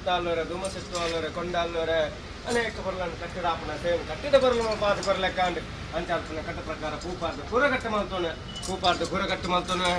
ముత్తాళ్ళూరే దుమ్మసిత్తువాళ్ళూరే కొండాళ్ళూరే అనేక పొరలను కట్టిరాపన సేమ్ కట్టిన పొరలు పాత పొరలెక్క అండి అని చెప్తున్న కట్ట ప్రకారం కూపార్దు కూరగట్టమవుతూనే కూపార్దు కూరగట్టమవుతూనే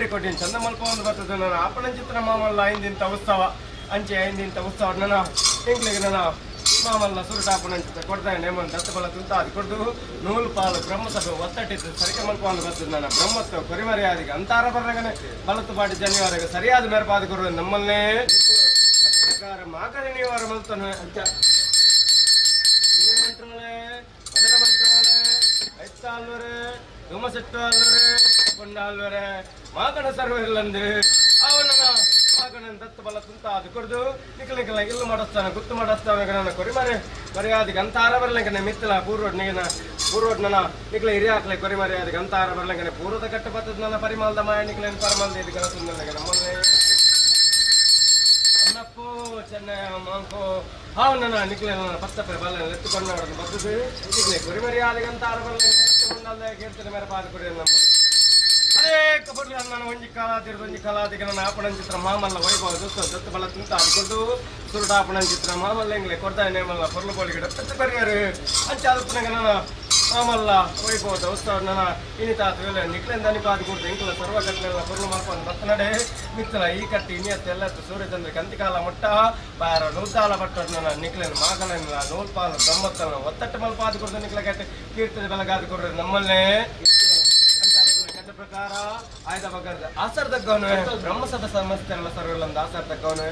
ಕೊಟ್ಟಿನ ಚಂದ ಮಲ್ಪ ಒಂದು ಬರ್ತದೆ ನಾನು ಆಪಣ ಚಿತ್ರ ಮಾಮಲ್ಲ ಐಂದಿಂತ ಉತ್ಸವ ಅಂಚೆ ಐಂದಿಂತ ಉತ್ಸವ ನನ್ನ ಇಂಗ್ಲಿಗೆ ನಾನು ಮಾಮಲ್ಲ ಸುರುಟಾಪಣ ಚಿತ್ರ ಕೊಡ್ತಾನೆ ನೇಮನ್ ದತ್ತಬಲ ತುಂತ ಅದು ಕೊಡ್ದು ನೂಲು ಪಾಲು ಬ್ರಹ್ಮಸಭೆ ಒತ್ತಟ್ಟಿದ್ದು ಸರಿಕೆ ಮಲ್ಪ ಒಂದು ಬರ್ತದೆ ನನ್ನ ಬ್ರಹ್ಮತ್ವ ಕೊರಿಮರ್ಯಾದಿಗೆ ಅಂತಾರ ಬರ್ರಗನೆ ಬಲತ್ತು ಪಾಟಿ ಜನಿವಾರಿಗೆ ಸರಿಯಾದ ಮೇರ್ಪಾದ ಕೊಡುವ ನಮ್ಮನ್ನೇ ಪ್ರಕಾರ ಮಾಕರಿ ನೀವಾರ ಮಲ್ತಾನೆ ಅಂತ ಮಂತ್ರಾಲಯ ಅದರ ಮಂತ್ರಾಲಯ ಐತಾಲ್ವರೆ ದುಮಸೆಟ್ಟಾಲ್ವರೆ ಕೊಂಡಾಲ್ವರೆ ಮಾಕಣ ಸರ್ವರಿಲ್ಲಂದು ಅವನ ಮಾಕಣ ದತ್ತ ಬಲ ತುಂತ ಅದು ಕೊಡ್ದು ನಿಖಲಿಕಲ ಇಲ್ಲು ಮಾಡಿಸ್ತಾನೆ ಗುತ್ತು ಮಾಡಿಸ್ತಾನೆ ನನ್ನ ಕೊರಿಮರೆ ಮರ್ಯಾದಿಗೆ ಅಂತಾರ ಬರ್ಲಂಕನೆ ಮಿತ್ತಲ ಪೂರ್ವಡ್ ನನ್ನ ನಿಖಲ ಹಿರಿಯಾಕ್ಲೆ ಕೊರಿಮರ್ಯಾದಿಗೆ ಅಂತಾರ ಬರ್ಲಂಕನೆ ಪೂರ್ವದ ಕಟ್ಟ ಬರ್ತದ ನನ್ನ ಪರಿಮಾಲದ ಮಾಯ ನಿಖಲೇನು ಪರಮಾಲದ ಇದು ಕನಸು ನಮ್ಮನ್ನೇ ಅನ್ನಪ್ಪು ಚೆನ್ನೈ ಮಾಂಕೋ ಅವನ ನಿಖಲೆ ನನ್ನ ಪತ್ತಪ್ಪೆ ಬಲ್ಲ ಎತ್ತುಕೊಂಡು ಬರ್ತದೆ ನಿಖಲೆ ಕೊರಿಮರ್ಯಾದಿಗೆ ಅಂತಾರ ಬರ್ಲಂಕನೆ ಕೇಳ್ತೇನೆ ಮೇರೆ ಪಾದ ಕೊಡಿ ನಮ್ಮ ಅನೇಕ ಬರ್ಲಿ ನನ್ನ ಒಂಜಿ ಕಾಲಾದಿಗೆ ನನ್ನ ಆಪಣನ್ ಚಿತ್ರ ಮಾಮಲ್ಲ ವೈಭವ ದತ್ತ ಬಲ ತುಂತ ಅದ್ಕೊಂಡು ಸುರುಟಾಪಣನ್ ಚಿತ್ರ ಮಾಮಲ್ಲ ಇಂಗ್ಲೆ ಕೊಡ್ತಾ ನೇಮಲ್ಲ ಪೊರ್ಲು ಬೋಳಿ ಗಿಡ ಪ್ರತಿ ಪರಿಯಾರು ಅಂಚೆ ಅದಕ್ಕೆ ನನ್ನ ಮಾಮಲ್ಲ ವೈಭವದ ಉತ್ಸವ ನನ್ನ ಇನಿತಾತ ವೇಳೆ ನಿಕ್ಲೆಂದ ಅನಿಪಾದ ಕೊಡ್ತು ಇಂಕಲ ಸರ್ವ ಕಟ್ಟಲೆಲ್ಲ ಪೊರ್ಲು ಮಾಡ್ಕೊಂಡು ಬತ್ತ ನಡೆ ಮಿತ್ತಲ ಈ ಕಟ್ಟಿ ಇನಿಯತ್ತು ಎಲ್ಲತ್ತು ಸೂರ್ಯಚಂದ್ರ ಕಂತಿಕಾಲ ಮೊಟ್ಟ ಬಾರ ನೂತಾಲ ಬಟ್ಟ ನನ್ನ ನಿಕ್ಲೆನ ಮಾಗಲನ್ನ ನೂಲ್ಪಾಲ ಬ್ರಹ್ಮತ್ತನ ಒತ್ತಟ್ಟು ಮಲ್ಪಾದ ಕೊಡ್ದು ನಿಕ್ಲ ಕಟ್ಟಿ ಕೀರ್ತನೆ ಬೆಳಗಾದ ಕೊಡ್ರಿ ನಮ್ಮಲ್ಲೇ ಪ್ರಕಾರ ಆಯ್ದ ಬಗ್ಗದ ಆಸರ್ ತಕ್ಕವನು ಬ್ರಹ್ಮಸದ ಸಮಸ್ಯೆ ಎಲ್ಲ ಸರ್ವೆಲ್ಲ ಒಂದು ಆಸರ್ ತಕ್ಕವನು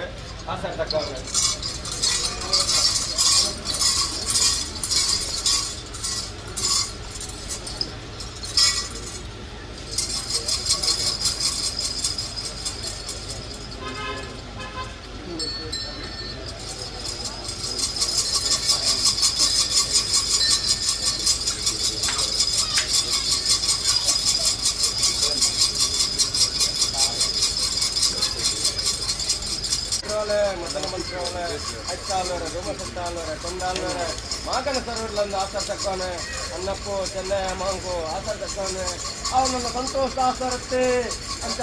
ಮೊದಲ ಮಂತ್ರಾಲಯ ಐತಾಲ್ವರೆ ದುಮಸೆಟ್ಟಾಲ್ವರೆ ಕೊಂಡಾಲ್ವರೆ ಮಾಕಣ ಸರ್ವರ್ಲಂದು ಆಸರ್ ತಕ್ಕವನೆ ಅನ್ನಪ್ಪು ಚೆನ್ನೈ ಮಾಂಕು ಆಸರ್ ತಕ್ಕವನೆ ಅವನನ್ನ ಸಂತೋಷ ಆಸರತ್ತೆ ಅಂತ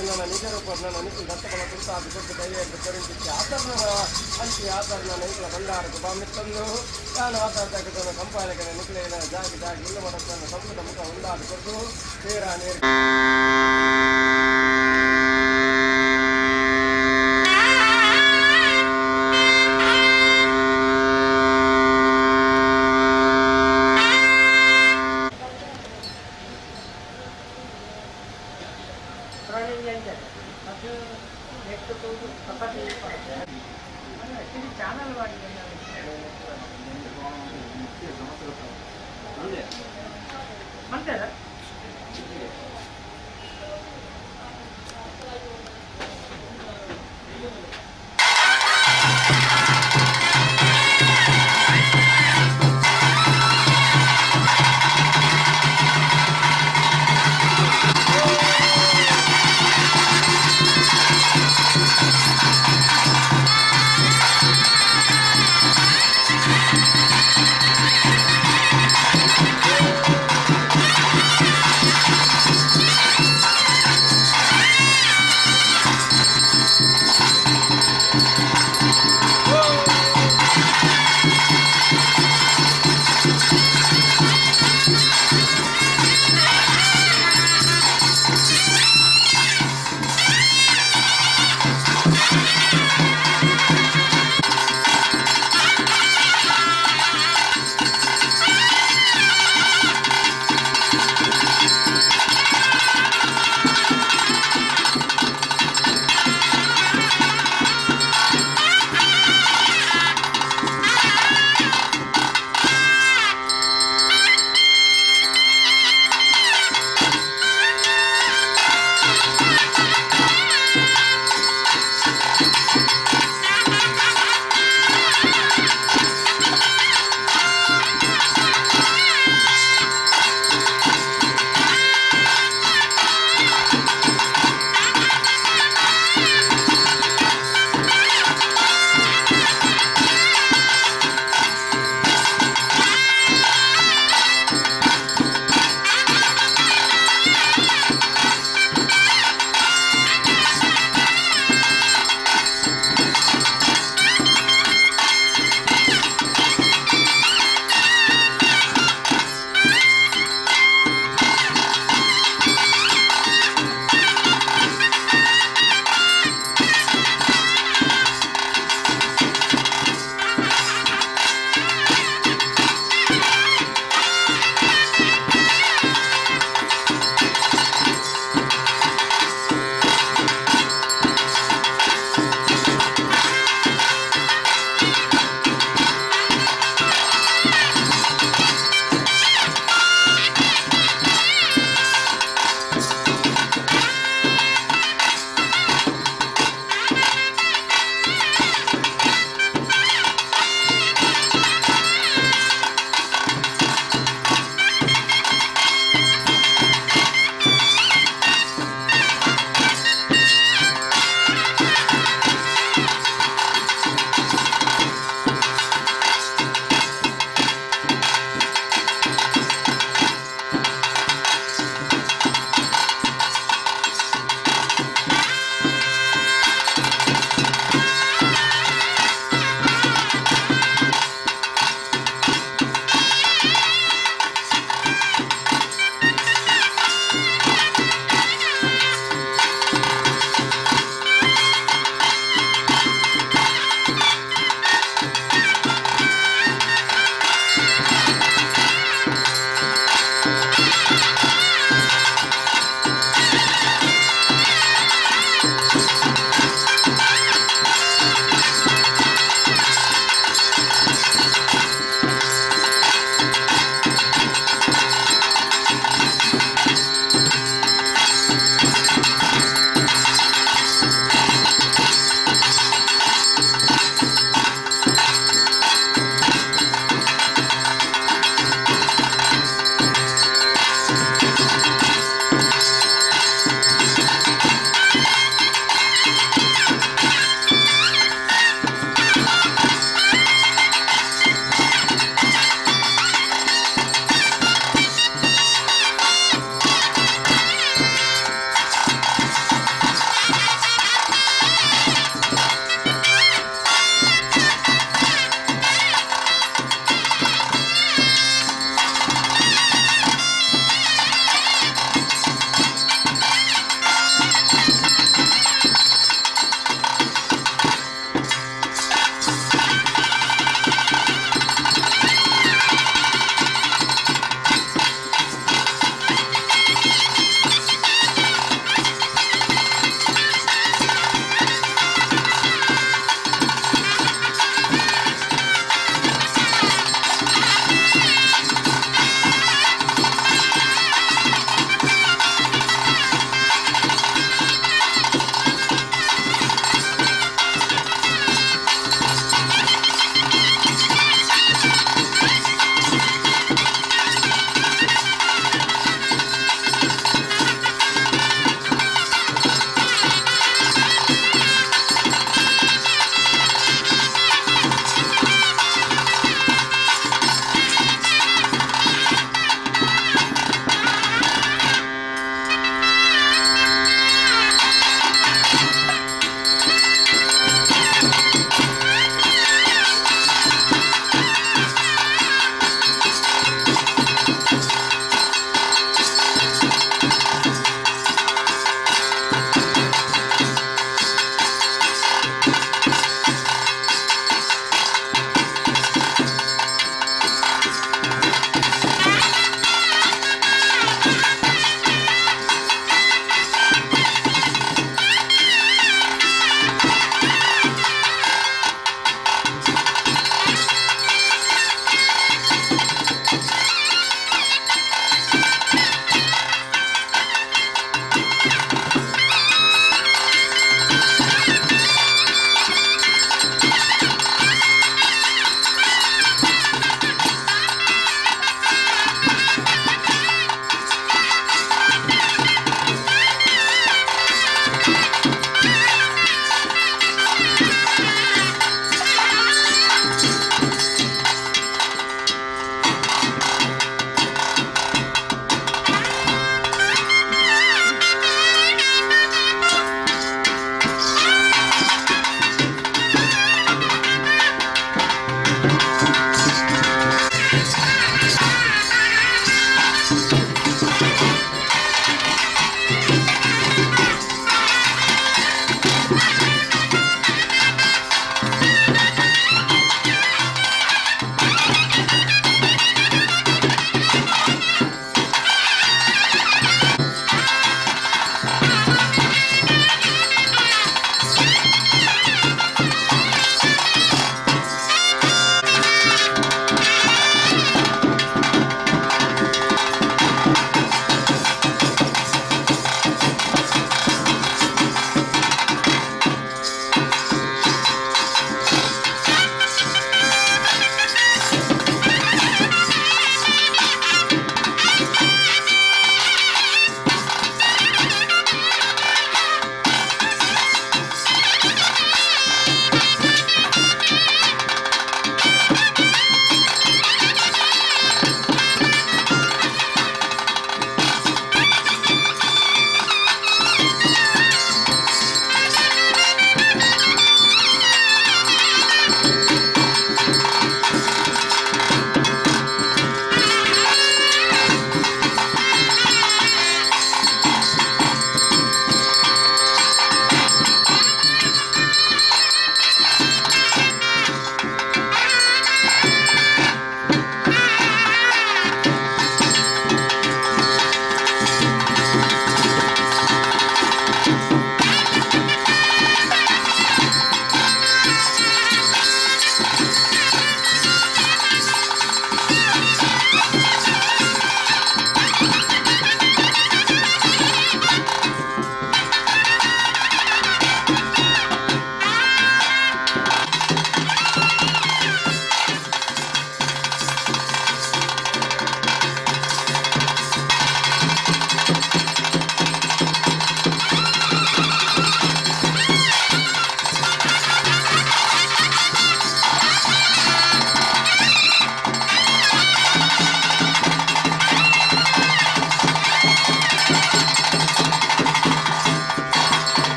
ನನ್ನ ನಿಜ ರೂಪ ನನ್ನ ನಿಖಿಲ್ ದತ್ತಬಲ ಕುರಿತ ಅದು ಕೊಟ್ಟು ಕೈಯಲ್ಲಿ ಕರಿಂಚಿಚ್ಚಿ ಆಸರ್ನ ಹಂಚಿ ಆಸರ್ನ ನಿಖಿಲ ಭಂಡಾರಕ್ಕೆ ಬಾಮಿತ್ತಂದು ನಾನು ಆಸರ್ ತಕ್ಕದನ್ನು ಸಂಪಾದಕನ ನಿಖಿಲೇನ ಜಾಗಿ ಇಲ್ಲು ಮಾಡೋದನ್ನು ಸಂಸ್ಕೃತ ಮುಖ ಹೊಂದಾದು ಕೊಟ್ಟು ನೇರ ನೇರ ಮಂತ್ರದ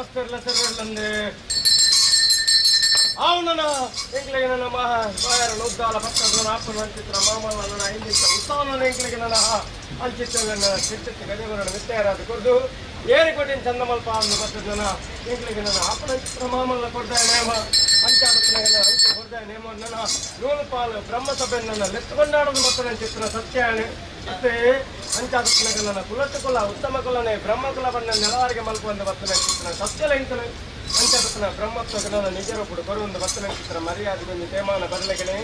ವಸ್ತುರ್ಲ ಸರ್ವರ್ಲಂದು అవునన్న ఇంట్లోకి నన్న మా బాయర నొద్దాల పక్కన ఆపన చిత్ర మామల నన్న ఇంటి ఉత్సవం ఇంట్లోకి నన్న ಅಂಚಿತ್ತನ್ನ ಚಿತ್ತ ಗಜವರಣ ವಿತ್ಯಾರಾದ ಕೊಡ್ದು ಏರಿ ಕೊಟ್ಟಿನ ಚಂದಮಲ್ಪ ಅಂದು ಬರ್ತದನ ಇಂಟ್ಲಿಗೆ ನನ್ನ ಆಪನ ಚಿತ್ರ ಮಾಮಲ್ಲ ಕೊಡ್ತಾ ನೇಮ ಅಂಚಾದನ ಅಂಚೆ ಕೊಡ್ತಾ ನೇಮ ನನ್ನ ನೂಲು ಪಾಲು ಬ್ರಹ್ಮಸಭೆ ನನ್ನ ಲೆತ್ತುಕೊಂಡಾಡೋದು ಬರ್ತನ ಚಿತ್ರ ಸತ್ಯಾಣಿ ಮತ್ತೆ ಅಂಚಾದನ ನನ್ನ ಕುಲತ್ತು ಕುಲ ಉತ್ತಮ ಕುಲನೇ ಬ್ರಹ್ಮ ಕುಲ ಬಣ್ಣ ನೆಲವಾರಿಗೆ ಮಲ್ಪು ಅಂತ ಬರ್ತನ ಚಿತ್ರ ಸತ್ಯಲ ಇಂತನೆ ಅಂಚಾದನ ಬ್ರಹ್ಮತ್ವಕ್ಕೆ ನನ್ನ ನಿಜರೂಪುಡು ಬರುವಂತ ಬರ್ತನ ಚಿತ್ರ ಮರ್ಯಾದೆಗೊಂದು ತೇಮಾನ ಬರಲಗನೆ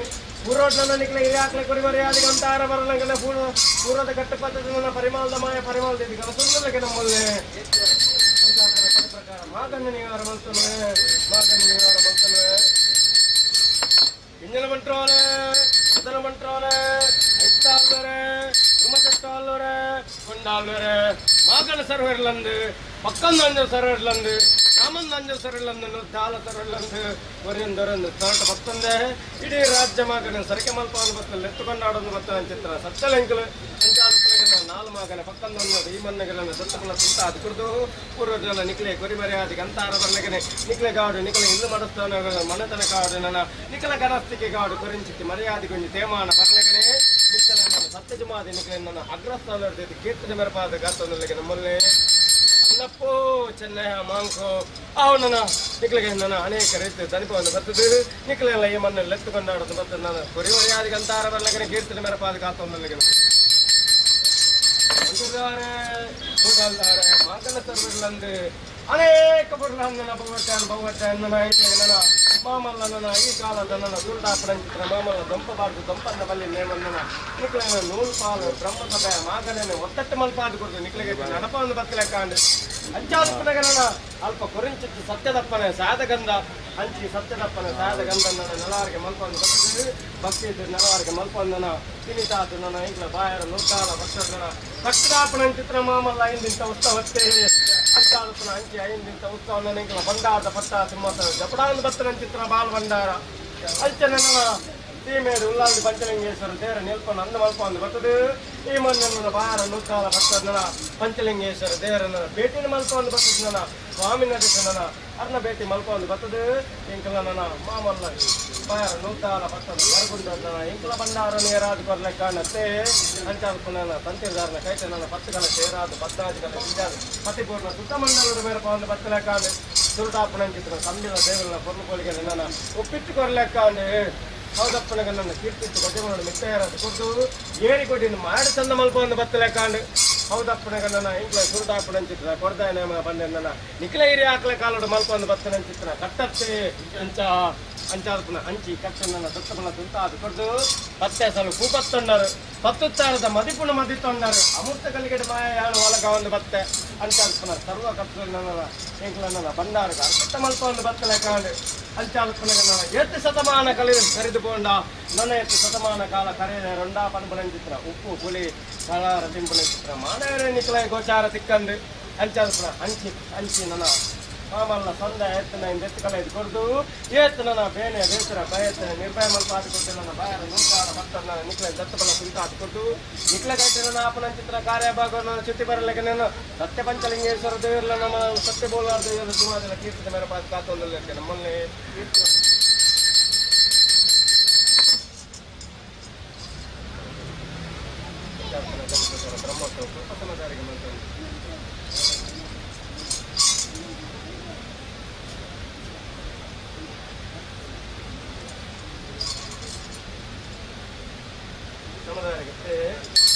ಪೂರ್ವೋಟ್ನ ನಿಕ್ಲೆ ಇರಾಕ್ಲೆ ಕೊಡಿ ಮರ್ಯಾದೆಗೆ ಅಂತಾರ ಬರಲಗನೆ ಪೂರ್ವದ ಕಟ್ಟು ಪದ್ಧತಿ ಪರಿಮಾಲದ ಮಾಯ ಪರಿಮಾಲದ ಸುಂದರಕ್ಕೆ ನಮ್ಮಲ್ಲಿ ಪ್ರಕಾರ ಮಾಗನ್ನ ನೀವಾರ ಮಲ್ತನೆ ಮಾಗನ್ನ ನೀವಾರ ಮಲ್ತನೆ ಇಂಜನ ಮಂಟ್ರೋನೆ ಅದನ ಮಂಟ್ರೋನೆ ಐತ್ತಾಲ್ವರೆ ಉಮಸೆಟ್ಟಾಲ್ವರೆ ಕೊಂಡಾಲ್ವರೆ ಮಾಗನ ಸರ್ವರ್ಲಂದು ಪಕ್ಕಂದ ಅಂಜ ಸರ್ವರ್ಲಂದು ರಾಮಂದ ಅಂಜ ಸರ್ವರ್ಲಂದು ದಾಲ ಸರ್ವರ್ಲಂದು ಒರಿಂದೊರಂದು ಸೊರಟ ಬತ್ತಂದೆ ಇಡೀ ರಾಜ್ಯ ಮಾಗನ ಸರಕೆ ಮಲ್ಪವನ್ನು ಬತ್ತಲ್ಲಿ ಎತ್ತುಕೊಂಡಾಡೋದು ಬತ್ತ ಚಿತ್ರ ಸತ್ತಲೆಂಕಲು ಅಂಚಾಲುಪಲಗನ ನಾಲ್ ಮಾಗನ ಪಕ್ಕಂದ ಈ ಮನ್ನಗಲನ್ನು ಸತ್ತಪಲ ಸುತ್ತ ಅದು ಕುಡಿದು ಪೂರ್ವಜನ ನಿಕ್ಲೆ ಕೊರಿ ಮರ್ಯಾದೆಗೆ ಅಂತಾರ ಬರ್ಲಗನೆ ನಿಕ್ಲೆ ಗಾಡು ನಿಕ್ಲೆ ಇಲ್ಲು ಮಡಸ್ತಾನ ಮನೆತನ ಕಾಡು ನನ್ನ ನಿಖಲ ಗರಸ್ತಿಕೆ ಗಾಡು ಕೊರಿಂಚಿತ್ತಿ ಮರ್ಯಾದೆಗೊಂದು ತೇಮಾನ ಬರ್ಲಗನೆ ನಿಕ್ಕಲ ನನ್ನ ಸತ್ಯಜಮಾದಿ ನಿಕ್ಲೆ ನನ್ನ ಅಗ್ರಸ್ಥಾನ ಕೀರ್ತಿನ ಮೆರಪಾದ ಗಾತನಲ್ಲಿಗೆ ನಮ್ಮಲ್ಲೇ ಅನ್ನಪ್ಪೋ ಚೆನ್ನಯ ಮಾಂಕೋ ಅವನನ್ನ ನಿಕ್ಲಿಗೆ ನನ್ನ ಅನೇಕ ರೀತಿಯ ತನಿಪವನ್ನು ಬರ್ತದೆ ನಿಕ್ಲೆಲ್ಲ ಈ ಮಣ್ಣಲ್ಲಿ ಎತ್ತುಕೊಂಡಾಡೋದು ಬರ್ತದೆ ನಾನು ಕೊರಿ ಮರ್ಯಾದೆಗೆ ಅಂತಾರ ಬರ್ಲಗನೆ ಕೀರ್ತಿನ ಮೆರಪಾದ ಗಾತನಲ್ಲಿಗೆ ಮಾಗನ ಸರ್ವರ್ಲಂದು ಅನೇಕ ಬುರ್ಲಂದನ ಭಗವತ್ತಾನ ನನ್ನ ಮಾಮಲ್ಲ ನನ್ನ ಈ ಕಾಲದ ನನ್ನ ದುರ್ಡಾಪನ ಚಿತ್ರ ಮಾಮಲ್ಲ ದೊಂಪಬಾರ್ದು ದೊಂಪನ್ನ ಬಲ್ಲಿ ನೇಮನ್ನ ನಿಕ್ಲೆನ ನೂಲು ಪಾಲು ಬ್ರಹ್ಮಸಭೆ ಮಾಗನೇ ಒತ್ತಟ್ಟು ಮಲ್ಪಾದು ಕೊಡ್ದು ನಿಕ್ಲಿಗೆ ನಡಪವನ್ನು ಬತ್ತಲೆ ಕಾಂಡು ಅಂಚಾಲ್ಪನೆಗೆ ನನ್ನ ಅಲ್ಪ ಕೊರಿಂಚಿತ್ತು ಸತ್ಯದಪ್ಪನೆ ಸಾಯದಗಂಧ ಅಂಚಿ ಸತ್ಯದಪ್ಪನ ಸಾಯದಗಂಧ ನನ್ನ ನೆಲವಾರಿಗೆ ಮಲ್ಪನ್ನು ಬರ್ತದೆ ಭಕ್ತಿ ಇದ್ದು ನೆಲವಾರಿಗೆ ಮಲ್ಪಂದನ ತಿನಿತಾತು ನನ್ನ ಈಗಲ ಬಾಯರ ನೂಕಾಲ ವರ್ಷದ ಕಟ್ಟದಾಪನ ಚಿತ್ರ ಮಾಮಲ್ಲ ಇಂದಿಂತ ಉತ್ಸವತ್ತೇ ಅಂಚಾಲ್ಪನ ಅಂಚಿ ಐಂದಿಂತ ಉತ್ಸವ ನನ್ನ ಈಗಲ ಬಂಡಾರದ ಪಟ್ಟ ಸಿಂಹಾಸನ ಜಪಡಾಂದ ಬತ್ತನ ಚಿತ್ರ ಬಾಲ್ ಭಂಡಾರ ಅಂಚೆ ನನ್ನ ಸೀಮೇರು ಉಲ್ಲಾಂದಿ ಪಂಚಲಿಂಗೇಶ್ವರ ದೇವರ ನಿಲ್ಪನ್ನು ಅಂದ ಮಲ್ಪಂದು ಬರ್ತದೆ ಈ ಮಣ್ಣನ್ನು ಬಾರ ನೂಕಾಲ ಭಕ್ತನ ಪಂಚಲಿಂಗೇಶ್ವರ ದೇವರನ್ನ ಭೇಟಿನ ಮಲ್ಪಂದು ಬರ್ತದೆ ನನ್ನ ಸ್ವಾಮಿನ ನನ್ನ ಅರ್ನ ಭೇಟಿ ಮಲ್ಪಂದು ಬರ್ತದೆ ಇಂಕಲ ನನ್ನ ಮಾಮಲ್ಲ ಬಾರ ನೂಕಾಲ ಭಕ್ತನ ಕರ್ಗುಂಡ ಇಂಕಲ ಭಂಡಾರ ನೇರಾದು ಕೊರ್ಲೆ ಕಾಣತ್ತೆ ಅಂಚಾಲ್ಪ ನನ್ನ ತಂತಿರ್ದಾರನ ಕೈತೆ ನನ್ನ ಪತ್ತುಗಳ ಸೇರಾದು ಬದ್ದಾದಿಗಳ ಇಂಜಾದು ಪತಿಪೂರ್ಣ ಸುತ್ತಮಂಡಲದ ಮೇರಪಂದು ಬತ್ತಲೆ ಕಾಂಡು ಸುರುಟಾಪನ ಚಿತ್ರ ಸಂಬಿಲ ದೇವರನ್ನ ಪೊರ್ಲುಕೋಳಿಗೆ ನನ್ನ ಒಪ್ಪಿಟ್ಟು ಕೊರ್ಲೆ ಕಾಂಡು ಹೌದಪ್ಪನಿಗೆ ನನ್ನ ಕೀರ್ತಿತ್ತು ಗಜಮನನ್ನು ಮಿತ್ತಯಾರದು ಕೊಟ್ಟು ಏರಿ ಕೊಟ್ಟಿನ ಮಾಡಿ ಚಂದ ಮಲ್ಪವನ್ನು ಬತ್ತಲೆ ಕಾಂಡು ಹೌದಪ್ಪನಿಗೆ ನನ್ನ ಇಂಕ್ಲ ಸುರುಟಾಪನ ಚಿತ್ರ ಕೊಡ್ದಾಯ ನೇಮ ಬಂದೆ ನನ್ನ ನಿಖಿಲ ಹಿರಿ ಹಾಕ್ಲೆ ಕಾಲೋಡು ಮಲ್ಪವನ್ನು ಬತ್ತನ ಚಿತ್ರ ಕಟ್ಟತ್ತೆ ಅಂಚಾಲ್ಪನ ಅಂಚಿ ಕಟ್ಟನ್ನ ದತ್ತಪನ ತುಂತ ಅದು ಕೊಟ್ಟು ಪತ್ತೆ ಸಲ ಕೂಪತ್ತೊಂಡರು ಪತ್ತುತ್ತಾರದ ಮದಿಪುಣ ಮದಿತ್ತೊಂಡರು ಅಮೃತ ಕಲಿಗಡೆ ಮಾಯ ಯಾನು ಒಳಗ ಒಂದು ಬತ್ತೆ ಅಂಚಾಲ್ಪನ ಸರ್ವ ಕಟ್ಟು ನನ್ನ ಇಂಕ್ಲ ನನ್ನ ಬಂಡಾರ ಅರ್ಥ ಮಲ್ಪವನ್ನು ಬತ್ತಲೆ ಕಾಂಡು ಅಂಚಾಲ್ಪನೆಗೆ ನನ್ನ 8 ಶತಮಾನ ಕರಿದು ಬೋಂಡ ನನ್ನ 8 ಶತಮಾನ ಕಾಲ ಕರೆಯ ರೊಂಡಾ ಪನ್ಪುನ ಚಿತ್ರ ಉಪ್ಪು ಪುಲಿ ಕಳಾರ ತಿಂಪುನ ಚಿತ್ರ ಮಾನವರೇ ನಿಖಲ ಗೋಚಾರ ತಿಕ್ಕಂಡು ಅಂಚಾಲ್ಪನ ಅಂಚಿ ನನ್ನ ಮಾಮಲ್ಲ ಸಂದ ಎತ್ತನ ಎತ್ತುಕಲ ಇದು ಕೊಡ್ದು ಏತ್ತನ ಬೇನೆ ಬೇಸರ ಬಯತನ ನಿರ್ಭಯ ಮಲ್ಪಾದು ಕೊಟ್ಟು ನನ್ನ ಬಾಯರ ನೂಕಾಲ ಭಕ್ತನ ನಿಖಲ ದತ್ತಬಲ ಕುಂತಾದು ಕೊಟ್ಟು ನಿಖಲ ಕೈತೆ ನನ್ನ ಆಪನ ಚಿತ್ರ ಕಾರ್ಯಭಾಗವನ್ನು ಚ್ಯುತಿ ಬರಲಿಕ್ಕೆ ನಾನು ಸತ್ಯ ಪಂಚಲಿಂಗೇಶ್ವರ ದೇವರ ನಮ್ಮ ಸತ್ಯ ಬೋಲಾರ ದೇವರ ಸುಮಾರಿನ ಕೀರ್ತಿದ ಮೇಲೆ ಪಾದ ಕಾತೊಂದಕ್ಕೆ ನಮ್ಮಲ್ಲಿ ಬ್ರಹ್ಮೋತ್ಸವ ಪ್ರಥಮದಾರಿಗೆ ಮಂತ್ರ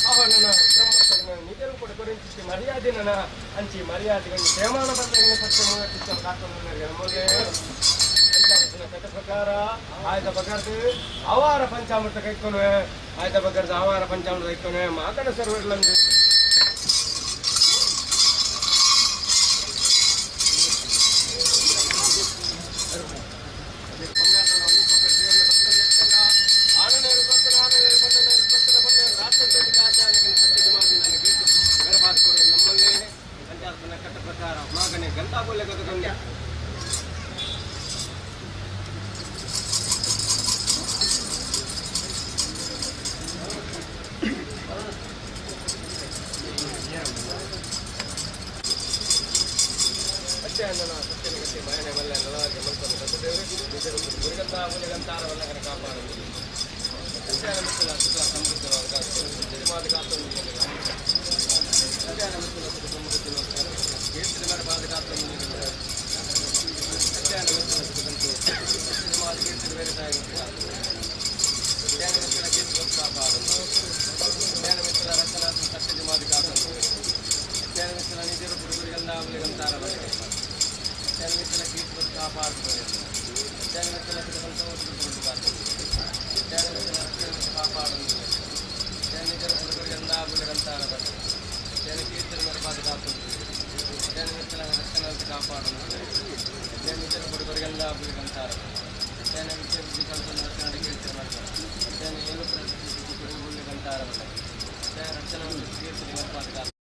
ಅವನನ್ನ ಬ್ರಹ್ಮೋತ್ಸವ ನಿಜರು ಕೂಡ ಗುరించి ಮರ್ಯಾದೆ ನನ್ನ ಅಂಚಿ ಮರ್ಯಾದೆಗೆ ದೇವಾನ ಬಂದ ಸತ್ಯ ಕಾತೊಂದರಿಗೆ ಕಟ್ಟ ಪ್ರಕಾರ ಆಯ್ದ ಬಗರ್ದು ಅವಾರ ಪಂಚಾಮೃತ ಕೈಕೊನುವೆ ಆಯ್ದ ಬಗರ್ದು ಅವಾರ ಪಂಚಾಮೃತ ಕೈಕೊನುವೆ ಮಾಕಣ ಸರ್ವರ್ಲಂದು ಕಟ್ಟ ಪ್ರಕಾರ ಮಾಗನೆ ಗಂಟಾ ಬೋಲೆ ಕದಕೊಂಡೆ ಸತ್ಯ ಕಟ್ಟಿ ಮನೆ ಮಲ್ಲ ನೆಲವಾಗಿ ಮನಸ್ಸನ್ನು ಕಟ್ಟಿದ್ದೇವೆ ನಿಜರು ಗುರಿಗಂತಾರವನ್ನ ಕಾಪಾಡುವುದು ಕಲ್ಯಾಣ ಮಿತ್ರನ ಸುಖ ಸಮೃದ್ಧವಾದ ನಿರ್ಮಾದ ಕಾತನ್ನು ಕಲ್ಯಾಣ ಮಿತ್ರನ ಸುಖ ಸಮೃದ್ಧವಾದ ಕೀರ್ತಿನ ಮೇಲೆ ಬಾದ ಕಾತನ್ನು ಕಲ್ಯಾಣ ಮಿತ್ರನ ಸುಖಂತೂ ನಿರ್ಮಾದ ಕೀರ್ತಿನ ಬೇರೆ ಕಲ್ಯಾಣ ಮಿತ್ರನ ಕೀರ್ತಿ ಕಾಪಾಡುವುದು ಕಲ್ಯಾಣ ಮಿತ್ರನ ರಕ್ಷಣಾತ್ಮಕ ಸತ್ಯ ಮಾದ ಕಾತನ್ನು ಕಲ್ಯಾಣ ಮಿತ್ರನ ನಿಜರು ಗುರಿಗಂತಾರವನ್ನ ಕಲ್ಯಾಣ ಮಿತ್ರನ ಕೀರ್ತಿ ಕಾಪಾಡುತ್ತದೆ ಕಲ್ಯಾಣ ಮಿತ್ರನ ಸುಖ ಸಂತೋಷ ಕಾಪಾಡುವುದು ನಿಜರ ಗುರುಗಳಿಗಂತಾರ ಕೀರ್ತನ ಮೇಲೆ ಬಾಧೆ ಕಾಪಾಡುವುದು ಮಿತ್ರನ ರಕ್ಷಣೆ ಕಾಪಾಡುವುದು ನಿಜರ ಗುರುಗಳಿಗಂತಾರ ರಕ್ಷಣೆ ಕೀರ್ತನೆ ಮಾಡ್ತಾರೆ ಏನು ಗುರುಗಳಿಗಂತಾರ ರಕ್ಷಣೆ ಕೀರ್ತನೆ ಮೇಲೆ ಬಾಧೆ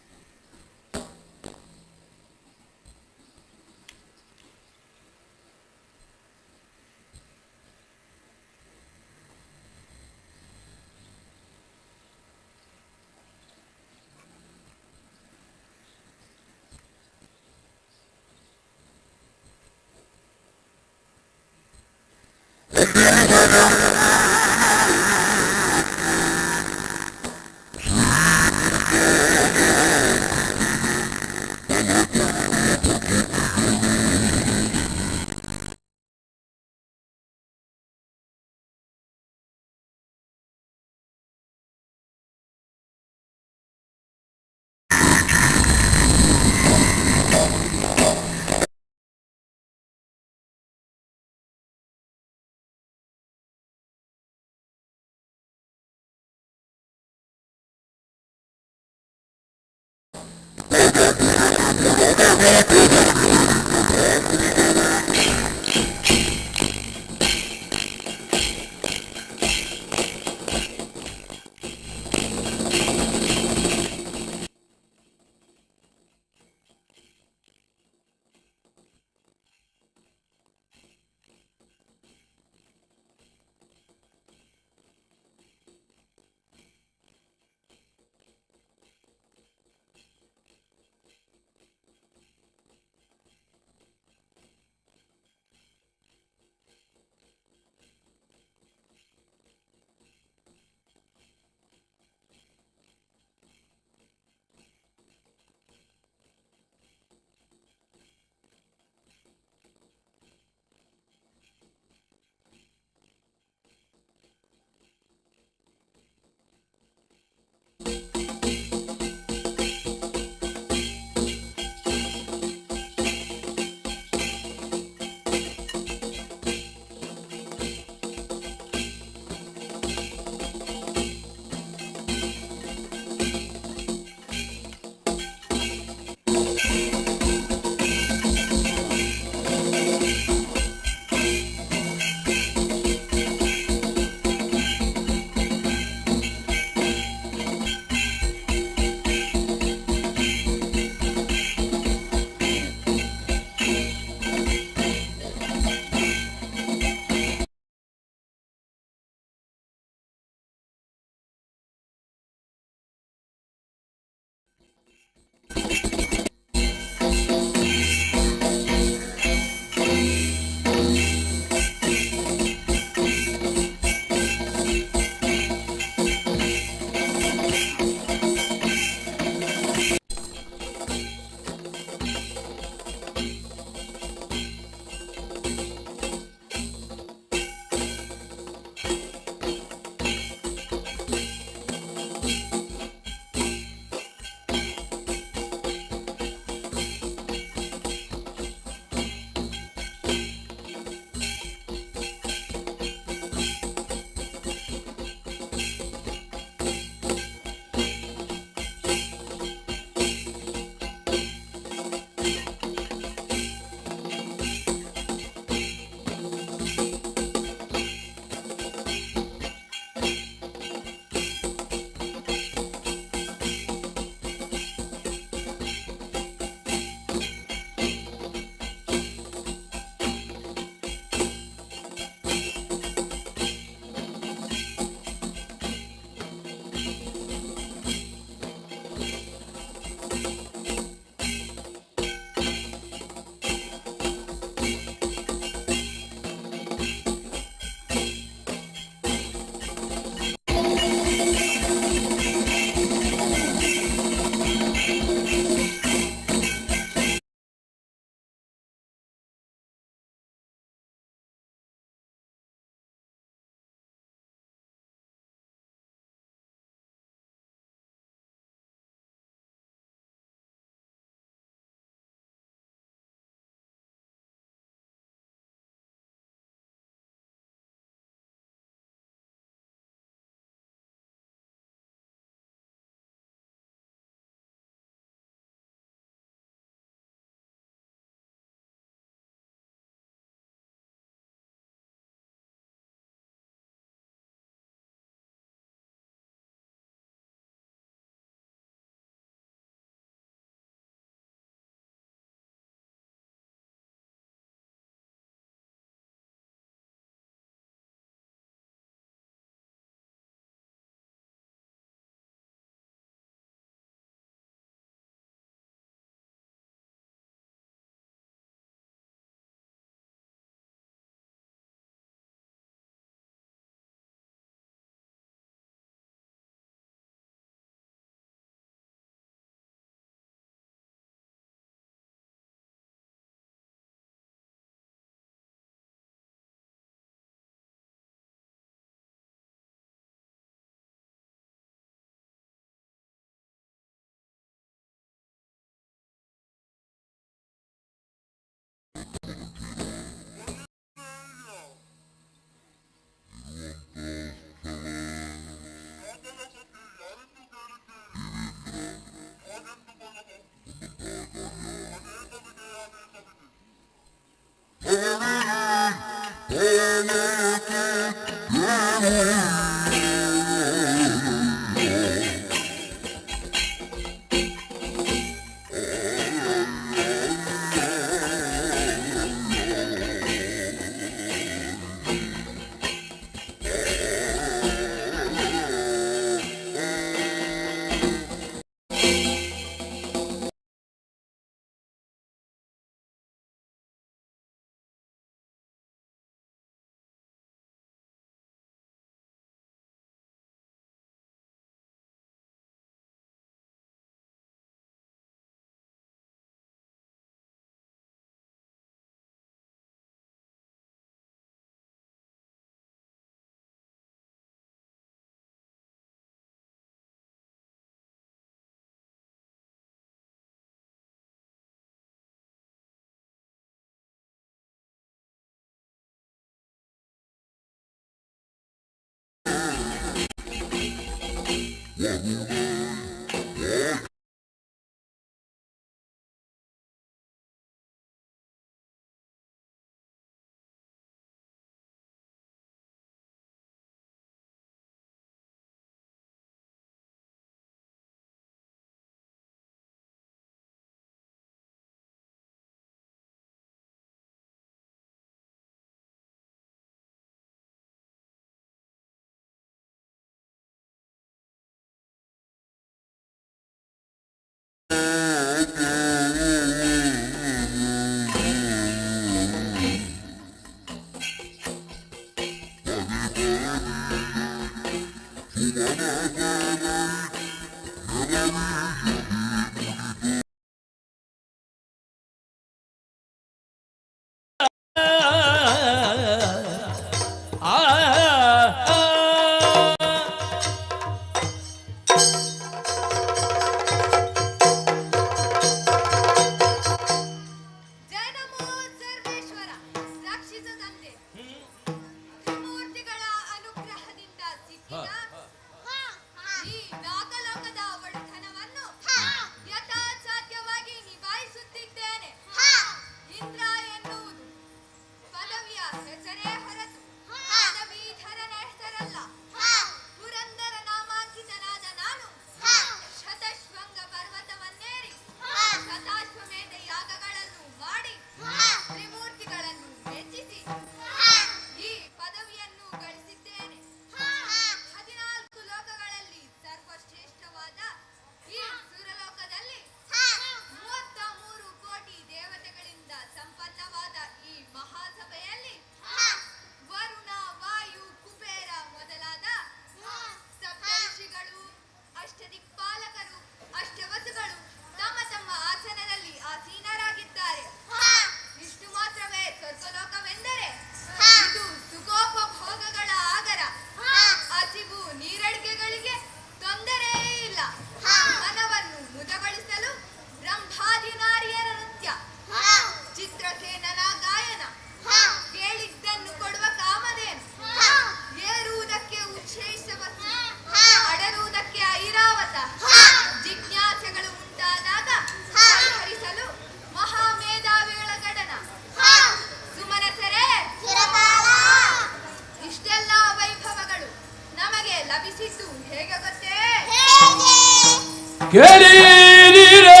ಕೇಳಿದಿರೆ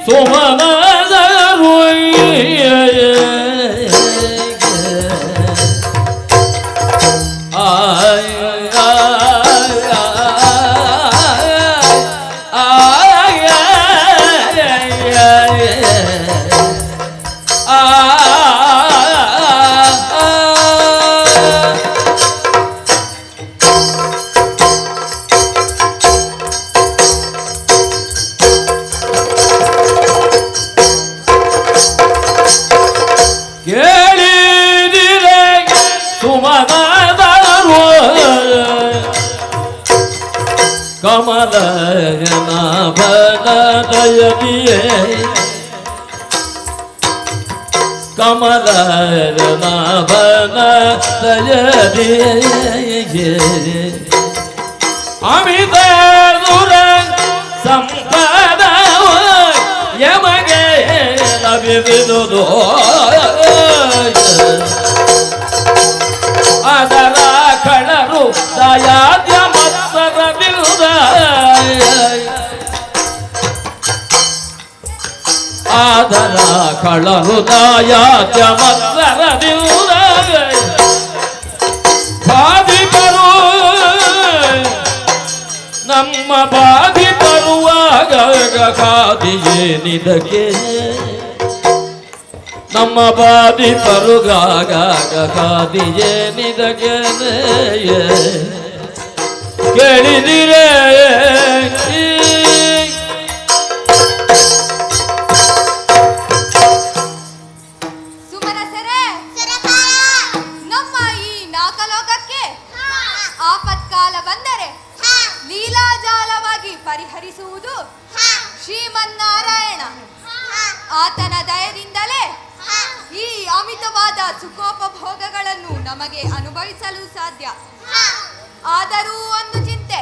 ಸುಮನದ ಕಮಲಯದಿಯೇ ಕಮಲನಾಭನ ದಯದಿಯೇ ಅಮಿತ ದುರ ಸಂಪದ ಯಮಗೆ ಲಭಿಸಿದುದು ಕಳರುದಾಯಾತ್ಯ ಮತ್ಸರದಿಂದ ಬಾಧಿಪರು ನಮ್ಮ ಬಾಧಿ ಬರುವಾಗ ಕಾದಿಯೇನಿದಕ್ಕೆ ನಮ್ಮ ಬಾಧಿ ಬರುಗಾಗ ಕಾದಿಯೇನಿದಕ್ಕೆ ಕೇಳಿದಿರೇ ಸುಮನಸರೇ, ನಮ್ಮ ಈ ನಾಕಲೋಕಕ್ಕೆ ಆಪತ್ಕಾಲ ಬಂದರೆ ಲೀಲಾಜಾಲವಾಗಿ ಪರಿಹರಿಸುವುದು ಶ್ರೀಮನ್ನಾರಾಯಣ. ಆತನ ದಯದಿಂದಲೇ ಈ ಅಮಿತವಾದ ಸುಖೋಪಭೋಗಗಳನ್ನು ನಮಗೆ ಅನುಭವಿಸಲು ಸಾಧ್ಯ. ಆದರೂ ಒಂದು ಚಿಂತೆ,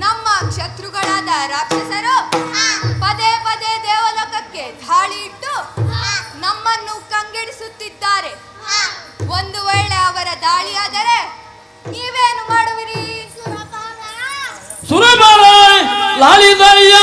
ನಮ್ಮ ಶತ್ರುಗಳಾದ ರಾಕ್ಷಸರು ಪದೇ ಪದೇ ದೇವಲೋಕಕ್ಕೆ ದಾಳಿ ಇಟ್ಟು ನಮ್ಮನ್ನು ಕಂಗೆಡಿಸುತ್ತಿದ್ದಾರೆ. ಒಂದು ವೇಳೆ ಅವರ ದಾಳಿಯಾದರೆ ನೀವೇನು ಮಾಡುವಿರಿ? ಸುರಬಾರ ಲಾಲಿದಯ್ಯ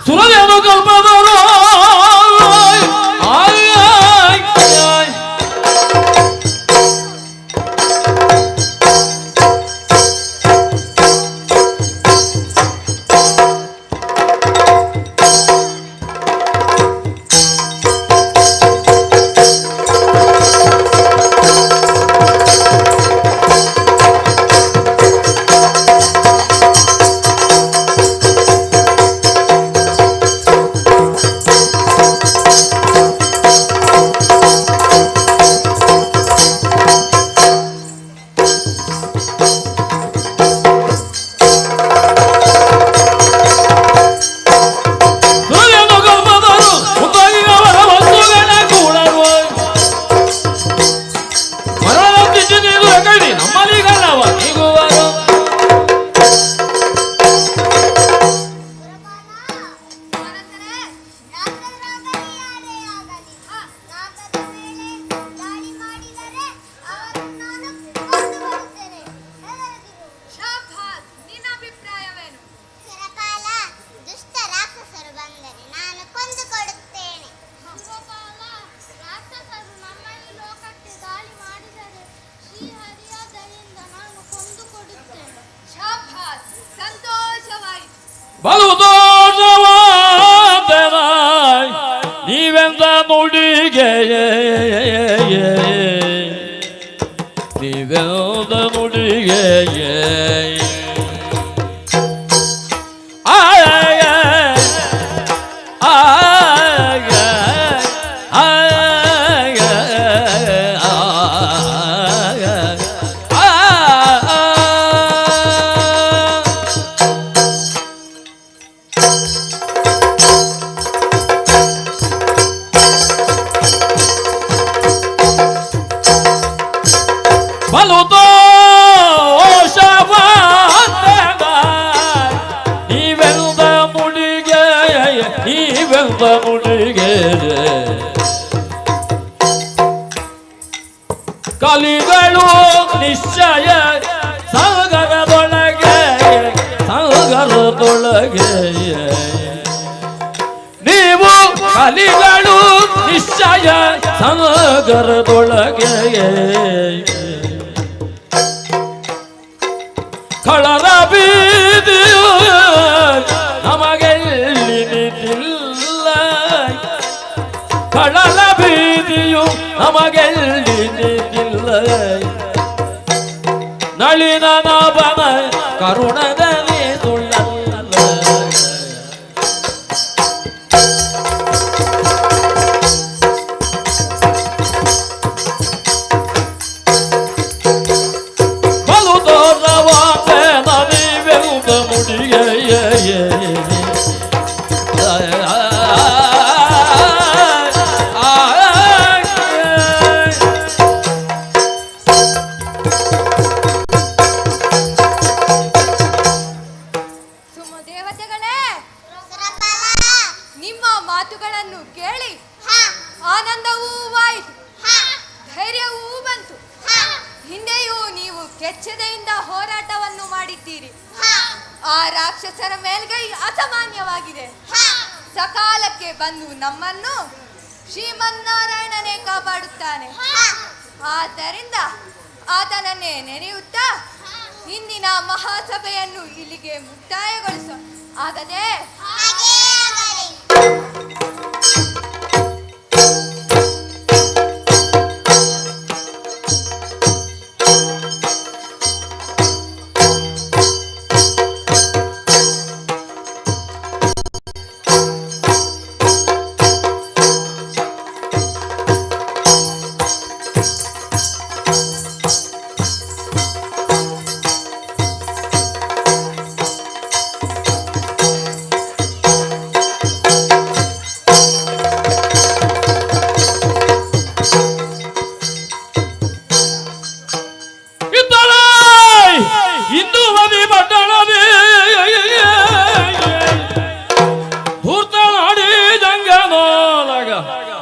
ಸುರದೇನು ಕಲ್ಪದರು ಬಲು ದೋಷವಾದನ ನೀವೆಂದ ನುಡಿಗೆ ನೀವೆಂದ ನುಡಿಗೆ ಬಲು ದೋಷವಾದನ ನೀವೆಂದ ನುಡಿಗೆ ನೀವೆಂದ ನುಡಿಗೆ ಕಲಿಗಳು ನಿಶ್ಚಯ ಸಾಗರದೊಳಗೆ ಸಾಗರದೊಳಗೆ ನೀವು ಕಲಿಗಳು ನಿಶ್ಚಯ ಸಾಗರದೊಳಗೆ ಕಳರ ಬೀದಿಯು ನಮಗೆಲ್ಲಿ ನಿಂತಿಲ್ಲ ಕಳಲ ಬೀದಿಯು ನಮಗೆಲ್ಲಿ ನಿಂತಿಲ್ಲ ನಳಿನ ನಾಭನ ಕರುಣದಲ್ಲಿ ಸುಳ್ಳಲ್ಲ ಬಲು ದೂರವಾದ ನಲಿವೆಂದ ಮುಡಿಗೆ ಸುಮದೇವತೆಗಳೇ, ನಿಮ್ಮ ಮಾತುಗಳನ್ನು ಕೇಳಿ ಆನಂದವೂ ಆಯಿತು, ಧೈರ್ಯವೂ ಬಂತು. ಹಿಂದೆಯೂ ನೀವು ಕೆಚ್ಚೆದೆಯಿಂದ ಹೋರಾಟವನ್ನು ಮಾಡಿದ್ದೀರಿ. ಆ ರಾಕ್ಷಸರ ಮೇಲ್ಗೈ ಅಸಾಮಾನ್ಯವಾಗಿದೆ. ಸಕಾಲಕ್ಕೆ ಬಂದು ನಮ್ಮನ್ನು ಶ್ರೀಮನ್ನಾರಾಯಣನೇ ಕಾಪಾಡುತ್ತಾನೆ. ಆದ್ದರಿಂದ ಆತನನ್ನೇ ನೆನೆಯುತ್ತಾ ಇಂದಿನ ಮಹಾಸಭೆಯನ್ನು ಇಲ್ಲಿಗೆ ಮುಕ್ತಾಯಗೊಳಿಸೋ ಆಗದೆ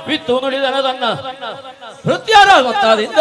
ಬಿತ್ತು ನುಡಿದನ ತನ್ನ ಹೃದಯರ ಗೊತ್ತಾದಿಂದ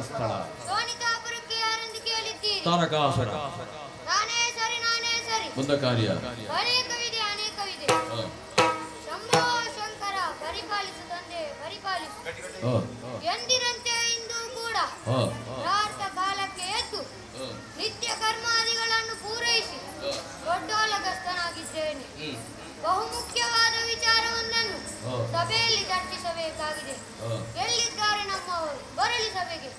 ಸ್ಥಳ ತಾರಕಾಸುರ ಮುಂದ ಕಾರ್ಯ ಅನೇಕವಿದೆ ಅನೇಕವಿದೆ. ಶಂಭೋ ಶಂಕರ ಪರಿಪಾಲಿಸು ತಂದೆ ಪರಿಪಾಲಿಸು. ಎಂದಿನಂತೆ ಇಂದು ಕೂಡ ಪ್ರಾರ್ಥ ಕಾಲಕ್ಕೆ ಎದ್ದು ನಿತ್ಯ ಕರ್ಮಾದಿಗಳನ್ನು ಪೂರೈಸಿ ದೊಡ್ಡೋಲಗಸ್ತನಾಗಿದ್ದೇನೆ. ಬಹುಮುಖ್ಯವಾದ ವಿಚಾರವೊಂದನ್ನು ಸಭೆಯಲ್ಲಿ ಚರ್ಚಿಸಬೇಕಾಗಿದೆ. ಎಲ್ಲಿದ್ದಾರೆ ನಮ್ಮವರು? ಬರಲಿ ಸಭೆಗೆ.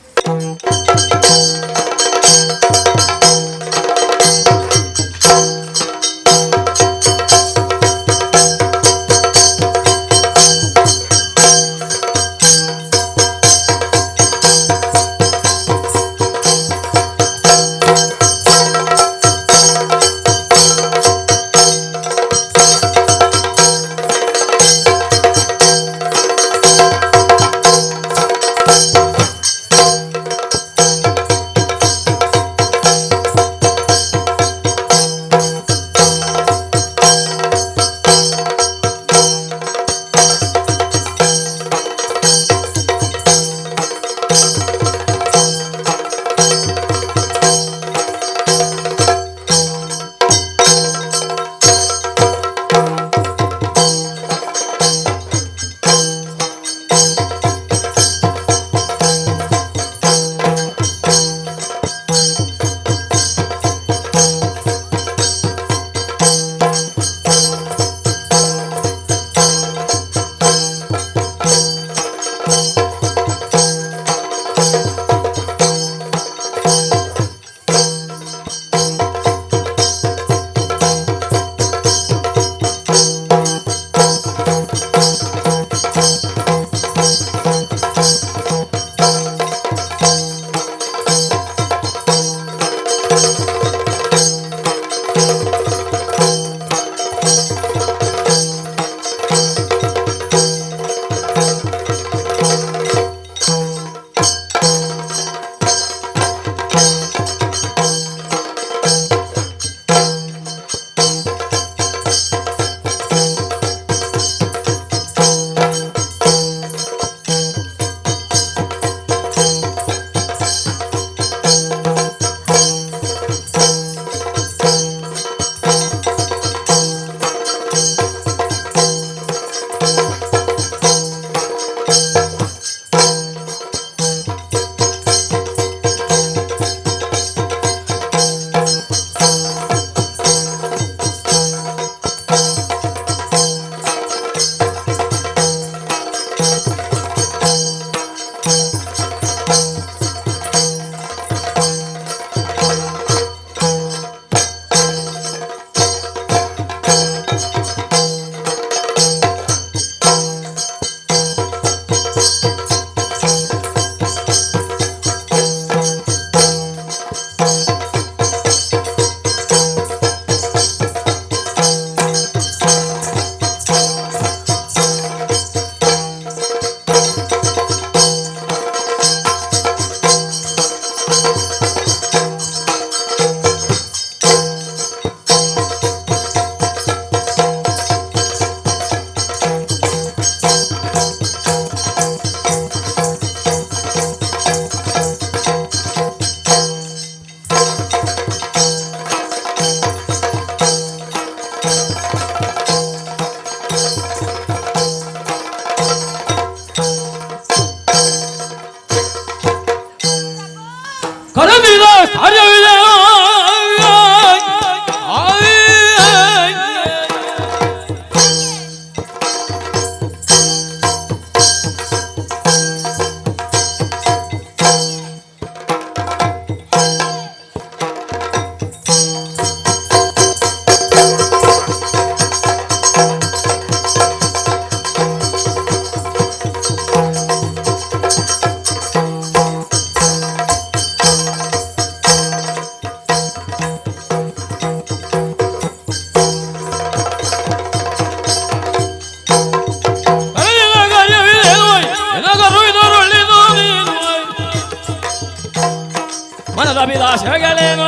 ಮನದ ಅಭಿಲಾಷೆಗಳೇನು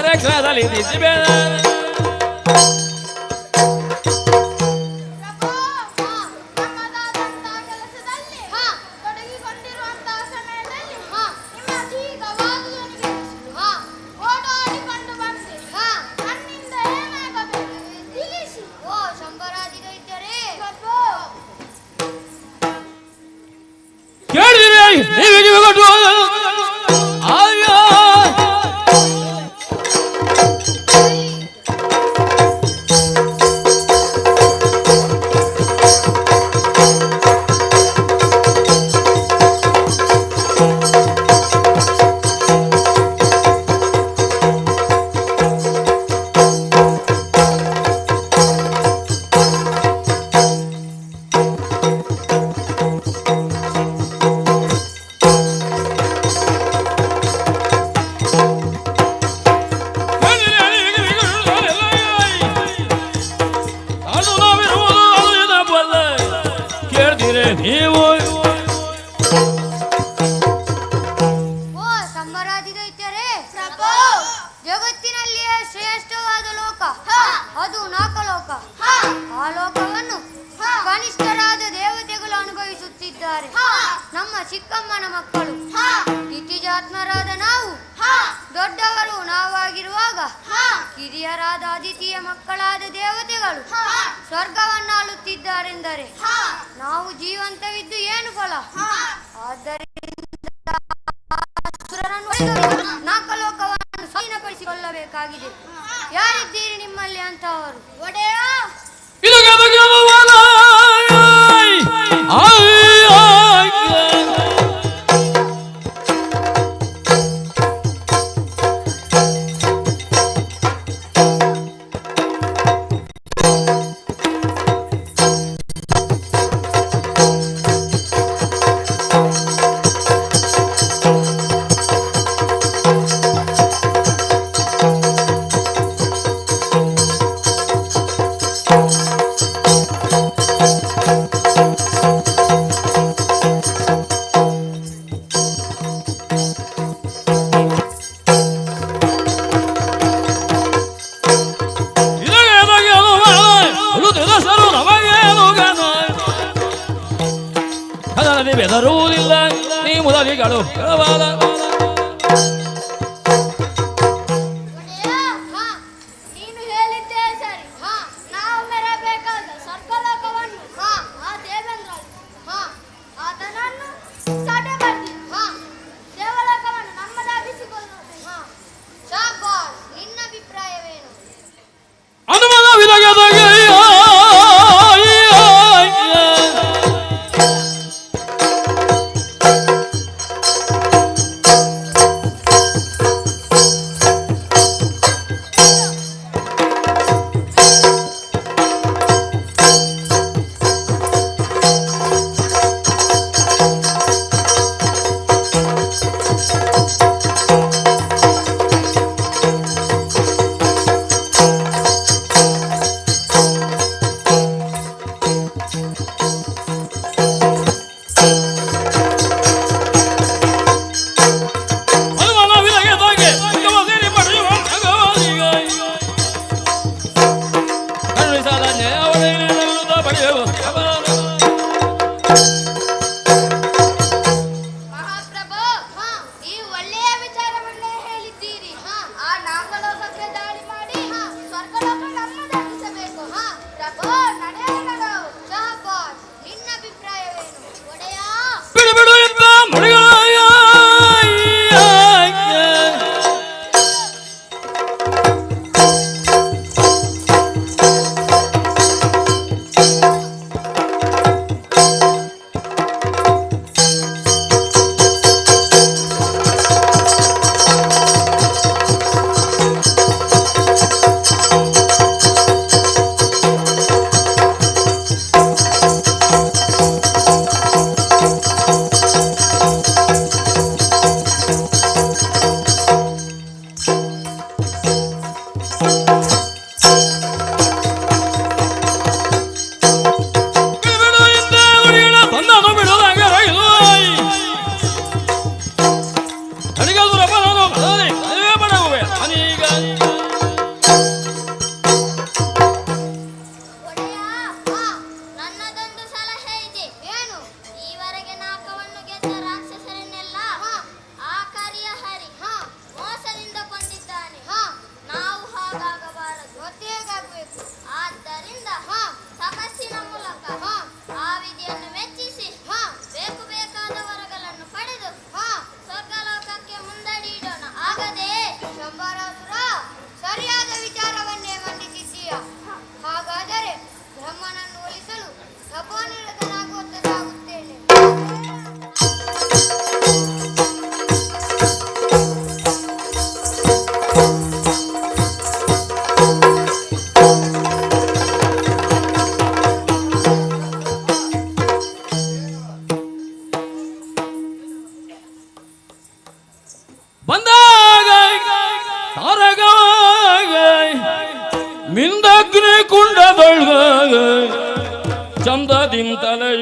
ರಕ್ಷಣದಲ್ಲಿ ದಿದ್ದಿವೆ ಕೇಳಿದ್ರೆ ನೀವಿಗೆ ಕೊಟ್ಟು ಅಯ್ಯೋ ನೀವು ಜಗತ್ತಿನಲ್ಲಿಯೇ ಶ್ರೇಷ್ಠವಾದ ಲೋಕ ಅದು ನಾಕಲೋಕ. ಆ ಲೋಕವನ್ನು ಕನಿಷ್ಠರಾದ ದೇವತೆಗಳು ಅನುಭವಿಸುತ್ತಿದ್ದಾರೆ. ನಮ್ಮ ಚಿಕ್ಕಮ್ಮನ ಮಕ್ಕಳು ಇತಿಜಾತ್ಮರಾದ ನಾವು, ದೊಡ್ಡವರು ನಾವಾಗಿರುವಾಗ ಕಿರಿಯರಾದ ಅದಿತಿಯ ಮಕ್ಕಳಾದ ದೇವತೆಗಳು ಸ್ವರ್ಗವನ್ನಾಳುತ್ತಿದ್ದಾರೆಂದರೆ ನಾವು ಜೀವಂತವಿದ್ದು ಏನು ಫಲ? ಆದ್ದರಿಂದ ನಾಕಲೋಕವನ್ನು ಸ್ವಾಧೀನಪಡಿಸಿಕೊಳ್ಳಬೇಕಾಗಿದೆ. ಯಾರಿದ್ದೀರಿ ನಿಮ್ಮಲ್ಲಿ ಅಂತವರು? ಒಡೆಯ ಬೆದರುವುದಿಲ್ಲ ನೀ ಮುದಲಿಗಳು ಹೇಳಬಾರ ನೀನು ಹೇಳಿದ್ದೇ ಸರಿ. ನಾವು ಮೆರಬೇಕಾದ ಸ್ವರ್ಗಲೋಕವನ್ನು ಆ ದೇವೇಂದ್ರ ಆತನನ್ನು ಸಡೆ ಬಂದಿ ದೇವಲೋಕವನ್ನು ನಮ್ಮದಾಗಿಸಿಕೊಳ್ಳುವುದು. ಶಾಬಾಷ್, ನಿನ್ನ ಅಭಿಪ್ರಾಯವೇನು? ಅನುಮಾನವಿಲ್ಲದೆ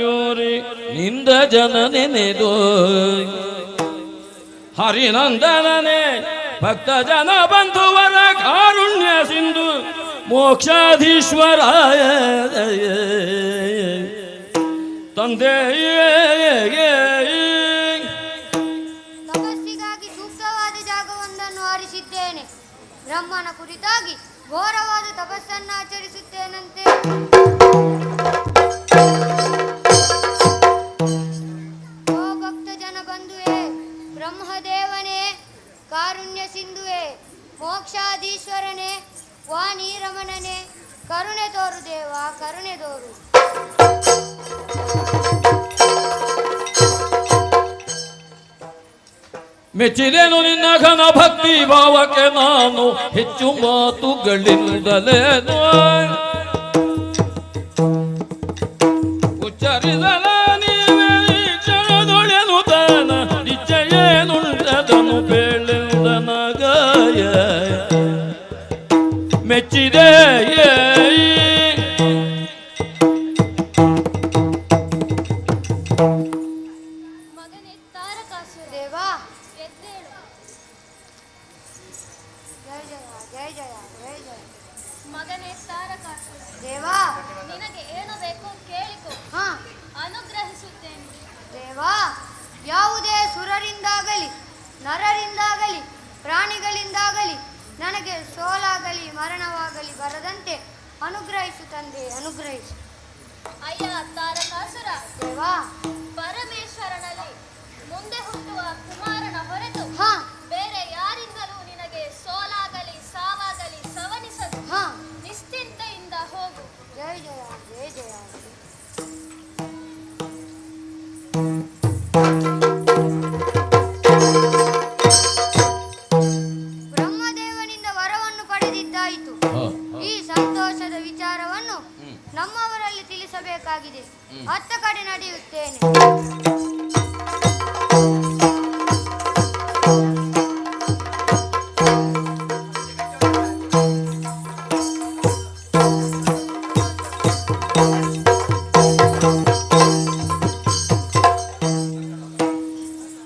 ಮಯೂರಿ ನಿಂದ ಜನ ನೆನೆದು ಹರಿನಂದನನೇ ಭಕ್ತ ಜನ ಬಂಧುವರ ಕಾರುಣ್ಯ ಸಿಂಧು ಮೋಕ್ಷಾಧೀಶ್ವರ ತಂದೆ ತಪಸ್ಸಿಗಾಗಿ ಸೂಕ್ತವಾದ ಜಾಗವೊಂದನ್ನು ಆರಿಸಿದ್ದೇನೆ. ಬ್ರಹ್ಮನ ಕುರಿತಾಗಿ ಘೋರವಾದ ತಪಸ್ಸನ್ನು ಆಚರಿಸುತ್ತೇನಂತೆ. ಓ ಭಕ್ತ ಜನ ಬಂಧುವೆ, ಬ್ರಹ್ಮದೇವನೇ, ಕಾರುಣ್ಯ ಸಿಂಧುವೆ, ಮೋಕ್ಷಾಧೀಶ್ವರನೇ, ವಾಣಿ ರಮಣನೇ, ಕರುಣೆ ತೋರು ದೇವ, ಕರುಣೆ ತೋರು. ಮೆಚ್ಚಿದೆನು ನಿನ್ನ ಘನ ಭಕ್ತಿ ಭಾವಕ್ಕೆ ನಾನು ಹೆಚ್ಚು ಮಾತುಗಳಿಂದಲೇನು ಉಚ್ಚರಿಸಲ ನೀವೇ ಕ್ಷಣದೊಳೆನು ತಾನ ನಿಶ್ಚಯೇನುಂಟದನು ಬೇಳೆಂದನಗಾಯ ಮೆಚ್ಚಿದೆ ಮಗನೇ ತಾರಕಾಸುರ ದೇವ, ಎದ್ದೇಳು. ಜಯ ಜಯ ಜಯ ಜಯ ಜಯ ಜಯ. ಮಗನೇ ತಾರಕಾಸುರ ದೇವ, ನಿನಗೆ ಏನು ಬೇಕೋ ಕೇಳಿಕೊ, ಅನುಗ್ರಹಿಸುತ್ತೇನೆ. ದೇವ, ಯಾವುದೇ ಸುರರಿಂದಾಗಲಿ ನರರಿಂದಾಗಲಿ ಪ್ರಾಣಿಗಳಿಂದಾಗಲಿ ನನಗೆ ಸೋಲಾಗಲಿ ಮರಣವಾಗಲಿ ಬರದಂತೆ ಅನುಗ್ರಹಿಸು ತಂದೆ, ಅನುಗ್ರಹಿಸು. ಅಯ್ಯ ತಾರಕಾಸುರ ದೇವ, ಪರಮೇಶ್ವರನಲ್ಲಿ ಮುಂದೆ ಹುಟ್ಟುವ ಕುಮಾರನ ಹೊರತು ಬೇರೆ ಯಾರಿಂದಲೂ ನಿನಗೆ ಸೋಲಾಗಲಿ ಸಾವಾಗಲಿ ಸವನಿಸದು. ನಿಶ್ಚಿಂತೆಯಿಂದ ಹೋಗು. ಜಯ ಜಯ ಜಯ ಜಯ. ಬ್ರಹ್ಮದೇವನಿಂದ ವರವನ್ನು ಪಡೆದಿದ್ದಾಯಿತು. ಈ ಸಂತೋಷದ ವಿಚಾರವನ್ನು ನಮ್ಮವರಲ್ಲಿ ತಿಳಿಸಬೇಕಾಗಿದೆ. ಅತ್ತ ಕಡೆ ನಡೆಯುತ್ತೇನೆ.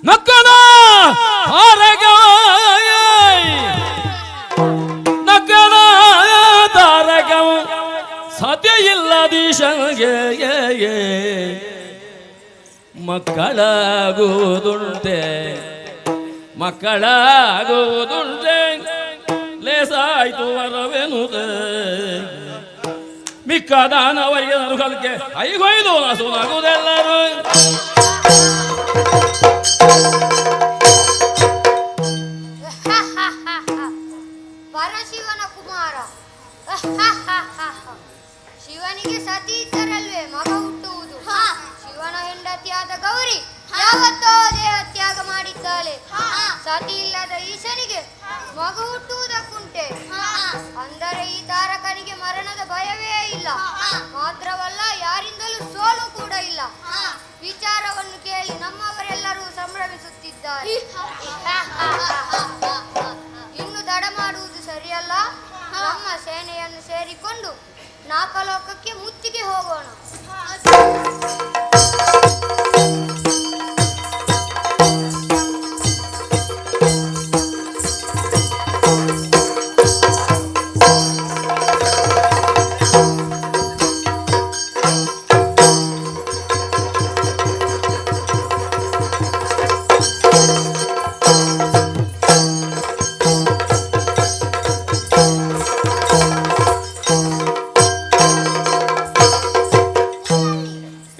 ನಕ್ಕನ ನಕ್ಕನ ತಾರಕ ಸತ್ಯ ಇಲ್ಲದೀಶನಿಗೆ ಮಕ್ಕಳಾಗುವುದುಂಟೆ ಮಕ್ಕಳಾಗುವುದುಂಟೆ ಲೇಸಾಯ್ತು ವರವೆನುದೆ ಮಿಕ್ಕ ದಾನವರಿಗೆ ನರುಕಲ್ಕೆ ಐಗೊಯ್ದು ನಸುನಾಗುವುದೆಲ್ಲರೂ ಪರಶಿವನ ಕುಮಾರ. ಶಿವನಿಗೆ ಸತಿ ಇದ್ದರಲ್ವೇ ಮಗ ಹುಟ್ಟುವುದು. ಶಿವನ ಹೆಂಡತಿಯಾದ ಗೌರಿ ಯಾವತ್ತೋ ದೇಹ ತ್ಯಾಗ ಮಾಡಿದ್ದಾಳೆ. ಸತಿ ಇಲ್ಲದ ಈಶನಿಗೆ ಮಗ ಹುಟ್ಟುವುದಕ್ಕುಂಟೆ. ಅಂದರೆ ಈ ತಾರಕನಿಗೆ ಮರಣದ ಭಯವೇ ಇಲ್ಲ. ಮಾತ್ರವಲ್ಲ, ಯಾರಿಂದಲೂ ಸೋಲು ಕೂಡ ಇಲ್ಲ. ವಿಚಾರವನ್ನು ಕೇಳಿ ನಮ್ಮವರೆಲ್ಲರೂ ಸಂಭ್ರಮಿಸುತ್ತಿದ್ದಾರೆ. ಇನ್ನು ತಡ ಮಾಡುವುದು ಸರಿಯಲ್ಲ. ನಮ್ಮ ಸೇನೆಯನ್ನು ಸೇರಿಕೊಂಡು ನಾಕಲೋಕಕ್ಕೆ ಮುತ್ತಿಗೆ ಹೋಗೋಣ.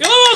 ಇರುವ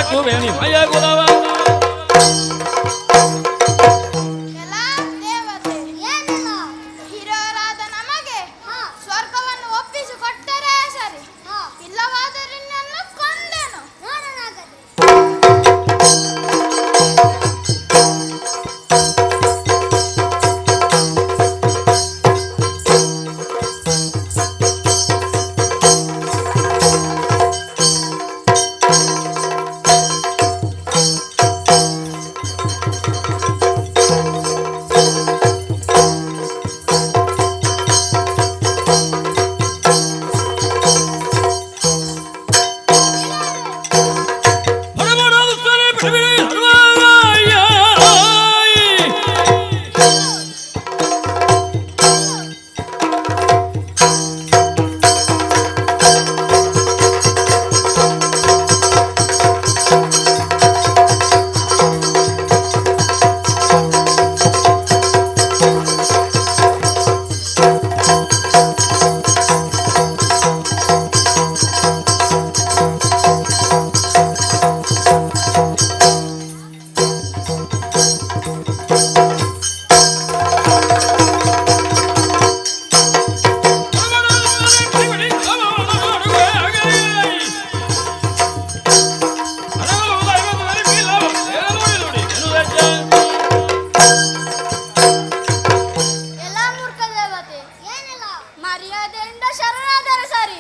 ಸಾಕುವೆ ನಿಮಯ ಗುಣವ ಎಲ್ಲ ದೇವತೆ ಹಿರಿಯರಾದ ನಮಗೆ ಸ್ವರ್ಗವನ್ನು ಒಪ್ಪಿಸಿಕೊಟ್ಟರೆ ಸರಿ, ಇಲ್ಲವಾದರೆ ನನ್ನ ಕೊಂದೆನು. ಮರ್ಯಾದೆಯಿಂದ ಶರಣಾದರೆ ಸರಿ,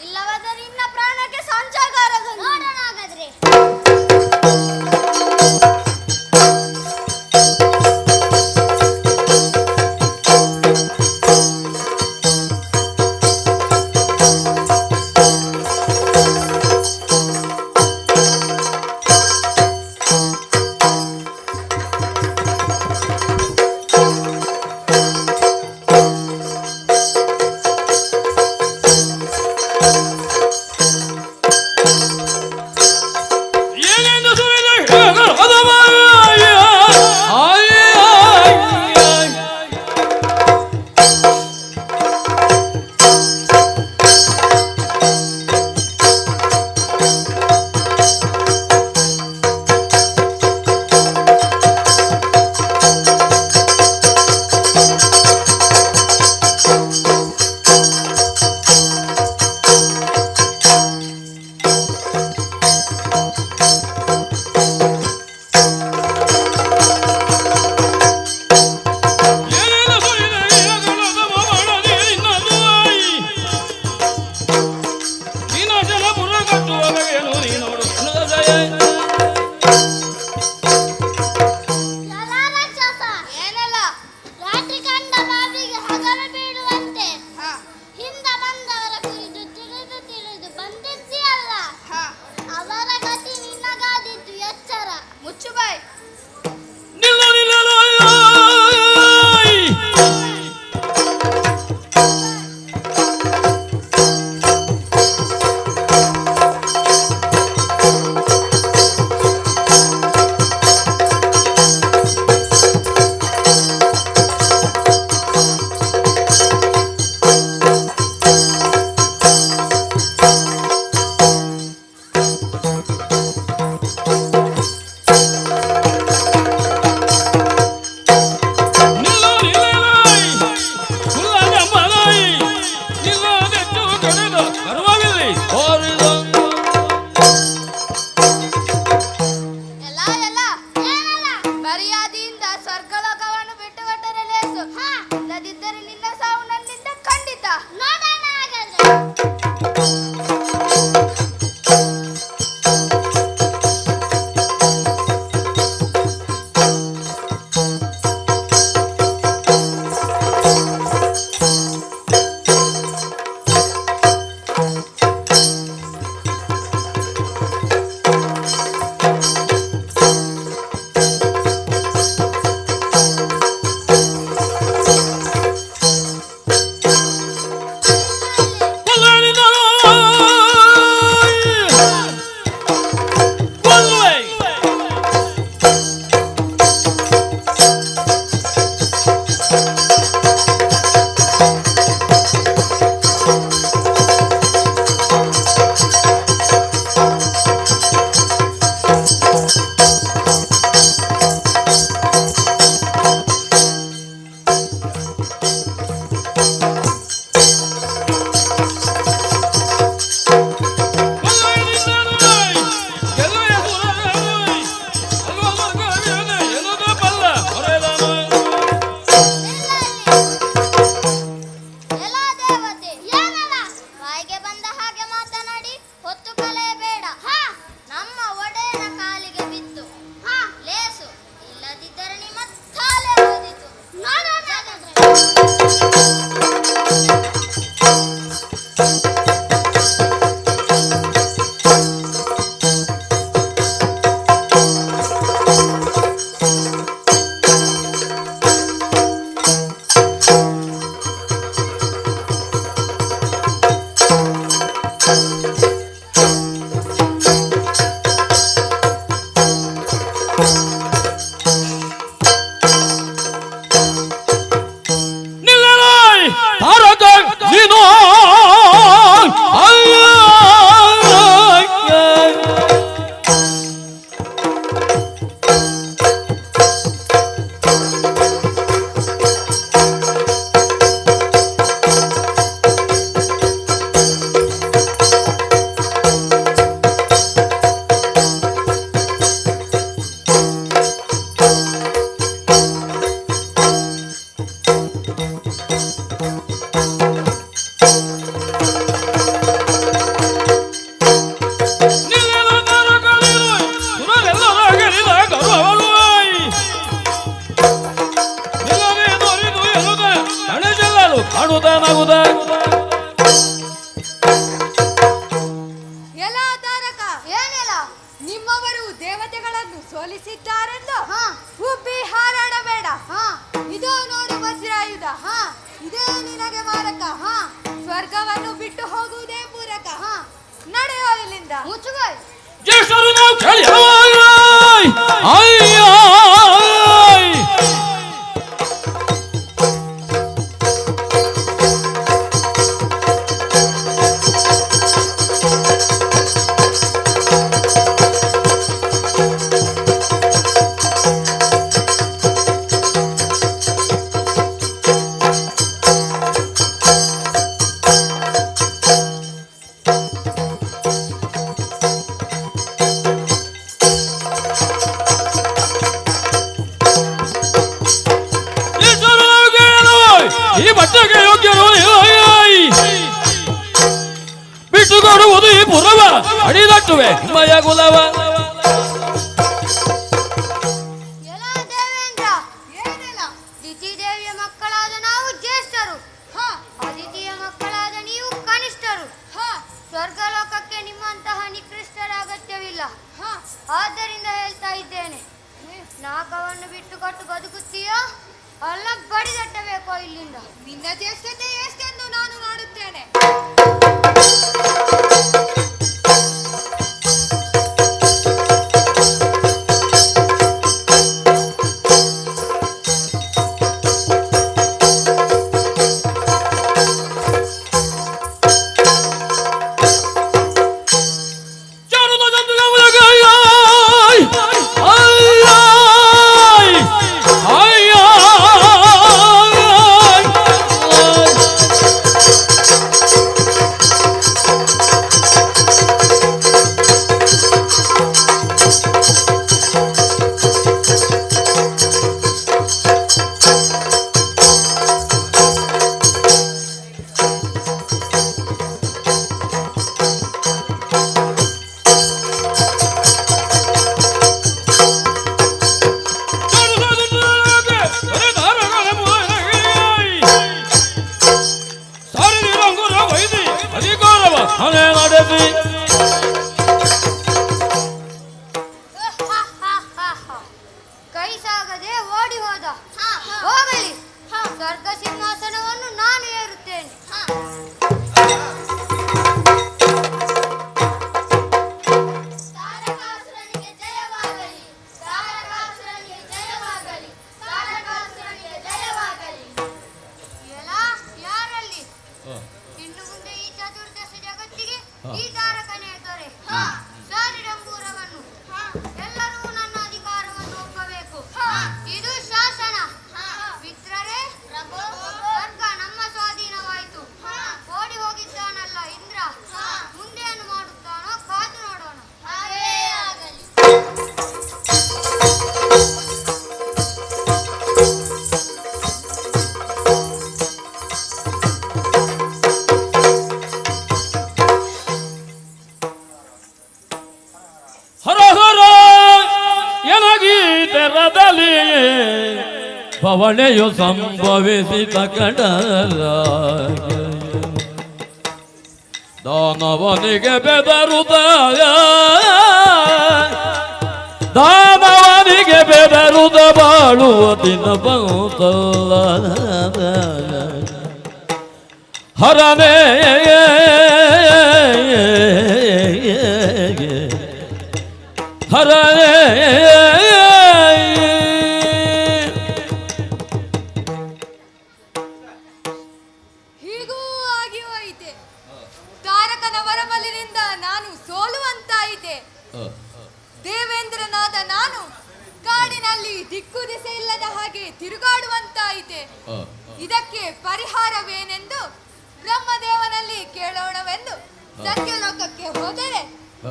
ಇಲ್ಲವಾದರೆ ಇನ್ನ ಪ್ರಾಣಕ್ಕೆ ಸಂಚಾರ ನೋಡೋಣ ಹಾಗಾದ್ರೆ. ನಡೆಯೋ ಇಲ್ಲಿಂದ. ಮುಚ್ಚುಗಾಯ್. ಜ್ಯೇಷ್ಠರು ನಾವು ಕೇಳಿ ಅಯ್ಯ ಈ ಬಟ್ಟೆಗೆ ಯೋಗ್ಯರು ಬಿಟ್ಟುಕೊಡುವುದು ಈ ಪುರವ ಅಡಿದಟ್ಟುವೆ ಮಯ ಗುಲವ. ಎಲ್ಲ ದೇವೇಂದ್ರ ಏನಿಲ್ಲ. ದಿತಿದೇವಿಯ ಮಕ್ಕಳಾದ ನಾವು ಜ್ಯೇಷ್ಠರು, ಅದಿತಿಯ ಮಕ್ಕಳಾದ ನೀವು ಕನಿಷ್ಠರು. ಸ್ವರ್ಗಲೋಕಕ್ಕೆ ನಿಮ್ಮಂತಹ ನಿಕೃಷ್ಟರ ಅಗತ್ಯವಿಲ್ಲ. ಆದ್ದರಿಂದ ಹೇಳ್ತಾ ಇದ್ದೇನೆ, ನಾಗವನ್ನು ಬಿಟ್ಟುಕೊಟ್ಟು ಬದುಕುತ್ತೀಯೋ ಅಲ್ಲ ಬಡಿದಟ್ಟಬೇಕೋ ಇಲ್ಲಿಂದ. ನಿನ್ನ ಜ್ಯೇಷ್ಠತೆ ಎಷ್ಟೆಂದು ನಾನು ನೋಡುತ್ತೇನೆ. ಕೈ ಸಾಗದೆ ಓಡಿ ಹೋದ. ಹೋಗಲಿ, ಸ್ವರ್ಗ ಸಿಂಹಾಸನವನ್ನು ನಾನು ಏರುತ್ತೇನೆ. ತಾರಕಾಸುರನಿಗೆ ಜಯವಾಗಲಿ, ತಾರಕಾಸುರನಿಗೆ ಜಯವಾಗಲಿ, ತಾರಕಾಸುರನಿಗೆ ಜಯವಾಗಲಿ. ಎಲ್ಲ ಯಾರಲ್ಲಿ? ಇನ್ನು ಮುಂದೆ ಈ ಚತುರ್ದಶ ಜಗತ್ತಿಗೆ ಈ ತಾರಕನೇ ದೊರೆ. ಸಾರಿಡಂಬೂರವನ್ನು ಎಲ್ಲರೂ ನನ್ನ ಅಧಿಕಾರವನ್ನು ಒಪ್ಪಬೇಕು. ಇದು ಶಾಸನ. ಮಿತ್ರರೇ, ಸ್ವರ್ಗ ನಮ್ಮ ಸ್ವಾಧೀನವಾಯಿತು. ಓಡಿ ಹೋಗಿದ್ದಾನಲ್ಲ ಇಂದ್ರ, ಮುಂದೇನು ಮಾಡುತ್ತಾನೋ ಕಾದು ನೋಡೋಣ. ಹರ ಹರ ಎನಗೀತೆರದಲ್ಲಿ ಪವಳೆಯು ಸಂಭವಿಸಿದ ಕಡಲ ದಾನವನಿಗೆ ಬೆದರುದಾಗ ದಾನವನಿಗೆ ಬೆದರುದ ಬಾಳುವ ದಿನ ಬಂತಲ್ಲ ಹರನೇ ಹರನೇ ಹೀಗೂ ಆಗಿ ಹೋಯಿತೆ. ತಾರಕನ ವರಬಲಿನಿಂದ ನಾನು ಸೋಲುವಂತಾಯಿತೆ. ದೇವೇಂದ್ರನಾದ ನಾನು ಕಾಡಿನಲ್ಲಿ ದಿಕ್ಕು ದಿಸೆ ಇಲ್ಲದ ಹಾಗೆ ತಿರುಗಾಡುವಂತಾಯಿತೆ. ಇದಕ್ಕೆ ಪರಿಹಾರವೇನೆಂದು ಬ್ರಹ್ಮದೇವನಲ್ಲಿ ಕೇಳೋಣವೆಂದು ಸತ್ಯಲೋಕಕ್ಕೆ ಹೋದರೆ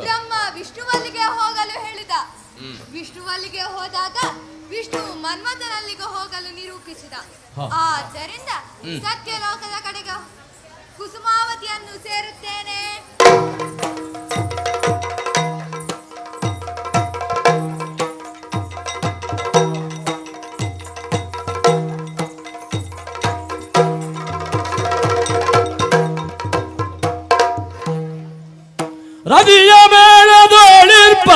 ಬ್ರಹ್ಮ ವಿಷ್ಣುವಲ್ಲಿಗೆ ಹೋಗಲು ಹೇಳಿದ. ವಿಷ್ಣುವಲ್ಲಿಗೆ ಹೋದಾಗ ವಿಷ್ಣು ಮನ್ಮಥನಲ್ಲಿಗೆ ಹೋಗಲು ನಿರೂಪಿಸಿದ. ಆದ್ದರಿಂದ ಸತ್ಯಲೋಕದ ಕಡೆಗೆ ಕುಸುಮಾವತಿಯನ್ನು ಸೇರುತ್ತೇನೆ. ರದಿಯ ಮೇಳದೊಳಿರ್ಪ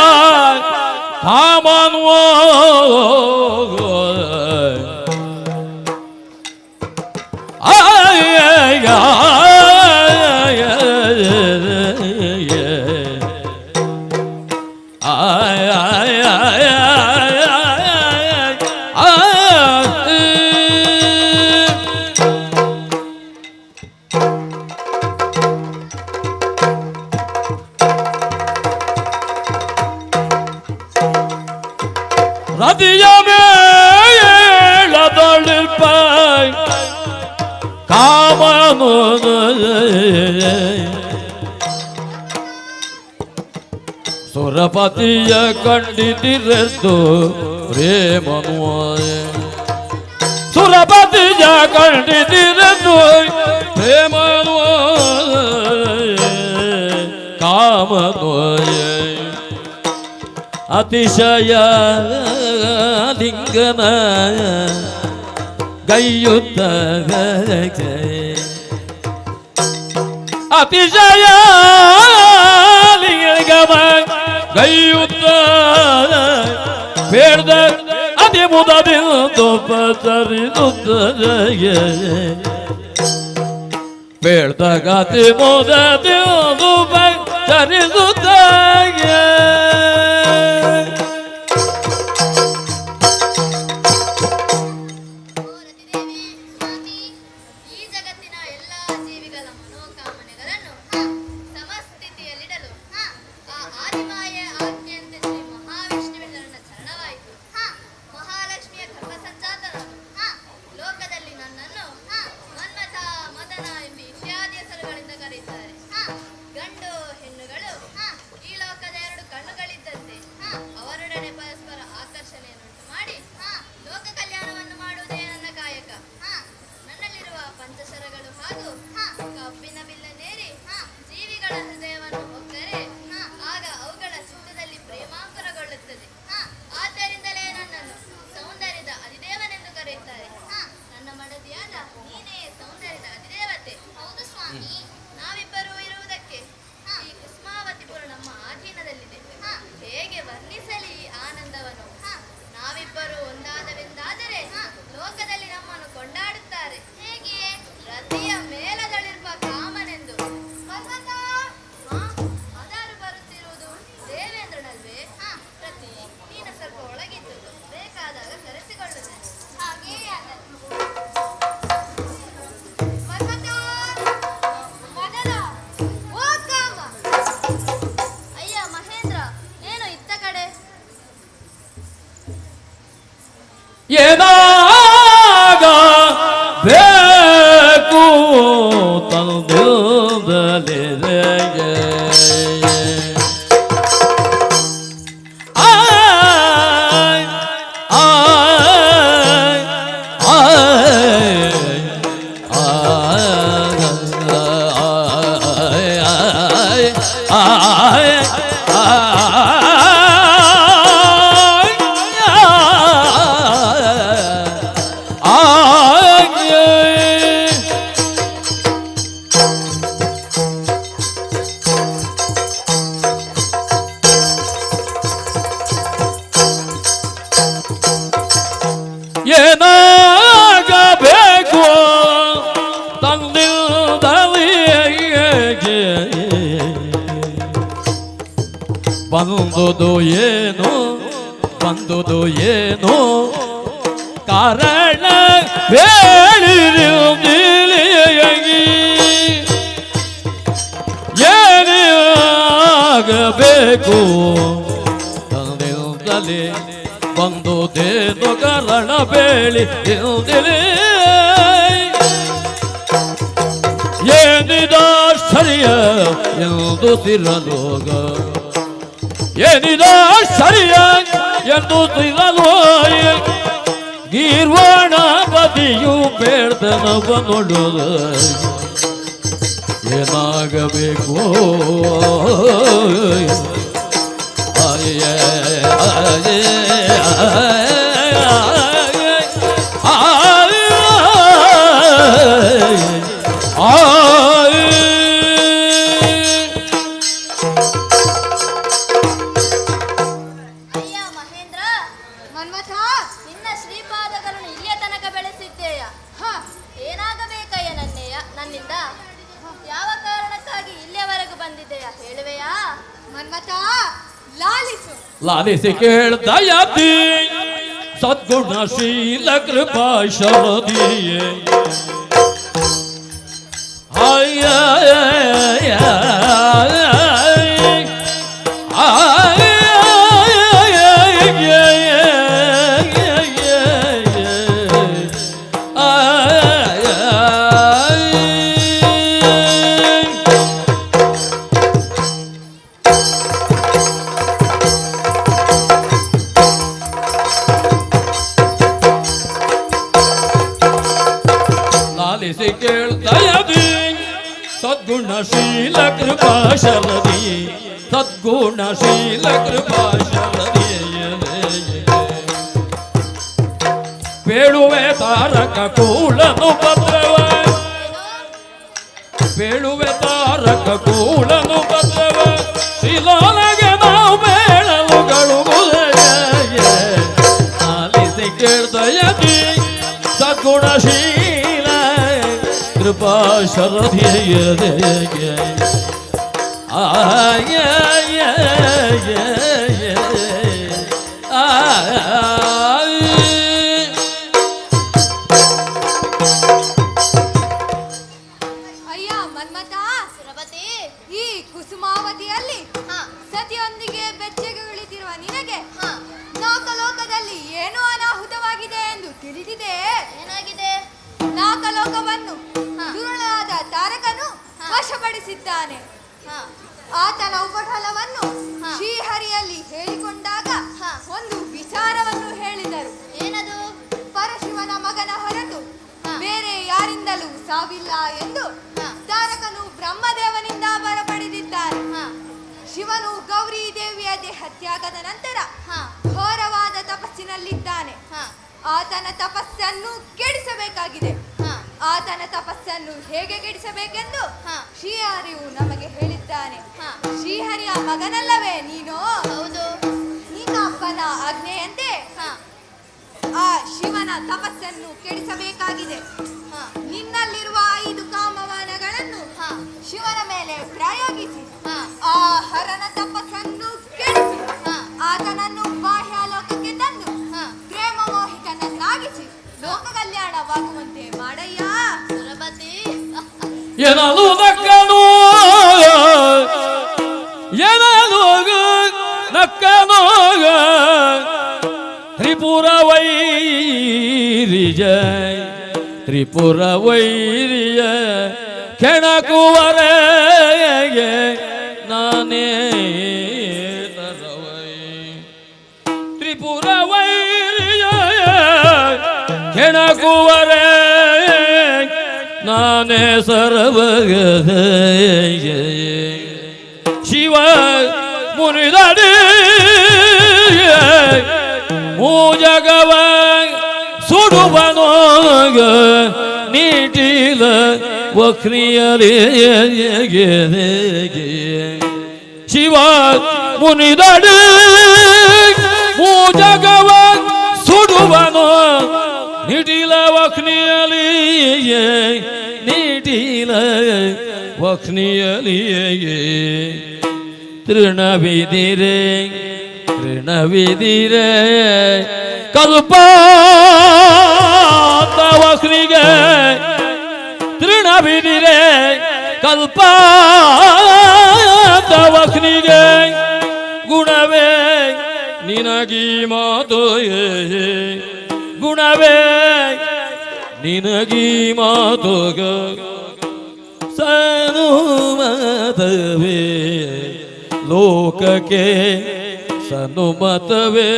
ಕಾಮನ್ವೋ ಮೇಳದೊಳಿಪ ಕಾಮನು ಸುರಪತಿಯ ಕಂಡಿದಿರೆಂದು ಪ್ರೇಮನು ಸುರಪತಿಯ ಕಂಡಿದಿರೆಂದು ಪ್ರೇಮನು ಕಾಮನು ಅತಿಶಯ ಲಿಂಗನ ಗೈಯುತ್ತ ಅತಿಶಯ ಲಿಂಗಮ ಗೈಯುತ್ತ ಬೇಡ್ದ ಅತಿ ಮುದದಿಂದ ಪಸರಿಸುತ್ತದೆ ಬೇಡ್ದ ಅತಿ ಮುದದಿಂದ ಪಸರಿಸುತ್ತದೆ ರತಿದೇವಿ, ಸ್ವಾಮಿ, ಈ ಜಗತ್ತಿನ ಎಲ್ಲಾ ಜೀವಿಗಳ ಮನೋಕಾಮನೆಗಳನ್ನು ಸಮಸ್ಥಿತಿಯಲ್ಲಿಡಲು ಆ ಆದಿಮಾಯೆ ಆಜ್ಞೆಯಂತೆ ಶ್ರೀ ಮಹಾವಿಷ್ಣುವಿನ ಚರಣವಾಯಿತು. ಮಹಾಲಕ್ಷ್ಮಿಯ ಗರ್ಭಸಂಜಾತನಾದ ಲೋಕದಲ್ಲಿ ನನ್ನನ್ನು ಮನ್ಮಥ, ಮದನ ಎಂಬ ಇತ್ಯಾದಿ ಹೆಸರುಗಳಿಂದ ಕರೆಯುತ್ತಾರೆ. ಗಂಡು ಹೆಣ್ಣುಗಳು ಈ ಲೋಕದ ಎರಡು ಕಣ್ಣುಗಳಿದ್ದಂತೆ ಅವರೊಡನೆ ಪರಸ್ಪರ ಆಕರ್ಷಣೆಯನ್ನುಂಟು ಮಾಡಿ ಲೋಕ ಕಲ್ಯಾಣವನ್ನು ಮಾಡುವುದೇ ನನ್ನ ಕಾಯಕ. ನನ್ನಲ್ಲಿರುವ ಪಂಚಶರಗಳು ಹಾಗೂ ಕಬ್ಬಿನ ಬಿಲ್ಲನೇರಿ ಜೀವಿಗಳ ಹೃದಯವನ್ನು ಹೊಕ್ಕರೆ ಆಗ ಅವುಗಳ ಚಿತ್ತದಲ್ಲಿ ಪ್ರೇಮಾಂಕುರಗೊಳ್ಳುತ್ತದೆ. ಆದ್ದರಿಂದಲೇ ನನ್ನನ್ನು ಸೌಂದರ್ಯದ ಅಧಿದೇವನೆಂದು ಕರೆಯುತ್ತಾರೆ. ನನ್ನ ಮಡದಿಯಾದ ನೀನೇ ಸೌಂದರ್ಯದ ಅಧಿದೇವತೆ. ಹೌದು ಸ್ವಾಮಿ, ನಾವಿಬ್ಬರೂ ಇರುವುದಕ್ಕೆ ಈ ಕುಸುಮಾವತಿಪುರ ನಮ್ಮ ಆಧೀನದಲ್ಲಿದೆ. ಹೇಗೆ ವರ್ಣಿಸಲಿ ಈ ಆನಂದವನ್ನು? ನಾವಿಬ್ಬರು ಒಂದಾದವೆಂದಾದರೆ ಲೋಕದಲ್ಲಿ ನಮ್ಮನ್ನು ಕೊಂಡಾಡುತ್ತಾರೆ. ಹೇಗೆ? ರತಿಯ ಮೇಲದಳಿರುವ ಕಾಮನೆಂದು. ಅದಾರು ಬರುತ್ತಿರುವುದು ದೇವೇಂದ್ರನಲ್ವೇ? ರತಿ, ನೀನು ಸ್ವಲ್ಪ ಒಳಗಿದ್ದು ಬೇಕಾದಾಗ ಕರೆಸಿಕೊಳ್ಳುತ್ತೇನೆ. ಹಾಗೆಯೇ ಆಗಲಿ. ಅಯ್ಯ ಮಹೇಂದ್ರ, ಏನು ಇತ್ತ ಕಡೆ? ಏನಾಗ ಬೇಕು ತಂದಲೆ ಏನಾಗಬೇಕು ತಂದಿದ್ದಲಿಗೆ ಬಂದುದು ಏನು ಕಾರಣ ಹೇಳಿರುವುದಿಲಿಯಾಗಿ ಏನಾಗಬೇಕು ತಂದಿದ್ದಲಿ ಬಂದುದೇನು ಕಾರಣ ಬೇಳಿ ಏನಿದ ಸರಿಯ ಎಂದು ತಿರಲೋಗ ಏನಿದ ಸರಿಯ ಎಂದು ತಿರಲೋಯ ಗೀರ್ವಾಣ ಬದಿಯು ಬೇಡ್ದನವ ನೋಡುದ ಏನಾಗಬೇಕು ಅಯ್ಯ ಮಹೇಂದ್ರ, ಮನ್ಮಥ, ನಿನ್ನ ಶ್ರೀಪಾದಗಳನ್ನು ಇಲ್ಲಿಯ ತನಕ ಬೆಳೆಸಿದ್ದೇಯ. ಏನಾಗಬೇಕಯ್ಯ ನನ್ನಿಂದ? ಯಾವ ಕಾರಣಕ್ಕಾಗಿ ಇಲ್ಲಿಯವರೆಗೂ ಬಂದಿದ್ದೆಯ ಹೇಳುವೆಯಾ? ಮನ್ಮಥ, ಲಾಲಿಸು. ಲಾಲಿಸಿ ಕೇಳ್ದಯತಿ ಸದ್ಗುಣಶೀಲ ಕೃಪಾ ಶರದಿಯೇ ಆಲಿಸಿ ಕೇಳ್ದಯದಿ ಸದ್ಗುಣಶೀಲ ಕೃಪಾಶಲದಿ ಸದ್ಗುಣಶೀಲ ಕೃಪಾಶಲದಿ ಬೇಳುವೆ ತಾರಕ ಕೂಳನು ಭದ್ರವ ಬೇಳುವೆ ತಾರಕ ಕೂಳನು ಭದ್ರವ ಶಿಲಾಲಗೆ ನಾವು ಬೇಳಲುಗಳು ಆಲಿಸಿ ಕೇಳ್ದಯದಿ ಸದ್ಗುಣಶೀಲ ಕೃಪಾಶಲದಿಯದೆ ಅಯ್ಯ ಮನ್ಮಥ, ಸುರಪತಿ ಈ ಕುಸುಮಾವತಿಯಲ್ಲಿ ಹಾ ಸತಿಯೊಂದಿಗೆ ಬೆಚ್ಚಗೆ ಉಳಿದಿರುವ ನಿನಗೆ ಹಾ ನಾಕಲೋಕದಲ್ಲಿ ಏನೋ ಅನಾಹುತವಾಗಿದೆ ಎಂದು ತಿಳಿದಿದೆ. ಏನಾಗಿದೆ? ನಾಕಲೋಕವನ್ನು ಹಾ. ದುರುಳಾದ ತಾರಕನು ಹಾ. ವಶಪಡಿಸಿದ್ದಾನೆ. ಹಾ ಆತನ ಉಪಟಳವನ್ನು ಹಾ. ಶ್ರೀಹರಿಯಲ್ಲಿ ಹೇಳಿಕೊಂಡಾಗ ಹಾ. ಒಂದು ವಿಚಾರವನ್ನು ಹೇಳಿದರು. ಏನದು? ಪರಶಿವನ ಮಗನ ಹೊರತು ಹಾ. ಬೇರೆ ಯಾರಿಂದಲೂ ಸಾವಿಲ್ಲ ಎಂದು ಹಾ. ತಾರಕನು ಬ್ರಹ್ಮದೇವನಿಂದ ಬರಪಡೆದಿದ್ದಾನೆ. ಹಾ ಶಿವನು ಗೌರಿ ದೇವಿಯ ದೇಹ ತ್ಯಾಗದ ನಂತರ ಹಾ ಘೋರವಾದ ತಪಸ್ಸಿನಲ್ಲಿದ್ದಾನೆ. ಹಾ ಆತನ ತಪಸ್ಸನ್ನು ಕೆಡಿಸಬೇಕಾಗಿದೆ. ಹಾ ಆತನ ತಪಸ್ಸನ್ನು ಹೇಗೆ ಕೆಡಿಸಬೇಕೆಂದು ಹಾ. ಶ್ರೀಹರಿಯು ನಮಗೆ ಹೇಳಿದ್ದಾನೆ. ಹಾ. ಶ್ರೀಹರಿಯ ಮಗನಲ್ಲವೇ ನೀನು? ಹೌದು. ನಿನ್ನ ಅಪ್ಪನ ಆಜ್ಞೆಯಂತೆ ಹಾ ಆ ಶಿವನ ತಪಸ್ಸನ್ನು ಕೆಡಿಸಬೇಕಾಗಿದೆ. ಹಾ ನಿನ್ನಲ್ಲಿರುವ 5 ಕಾಮವಾನಗಳನ್ನು ಹಾ ಶಿವನ ಮೇಲೆ ಪ್ರಯೋಗಿಸಿ ಹಾ ಆ ಹರನ ತಪಸ್ಸನ್ನು ಕೆಡಿಸಿ ಹಾ. ಆತನನ್ನು ಬಾಹ್ಯಾಲೋಕಕ್ಕೆ ತಂದು ಹಾ. ಪ್ರೇಮ ಮೋಹಿತನನ್ನಾಗಿಸಿ ಲೋಕ ಕಲ್ಯಾಣವಾಗುವಂತೆ ಮಾಡಯ್ಯ. ಸುರಪತಿ ಏನದು ನಕ್ಕನು ಏನದು ನಕ್ಕನು ತ್ರಿಪುರ ವೈರಿಯ ತ್ರಿಪುರ ವೈರಿಯ ಕೆಣಕುವರೆಗೆ ನಾನೇ ತರವೈ ತ್ರಿಪುರ ವೈರಿಯ ಕೆಣಕುವರೆ ನಾನೇ ಸರ್ವಗದ ಶಿವ ಮುನಿದಡಿ ಮೂಜಗವ ಸುಡುವನೋಗ ನೀಟಿಲ ವಕ್ರಿಯರೇ ಶಿವ ಮುನಿದಡಿ ಮೂಜಗವ ಸುಡುವನೋ ನಿಟಿಲ ವಕ್ನಿಯಲಿಯೇ ನಿಟಿಲ ವಕ್ನಿಯಲಿಯೇ ತೃಣವಿದಿರೆ ತೃಣವಿದಿರೆ ಕಲ್ಪಾಂತ ವಕ್ನಿಗೆ ತೃಣವಿದಿರೆ ಕಲ್ಪಾಂತ ವಕ್ನಿಗೆ ಗುಣವೇ ನಿನಗೀ ಮಾತು ಗುಣವೇ ನಿನಗೀ ಮಾತುಗ ಸನುಮತವೇ ಲೋಕಕ್ಕೆ ಸನುಮತವೇ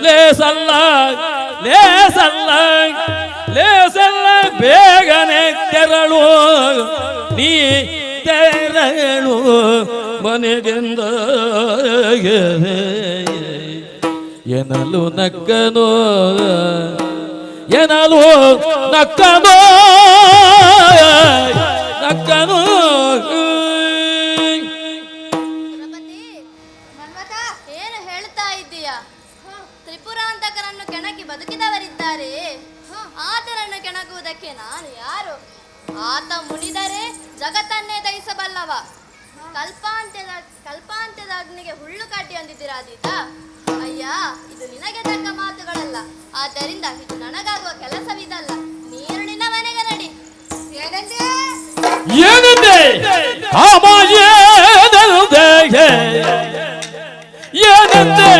ಲೇಸಲ್ಲ ಲೇಸಲ್ಲ ಲೇಸಲ್ಲ ಬೇಗನೆ ತೆರಳು ನೀ ತೆರಳು ಮನೆಗೆಂದ ಎನಲು ನಕ್ಕನೋ ಎನಲು ನಕ್ಕನೋ ನಕ್ಕನೋ ಸುರಪತಿ ಮನ್ಮಥ, ಏನು ಹೇಳ್ತಾ ಇದ್ದೀಯಾ? ತ್ರಿಪುರಾಂತಕರನ್ನು ಕೆಣಕಿ ಬದುಕಿದವರಿದ್ದಾರೆ. ಆತನನ್ನು ಕೆಣಕುವುದಕ್ಕೆ ನಾನು ಯಾರು? ಆತ ಮುನಿದರೆ ಜಗತ್ತನ್ನೇ ದಹಿಸಬಲ್ಲವ. ಕಲ್ಪಾಂತ್ಯದ ಅಗ್ನಿಗೆ ಹುಳ್ಳು ಕಡ್ಡಿ ಅಂದಿದ್ದೀರಾದೀತ. ಅಯ್ಯ, ಇದು ನಿನಗೆ ತಕ್ಕ ಮಾತುಗಳಲ್ಲ. ಆದ್ದರಿಂದ ಇದು ನನಗಾಗುವ ಕೆಲಸವಿದಲ್ಲ. ನೀರು ನಿನ್ನ ಮನೆಗೆ ನಡಿ. ಏನಂದೆ? ಏನಂದೆ ಕಾಮ ಏನಂದೆ ಏನಂದೆ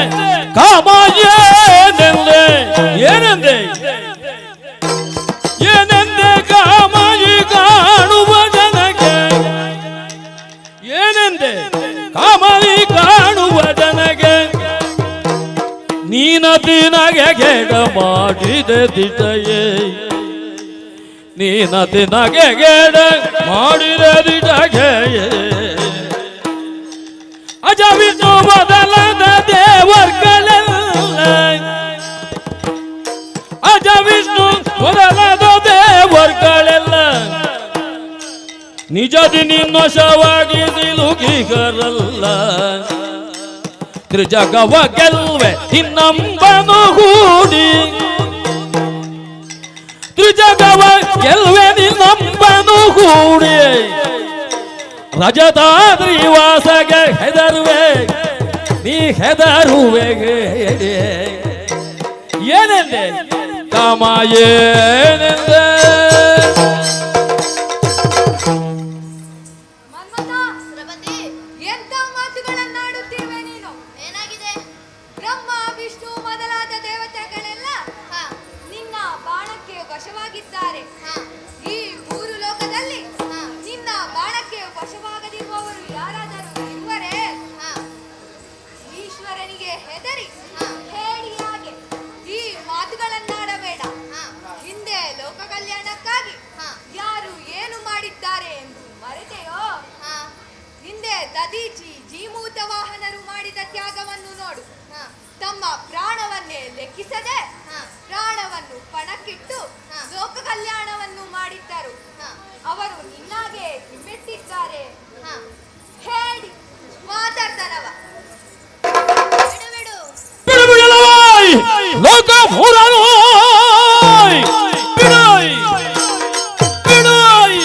ಕಾಮ ಏನಂದೆ ಏನಂದೆ ಏನಂದೆ ಕಾಮಾಯಿ ಕಾಣುವ ಜನಗೆ ಏನಂದೆ ಕಾಮಾಯಿ ಕಾಣುವ ಜನಗೆ ನೀನ ದಿನಗೆ ಗೆಡ ಮಾಡಿದ ದಿಟಯೇ ನೀನತಿ ನಗೆಗೇಡ ಮಾಡಿರದಿಟಗೆ ಅಜವಿತು ಮೊದಲಾದ ದೇವರ್ಗಳೆಲ್ಲ ಅಜ ವಿಷ್ಣು ಮೊದಲಾದ ದೇವರ್ಗಳೆಲ್ಲ ನಿಜದಿ ನಿನ್ನಶವಾಗಿ ಸಿಲುಕಿಗರಲ್ಲ ತ್ರಿಜಗವ ಗೆಲ್ವೆ ನಿನ್ನಂಬನು ಹೂಡಿ ತ್ರಿಜಗವ ಗೆಲ್ವೆ ನಿನ್ನಂಬನು ಹೂಡಿ ರಜತಾದ್ರಿವಾಸಗೆ ಹೆದರುವೆ ನೀ ಹೆದರುವೆ ಏನೆಂದೆ ಕಾಮ ಏನೆಂದೆ ಮನ್ಮಥ, ಸುರಪತಿ, ಎಂತ ಮಾತುಗಳನ್ನಾಡುತ್ತಿರುವೆ ನೀನು? ಏನಾಗಿದೆ? ಬ್ರಹ್ಮ ವಿಷ್ಣು ಮೊದಲಾದ ದೇವತೆಗಳೆಲ್ಲ ಹಾ, ನಿನ್ನ ಬಾಣಕ್ಕೆ ವಶವಾಗಿದ್ದಾರೆ. ಹಾ, ಈ ಮೂರು ಲೋಕದಲ್ಲಿ ಹಾ, ನಿನ್ನ ಬಾಣಕ್ಕೆ ವಶವಾಗದಿರುವವರು ಯಾರಾದರೂ ಇರುವರೇ? ಹಾ, ಈಶ್ವರನಿಗೆ ಹೆದರಿ ಹಾ, ಹೇಳಿಯಾಗೆ ಈ ಮಾತುಗಳನ್ನಾಡಬೇಡ. ಹಾ, ಹಿಂದೆ ಲೋಕ ಕಲ್ಯಾಣಕ್ಕಾಗಿ ಹಾ, ಯಾರು ಏನು ಮಾಡಿದ್ದಾರೆ ಎಂದು ಮರೆತೆಯೋ? ಹಾ, ಹಿಂದೆ ದದೀಚಿ ಜೀಮೂತ ವಾಹನರು ಮಾಡಿದ ತ್ಯಾಗವನ್ನು ನೋಡು. ಹಾ, ತಮ್ಮ ಪ್ರಾಣವನ್ನೇ ಲೆಕ್ಕಿಸದೆ ಹಾ, ಪ್ರಾಣವನ್ನು ಪಣಕ್ಕಿಟ್ಟು ಹಾ. ಲೋಕ ಕಲ್ಯಾಣವನ್ನು ಮಾಡಿದ್ದರು. ಹಾ, ಅವರು ನಿನ್ನಾಗೆ ಹಿಮ್ಮೆಟ್ಟಿದ್ದಾರೆ. ಹಾ. ಹೇಳಿ ಮಾತಾಡ್ತಾನವ. ಬಿಡು ಬಿಡು. ಬಿಡುಬಿಡಲವಾಯ್ ಲೋಕ ಮೂರನೋಯ್ ಬಿಡೋಯ್ ಬಿಡೋಯ್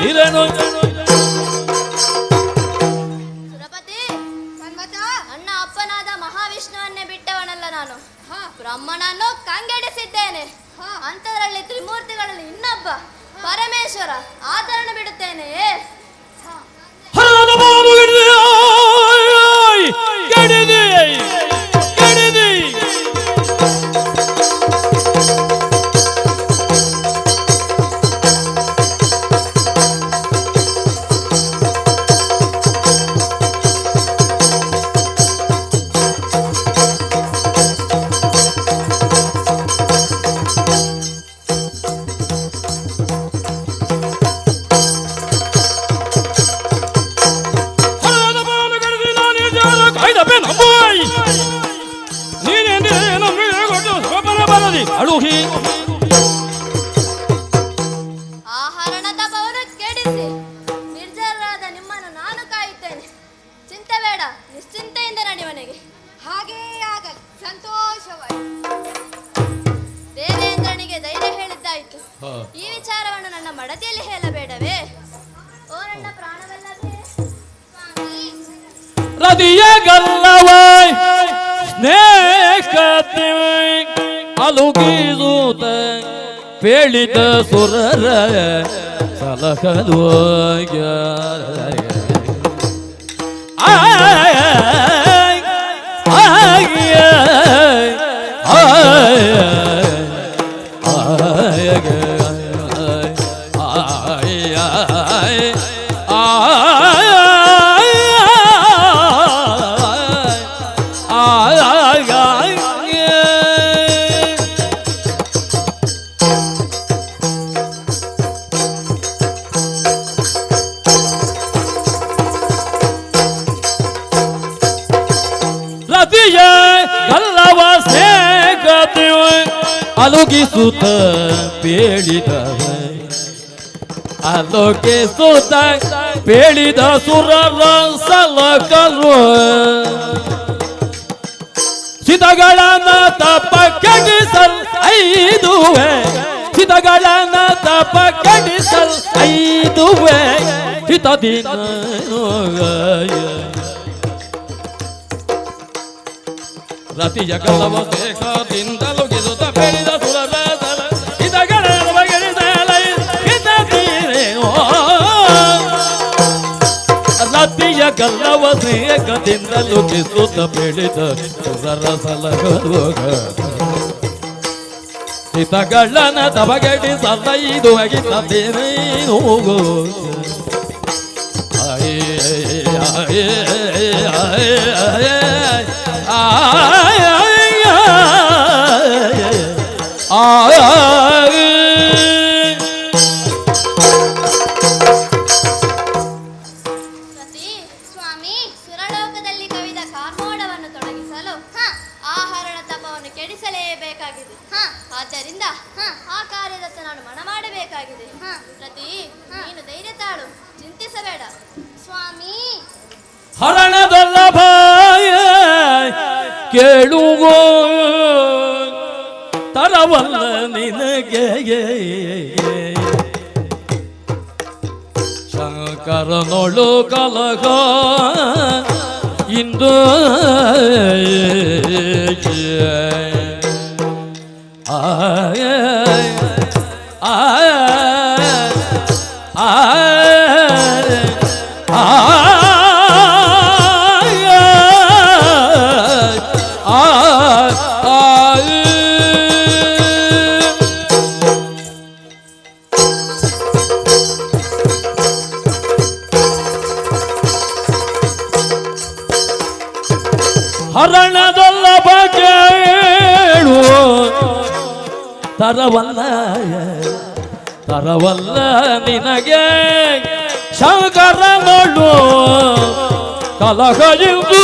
ಇದೇನು ಸುರಪತಿ, ಮನ್ಮಥ, ನನ್ನ ಅಪ್ಪನಾದ ಮಹಾವಿಷ್ಣುವನ್ನೇ ಬಿಟ್ಟವನಲ್ಲ ನಾನು. ಹಾ, ಬ್ರಹ್ಮನನ್ನು ಕಂಗೆಡಿಸಿದ್ದೇನೆ. ಹಾ. ಅಂತದರಲ್ಲಿ ತ್ರಿಮೂರ್ತಿಗಳಲ್ಲಿ ಇನ್ನೊಬ್ಬ ಪರಮೇಶ್ವರ ಆತರನ್ನು ಬಿಡುತ್ತೇನೆ. ಹರದ ಬಾನು ಗಡಿದಿ ಗಡಿದಿ ಹರದ ಬಾನು ಗಡಿದಿ ನಾನೇ ಜಾಲ ಕಾಯ್ದಪ್ಪೆ ನಂಬೋಯ್ ನೀನೇಂದ್ರೆ ನಮ್ಮಿಗೆ ಕೊಟ್ಟು ಸೋಪನ ಬರದಿ ಅಳುಹಿ ಆಹರಣ ತಪವನ್ನು ಕೆಡಿಸಿ ನಿರ್ಜರರಾದ ನಿಮ್ಮನ್ನು ನಾನು ಕಾಯುತ್ತೇನೆ. ಚಿಂತೆ ಬೇಡ, ನಿಶ್ಚಿಂತೆಯಿಂದ ನಡೆಯುವನೆಗೆ. ಹಾಗೇ ಆಗಲಿ. ಸಂತೋಷವಾಗಿ. ದೇವೇಂದ್ರನಿಗೆ ಧೈರ್ಯ ಹೇಳಿದ್ದಾಯಿತು. ಈ ವಿಚಾರವನ್ನು ನನ್ನ ಮಡದಿಯಲ್ಲಿ ಹೇಳಬೇಡವೇ? ಓ ನನ್ನ ಪ್ರಾಣವಲ್ಲವೇ ಸ್ವಾಮಿ. ರದಿಯ ಗಲ್ಲವಾಯ್ ಸ್ನೇಹತಿವೈ ಅಲುಗಿಸೂತ ಪೇಳಿದ ಸುರರ ಸಲಹದ್ವಾಯ ರತಿಯ ಗಲ್ಲವ ಸ್ನೇಹತಿವ ಅಲುಗಿಸುತ್ತ ಪೇಳಿದ ಅಲೋಕಿಸುತ್ತ ಪೇಳಿದ ಸುರರ ಸಲಕಲು ಸಿತಗಳನ್ನ ತಪ್ಪ ಕಡಿಸಲ್ ಐದುವೆ ಸಿತಗಳನ್ನ ತಪ್ಪ ಕಡಿಸಲ್ ಐದುವೆ ಹಿತದಿನ ರತಿಯ ಕಲವ ಸೇಖದಿಂದಲೂ ಗೆದುತ್ತ ಬೆಳೆದ ಸುರರಾದಲ ಇದಗಳ ಬಗೆಳಿದಲ ಇದ ತೀರೇನೋ ರತಿಯ ಕಲ್ಲವ ಸೇಖದಿಂದಲೂ ಗೆದುತ್ತ ಬೆಳೆದ ಸುರರಸಲಗೋಗ ಚಿತಗಳನ ತಬಗಡಿ ಸಲ್ಲೈದು ಅಗಿತದೇನೇನು ಸ್ವಾಮಿ ಸುರಲೋಕದಲ್ಲಿ ಕವಿದ ಕಾರ್ಮೋಡವನ್ನು ತೊಡಗಿಸಲು ಆಹರಣ ತಪವನ್ನು ಕೆಡಿಸಲೇಬೇಕಾಗಿದೆ ಆದ್ದರಿಂದ ಆ ಕಾರ್ಯದತ್ತ ನಾನು ಮನ ಮಾಡಬೇಕಾಗಿದೆ ರತಿ ನೀನು ಧೈರ್ಯ ತಾಳು ಚಿಂತಿಸಬೇಡ ಸ್ವಾಮಿ ಹರಣದಲ್ಲ ಭಾಯ ಕೇಳುವ ತರವಲ್ಲ ನಿನಗೆ ಶಂಕರನೊಳು ಕಲಗ ಇಂದು ಆಯ ಆಯ ಹರಣದಲ್ಲ ಬಗೆಳು ತರವಲ್ಲ ತರವಲ್ಲ ನಿನಗೆ ಶಂಕರನೊಳು ಕಲಹೆಂದು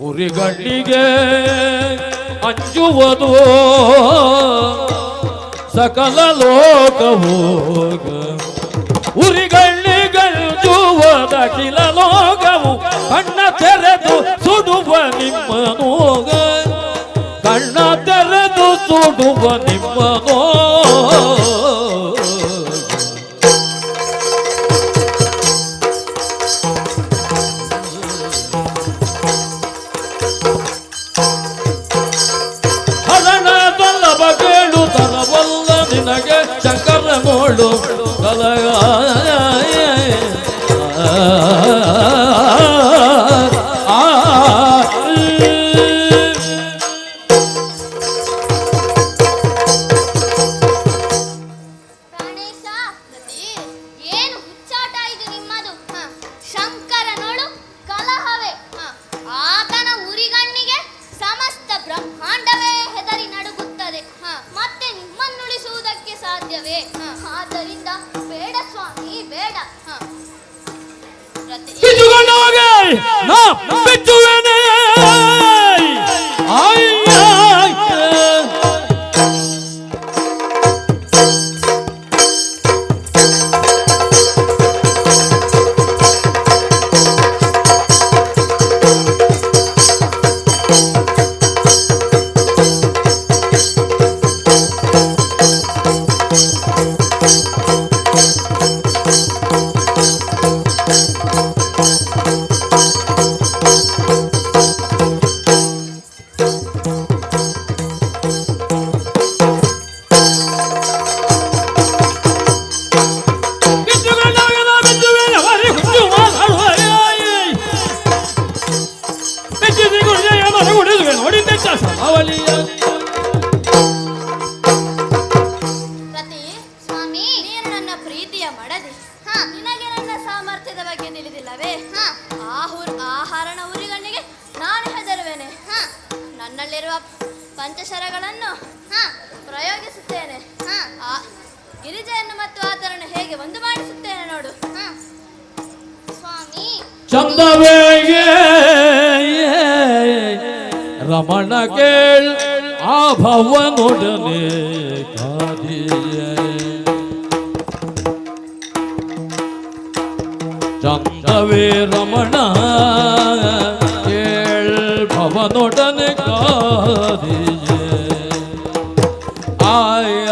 ಉರಿಗಣ್ಣಿಗೆ ಅಂಜುವುದು ಸಕಲ ಲೋಕವು ಉರಿಗಣ್ಣಿಗಂಜುವುದಖಿಲ ಲೋಕವು ಕಣ್ಣ ತೆರೆದು ಸುಡುವ ನಿಮ್ಮನೋ ಕಣ್ಣ ತೆರೆದು ಸುಡುವ ನಿಮ್ಮನೋ ಹರಣದಲ್ಲ ಬಗೆಳು ತರವಲ್ಲ ನಿನಗೆ ಶಂಕರನೋಳು ಕಲಗ ಪ್ರಾಣೇಶ ಏನು ಹುಚ್ಚಾಟ ಇದು ನಿಮ್ಮದು ಶಂಕರನೋಳು ಕಲಹವೇ ಆತನ ಉರಿಗಣ್ಣಿಗೆ ಸಮಸ್ತ ಬ್ರಹ್ಮಾಂಡವೇ ಹೆದರಿ ನಡುಗುತ್ತದೆ ಮತ್ತೆ ನಿಮ್ಮನ್ನುಳಿಸುವುದಕ್ಕೆ ಸಾಧ್ಯವೇ ಆದ್ದರಿಂದ ಬೇಡ ಸ್ವಾಮಿ ಬೇಡ ಬಿಚ್ಚುಕೊಂಡು ಹೋಗಿ ನಾ ಬಿಚ್ಚುವೆನೆ ರತಿ ಸ್ವಾಮಿ ನೀನು ನನ್ನ ಪ್ರೀತಿಯ ಮಡದಿ ನಿನಗೆ ನನ್ನ ಸಾಮರ್ಥ್ಯದ ಬಗ್ಗೆ ತಿಳಿದಿಲ್ಲವೇ ಆಹರಣ ಉರಿಗಣ್ಣಿಗೆ ನಾನು ಹೆದರುವೆನೆ ನನ್ನಲ್ಲಿರುವ ಪಂಚಶರಗಳನ್ನು ಪ್ರಯೋಗಿಸುತ್ತೇನೆ ಗಿರಿಜೆಯನ್ನು ಮತ್ತು ಆತರನ್ನು ಹೇಗೆ ಒಂದು ಮಾಡಿಸುತ್ತೇನೆ ನೋಡು ಸ್ವಾಮಿ ಚಂದವೇ ರಮಣ ಕೇಳ್ ಆ ಭವನೊಡನೆ ಕಾದಿಯೇ ಚಂದವೇ ರಮಣ ಕೇಳ್ ಭವನೊಡನೆ ಕಾದಿಯೇ ಆಯ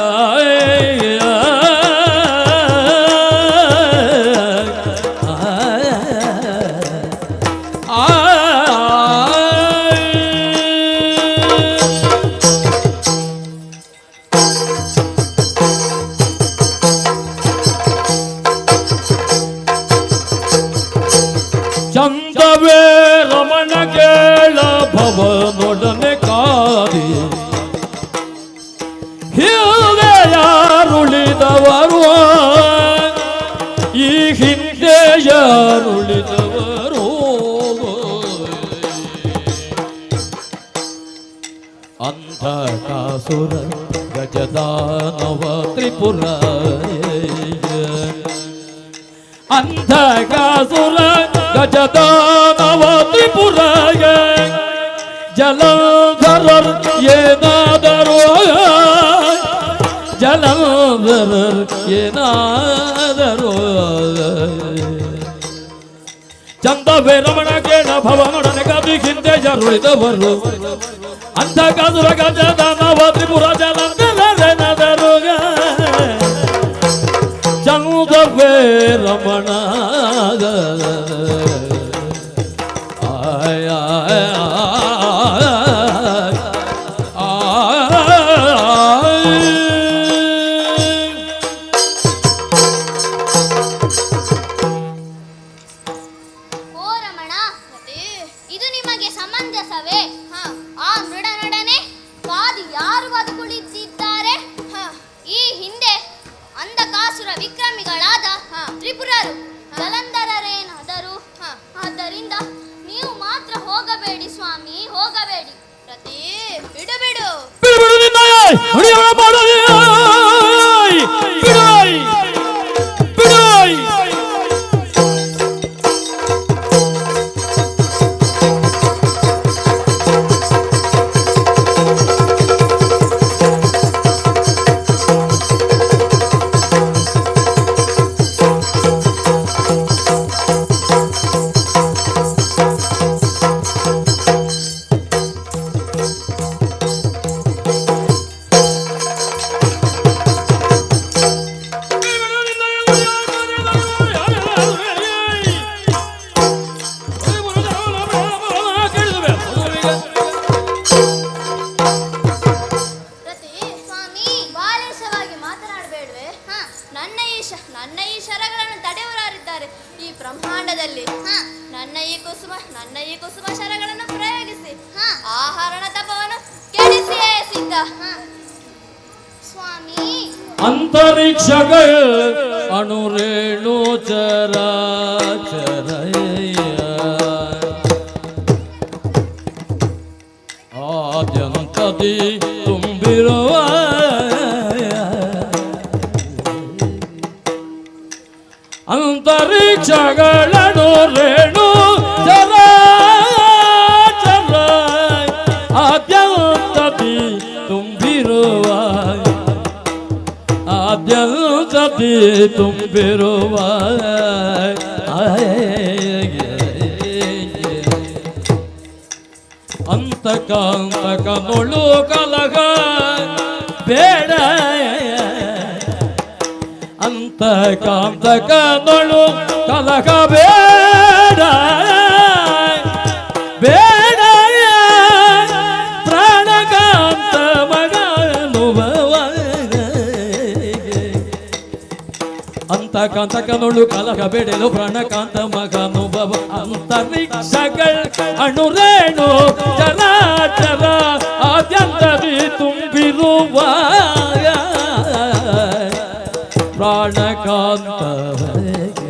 ಭವನೊಡನೆ ಕಾದಿ ಹಿಂದೆ ಯಾರುಳಿದವರು ಈ ಹಿಂದೆ ಯಾರುಳಿದವರು ಅಂಧಕಾಸುರ ಗಜದಾನವ ತ್ರಿಪುರ ಅಂಧಕಾಸುರ ಗಜದಾನವ ತ್ರಿಪುರಗ ಜಲಧರರ್ ಏನಾದರೂ ಜಲಧರರ್ ಏನಾದರೂ ಚಂದವೇ ರಮಣ ಕೇಳ ಭವನೊಡನೆ ಕಾದಿ ಹಿಂದೆ ಜರುಳಿದವರು ಅಂಧಕಾಸುರ ಗಜದಾನವ ತ್ರಿಪುರ ಜಲಧರರೆನಾದರೂ ಚಂದವೇ ರಮಣ ಓ ರಮಣ, ಇದು ನಿಮಗೆ ಸಮಂಜಸವೇ? ಆ ಮೃಡನೊಡನೆ ಕಾದಿ ಯಾರು ಬದುಕುಳಿದಿದ್ದಾರೆ? ಈ ಹಿಂದೆ ಅಂಧಕಾಸುರ ವಿಕ್ರಮಿಗಳಾದ ತ್ರಿಪುರರು ಜಲಂಧರರೇನಾದರೂ. ಆದ್ದರಿಂದ ನೀವು ಮಾತ್ರ ಹೋಗಬೇಡಿ ಸ್ವಾಮಿ, ಹೋಗಬೇಡಿ. ಪ್ರತಿ ಬಿಡು ಬಿಡು. ನನ್ನ ಈ ಶರಗಳನ್ನು ತಡೆಯುವವರಿದ್ದಾರೆ ಈ ಬ್ರಹ್ಮಾಂಡದಲ್ಲಿ. ನನ್ನ ಈ ಕುಸುಮ ಶರಗಳನ್ನು ಪ್ರಯೋಗಿಸಿ ಆಹರಣ ತಪವನ್ನು ಕೆಡಿಸಿಯೇ ಸಿದ್ಧ. ಸ್ವಾಮಿ, ಅಂತರಿಕ್ಷಗಳ ಅಣುರೇಣು ಚರಾಚರಯ ಆದ್ಯಂತದಿ ತುಂಬಿರುವ ಅಂತರಿಕ್ಷಗಳನು ರೇಣು ಚರಾಚರ ಆದ್ಯಂತದಿ ತುಂಬಿರುವ ಆದ್ಯಂತದಿ ತುಂಬಿರುವ ಅಂತಕಾಂತಕನೊಳು ಕಲಗ ಬೇಡ ಅಂತಕಾಂತಕನೊಳು ಕಲಗ ಬೇಡ ಬೇಡ ಪ್ರಾಣಕಾಂತ ಮಗನುಭವ ಅಂತಕಾಂತಕನೊಳು ಕಲಗ ಬೇಡಲು ಪ್ರಾಣಕಾಂತ ಮಗನುಭವ ಅಂತರಿಕ್ಷಗಳ ಅಣುರೇಣು ಚರಾಚರ ಆದ್ಯಂತದಿ ತುಂಬಿರುವ ಪ್ರಾಣಕಾಂತವರೆಗೆ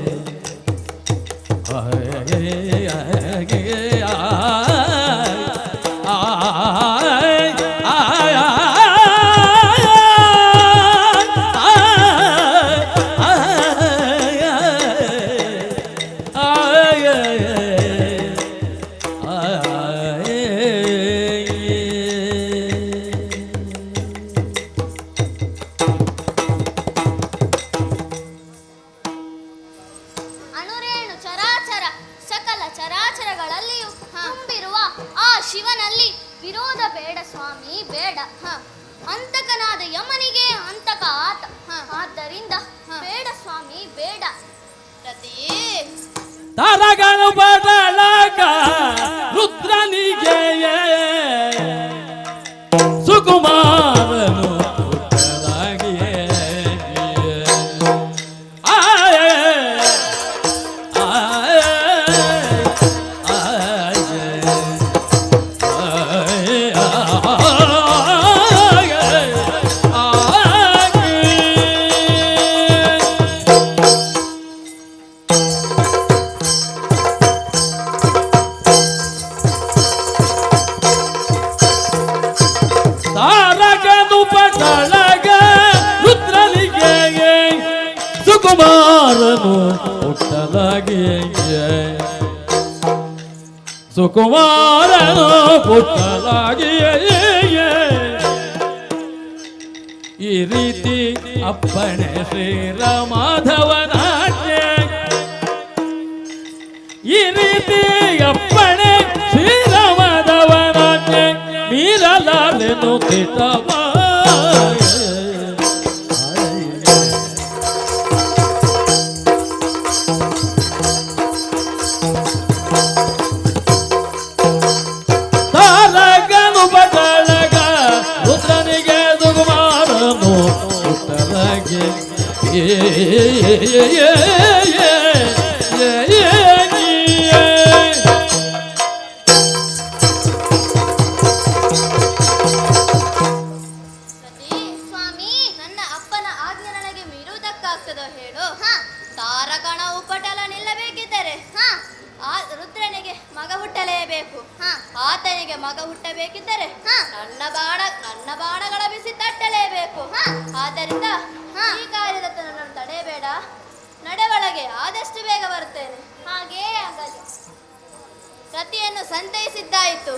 ಅಣುರೇಣು ಚರಾಚರ ಸಕಲ ಚರಾಚರಗಳಲ್ಲಿಯೂ ತುಂಬಿರುವ ಆ ಶಿವನಲ್ಲಿ ವಿರೋಧ ಬೇಡ ಸ್ವಾಮಿ, ಬೇಡ. ಅಂತಕನಾದ ಯಮನಿಗೆ ಅಂತಕ ಆತ. ಆದ್ದರಿಂದ ಬೇಡ ಸ್ವಾಮಿ, ಬೇಡ. ಪ್ರತಿ ತಾರಗಳು ಬದಲಾಗ ರುದ್ರನಿಗೆ ಸುಕುಮಾರನು ಪಟಳಗ ರುದ್ರನಿಗೆ ಸುಕುಮಾರನು ಪುಟ್ಟಲಾಗಿ ಸುಕುಮಾರನು ಪುಟ್ಟಲಾಗಿ ಈ ರೀತಿ ಅಪ್ಪಣೆ ಶ್ರೀರಾಮಾಧವನಾಜ್ಞೆ ಈ ರೀತಿ ಅಪ್ಪಣೆ ಶ್ರೀರಾಮಾಧವನಾಜ್ಞೆ ಮೀರಲಾಲೆನು ತಿಟ್ಟವ ತಾರಗನು ಬದಳಗ ರುದ್ರನಿಗೆ ಸುಕುಮಾರನು ಪುಟ್ಟಲಾಗಿ ಸ್ವಾಮಿ ನನ್ನ ಅಪ್ಪನ ಆಜ್ಞೆ ನನಗೆ ಮೀರುವುದಕ್ಕಾಗ್ತದೋ ಹೇಳು ತಾರಕಣ ಉಪಟಳ ನಿಲ್ಲಬೇಕಿದ್ದರೆ ರುದ್ರನಿಗೆ ಮಗ ಹುಟ್ಟಲೇಬೇಕು ಆತನಿಗೆ ಮಗ ಹುಟ್ಟಬೇಕಿದ್ದರೆ ನನ್ನ ಬಾಣಗಳ ಬಿಸಿ ತಟ್ಟಲೇಬೇಕು ಆದ್ದರಿಂದ ಈ ಕಾರ್ಯದತ್ತ ನನ್ನನ್ನು ತಡೆಯಬೇಡ ನಡೆವಳಗೆ ಆದಷ್ಟು ಬೇಗ ಬರುತ್ತೇನೆ ಹಾಗೇ ಆಗಲಿ ರತಿಯನ್ನು ಸಂತೈಸಿದ್ದಾಯಿತು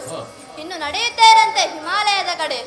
ಇನ್ನು ನಡೆಯುತ್ತೇರಂತೆ ಹಿಮಾಲಯದ ಕಡೆ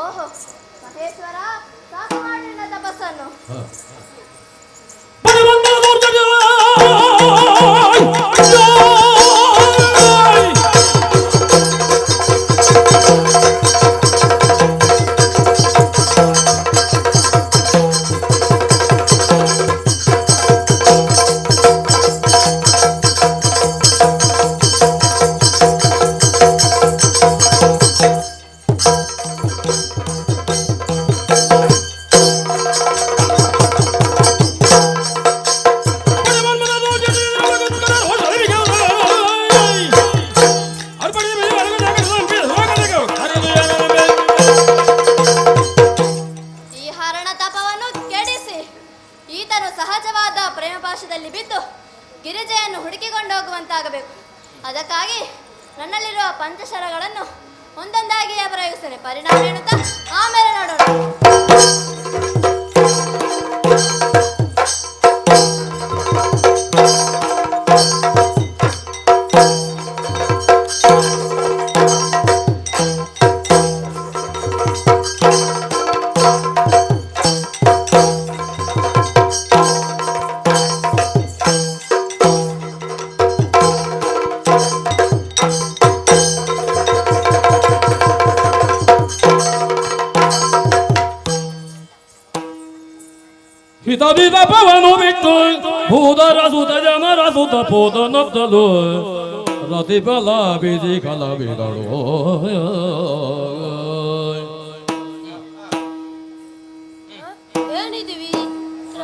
ಓಹೋ ಮಹೇಶ್ವರ ಸಾಕು ಮಾಡಿ ನಿನ್ನ ತಪಸ್ಸನ್ನು ಸಹಜವಾದ ಪ್ರೇಮ ಪಾಶದಲ್ಲಿ ಬಿದ್ದು ಗಿರಿಜೆಯನ್ನು ಹುಡುಕಿಕೊಂಡು ಹೋಗುವಂತಾಗಬೇಕು. ಅದಕ್ಕಾಗಿ ನನ್ನಲ್ಲಿರುವ ಪಂಚಶರಗಳನ್ನು ಒಂದೊಂದಾಗಿಯೇ ಪ್ರಯೋಗಿಸ್ತೇನೆ. ಪರಿಣಾಮ ಎನ್ನುತ್ತಾ ಆಮೇಲೆ ನೋಡೋಣ. ಹಿತವಿದ ಪವನು ಬಿಟ್ಟು ಭೂದರ ಸುತ ಜನರ ಸುತ ಪೋದ ನದ್ದಲು ರತಿಫಲ ಬೀದಿ ಕಲವಿದಳು. ಏನಿದು ವಿಚಿತ್ರ?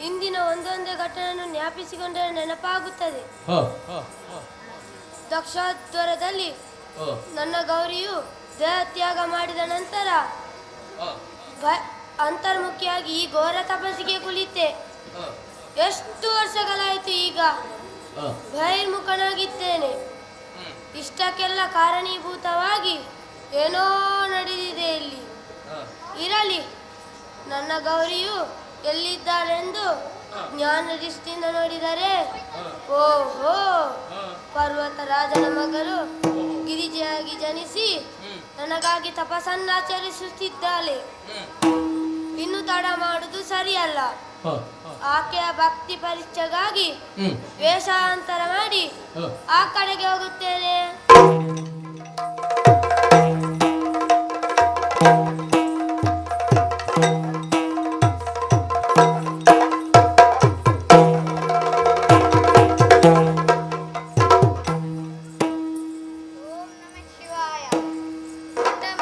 ಇಂದಿನ ಒಂದೊಂದೇ ಘಟನೆಯನ್ನು ಜ್ಞಾಪಿಸಿಕೊಂಡರೆ ನೆನಪಾಗುತ್ತದೆ. ದಕ್ಷಾದ್ವರದಲ್ಲಿ ನನ್ನ ಗೌರಿಯು ದೇಹತ್ಯಾಗ ಮಾಡಿದ ನಂತರ ಅಂತರ್ಮುಖಿಯಾಗಿ ಈ ಘೋರ ತಪಸ್ಸಿಗೆ ಕುಳಿತೆ. ಎಷ್ಟು ವರ್ಷಗಳಾಯಿತು ಈಗ ಬಹಿರ್ಮುಖನಾಗಿದ್ದೇನೆ. ಇಷ್ಟಕ್ಕೆಲ್ಲ ಕಾರಣೀಭೂತವಾಗಿ ಏನೋ ನಡೆದಿದೆ ಇಲ್ಲಿ. ಇರಲಿ, ನನ್ನ ಗೌರಿಯು ಎಲ್ಲಿದ್ದಾಳೆಂದು ಜ್ಞಾನ ದೃಷ್ಟಿಯಿಂದ ನೋಡಿದರೆ ಓಹೋ, ಪರ್ವತರಾಜನ ಮಗಳು ಗಿರಿಜೆಯಾಗಿ ಜನಿಸಿ ನನಗಾಗಿ ತಪಸ್ಸನ್ನಾಚರಿಸುತ್ತಿದ್ದಾಳೆ. ಇನ್ನು ತಡ ಮಾಡುವುದು ಸರಿಯಲ್ಲ. ಆಕೆಯ ಭಕ್ತಿ ಪರೀಕ್ಷೆಗಾಗಿ ವೇಷಾಂತರ ಮಾಡಿ ಆ ಕಡೆಗೆ ಹೋಗುತ್ತೇನೆ.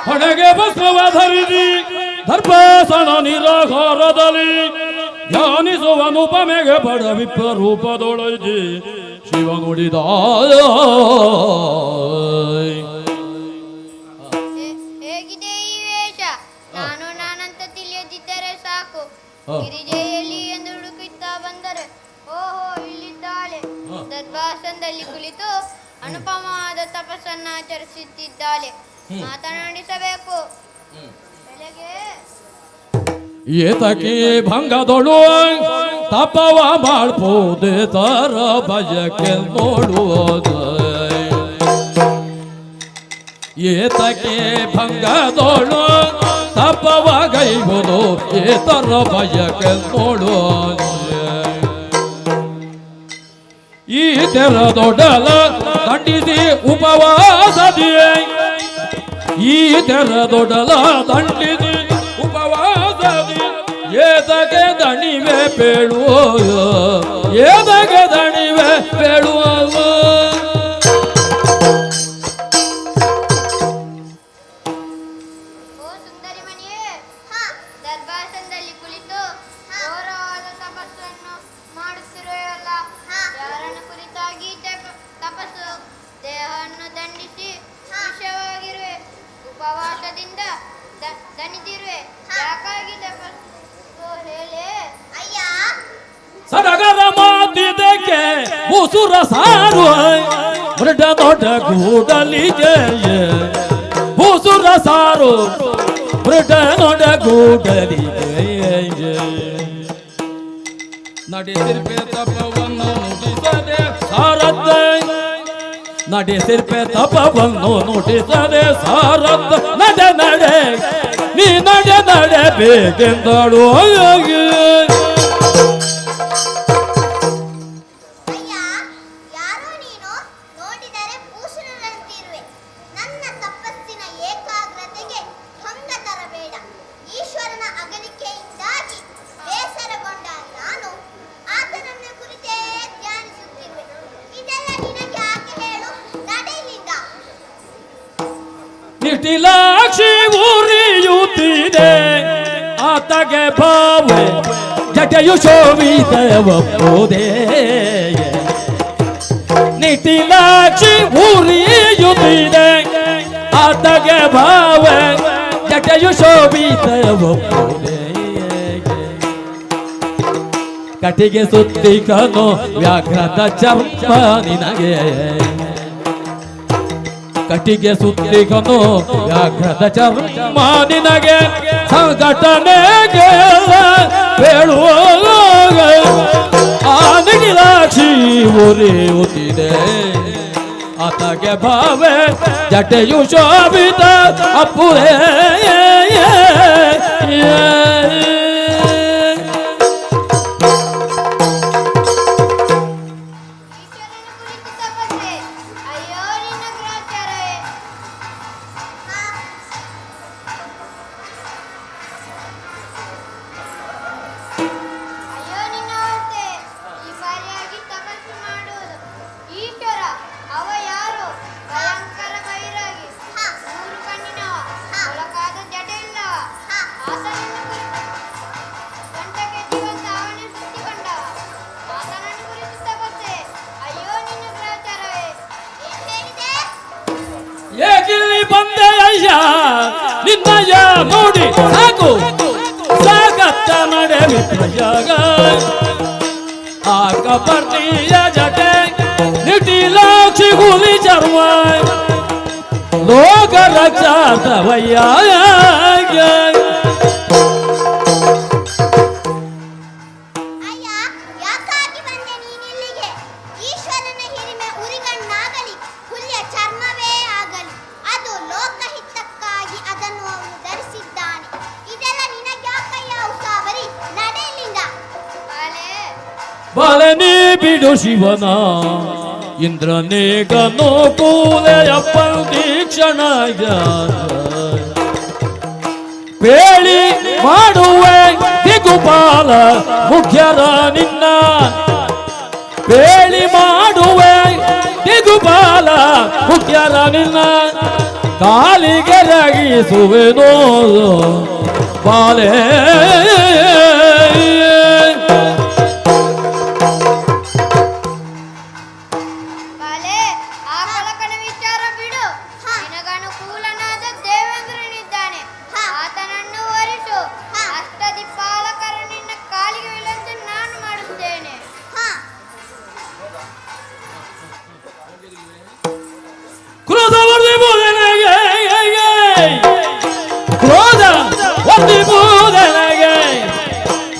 ಹಣೆಗೆ ಬಸವ ಧರಿಸಿ ದರ್ಭಾಸನ ನಿರಾಕಾರದಲ್ಲಿ ಧ್ಯಾನಿಸುವನುಪಮೆಗೆ ಪಡ ವಿಪ್ರರೂಪದೊಳಗೆ ಶಿವ ನುಡಿದ. ಹೇಗಿದೆ ಈ ವೇಷ? ನಾನಂತ ತಿಳಿಯದಿದ್ದರೆ ಸಾಕು. ಗಿರಿಜೆಯಲ್ಲಿ ಎಂದು ಹುಡುಕುತ್ತಾ ಬಂದರೆ ಓಹೋ, ಇಲ್ಲಿದ್ದಾಳೆ. ದರ್ಭಾಸನದಲ್ಲಿ ಕುಳಿತು ಅನುಪಮವಾದ ತಪಸ್ಸನ್ನಾಚರಿಸುತ್ತಿದ್ದಾಳೆ. ಮಾತನಾಡಿಸಬೇಕು. ಬೆಳಗ್ಗೆ ಏತಕ್ಕೆ ಭಂಗದೊಳು ತಪವ ಮಾಡ್ಬೋದೆ ತರ ಬಯಕೆ ನೋಡುವುದು. ಏತಕ್ಕೆ ಭಂಗದೊಳು ತಪವ ಗೈವುದು ಏತರ ಬಯಕೆ ನೋಡುವುದು. ಈ ತೆರದೊಡಲ ದಂಡಿಸಿ ಉಪವಾಸದಿ, ಈ ತೆರದೊಡಲ ದಂಡಿಸಿ ಉಪವಾಸದಿ ಏತಗೆ ದಣಿವೆ ಬೇಡುವ, ಏತಗೆ ದಣಿವೆ ಬೇಡುವ. ಓ ಸುಂದರಿ ಮಣಿಯೇ, ದರ್ಭಾಸನದಲ್ಲಿ ಕುಳಿತು ಘೋರವಾದ ತಪಸ್ಸನ್ನು ಮಾಡುತ್ತಿರುವಲ್ಲ. ಯಾರನ್ನು ಕುರಿತಾಗಿ ತಪಸ್ಸು? ದೇಹವನ್ನು ದಂಡಿಸಿ ವಿಷವಾಗಿರುವೆ, ಉಪವಾಸದಿಂದ ದಣಿದಿರುವೆ. ಯಾಕಾಗಿ ತಪಸ್ಸು ಹೇಳಿ? ಅಯ್ಯ, ಸಡಗರ ಮಾತಿದಕ್ಕೆ ಉಸುರ ಸಾರು ಮೃಡ ದೊಡ್ಡ ಗೂಡಲಿಗೆ ಉಸುರ ಸಾರು ಮೃಡ ದೊಡ್ಡ ಗೂಡಲಿಗೆ. ನಡೆಸಿರ್ಪೆ ತಪವನ್ನು ನುಡಿಸದೆ ಸಾರದ್ದ, ನಡೆಸಿರ್ಪೆ ತಪವನ್ನು ನುಡಿಸದೆ ಸಾರದ್ದ. ನಡೆ ನಡೆ ನೀ ನಡೆ ನಡೆ ಬೇಕೆಂದಳು. ಅಯ್ಯ, ಯಾರೋ ನೀನು? ನೋಡಿದರೆ ಭೂಷಣರಂತಿರುವೆ. ನನ್ನ ತಪಸ್ಸಿನ ಏಕಾಗ್ರತೆಗೆ ಭಂಗ ತರಬೇಡ. ಈಶ್ವರನ ಅಗಲಿಕೆಯಿಂದಾಗಿ ಬೇಸರಗೊಂಡ ನಾನು ಆತನನ್ನ ಕುರಿತೇ ಧ್ಯಾನಿಸುತ್ತಿರುವೆ. ಇದೆಲ್ಲ ನಿನಗೆ ಯಾಕೆ ಹೇಳು? ನಡೆಯಲಿಲ್ಲ. ನಿಟಿಲಾಕ್ಷಿ ಉರಿಯುತ್ತಿದೆ ಆತಗೆ ಭಾವೆ ಜಟೆಯು ಶೋಭಿತವಪ್ಪುದೇ. ನಿಟಿಲಾಕ್ಷಿ ಉರಿಯುತ್ತಿದೆ ಆತಗೆ ಭಾವೆ ಜಟೆಯು ಶೋಭಿತವಪ್ಪುದೇ. ಕಟಿಗೆ ಸುತ್ತಿಕನು ವ್ಯಾಘ್ರದ ಚರ್ಮ ನಿನಗೆ, ಕಟಿಗೆ ಸುತ್ತಿಗನು ವ್ಯಾಘ್ರದ ಚರ್ಮ ನಿನಗೆ. ಸಂಘಟನೆಗೆ ಬೇಡುವ ಆ ನಿಟಿಲಾಕ್ಷಿ ಉರಿಯುತ್ತಿದೆ ಆತಗೆ ಭಾವೆ ಜಟೆಯು ಶೋಭಿತ ಅಪ್ಪುರೇ. ಈಶ್ವರನ ಕುರಿತು ತಪಸ್ಸೆ. ಅಯ್ಯೋ ನಿನ್ನ ಗ್ರಾಚಾರವೇ. ಅಯ್ಯೋ ನಿನ್ನ ಹೊಟ್ಟೆ. ಈ ಬಾರಿಯಾಗಿ ತಪಸ್ಸು ಮಾಡುವುದು. ಈಶ್ವರ ಅವ ಯಾರು? ಭಯಂಕರ ಬೈರಾಗಿ, ಮೂರು ಕಣ್ಣಿನವ, ಮೊಳಕಾದ ಜಡೆ ಇಲ್ಲವ. ಆತನನ್ನು ಕುರಿತು ಗಂಟಕ್ಕೆ ಜೀವಂತ ಅವನೇ ಸುತ್ತಿಕೊಂಡವ. ಆತನನ್ನು ಕುರಿತು ತಪಸ್ಸೆ. ಅಯ್ಯೋ ನಿನ್ನ ಗ್ರಾಚಾರವೇ. ಏನ್ ಹೇಳಿದೆ? ಏಕಿಲ್ಲಿ ಬಂದೆ ಅಯ್ಯ ನಿನ್ನಯ್ಯ ನೋಡಿ ಸಾಕು ಸಾಕತ್ತ ನಡೆ ವಿಪ್ರಯಾಗ. ಕಪರ್ತಿಯ ಜಟೆ ನಿಟಿಲಾಕ್ಷಿ ಗುಲಿ ಚರ್ಮ ಲೋಕ ರಕ್ಷಾರ್ಥವಯ್ಯ ಅಯ್ಯ ಯಾಕಾಗಿ ಬಂದೆ ನೀನಿಲ್ಲಿಗೆ? ಈಶ್ವರನ ಹಿರಿಮೆ ಉರಿಗಣ್ಣಾಗಲಿ ಹುಲ್ಯ ಚರ್ಮವೇ ಆಗಲಿ ಅದು ಲೋಕಹಿತಕ್ಕಾಗಿ ಅದನ್ನು ಅವನು ಧರಿಸಿದ್ದಾನೆ. ಇದೆಲ್ಲ ನಿನಗ್ಯಾಕಯ್ಯ ಉಸಾಬರಿ? ನಡೆಯಲಿಂದ ಬಲನಿ ಬಿಡು ಶಿವನ ಇಂದ್ರನೇಗನು ಕೂಲೆಯಪ್ಪ ದೀಕ್ಷಣ ಬೇಳಿ ಮಾಡುವೆ ದಿಗುಪಾಲ ಮುಖ್ಯರ ನಿನ್ನ ಬೇಳಿ ಮಾಡುವೆ ದಿಗುಪಾಲ ಮುಖ್ಯರ ನಿನ್ನ ಕಾಲಿಗೆ ರಗಿಸುವೆನೋ ಬಾಲೆ ಬಾಲೆ ಆ ಕಳಕನ ವಿಚಾರ ಬಿಡು. ನಿನಗನುಕೂಲನಾದ ದೇವೇಂದ್ರನಿದ್ದಾನೆ, ಆತನನ್ನು ಹೊರಿಸು. ಅಷ್ಟದಿಕ್ಪಾಲಕರ ನಿನ್ನ ಕಾಲಿಗೆ ಬೀಳಂತೆ ನಾನು ಮಾಡುತ್ತೇನೆ. ಕ್ರೋಧ ವರ್ಧಿಸುವುದೆನಗೆ ಕ್ರೋಧ ವರ್ಧಿಸುವುದೆನಗೆ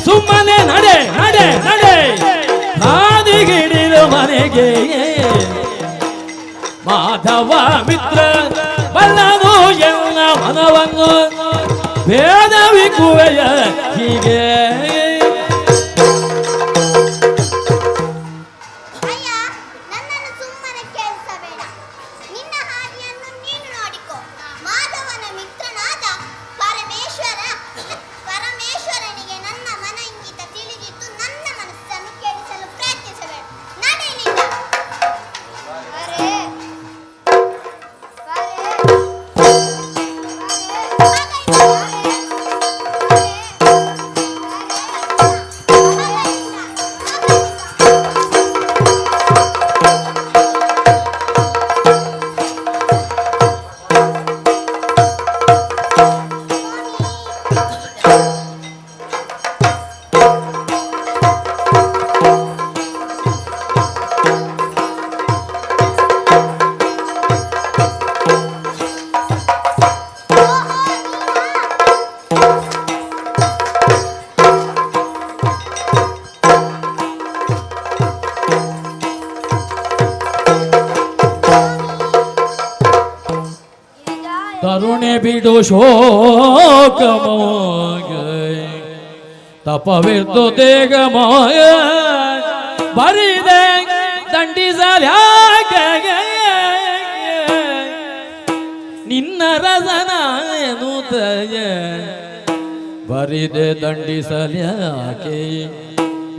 ಸುಮ್ಮನೆ ನಡೆ ನಡೆ ನಡೆ ನಾದಿಗಿಡಿದು ಮನೆಗೆ ಮಾಧವ ಮಿತ್ರ ಬಲ್ಲದು ಎಲ್ಲ ಮನವನ್ನು ಭೇದವಿಕುವೆಯ ಹೀಗೆ ಅಯ್ಯ ನನ್ನನ್ನು ಸುಮ್ಮನೆ ಕೇಳಿಸಬೇಡ. ನಿನ್ನ ಹಾದಿಯನ್ನು ನೀನು ನೋಡಿಕೋ. ಮಾಧವನ ಮಿತ್ರನಾದ ಪರಮೇಶ್ವರನಿಗೆ ನನ್ನ ಮನ ಇಂಗಿತ ತಿಳಿದಿತ್ತು. ನನ್ನ ಮನಸ್ಸನ್ನು ಕೇಳಿಸಲು ಪ್ರಯತ್ನಿಸಬೇಡ. ನಡೆಯಲಿಲ್ಲ ತರುಣೆ ಬಿಡು ಶೋಕಮೋಗ ತಪವಿರ್ತು ದೇಗ ಮಾಯ ಬರಿದೆ ದಂಡಿಸಲ್ಯಾಗ ನಿನ್ನ ರಸನ ಎನ್ನುತ್ತಯ ಬರಿದೆ ದಂಡಿಸಲ್ಯಾಕೆ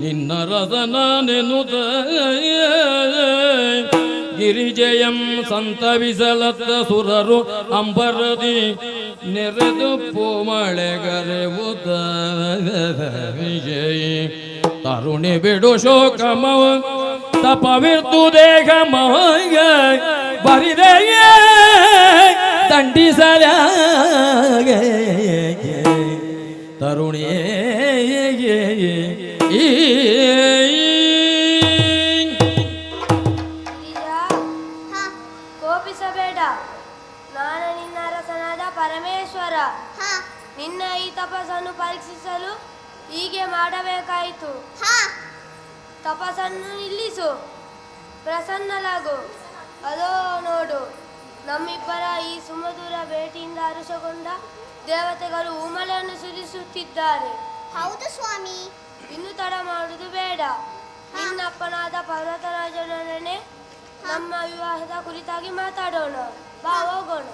ನಿನ್ನ ರಸನ ನೆನ್ನುತ್ತಯ ಗಿರಿಜಯಂ ಸಂತವಿಸಲತ್ತ ಸುರರು ಅಂಬರದಿ ನೆರೆದು ಪೋಮಳೆಗರೆವುದ ವಿಜಯಿ ತರುಣಿ ಬಿಡು ಶೋಕಮವ ತಪವಿರ್ತು ದೇಹ ಮಗ ಬರಿದೆಯ ದಂಡಿಸಲ ತರುಣಿಯೇ ಕೋಪಿಸಬೇಡ. ನಾನು ನಿನ್ನ ಅರಸನಾದ ಪರಮೇಶ್ವರ. ನಿನ್ನ ಈ ತಪಸ್ಸನ್ನು ಪರೀಕ್ಷಿಸಲು ಹೀಗೆ ಮಾಡಬೇಕಾಯಿತು. ತಪಸ್ಸನ್ನು ನಿಲ್ಲಿಸು, ಪ್ರಸನ್ನಲಾಗು. ಅದೋ ನೋಡು, ನಮ್ಮಿಬ್ಬರ ಈ ಸುಮಧುರ ಭೇಟಿಯಿಂದ ಹರುಷಗೊಂಡ ದೇವತೆಗಳು ಉಮಲೆಯನ್ನು ಸುರಿಸುತ್ತಿದ್ದಾರೆ. ಹೌದು ಸ್ವಾಮಿ. ಇನ್ನು ತಡ ಮಾಡುವುದು ಬೇಡ. ನಿನ್ನಪ್ಪನಾದ ಪರ್ವತರಾಜನೊಡನೆ ನಮ್ಮ ವಿವಾಹದ ಕುರಿತಾಗಿ ಮಾತಾಡೋಣ. ಬಾ ಹೋಗೋಣ.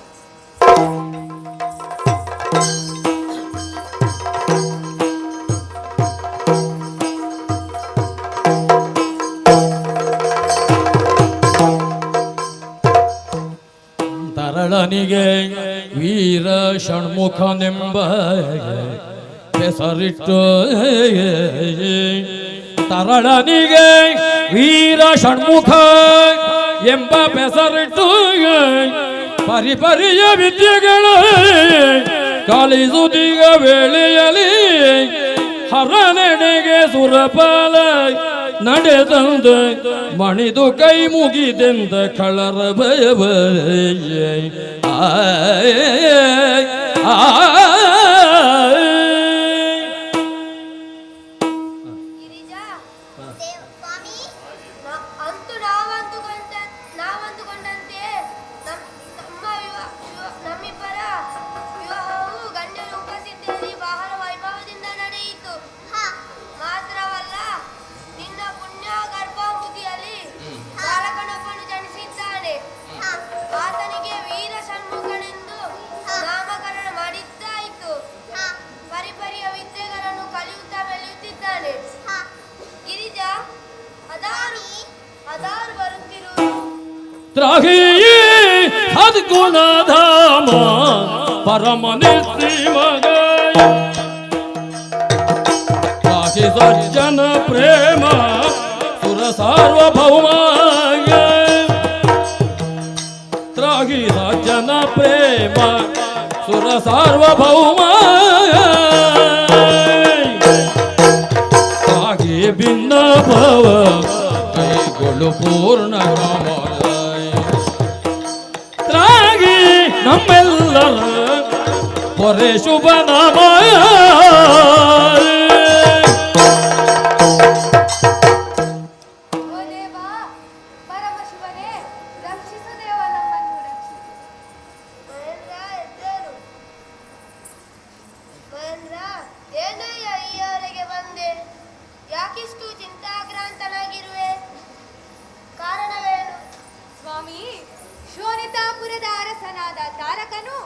ತರಳನಿಗೆ ವೀರ ಷಣ್ಮುಖನೆಂಬ ಹೆಸರಿಟ್ಟು ತರಳನಿಗೆ ವೀರ ಷಣ್ಮುಖ ಎಂಬ ಹೆಸರಿಟ್ಟು ಪರಿಪರಿಯ ವಿದ್ಯೆಗಳು ಕಲಿಸುತ್ತೀಗ ವೇಳೆಯಲಿ ಹರನೆಡೆಗೆ ಸುರಪಾಲ ನಡೆದಂದ ಮಣಿದು ಕೈ ಮುಗಿದೆಂದ ಕಳರ ಭಯವ ಗಿರಿಜಾ, ಸ್ವಾಮಿ ಅಂತೂ ನಾವಂದುಕೊಂಡಂತೆ ನಮ್ಮಿಬ್ಬರ ವಿವಾಹವು ಗಣ್ಯರ ಉಪಸ್ಥಿತಿಯಲ್ಲಿ ಬಹಳ ವೈಭವದಿಂದ ನಡೆಯಿತು. ಹಾ ಮಾತ್ರವಲ್ಲ, ನಿನ್ನ ಪುಣ್ಯ ಗರ್ಭಾಂಬುದಿಯಲ್ಲಿ ಬಾಲಕನೊಬ್ಬನು ಜನಿಸಿದ್ದಾನೆ. ಹಾ ಆತನಿಗೆ ವೀರ ಷಣ್ಮುಖನೆಂದು ನಾಮಕರಣ ಮಾಡಿದ್ದಾಯಿತು. ಹಾ ಪರಿಪರಿಯ ವಿದ್ಯೆಗಳನ್ನು ಕಲಿಯುತ್ತಾ ಬೆಳೆಯುತ್ತಿದ್ದಾನೆ. ಹಾ ಗಿರಿಜಾ, ಅದಾರು ಬರುತ್ತಿರು. ತ್ರಾಹಿ ಸದ್ಗುಣಧಾಮ ಪರಮ ನಿರ್ಜೀವಗ ತ್ರಾಹಿ ಸಜ್ಜನ ಪ್ರೇಮ ಸುರ ಸಾರ್ವಭೌಮ ತ್ರಾಹಿ ಸಜ್ಜನ ಪ್ರೇಮ ಸುರ ಸಾರ್ವಭೌಮ ತ್ರಾಹಿ ಭಿನ್ನ ಭವ ಕೈಗೊಳ್ಳು ಪೂರ್ಣ ಕಾಮಲಯ ತ್ರಾಗಿ ನಮ್ಮೆಲ್ಲರ ಪೊರೆ ಶುಭ ನಾಮ ಓ ದೇವ, ಪರಮಶಿವನೇ, ರಕ್ಷಿಸು ದೇವ, ನಮ್ಮನ್ನು ರಕ್ಷಿಸು. ಮಹೇಂದ್ರ, ಎದ್ದೇಳು. ಮಹೇಂದ್ರ, ಏನಯ್ಯ ಈಯವರೆಗೆ ಬಂದೆ? ಯಾಕಿಷ್ಟು ಚಿಂತಾಕ್ರಾಂತನಾಗಿರುವೆ? ಕಾರಣವೇನು? ಸ್ವಾಮಿ, ಶೋಣಿತಾಪುರದ ಅರಸನಾದ ತಾರಕನು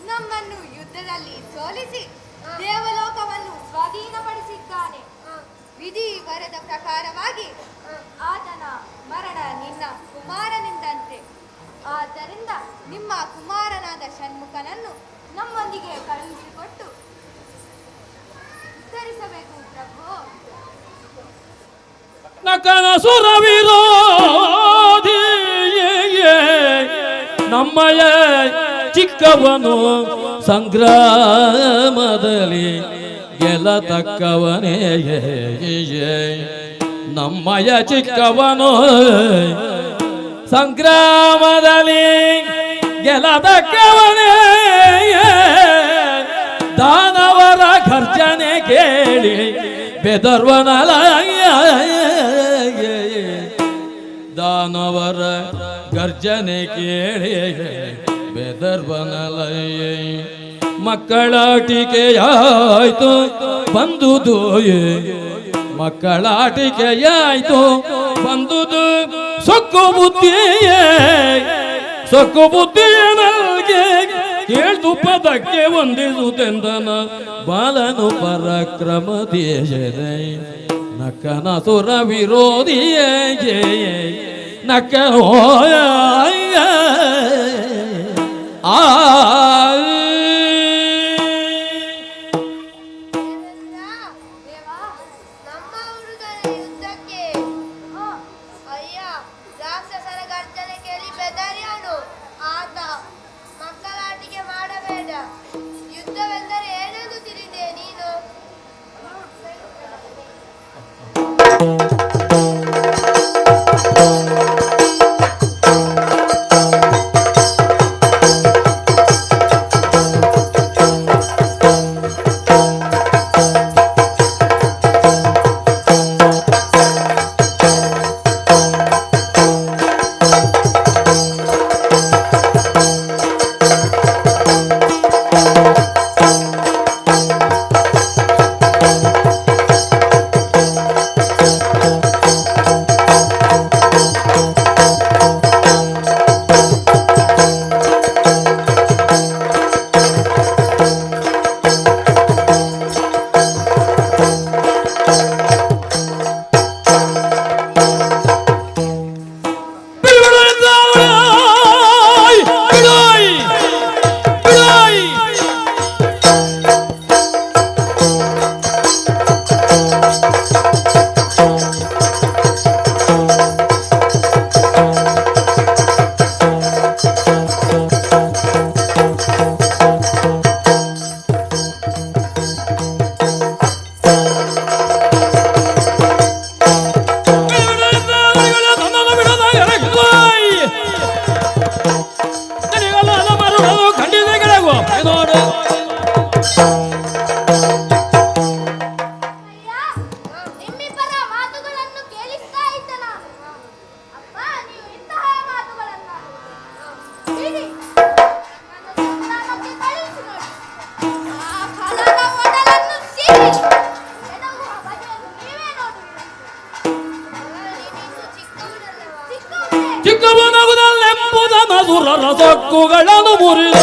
ನಮ್ಮನ್ನು ಯುದ್ಧದಲ್ಲಿ ಸೋಲಿಸಿ ದೇವಲೋಕವನ್ನು ಸ್ವಾಧೀನಪಡಿಸಿದ್ದಾನೆ. ವಿಧಿ ವರದ ಪ್ರಕಾರವಾಗಿ ಆತನ ಮರಣ ನಿನ್ನ ಕುಮಾರನಿಂದಂತೆ. ಆದ್ದರಿಂದ ನಿಮ್ಮ ಕುಮಾರನಾದ ಷಣ್ಮುಖನನ್ನು ನಮ್ಮೊಂದಿಗೆ ಕಳುಹಿಸಿಕೊಟ್ಟು ಉತ್ತರಿಸಬೇಕು ಪ್ರಭು. ನಕನ ಸುರ ವಿರೋಧಿ ನಮ್ಮಯ ಚಿಕ್ಕವನು ಸಂಗ್ರಾಮದಲ್ಲಿ ಗೆಲ್ಲತಕ್ಕವನೇ ನಮ್ಮಯ ಚಿಕ್ಕವನು ಸಂಗ್ರಾಮದಲ್ಲಿ ಗೆಲ್ಲತಕ್ಕವನೇ ದಾನವರ ಘರ್ಜನೆ ಕೇಳಿ ಬೆದರ್ವನಲ ದಾನವರ ಗರ್ಜನೆ ಕೇಳಿ ಬೆದರ್ವನಲಯ ಮಕ್ಕಳಾಟಿಕೆಯಾಯ್ತು ಬಂದುದು ಮಕ್ಕಳಾಟಿಕೆಯಾಯ್ತು ಬಂದುದು ಸೊಕ್ಕು ಬುದ್ಧಿಯ ನಲ್ಗೆ ಕೇಳ್ತು ಪದಕ್ಕೆ ವಂದಿಸುತ್ತೆಂದನ ಬಾಲನು ಪರಾಕ್ರಮ ದೇಶನೇ ನಕ್ಕನ ಸುರ ವಿರೋಧಿಯೇ ನಕ್ಕ ಆ ದೇವ, ನಮ್ಮ ಹುಡುಗನ ಯುದ್ಧಕ್ಕೆ ಅಯ್ಯ ರಾಕ್ಷಸರ ಗರ್ಜನೆ ಕೇಳಿ ಬೆದರಿಯನು. ಆತ ಮಕ್ಕಳಾಟಿಕೆ ಮಾಡಬೇಡ. ಯುದ್ಧವೆಂದರೆ ಏನೆಂದು ತಿಳಿದೆ ನೀನು? ಎಂಬುದನ ಸುರರ ಸೊಕ್ಕುಗಳನ್ನು ಮುರಿದ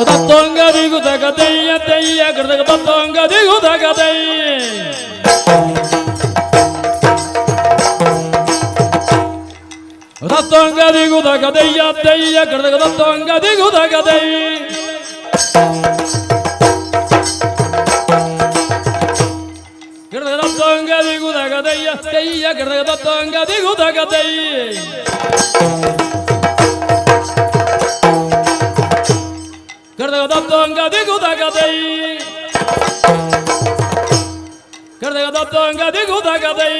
ತತ್ತೊಂಗದಿಗು ತಗದಯ್ಯ ದಯ್ಯ ಕೃತಕ ತತ್ತೊಂಗದಿಗು ತಗದಯ್ಯ ತತ್ತೊಂಗದಿಗು ತಗದಯ್ಯ ದಯ್ಯ ಕೃತಕ ತತ್ತೊಂಗದಿಗು ತಗದಯ್ಯ ಕೃತಕ ತತ್ತೊಂಗದಿಗು ತಗದಯ್ಯ ದಯ್ಯ ಕೃತಕ ತತ್ತೊಂಗದಿಗು ತಗದಯ್ಯ ಕರ್ದಗದತ್ತಂಗದಿಗು ತಗದೈ ಕರ್ದಗದತ್ತಂಗದಿಗು ತಗದೈ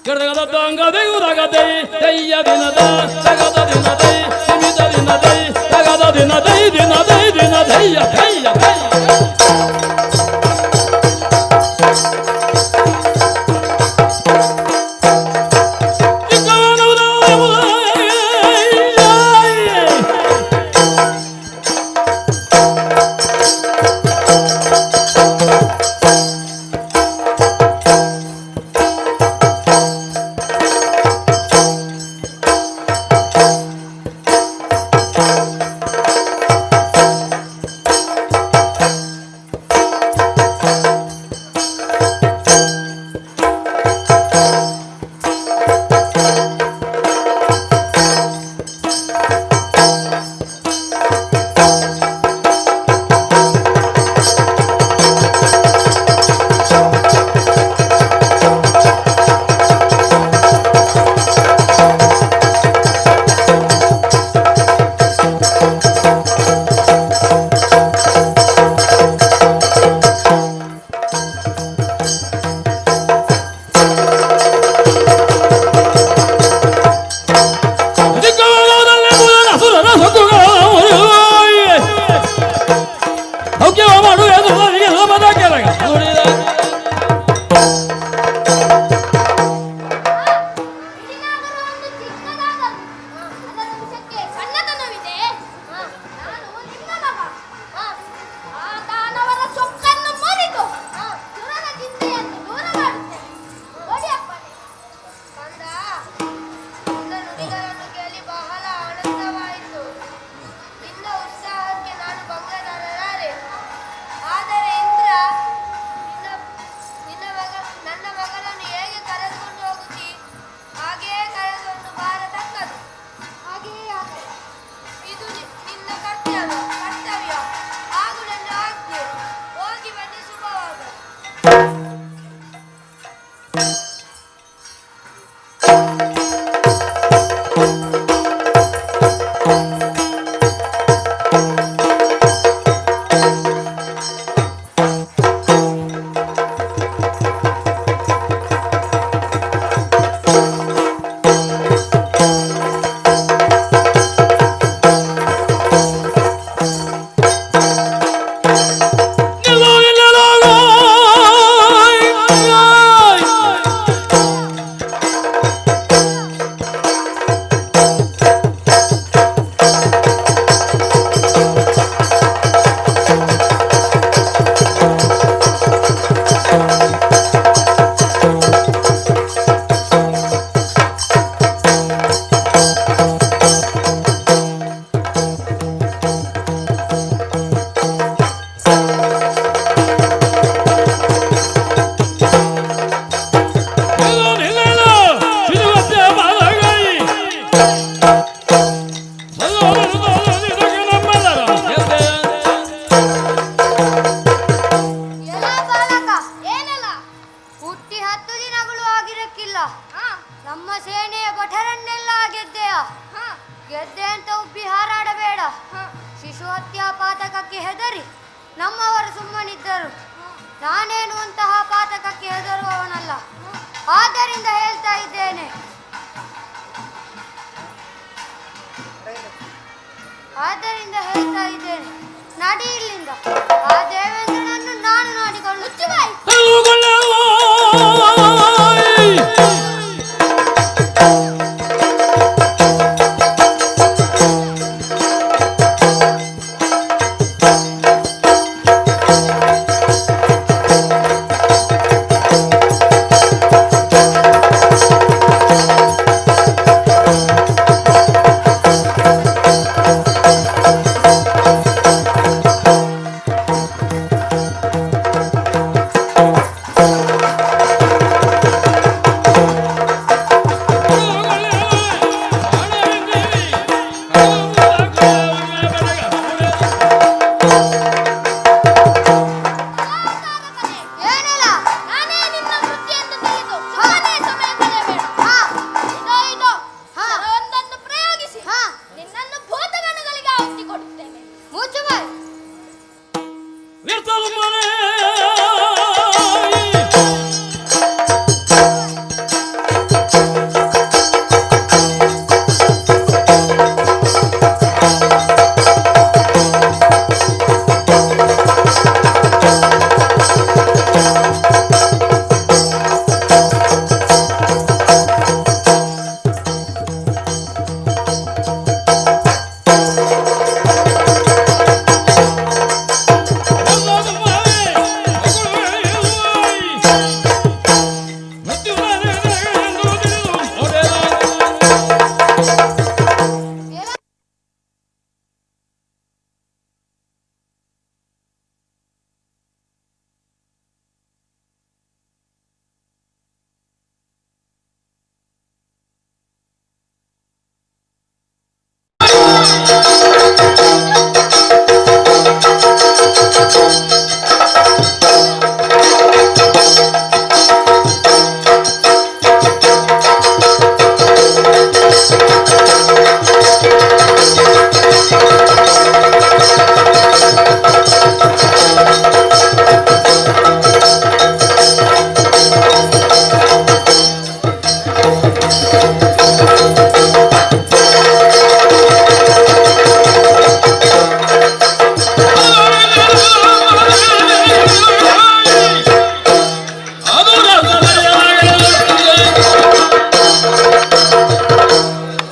ಕರ್ದಗದತ್ತಂಗದಿಗು ತಗದೈ ದಯ್ಯ ದಿನದ ತಗದ ದಿನದೈ ಸೀಮಿತ ದಿನದೈ ತಗದ ದಿನದೈ ದಿನದೈ ದಿನದಯ್ಯ ದಯ್ಯ ನಮ್ಮವರು ಸುಮ್ಮನಿದ್ದರು. ನಾನೇನು ಅಂತಹ ಪಾತಕಕ್ಕೆ ಹೆದರುವವನಲ್ಲ. ಆದ್ದರಿಂದ ಹೇಳ್ತಾ ಇದ್ದೇನೆ, ನಡಿ ಇಲ್ಲಿಂದ. ಆ ದೇವೇಂದ್ರನನ್ನು ನಾನು ನೋಡಿಕೊಳ್ಳುತ್ತೇನೆ.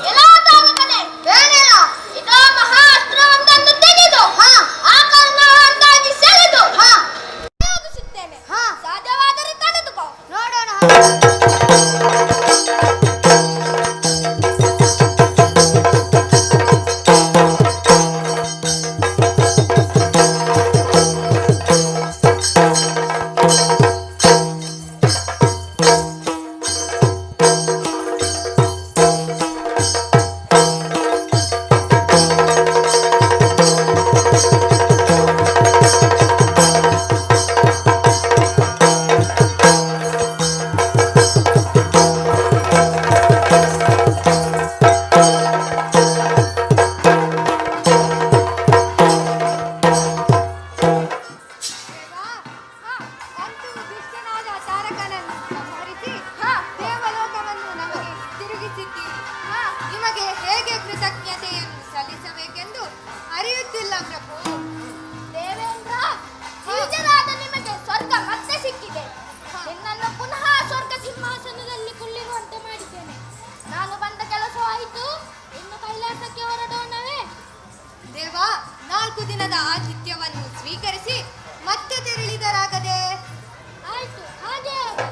ಎಲ್ಲ ತಾಲೂಕನೇ ಏನಿಲ್ಲ ಇದೋ ಮಹಾಸ್ತ್ರವೊಂದನ್ನು ತೆಗೆದು ಆಕರಣ ಅಂದಾಗಿ ಸೆಳೆದು ಪ್ರಯೋಗಿಸುತ್ತೇನೆ. ಹಾ. ಸಾಧ್ಯವಾದರೆ ತಡೆದುಕೋ. ನೋಡೋಣ. ಅಂತೂ ದುಷ್ಟನಾದ ತಾರಕನನ್ನು ಸಂಹರಿಸಿ ದೇವಲೋಕವನ್ನು ನಮಗೆ ತಿರುಗಿಸಿದ್ದೀರಿ. ನಿಮಗೆ ಹೇಗೆ ಕೃತಜ್ಞತೆಯನ್ನು ಸಲ್ಲಿಸಬೇಕೆಂದು ಅರಿಯುತ್ತಿಲ್ಲ ಪ್ರಭು. ದೇವೇಂದ್ರ, ಸೀಜರಾದ ನಿಮಗೆ ಸ್ವರ್ಗ ಮತ್ತೆ ಸಿಕ್ಕಿದೆ. ನಿನ್ನನ್ನು ಪುನಃ ಸ್ವರ್ಗ ಸಿಂಹಾಸನದಲ್ಲಿ ಕುಳ್ಳಿರುವಂತೆ ಮಾಡಿದ್ದೇನೆ. ನಾನು ಬಂದ ಕೆಲಸವಾಯಿತು. ಇನ್ನು ಕೈಲಾಸಕ್ಕೆ ಹೊರಡೋಣವೇ? ದೇವ, 4 ದಿನದ ಆತಿಥ್ಯವನ್ನು ಸ್ವೀಕರಿಸಿ ಮತ್ತೆ ತೆರಳಿದರಾಗದೆ. ಆಯ್ತು, ಹಾಗೆ ಆಗಲಿ.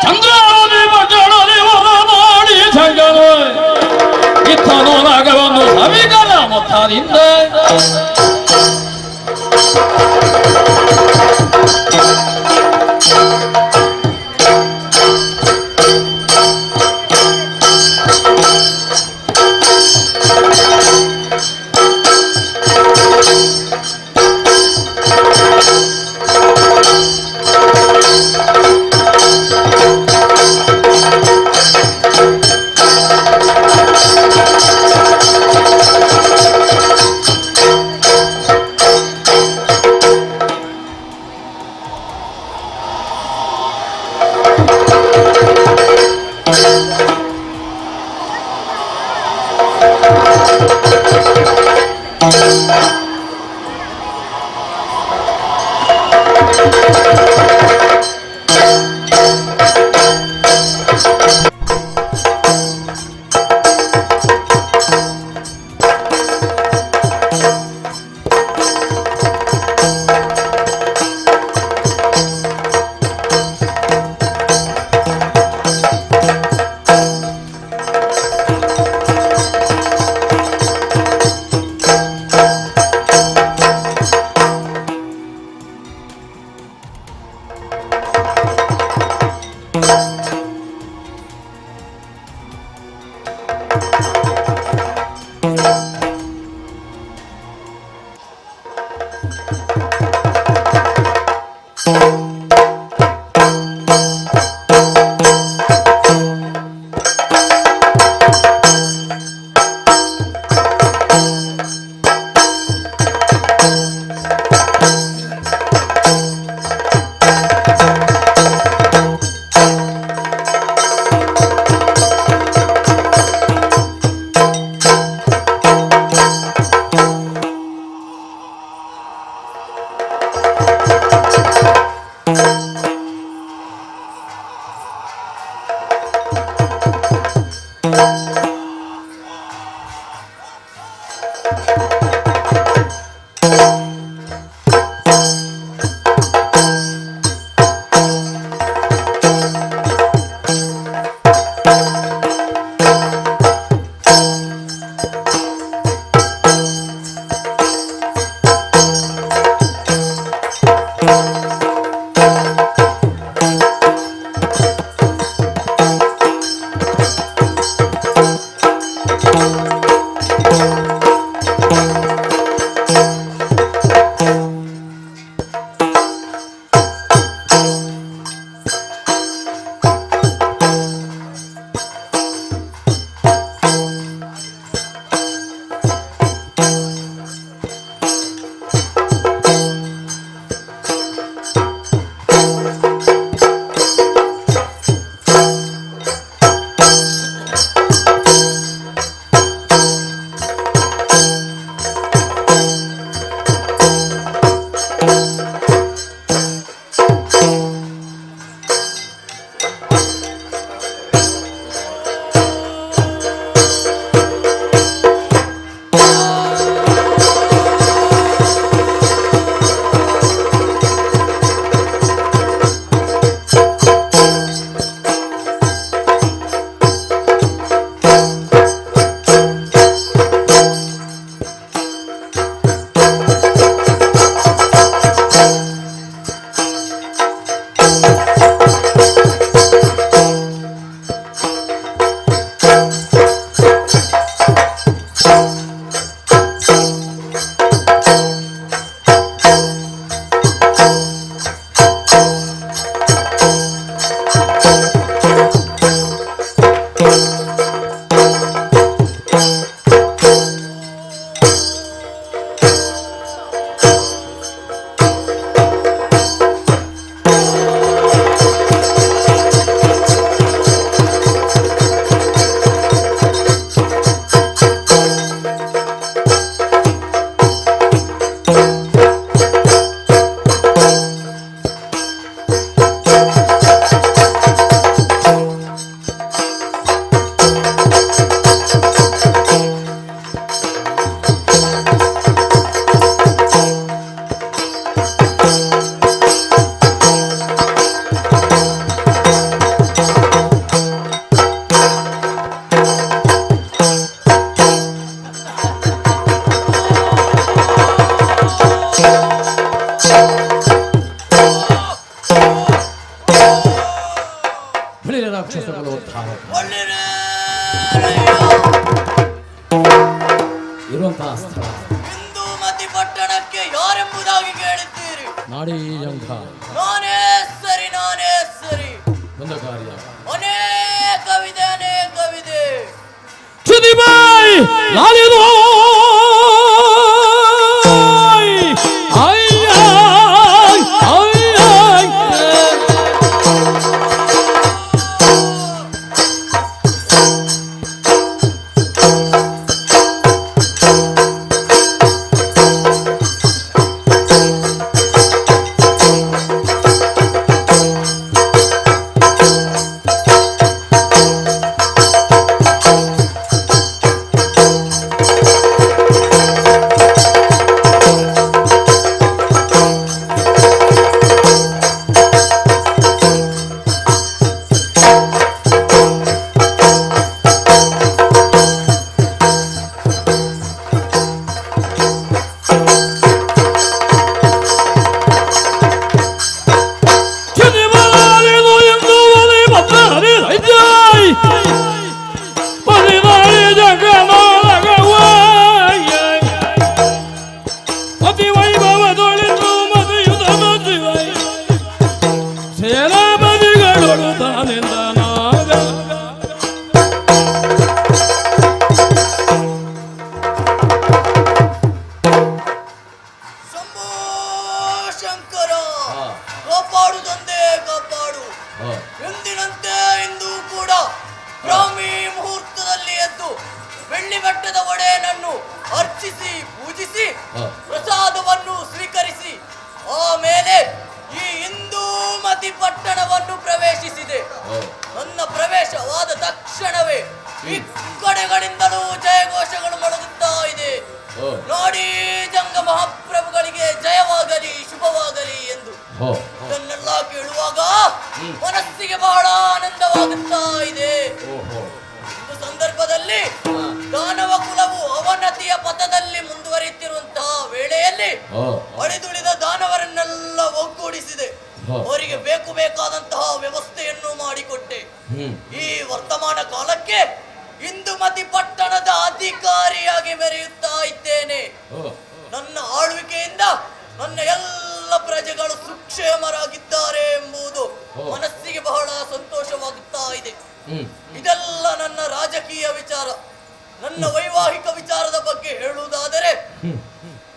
ಚಂದ್ರಾವತಿ ಪಟ್ಟಣದಿ ಮಾಡಿ ಸಂಗಮ ಇತ್ತನು ನಾಗವನ್ನು ಸವಿಗಲ ಮೊತ್ತದಿಂದ ರಾಕ್ಷಸಗಳು ಇರುವಂತಹ ಸ್ಥಳ ಹಿಂದೂಮತಿ ಪಟ್ಟಣಕ್ಕೆ ಯಾರೆಂಬುದಾಗಿ ಕೇಳಿದ್ದೀರಿ? ನಾಡಿ ಜಂಘ. ನಾನೇ ಸರಿ ಒಂದು ಕಾರ್ಯ ಅನೇಕವಿದೆ ಸುದಿಬಾಯ್ ಲಾಲಿದೋ ಎಂದಿನಂತೆ ಇಂದು ಕೂಡ ಬ್ರಾಹ್ಮಿ ಮುಹೂರ್ತದಲ್ಲಿ ಎದ್ದು ಬೆಳ್ಳಿ ಬೆಟ್ಟದ ಒಡೆಯನನ್ನು ಅರ್ಚಿಸಿ ಪೂಜಿಸಿ ಪ್ರಸಾದವನ್ನು ಸ್ವೀಕರಿಸಿ ಆಮೇಲೆ ಈ ಇಂದೂಮತಿ ಪಟ್ಟಣವನ್ನು ಪ್ರವೇಶಿಸಿದೆ. ನನ್ನ ಪ್ರವೇಶವಾದ ತಕ್ಷಣವೇ ಈ ಕಡೆಗಳಿಂದಲೂ ಜಯಘೋಷಗಳು ಮೊಳಗುತ್ತಾ ಇದೆ. ನೋಡಿ ಜಂಗ ಮಹಾಪ್ರಭುಗಳಿಗೆ ಜಯವಾಗಲಿ, ಶುಭವಾಗಲಿ ಎಂದು. ಇದನ್ನೆಲ್ಲ ಕೇಳುವಾಗ ಮನಸ್ಸಿಗೆ ಬಹಳ ಆನಂದವಾಗುತ್ತಾ ಇದೆ. ಒಂದು ಸಂದರ್ಭದಲ್ಲಿ ದಾನವ ಕುಲವು ಅವನತಿಯ ಪಥದಲ್ಲಿ ಮುಂದುವರಿಯುತ್ತಿರುವಂತಹ ವೇಳೆಯಲ್ಲಿ ಅಳಿದುಳಿದ ದಾನವರನ್ನೆಲ್ಲ ಒಗ್ಗೂಡಿಸಿದೆ. ಅವರಿಗೆ ಬೇಕಾದಂತಹ ವ್ಯವಸ್ಥೆಯನ್ನು ಮಾಡಿಕೊಟ್ಟೆ. ಈ ವರ್ತಮಾನ ಕಾಲಕ್ಕೆ ಇಂದುಮತಿ ಪಟ್ಟಣದ ಅಧಿಕಾರಿಯಾಗಿ ಮೆರೆಯುತ್ತಾ ಇದ್ದೇನೆ. ನನ್ನ ಆಳ್ವಿಕೆಯಿಂದ ನನ್ನ ಎಲ್ಲ ಪ್ರಜೆಗಳು ಸುಕ್ಷೇಮರಾಗಿದ್ದಾರೆ ಎಂಬುದು ಮನಸ್ಸಿಗೆ ಬಹಳ ಸಂತೋಷವಾಗುತ್ತಾ ಇದೆ. ಇದೆಲ್ಲ ನನ್ನ ರಾಜಕೀಯ ವಿಚಾರ. ನನ್ನ ವೈವಾಹಿಕ ವಿಚಾರದ ಬಗ್ಗೆ ಹೇಳುವುದಾದರೆ,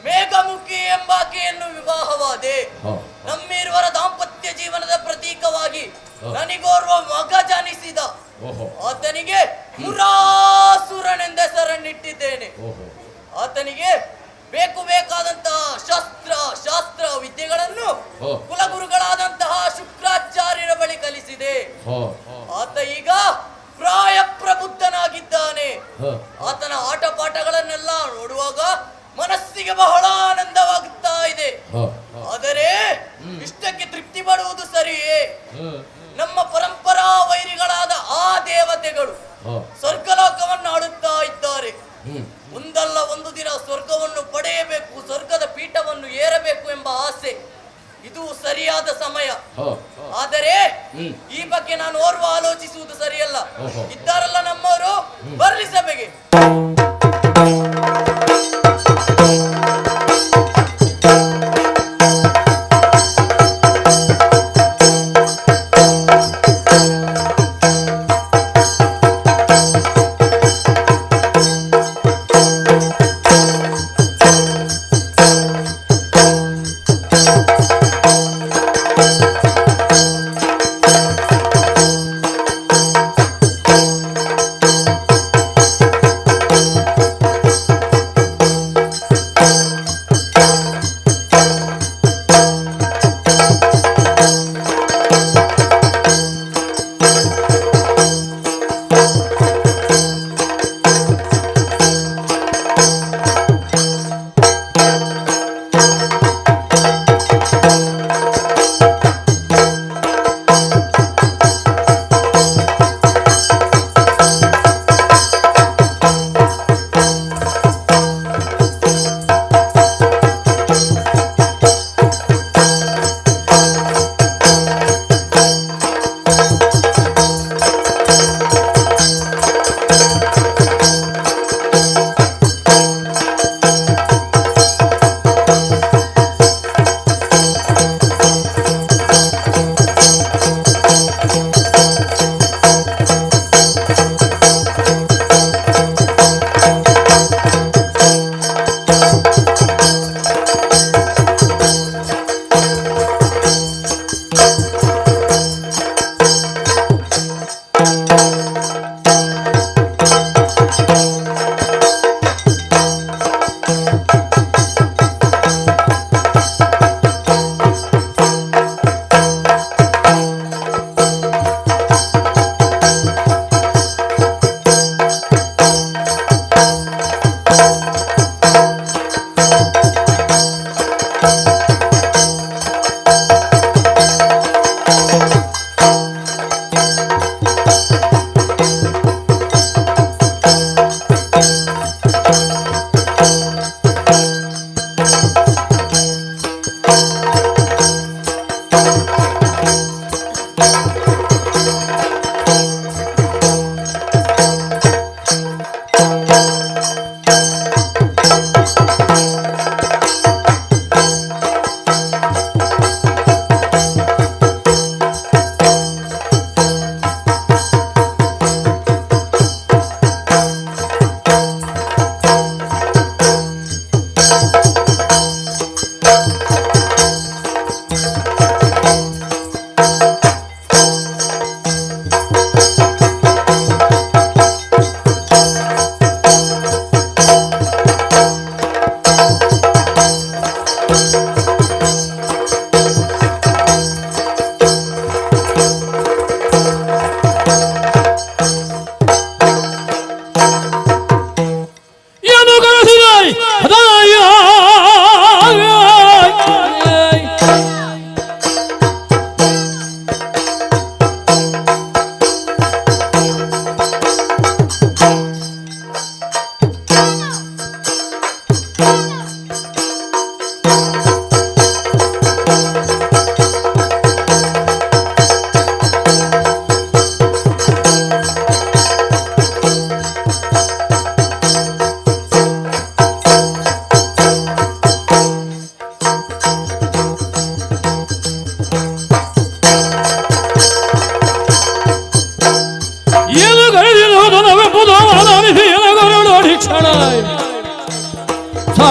ಮೇಘಮುಖಿ ಎಂಬಾಕೆಯನ್ನು ವಿವಾಹವಾದೆ. ನಮ್ಮಿರುವರ ದಾಂಪತ್ಯ ಜೀವನದ ಪ್ರತೀಕವಾಗಿ ನನಗೋರ್ವ ಮಗ ಜನಿಸಿದ. ಆತನಿಗೆ ಮುರಾಸುರನೆಂದೆಸರನ್ನಿಟ್ಟಿದ್ದೇನೆ. ಆತನಿಗೆ ಬೇಕಾದಂತಹ ಶಾಸ್ತ್ರ ವಿದ್ಯೆಗಳನ್ನು ಕುಲಗುರುಗಳಾದಂತಹ ಶುಕ್ರಾಚಾರ್ಯರ ಬಳಿ ಕಲಿಸಿದೆ. ಆತ ಈಗ ಪ್ರಾಯ ಪ್ರಬುದ್ಧನಾಗಿದ್ದಾನೆ. ಆತನ ಆಟ ಪಾಠಗಳನ್ನೆಲ್ಲ ನೋಡುವಾಗ ಮನಸ್ಸಿಗೆ ಬಹಳ ಆನಂದವಾಗುತ್ತಾ ಇದೆ. ಆದರೆ ಇಷ್ಟಕ್ಕೆ ತೃಪ್ತಿ ಪಡುವುದು ಸರಿಯೇ? ನಮ್ಮ ಪರಂಪರಾ ವೈರಿಗಳಾದ ಆ ದೇವತೆಗಳು ಸ್ವರ್ಗಲೋಕವನ್ನು ಆಡುತ್ತಾ ಇದ್ದಾರೆ. ಒಂದಲ್ಲ ಒಂದು ದಿನ ಸ್ವರ್ಗವನ್ನು ಪಡೆಯಬೇಕು, ಸ್ವರ್ಗದ ಪೀಠವನ್ನು ಏರಬೇಕು ಎಂಬ ಆಸೆ. ಇದು ಸರಿಯಾದ ಸಮಯ. ಆದರೆ ಈ ಬಗ್ಗೆ ನಾನು ಓರ್ವ ಆಲೋಚಿಸುವುದು ಸರಿಯಲ್ಲ. ಇದ್ದಾರಲ್ಲ ನಮ್ಮವರು, ಬರ್ಲಿ ಸಭೆಗೆ.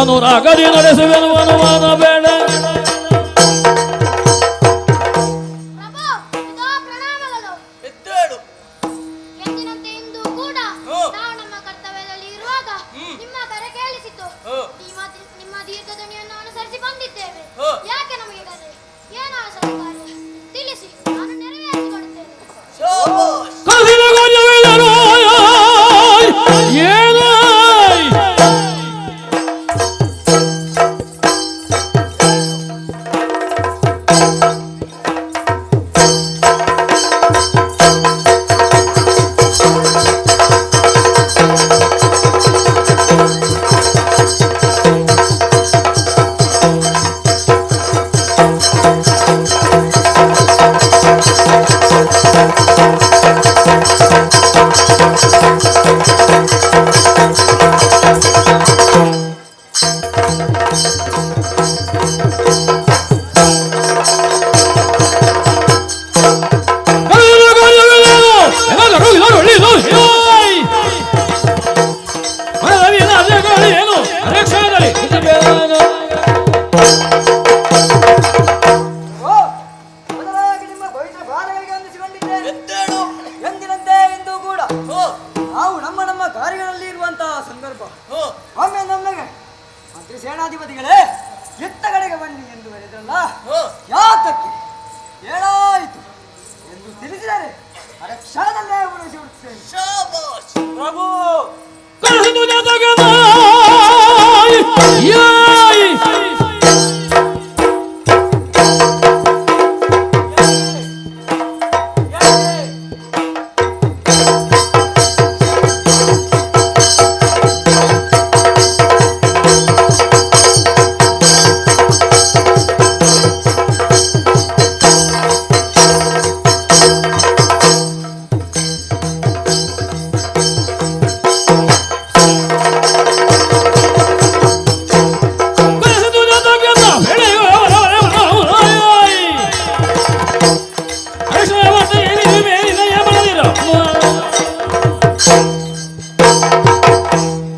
ಅನುರಾಗದಿ ನಡೆಸುವೆನು ಅನುಮಾನ ಬೇಡ. ಪ್ರಭು, ಇದೋ ಪ್ರಣಾಮಗಳು. ಎದ್ದೇಳು. ಎಂದಿನಂತೆ ಇಂದು ಕೂಡ ನಾವು ನಮ್ಮ ಕರ್ತವ್ಯದಲ್ಲಿ ಇರುವಾಗ ನಿಮ್ಮ ಕರೆ ಕೇಳಿಸಿತು. ನಿಮ್ಮ ದೀರ್ಘಧ್ವನಿಯನ್ನು ಅನುಸರಿಸಿ ಬಂದಿದ್ದೇವೆ. ಯಾಕೆ ನಮಗೆ ಕರೆ? ಏನು ಅವಸರ ಕಾರ್ಯ? ತಿಳಿಸಿ, ನಾನು ನೆರವೇರಿಸಿಕೊಡುತ್ತೇನೆ. ಶಾಬಾಷ್. ಕಸಿದ ಗೊಂಜವೆಲ್ಲರೂ ಏನಾಯ್ ಏನು ಅದೇ ಕ್ಷಣದಲ್ಲಿ ಮೊದಲಾಗಿ ನಿಮ್ಮ ಪವಿತ್ರ ಪಾದಗಳಿಗೆ ವಂದಿಸಿಕೊಂಡಿದ್ದೇನೆ. ಎದ್ದೇಳು. ಎಂದಿನಂತೆ ಇಂದು ಕೂಡ ನಾವು ನಮ್ಮ ಕಾರ್ಯಗಳಲ್ಲಿ ಇರುವಂತಹ ಸಂದರ್ಭ ಒಮ್ಮೆ ನಮಗೆ ಮಂತ್ರಿ ಸೇನಾಧಿಪತಿಗಳೇ ಎತ್ತ ಕಡೆಗೆ ಬನ್ನಿ ಎಂದು ಹೇಳಿದ್ರಲ್ಲ, ಯಾತಕ್ಕೆ ಏನಾಯಿತು ಎಂದು ತಿಳಿಸಿದರೆ ಅರೆ ಕ್ಷಣದಲ್ಲೇ ಉಳಿಸಿ ಬಿಡುತ್ತೇನೆ. ಶಾಬಾಷ್. ಪ್ರಭು, ಕಸಿದು ಜಗದ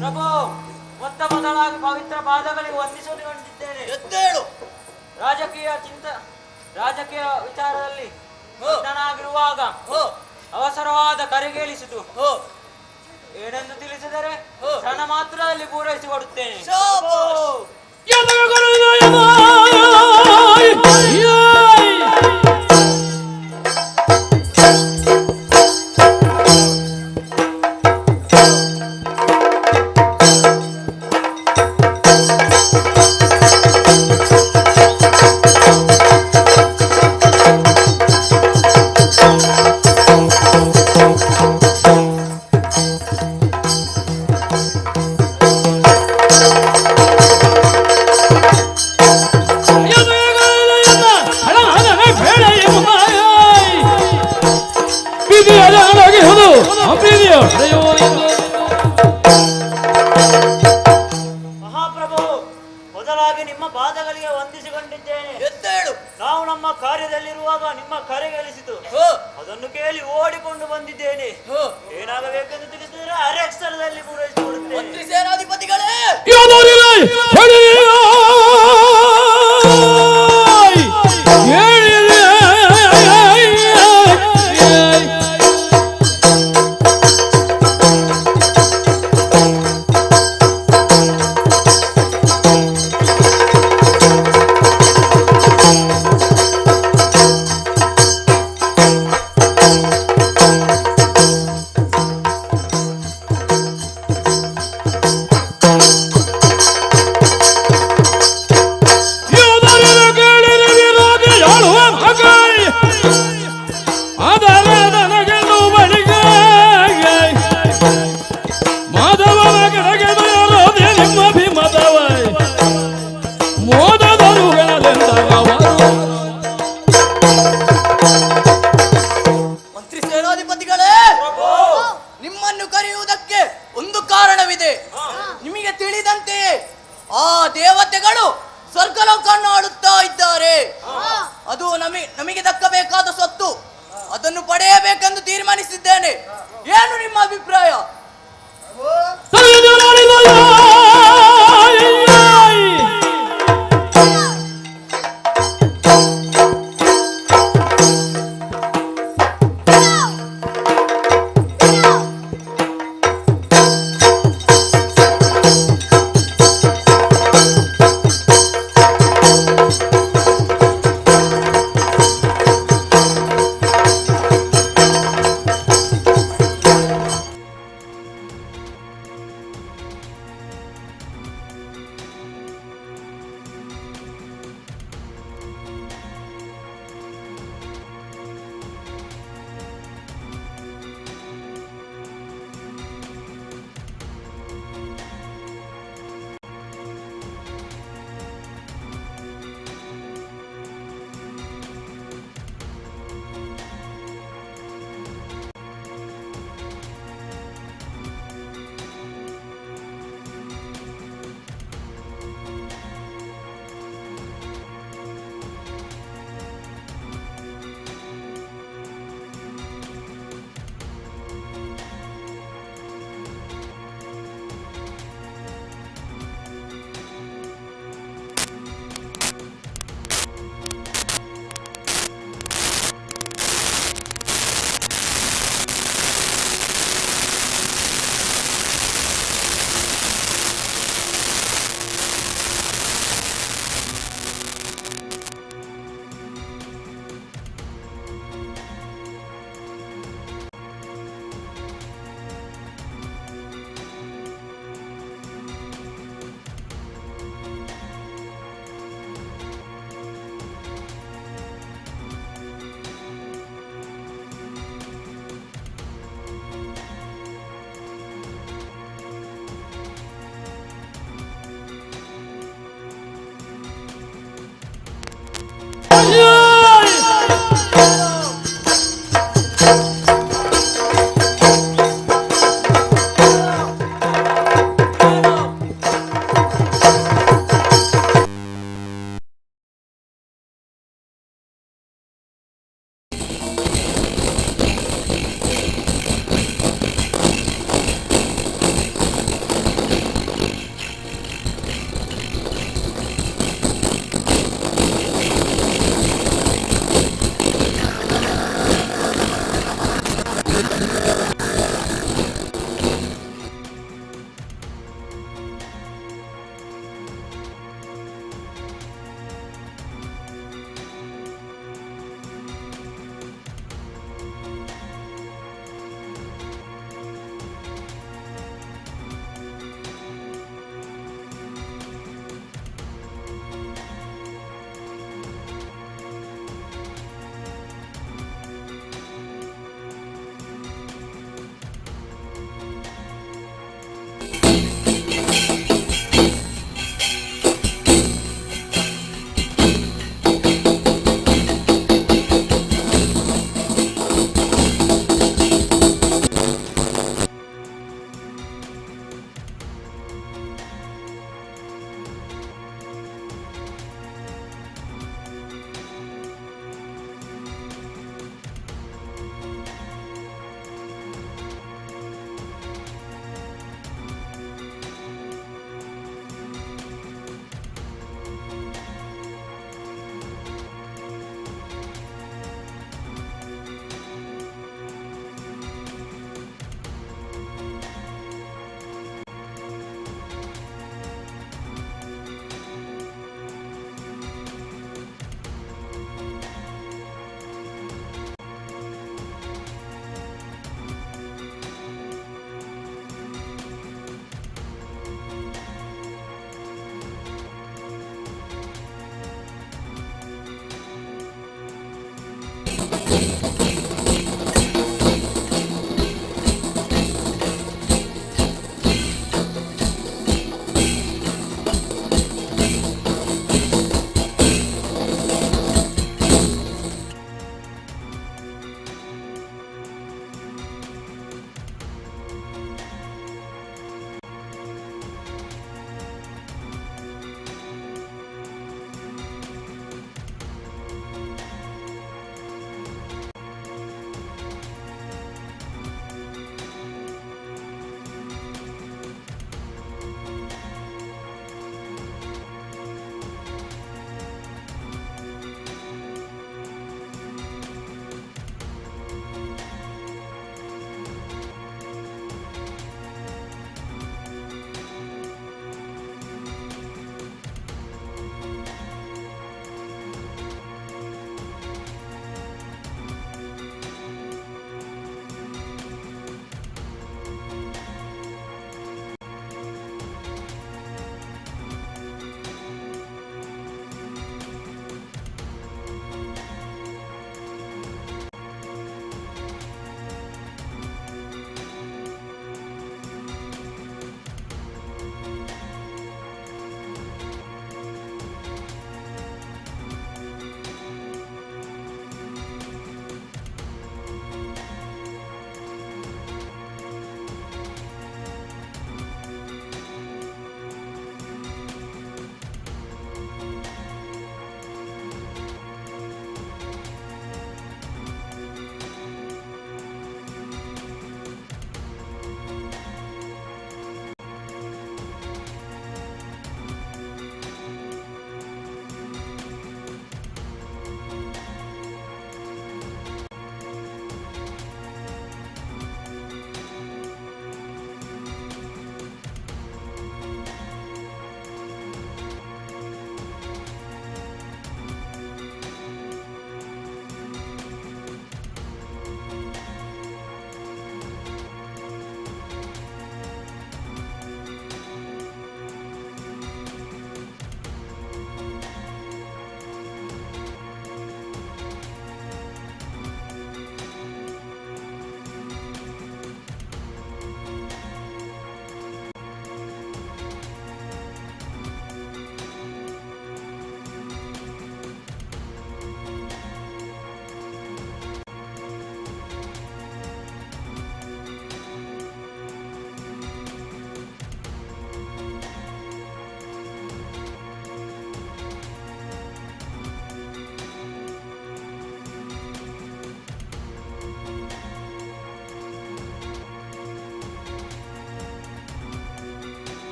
ಪ್ರಭು, ಮೊತ್ತ ಮೊದಲಾಗಿ ಪವಿತ್ರ ಪಾದಗಳಿಗೆ ವಂದಿಸಿಕೊಂಡಿದ್ದೇನೆ. ಎದ್ದೇಳು. ರಾಜಕೀಯ ವಿಚಾರದಲ್ಲಿ ಮಗ್ನನಾಗಿರುವಾಗ ಅವಸರವಾದ ಕರೆಗೇಳಿಸಿತು. ಏನೆಂದು ತಿಳಿಸಿದರೆ ಕ್ಷಣ ಮಾತ್ರದಲ್ಲಿ ಪೂರೈಸಿಕೊಡುತ್ತೇನೆ. ಶಾಬಾಷ್. ಮಹಾಪ್ರಭು, ಮೊದಲಾಗಿ ನಿಮ್ಮ ಪಾದಗಳಿಗೆ ವಂದಿಸಿಕೊಂಡಿದ್ದೇನೆ. ಎದ್ದೇಳು. ನಾವು ನಮ್ಮ ಕಾರ್ಯದಲ್ಲಿರುವಾಗ ನಿಮ್ಮ ಕರೆಗಳಿಸಿತು. ಅದನ್ನು ಕೇಳಿ ಓಡಿಕೊಂಡು ಬಂದಿದ್ದೇನೆ. ಏನಾಗಬೇಕೆಂದು ತಿಳಿಸಿದರೆ ಅರೆಕ್ಷರದಲ್ಲಿ ಪೂರೈಸಿಕೊಡುತ್ತೇನೆ. ಮಂತ್ರಿ ಸೇನಾಧಿಪತಿಗಳೇ, ಮಂತ್ರಿ ಸೇನಾಧಿಪತಿಗಳೇ, ನಿಮ್ಮನ್ನು ಕರೆಯುವುದಕ್ಕೆ ಒಂದು ಕಾರಣವಿದೆ. ನಿಮಗೆ ತಿಳಿದಂತೆಯೇ ಆ ದೇವತೆಗಳು ಸ್ವರ್ಗಲೋಕವನ್ನು ಆಳುತ್ತಾ ಇದ್ದಾರೆ. ಅದು ನಮಗೆ ದಕ್ಕಬೇಕಾದ ಸೊತ್ತು. ಅದನ್ನು ಪಡೆಯಬೇಕೆಂದು ತೀರ್ಮಾನಿಸಿದ್ದೇನೆ. ಏನು ನಿಮ್ಮ ಅಭಿಪ್ರಾಯ?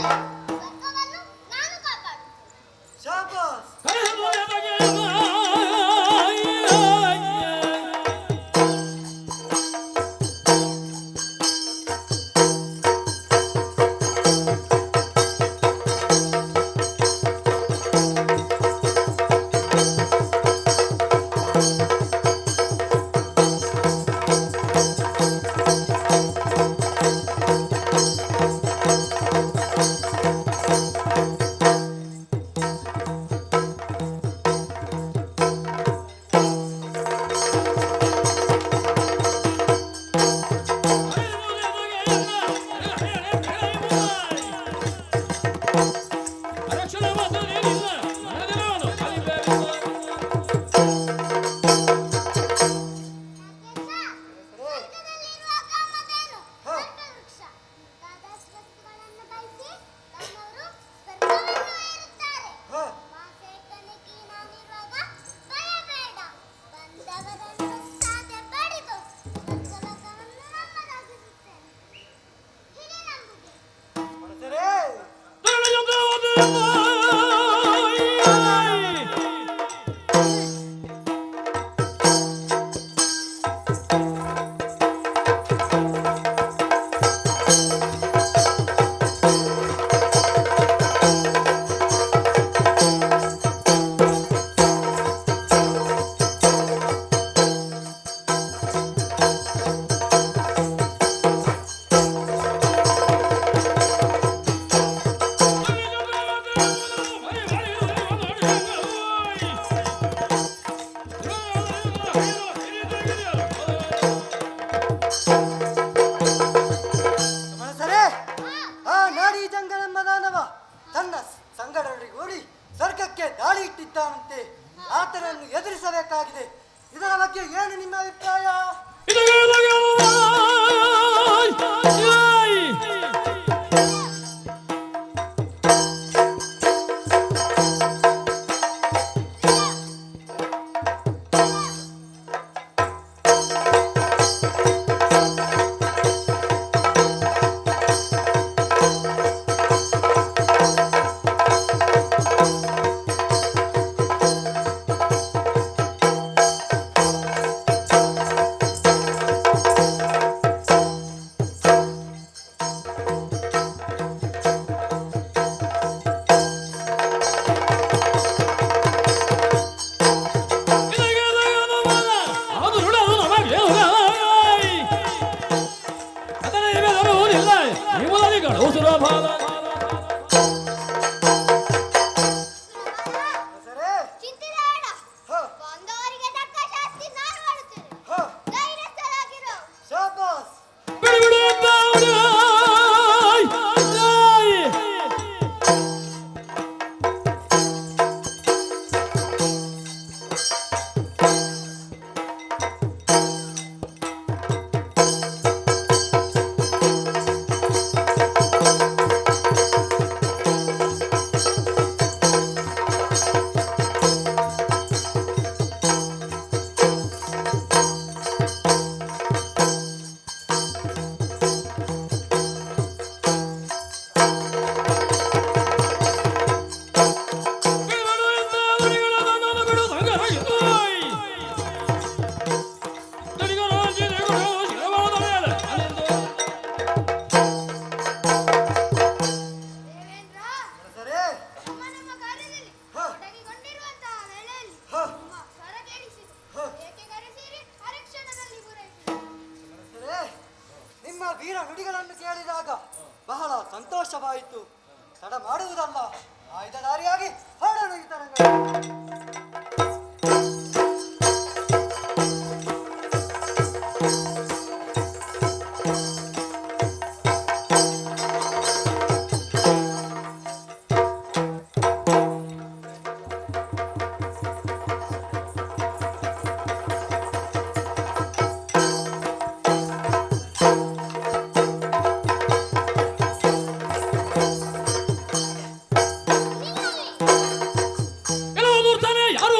ಸ್ವರ್ಗವನ್ನು ನಾನು ಕಾಪಾಡುತ್ತೇನೆ. ಶಾಬಾಸ್. ಸ್ವರ್ಗದಲ್ಲಿರುವ ಕಾಮಧೇನು, ಕಲ್ಪವೃಕ್ಷ ಮುಂತಾದ ವಸ್ತುಗಳನ್ನು ಬಯಸಿ ನಮ್ಮವರು ಸ್ವರ್ಗವನ್ನು ಏರುತ್ತಾರೆ. ಮಾಸೇಕನಿಗೆ ನಾನಿರುವಾಗ ಭಯ ಬೇಡ, ಬಂದವರನ್ನು ಸಾಧ್ಯ ಪಡೆದು ಸ್ವರ್ಗಲೋಕವನ್ನು ನಮ್ಮದಾಗಿಸುತ್ತೇನೆ. ಹೀಗೆ ನಂಬುಗೆ. ಮನಸರೇ, ಆ ನಾಡಿ ಜಂಗಲೆಂಬ ದಾನವ ತನ್ನ ಸಂಗಡರಿಗೂಡಿ ಸ್ವರ್ಗಕ್ಕೆ ದಾಳಿ ಇಟ್ಟಿದ್ದಾನಂತೆ. ಆತನನ್ನು ಎದುರಿಸಬೇಕಾಗಿದೆ. ಇದರ ಬಗ್ಗೆ ಏನು ನಿಮ್ಮ ಅಭಿಪ್ರಾಯ? ಮನಸರೇ, ಚಿಂತೆ ಬೇಡ. ಬಂದವರಿಗೆ ತಕ್ಕ ಶಾಸ್ತಿ ನಾನು ಮಾಡುತ್ತೇನೆ. ಧೈರ್ಯಸ್ಥರಾಗಿರು. ಶಾಬಾಸ್. ದೇವೇಂದ್ರ, ಮನಸರೇ, ನಮ್ಮ ಕಾರ್ಯದಲ್ಲಿ ತೊಡಗಿಕೊಂಡಿರುವಂತಹ ವೇಳೆಯಲ್ಲಿ ನಿಮ್ಮ ಸ್ವರ ಕೇಳಿಸಿತು. ಏಕೆ ಕರೆಸಿರಿ? ಅರಕ್ಷಣದಲ್ಲಿ ಪೂರೈಸಿರಿ. ಮನಸರೇ, ನಿಮ್ಮ ವೀರ ನುಡಿಗಳನ್ನು ಕೇಳಿದಾಗ ಬಹಳ ಸಂತೋಷವಾಯಿತು. ತಡ ಮಾಡುವುದಲ್ಲ, ಆಯುಧಧಾರಿಯಾಗಿ ಹೊರಡೋಣ ಈ ತರಂಗ. ಕೆಲವು ಮೂರ್ತಾನೆ ಯಾರು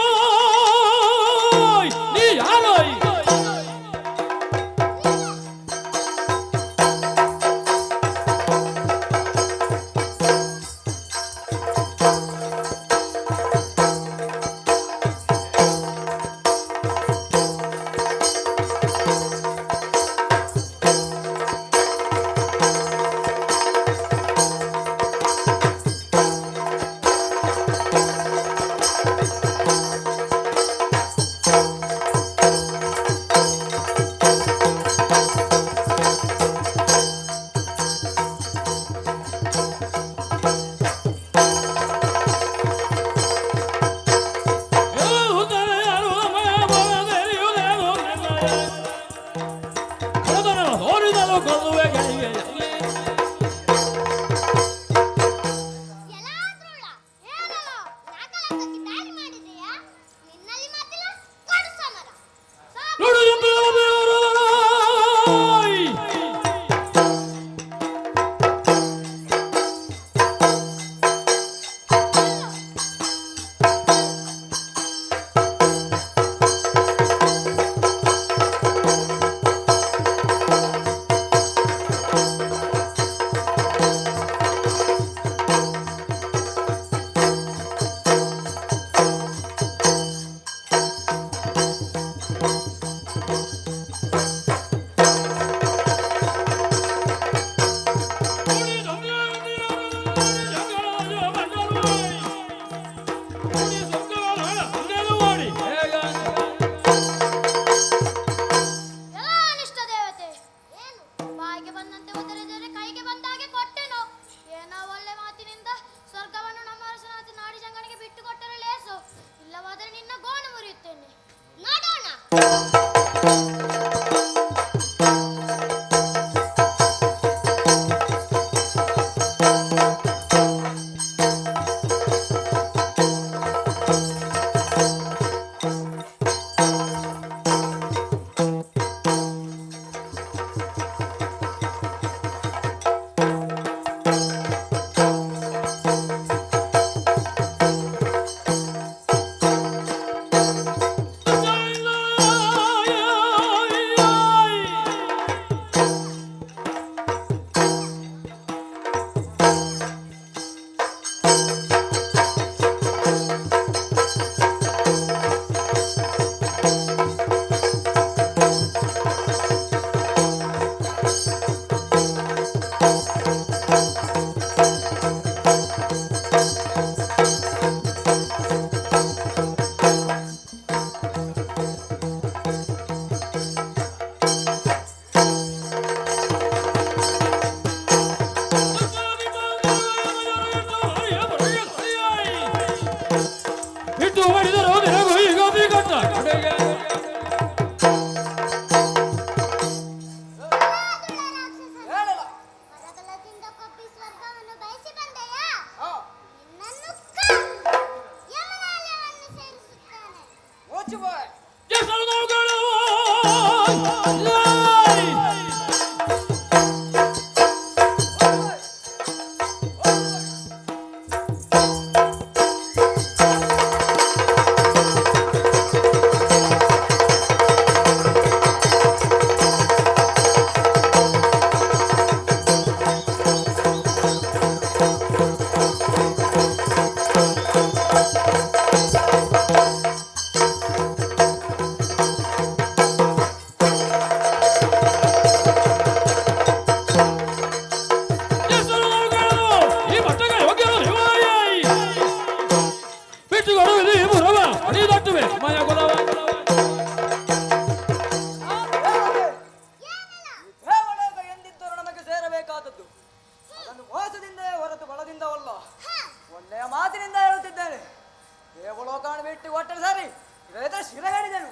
ದೇವಲೋಕವನ್ನು ಬಿಟ್ಟು ಒಟ್ಟರೆ ಸರಿ ಇವರ ಶಿರ ಹೇಳಿದೆನು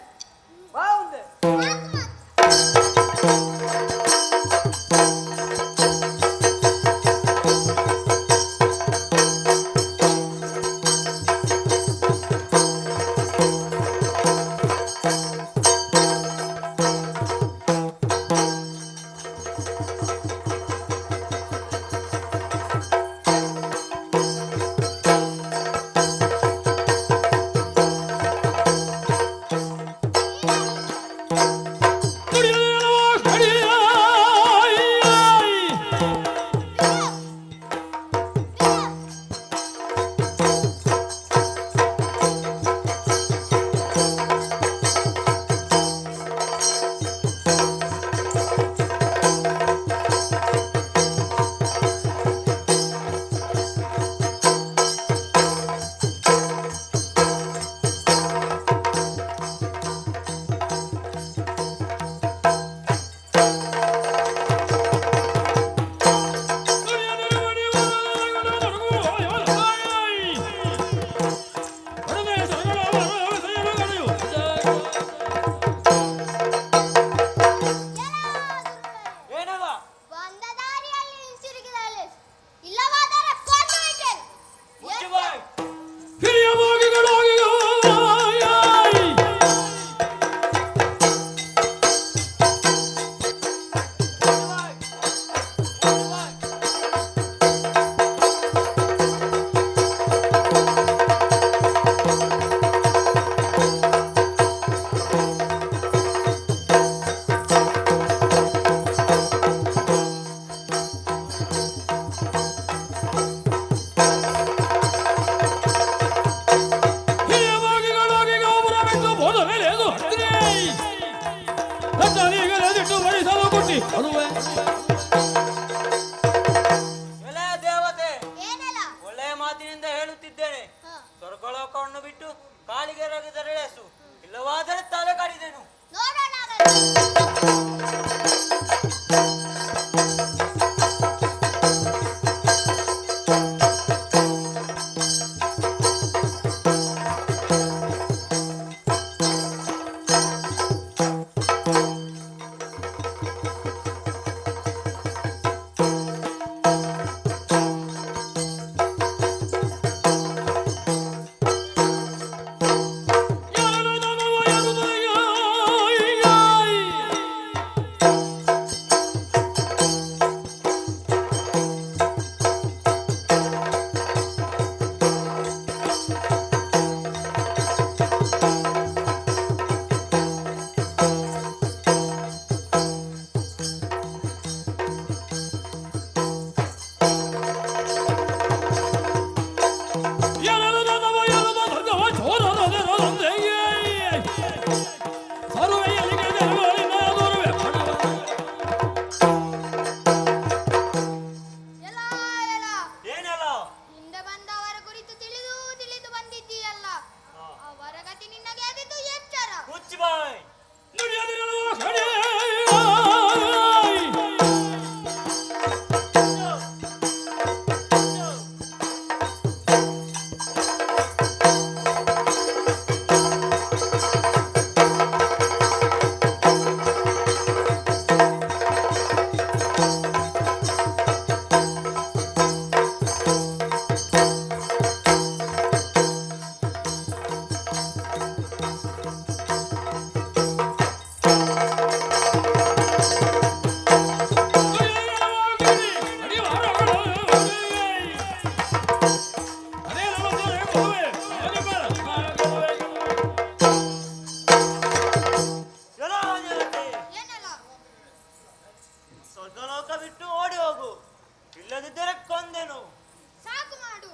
ಬಾ ಮುಂದೆ. ಬಂದ ದಾರಿಯಲ್ಲಿ ಹಿಂತಿರುಗಿದಲ್ಲಿ ಇಲ್ಲವಾದರೆ ಕೊಂದು ಬಿಟ್ಟೆ. ಹಿರಿಯ ಭಾಗಿಗಳಾಗಿ ಅದುವೇ ಎಲೆ ದೇವತೆ, ಏನಲ್ಲ ಒಳ್ಳೆಯ ಮಾತಿನಿಂದ ಹೇಳುತ್ತಿದ್ದೇನೆ. ಹ. ಸ್ವರ್ಗಲೋಕವನ್ನು ಬಿಟ್ಟು ಕಾಲಿಗೆ ರಗಿದರೆ ಲೇಸು, ಇಲ್ಲವಾದರೆ ತಲೆ ಕಡಿದೆನು. ನೋಡೋಣ ಹಾಗಾದ್ರೆ. ಎಲ್ಲ ಎಲ್ಲ ಏನೆಲ್ಲ ಹಿಂದೆ ಬಂದವರ ಕುರಿತು ತಿಳಿದು ತಿಳಿದು ಬಂದಿದ್ದೀಯಲ್ಲ, ಅವರ ಗತಿ ನಿನ್ನಗೆ ಆದಿದ್ದು ಎಚ್ಚರ. ಮುಚ್ಚಿ ಬಾಯ್. ಎಲ್ಲ ದೇವತೆ, ಏನಲ್ಲ ಸ್ವರ್ಗಲೋಕ ಬಿಟ್ಟು ಓಡಿ ಹೋಗು, ಇಲ್ಲದಿದ್ದರೆ ಕೊಂದೆನು. ಸಾಕು ಮಾಡು.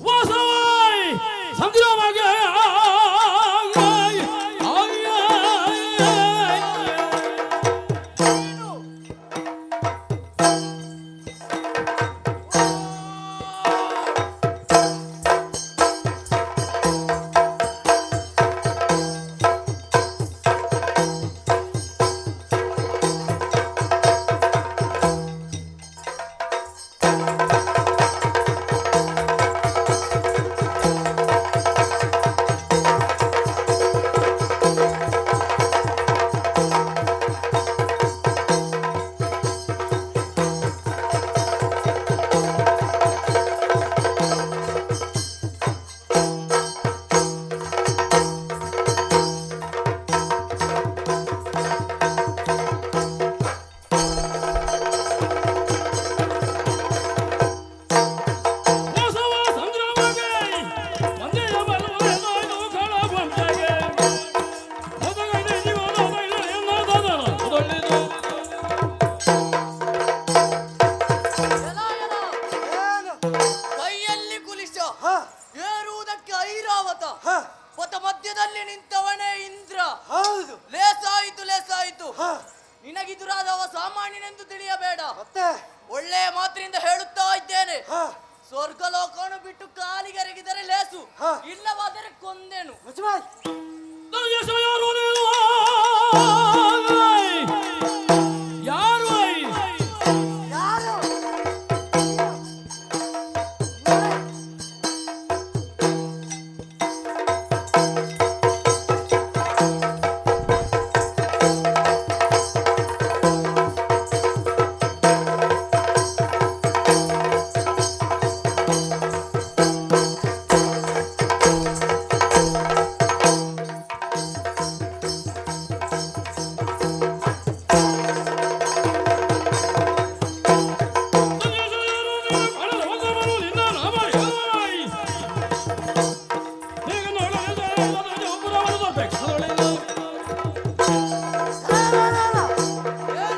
ವಾಸವಾಯ್ ಸ್ವರ್ಗಲೋಕವನ್ನು ಬಿಟ್ಟು ಕಾಲಿಗೆರಗಿದರೆ ಲೇಸು, ಇಲ್ಲವಾದರೆ ಕೊಂದೆನು.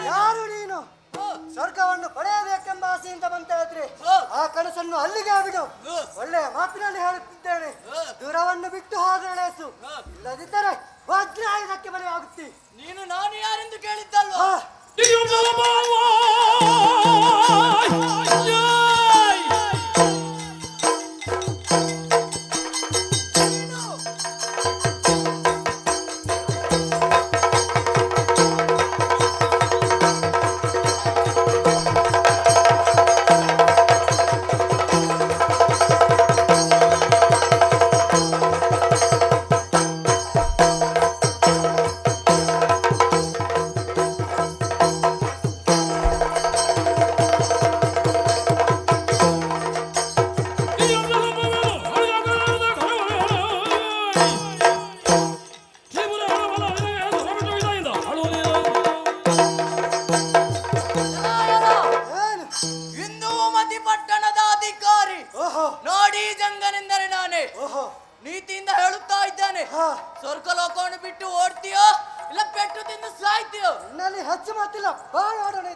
ಯಾರು ನೀನು? ಸ್ವರ್ಗವನ್ನು ಪಡೆಯಬೇಕೆಂಬ ಆಸೆಯಿಂದ ಬಂತ ಇದ್ರೆ ಆ ಕನಸನ್ನು ಅಲ್ಲಿಗೆ ಬಿಡು. ಒಳ್ಳೆಯ ಮಾತಿನಲ್ಲಿ ಹೇಳುತ್ತಿದ್ದೇನೆ, ದೂರವನ್ನು ಬಿಟ್ಟು ಹೋದ್ರೆ ಲೇಸು, ಇಲ್ಲದಿದ್ದರೆ ವಜ್ರಾಯುಧಕ್ಕೆ ಬಲಿಯಾಗುತ್ತಿ. ನೀನು ನಾನು ಯಾರೆಂದು ಕೇಳಿದ್ದಲ್ವಾ? ಪಟ್ಟಣದ ಅಧಿಕಾರಿ ನೋಡಿ ಜಂಗನೆಂದರೆ ನಾನೇ. ನೀತಿಯಿಂದ ಹೇಳುತ್ತಾ ಇದ್ದಾನೆ, ಸ್ವರ್ಗಲೋಕವನ್ನು ಬಿಟ್ಟು ಓಡ್ತೀಯೋ ಇಲ್ಲ ಪೆಟ್ಟು ತಿಂದು ಸಾಯ್ತೀಯೋ? ನನ್ನಲ್ಲಿ ಹೆಚ್ಚು ಮಾತಿಲ್ಲ, ಬಾಯ್ ಆಡೋಣ.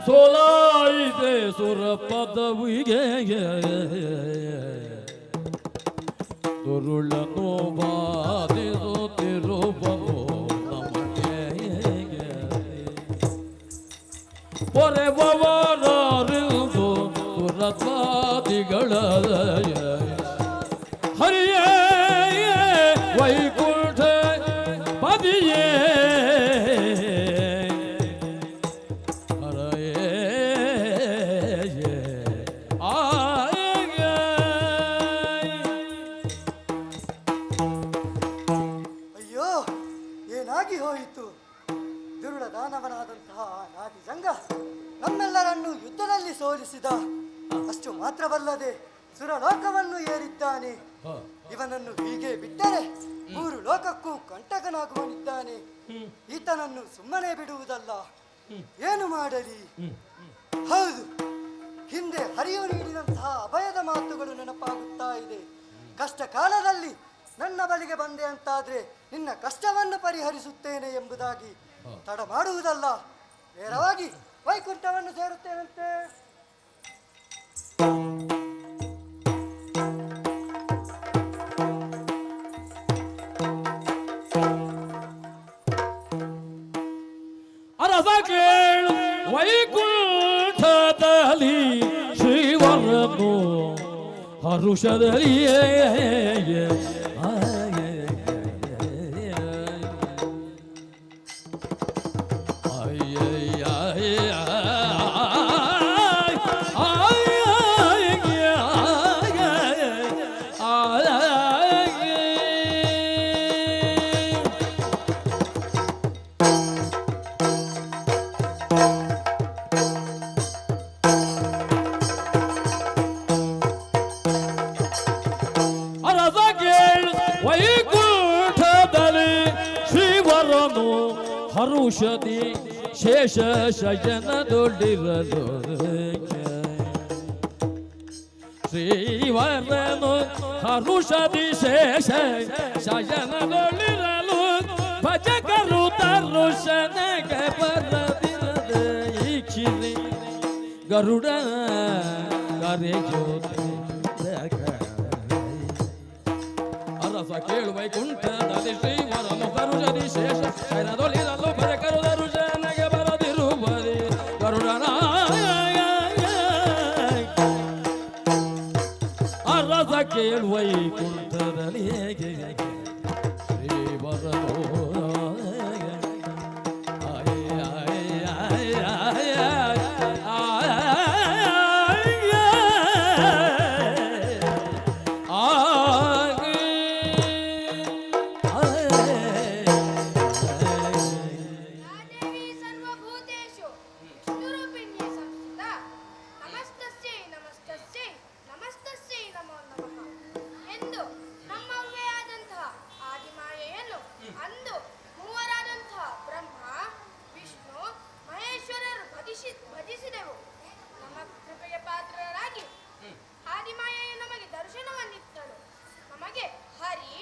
ಸೋಲಾಯಿತೆ ಸುರ ಪದವಿಗೆ ದುರುಳನು ಬಾಧಿಸುತ್ತಿರುವನು ನಮಗೆ ಪೊರೆಬವರಿದು ಸುರತ್ವಾದಿಗಳ ಹರಿಯೇ ವೈಕುಂಠ ಪದಿಯೇ ದಾನವನಾದಂತಹ ನಾಟಿ ಜಂಗ ನಮ್ಮೆಲ್ಲರನ್ನು ಯುದ್ಧದಲ್ಲಿ ಸೋಲಿಸಿದ. ಅಷ್ಟು ಮಾತ್ರವಲ್ಲದೆ ಸುರಲೋಕವನ್ನು ಏರಿದ್ದಾನೆ. ಇವನನ್ನು ಹೀಗೆ ಬಿಟ್ಟರೆ 3 ಲೋಕಕ್ಕೂ ಕಂಟಕನಾಗುವನಿದ್ದಾನೆ. ಈತನನ್ನು ಸುಮ್ಮನೆ ಬಿಡುವುದಲ್ಲ, ಏನು ಮಾಡಲಿ? ಹೌದು, ಹಿಂದೆ ಹರಿಯು ನೀಡಿದಂತಹ ಅಭಯದ ಮಾತುಗಳು ನೆನಪಾಗುತ್ತಾ ಇದೆ. ಕಷ್ಟ ಕಾಲದಲ್ಲಿ ನನ್ನ ಬಳಿಗೆ ಬಂದೆ ಅಂತಾದ್ರೆ ನಿನ್ನ ಕಷ್ಟವನ್ನು ಪರಿಹರಿಸುತ್ತೇನೆ ಎಂಬುದಾಗಿ ತಡ ಮಾಡುವುದಲ್ಲ, ನೇರವಾಗಿ ವೈಕುಂಠವನ್ನು ಸೇರುತ್ತೇನಂತೆ. ಅರಸ ಕೇಳು ವೈಕುಂಠದಲ್ಲಿ ಶ್ರೀವರನು ಹರುಷದಲ್ಲಿಯೇ ವೈಕುಂಠದಲ್ಲಿ ಶ್ರೀವರನು ಹರುಷದಿ ಶೇಷ ಶಯನದೊಡ್ಡಿರಲು ಶ್ರೀವರನು ಹರುಷದಿ ಶೇಷ ಶಯನದೊಡ್ಡಿರಲು ಭಜಕರು ತರುಷನಗೆ ಬರದಿರದ ಈಕ್ಷಿರಿ ಗರುಡ ಕರೆ ಜ್ಯೋತಿ ಅರಸ ಕೇಳು ವೈಕುಂಠದಲ್ಲಿ ಶ್ರೀವರನು ಕರುಷದಿ ಶೇಷ ಶಯನದೊಲಿರಲು ಭಜಕರು ತರುಷನಗೆ ಬರದಿರುವರಿ ಗರುಡನ ಅರಸ ಕೇಳು ವೈಕುಂಠದಲ್ಲಿ ಹೇಗೆ ಶ್ರೀವರನು ಭಜಿಸಿದೆವು. ನಮ್ಮ ಕೃಪೆಗೆ ಪಾತ್ರರಾಗಿ ಆದಿಮಾಯೆಯು ನಮಗೆ ದರ್ಶನವನ್ನಿತ್ತಳು. ನಮಗೆ ಹರಿ,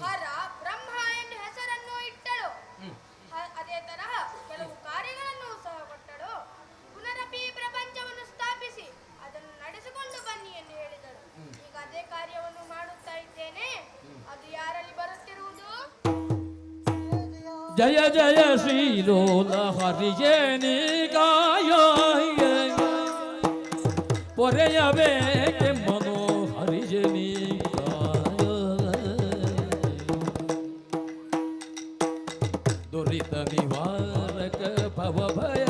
ಹರ, ಬ್ರಹ್ಮ ಎಂದು ಹೆಸರನ್ನು ಇಟ್ಟಳು. ಅದೇ ತರಹ ಕೆಲವು ಕಾರ್ಯಗಳನ್ನು ಸಹ ಕೊಟ್ಟಳು. ಪುನರಪಿ ಪ್ರಪಂಚವನ್ನು ಸ್ಥಾಪಿಸಿ ಅದನ್ನು ನಡೆಸಿಕೊಂಡು ಬನ್ನಿ ಎಂದು ಹೇಳಿದಳು. ಈಗ ಅದೇ ಕಾರ್ಯವನ್ನು ಮಾಡುತ್ತಾ ಇದ್ದೇನೆ. ಅದು ಯಾರಲ್ಲಿ ಬರುತ್ತಿರುವುದು? ಜಯ ಜಯ ಶ್ರೀಲೋಲ ಹರಿಜೇನಿಗಾಯ ಪೊರೆಯಬೇಕೆ ಮನೋ ಹರಿಜೇನಿಗಾಯ ದುರಿತ ನಿವಾರಕ ಭವ ಭಯ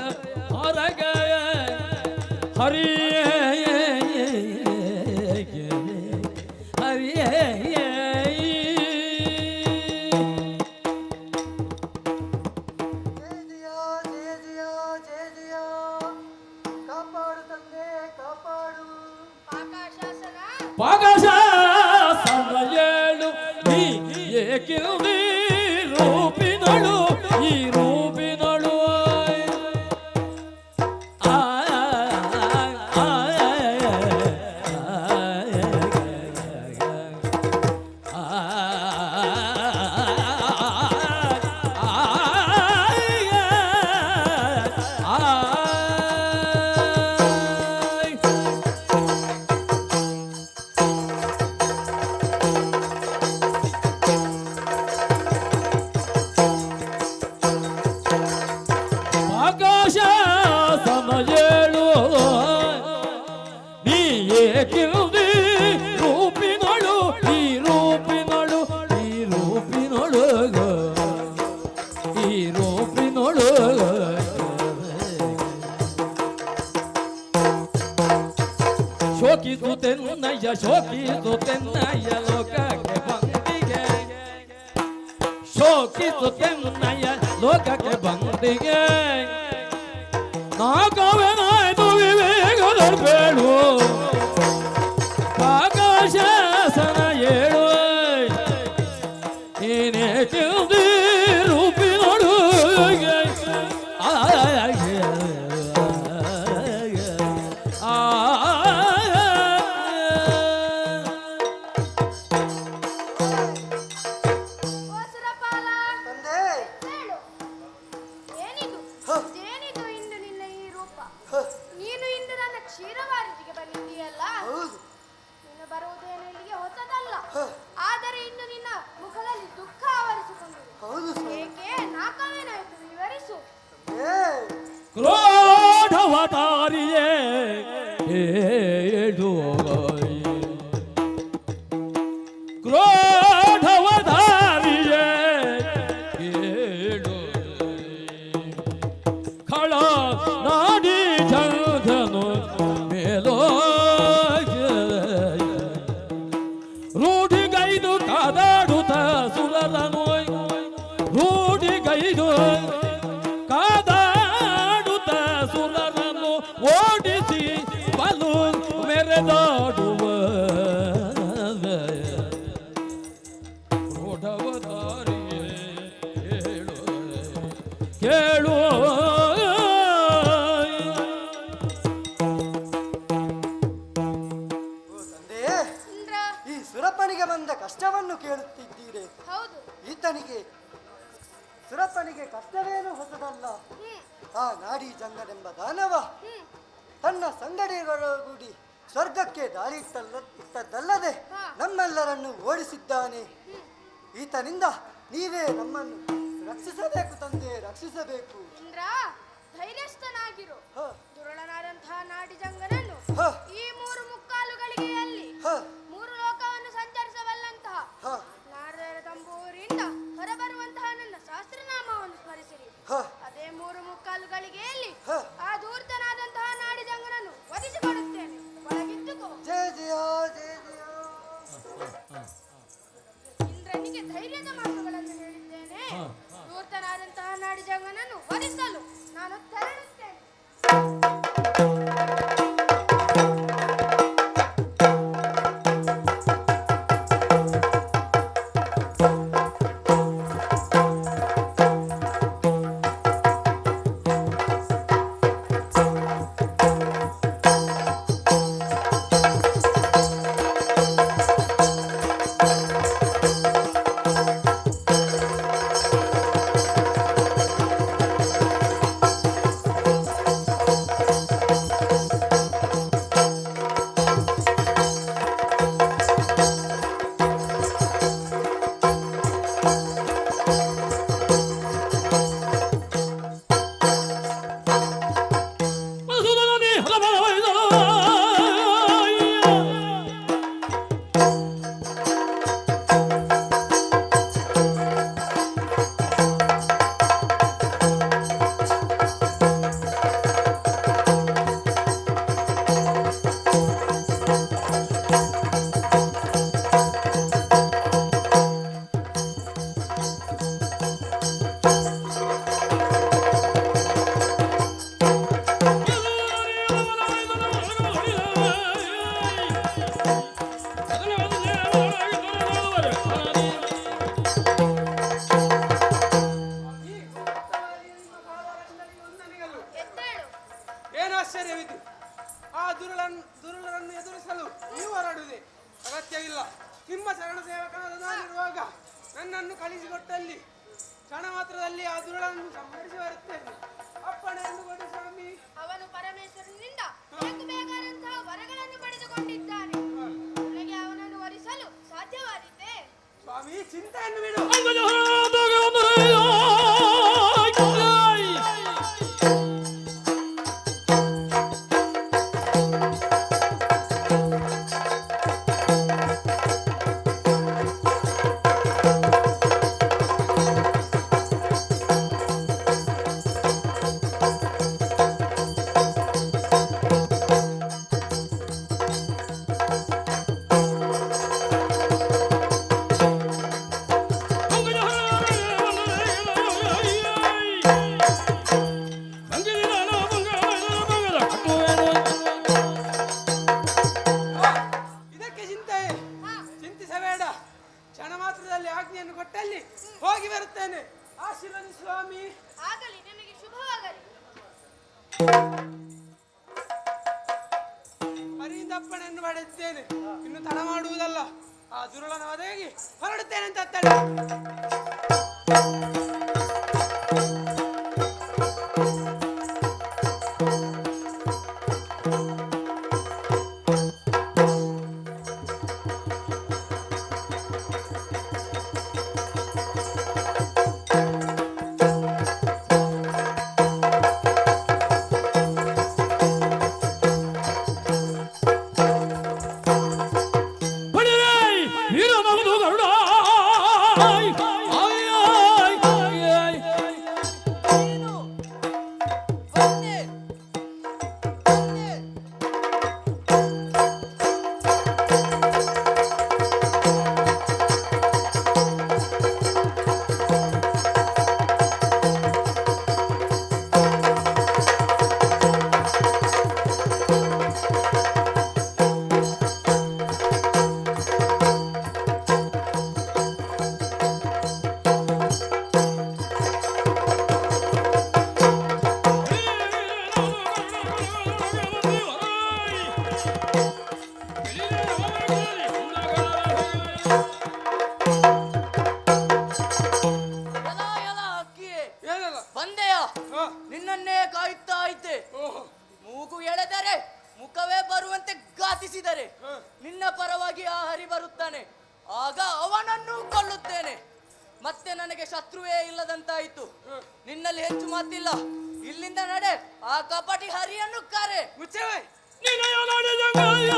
ಹರಗಯ ಹರಿಯ ಹರಿಯ ಪಾಕಶಾಸನ ಏಳು ನೀ ಏಕಿಲ್ದಿ ರೂಪಿನಳು ಈ ರೂಪಿನಳು ರೂಪಿನಳು ಈ ರೂಪಿನಳು ಈ ರೂಪಿನಳು ಈ ರೂಪಿನಳು ಶೋಕಿಸುತ್ತೆನ್ನಯ್ಯ ಶೋಕಿಸುತ್ತೆನ್ನಯ್ಯ ಲೋಕಕ್ಕೆ ಬಂದಿಗೆ ಶೋಕಿಸುತ್ತೆನ್ನಯ್ಯ ಲೋಕಕ್ಕೆ ಬಂದಿಗೆ ನಾಗವೇನಾಯ್ತು ವಿವೇಕದರ್ಬೇಳು ಪಾಕಶಾಸನ ಏಳು ಏನೇ ತಿಳಿದಿ ರೂಪಿನೋಡು ಕ್ರೋಢವತಾರಿಯೇ ಏಳು ಕ್ರೋಢವತಾರಿಯೇ ಏಳು ಖಳ ನಾಡಿ ಜಂಘನು ಮೇಲೋ ರೂಢಿಗೈದು ಕಾದಾಡುತ್ತ ಸುರರನು ರೂಢಿಗೈದು ಕಾದಾಡುತ್ತ ಸುರರನ್ನು ಓಡಿಸಿ ಬಲು ಮೆರೆದಾಡುವ ಕ್ರೋಢವತಾರಿಯೇ ಹೇಳು ಕೇಳು ತಂದೆಯೇ, ಈ ಸುರಪ್ಪನಿಗೆ ಬಂದ ಕಷ್ಟವನ್ನು ಕೇಳುತ್ತಿದ್ದೀರಿ. ಹೌದು. ಈತನಿಗೆ ಸುರಪ್ಪನಿಗೆ ಕಷ್ಟವೇನು ಹೊಸದಲ್ಲ. ಆ ನಾಡಿ ಜಂಗನೆಂಬ ದಾನವ ತನ್ನ ಸಂಗಡಿಗಳೊಗೂಡಿ ಸ್ವರ್ಗಕ್ಕೆ ದಾರಿ ಇಟ್ಟದ್ದಲ್ಲದೆ ನಮ್ಮೆಲ್ಲರನ್ನು ಓಡಿಸಿದ್ದಾನೆ. ಈತನಿಂದ ನೀವೇ ನಮ್ಮನ್ನು ರಕ್ಷಿಸಬೇಕು ತಂದೆ, ರಕ್ಷಿಸಬೇಕು. ಇಂದ್ರ, ಧೈರ್ಯಸ್ಥನಾಗಿರು. ಹ, ದುರುಳನಾದಂತಹ ನಾಡಿ ಜಂಗನನ್ನು ಹ, ಈ 3 ಮುಕ್ಕಾಲುಗಳಿಗೆಯಲ್ಲಿ ಹ, 3 ಲೋಕವನ್ನು ಸಂಚರಿಸಬಲ್ಲಂತಹ ಹ, ನಾರದರ ತಂಬೂರಿಂದ ಹೊರಬರುವಂತಹ ನನ್ನ ಸಹಸ್ರನಾಮವನ್ನು ಸ್ಮರಿಸಿರಿ. ಹ, ಅದೇ 3 ಮುಕ್ಕಾಲುಗಳಿಗೆಯಲ್ಲಿ ಹ. ಆ ಧೂರ್ತನಾದಂತಹ ನಾಡಿ ಜಂಗನನ್ನು ವಧಿಸಿಕೊಡುತ್ತೇನೆ. ಒಳಗಿಟ್ಟುಕೋ. ಜಯ ಜಯ ಜಯ ಜಯ. ಇಂದ್ರನಿಗೆ ಧೈರ್ಯದ ಮಾತುಗಳನ್ನು ಹೇಳಿದ್ದೇನೆ. ಧೂರ್ತನಾದಂತಹ ನಾಡಿ ಜಂಗನನ್ನು ವಧಿಸಲು ನಾನು ತೆರಳುತ್ತೇನೆ. ಏನು ಆಶ್ಚರ್ಯವಿದ್ದು ಆ ದುರುಳರನ್ನು ಎದುರಿಸಲು ನೀವು ಹೊರಡುವುದೇ ಅಗತ್ಯವಿಲ್ಲ. ನಿಮ್ಮ ಶರಣ ಸೇವಕನಾದ ನಾನಿರುವಾಗ ನನ್ನನ್ನು ಕಳಿಸಿಕೊಟ್ಟಲ್ಲಿ ಕ್ಷಣ ಮಾತ್ರದಲ್ಲಿ ಆ ದುರುಳನ್ನು ಸಂಹರಿಸಿ ಬರುತ್ತೇನೆ. ಅಪ್ಪಣೆಯನ್ನು ಕೊಡಿ ಸ್ವಾಮಿ. ಅವನು ಪರಮೇಶ್ವರನಿಂದ ಬೇಕು ಬೇಕಾದಂತಹ ವರಗಳನ್ನು ಪಡೆದುಕೊಂಡಿದ್ದಾನೆ. ನನಗೆ ಅವನನ್ನು ವರಿಸಲು ಸಾಧ್ಯವಾದೀತೆ? ಸ್ವಾಮಿ, ಚಿಂತೆಯನ್ನು ಬಿಡು. ಇದಕ್ಕೆ ಚಿಂತಿಸಬೇಡ. ಕ್ಷಣ ಮಾತ್ರದಲ್ಲಿ ಆಜ್ಞೆಯನ್ನು ಕೊಟ್ಟಲ್ಲಿ ಹೋಗಿ ಬರುತ್ತೇನೆ. ಆಶೀರ್ವದಿ ಸ್ವಾಮಿ. ಆಗಲಿ, ನಿನಗೆ ಶುಭವಾಗಲಿ. ಮರಿಯಿಂದ ಅಪ್ಪಣೆಯನ್ನು ಪಡೆದಿದ್ದೇನೆ. ಇನ್ನು ತಡ ಮಾಡುವುದಲ್ಲ. ಆ ದುರುಳನ ವಧೆಗೆ ಹೊರಡುತ್ತೇನೆ ಅಂತ ತಡೆ. ಬಂದೆಯ ಹ. ನಿನ್ನನ್ನೇ ಕಾಯುತ್ತಾ ಇದ್ದೆ. ಓಹೋ. ಮೂಗು ಎಳೆದರೆ ಮುಖವೇ ಬರುವಂತೆ ಘಾತಿಸಿದರೆ ನಿನ್ನ ಪರವಾಗಿ ಆ ಹರಿ ಬರುತ್ತಾನೆ, ಆಗ ಅವನನ್ನು ಕೊಲ್ಲುತ್ತೇನೆ. ಮತ್ತೆ ನನಗೆ ಶತ್ರುವೇ ಇಲ್ಲದಂತಾಯಿತು. ನಿನ್ನಲ್ಲಿ ಹೆಚ್ಚು ಮಾತಿಲ್ಲ, ಇಲ್ಲಿಂದ ನಡೆ. ಆ ಕಪಟಿ ಹರಿಯನ್ನು ಕರೆ. ಮುಚ್ಚವೇ. ನಿನಯ ನಡೆದಂಗಾಯ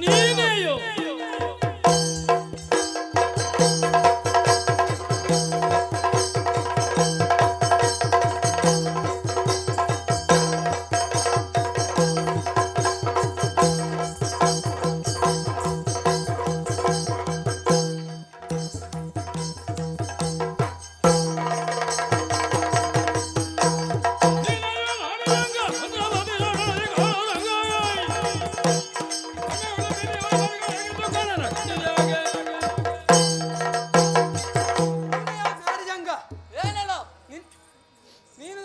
ನೀನೆಯೋ ನಾರಿಜಂಗ, ಏನೇಳ ನೀನು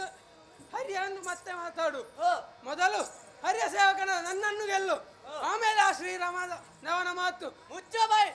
ಹರಿಯನ್ನು ಮತ್ತೆ ಮಾತಾಡು. ಹ. ಮೊದಲು ಹರಿಯ ಸೇವಕನ ನನ್ನನ್ನು ಗೆಲ್ಲು, ಆಮೇಲೆ ಆ ಶ್ರೀರಾಮನವನ ಮಾತು. ಮುಚ್ಚ ಬಾಯ್.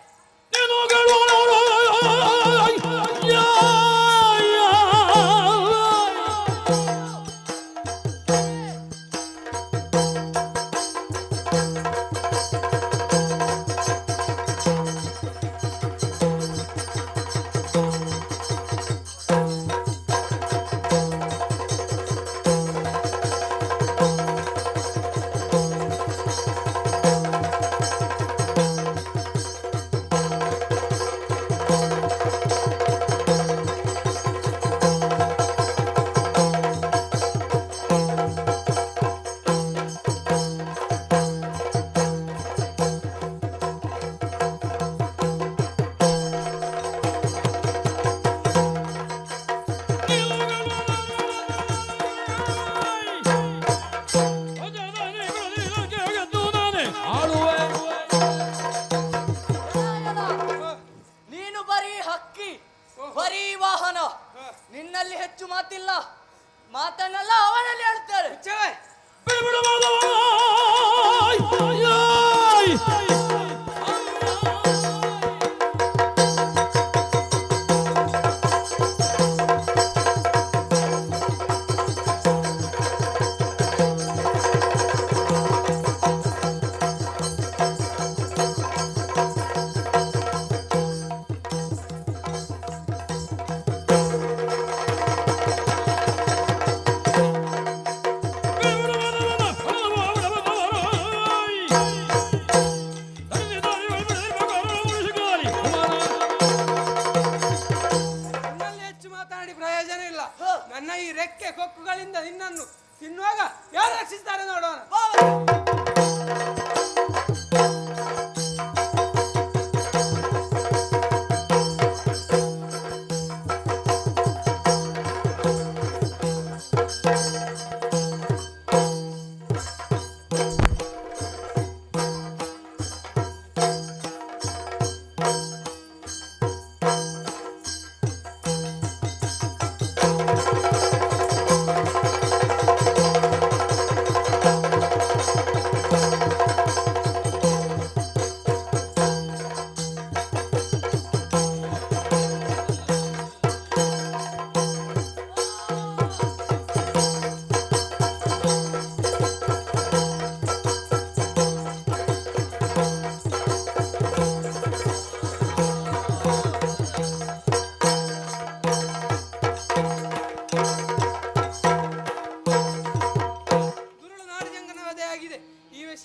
ನೀನು ಬರೀ ಹಕ್ಕಿ, ಬರೀ ವಾಹನ. ನಿನ್ನಲ್ಲಿ ಹೆಚ್ಚು ಮಾತಿಲ್ಲ, ಮಾತನ್ನೆಲ್ಲ ಅವನಲ್ಲಿ ಹೇಳ್ತಾರೆ. ಮುಚ್ಚವೇ. ನನ್ನಲ್ಲಿ ಹೆಚ್ಚು ಮಾತನಾಡಿ ಪ್ರಯೋಜನ ಇಲ್ಲ. ನನ್ನ ಈ ರೆಕ್ಕೆ ಕೊಕ್ಕುಗಳಿಂದ ನಿನ್ನನ್ನು ತಿನ್ನುವಾಗ ಯಾರು ರಕ್ಷಿಸ್ತಾರೆ ನೋಡೋಣ.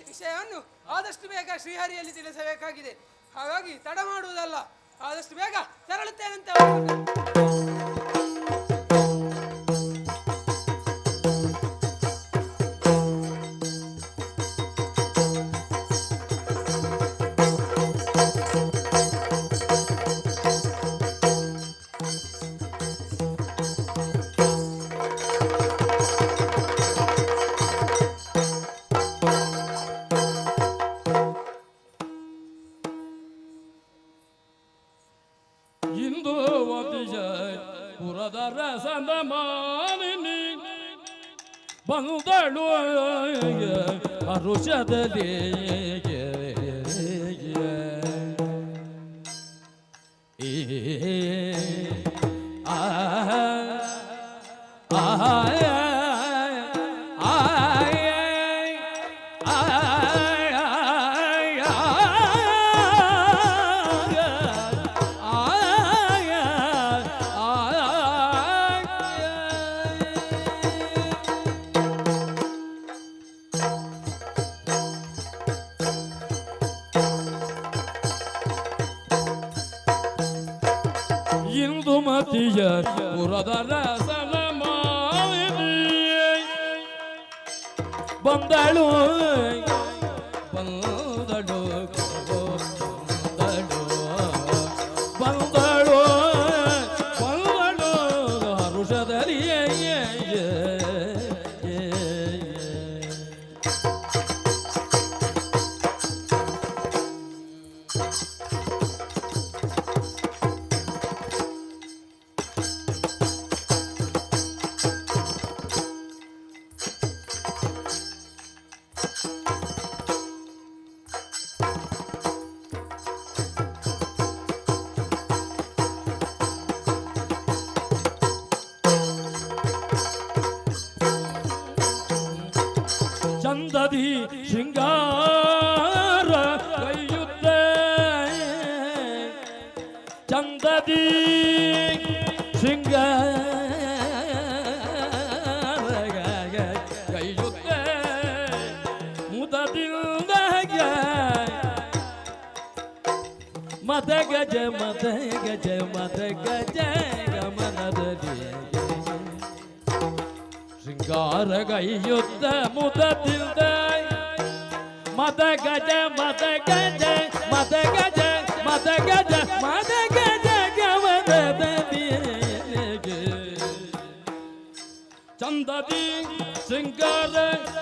ವಿಷಯವನ್ನು ಆದಷ್ಟು ಬೇಗ ಶ್ರೀಹರಿಯಲ್ಲಿ ತಿಳಿಸಬೇಕಾಗಿದೆ. ಹಾಗಾಗಿ ತಡ ಮಾಡುವುದಲ್ಲ, ಆದಷ್ಟು ಬೇಗ ತೆರಳುತ್ತೇನಂತೆ. ಇಂದು ಅತಿಶಯ ಪುರದರ ಸಂದಮಾನಿನಿ ಬಂದಳು ಹರುಷದಲ್ಲಿ ಇಂದು ಮತಿಯ ಪುರದ ರಸನ ಮಾವಿನಿ ಬಂದಳು ಬಂದಳು ಬಂದಳು ಬಂದಳು ಹರುಷದಲ್ಲಿ ಚಂದದಿ ಶೃಂಗಾರ ಕೈಯುತ್ತ ಚಂದದಿ ಶೃಂಗಾರ ಕೈಯುತ್ತ ಮುದದಿಂದ ಮದ ಗಜ ಮದ ಗಜ ಮದ ಗಜ ಗಮನದಲ್ಲಿ ಶೃಂಗಾರಗೈಯುತ್ತ ಮುದದಿಂದ ಮದ ಗಜ ಮದ ಗಜ ಮದ ಗಜ ಮದ ಗಜ ಮದ ಗಜ ಗಮನದಲ್ಲಿ ಚಂದದಿ ಶೃಂಗಾರ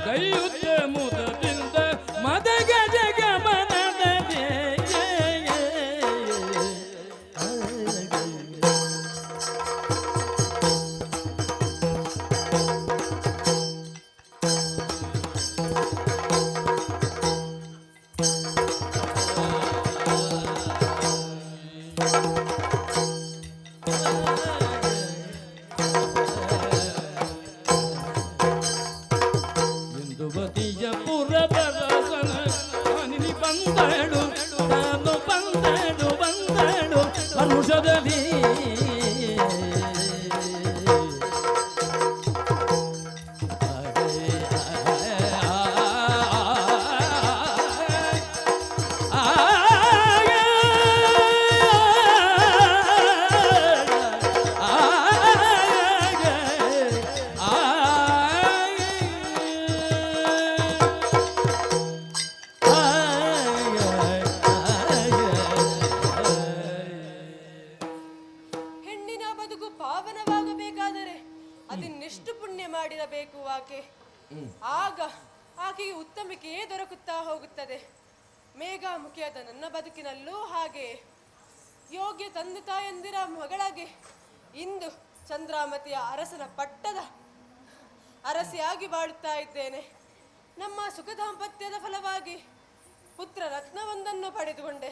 ಗೈಯುತ್ತ ಮುದದಿಂದ ಮದ ಗಜ ಗಮನದಲ್ಲಿ ಇಂದುವತಿಯ ಪುರದ ರಸನ ಅನಿನಿ ಬಂದಳು ನಾನು ಬಂದಳು ಬಂದಳು ಹರುಷದಲ್ಲಿ ಹೆಣ್ಣಿನ ಬದುಕು ಪಾವನವಾಗಬೇಕಾದರೆ ಅದನ್ನೆಷ್ಟು ಪುಣ್ಯ ಮಾಡಿರಬೇಕು ಆಕೆ. ಆಗ ಆಕೆಗೆ ಉತ್ತಮಿಕೆಯೇ ದೊರಕುತ್ತಾ ಹೋಗುತ್ತದೆ. ಮೇಘಾಮುಖಿಯಾದ ನನ್ನ ಬದುಕಿನಲ್ಲೂ ಹಾಗೆ ಯೋಗ್ಯ ತಂದೆ ತಾಯಂದಿರ ಮಗಳಾಗಿ ಇಂದು ಚಂದ್ರಾಮತಿಯ ಅರಸನ ಪಟ್ಟದ ಅರಸಿಯಾಗಿ ಬಾಳುತ್ತಾ ಇದ್ದೇನೆ. ನಮ್ಮ ಸುಖ ದಾಂಪತ್ಯದ ಫಲವಾಗಿ ಪುತ್ರ ರತ್ನವೊಂದನ್ನು ಪಡೆದುಕೊಂಡೆ.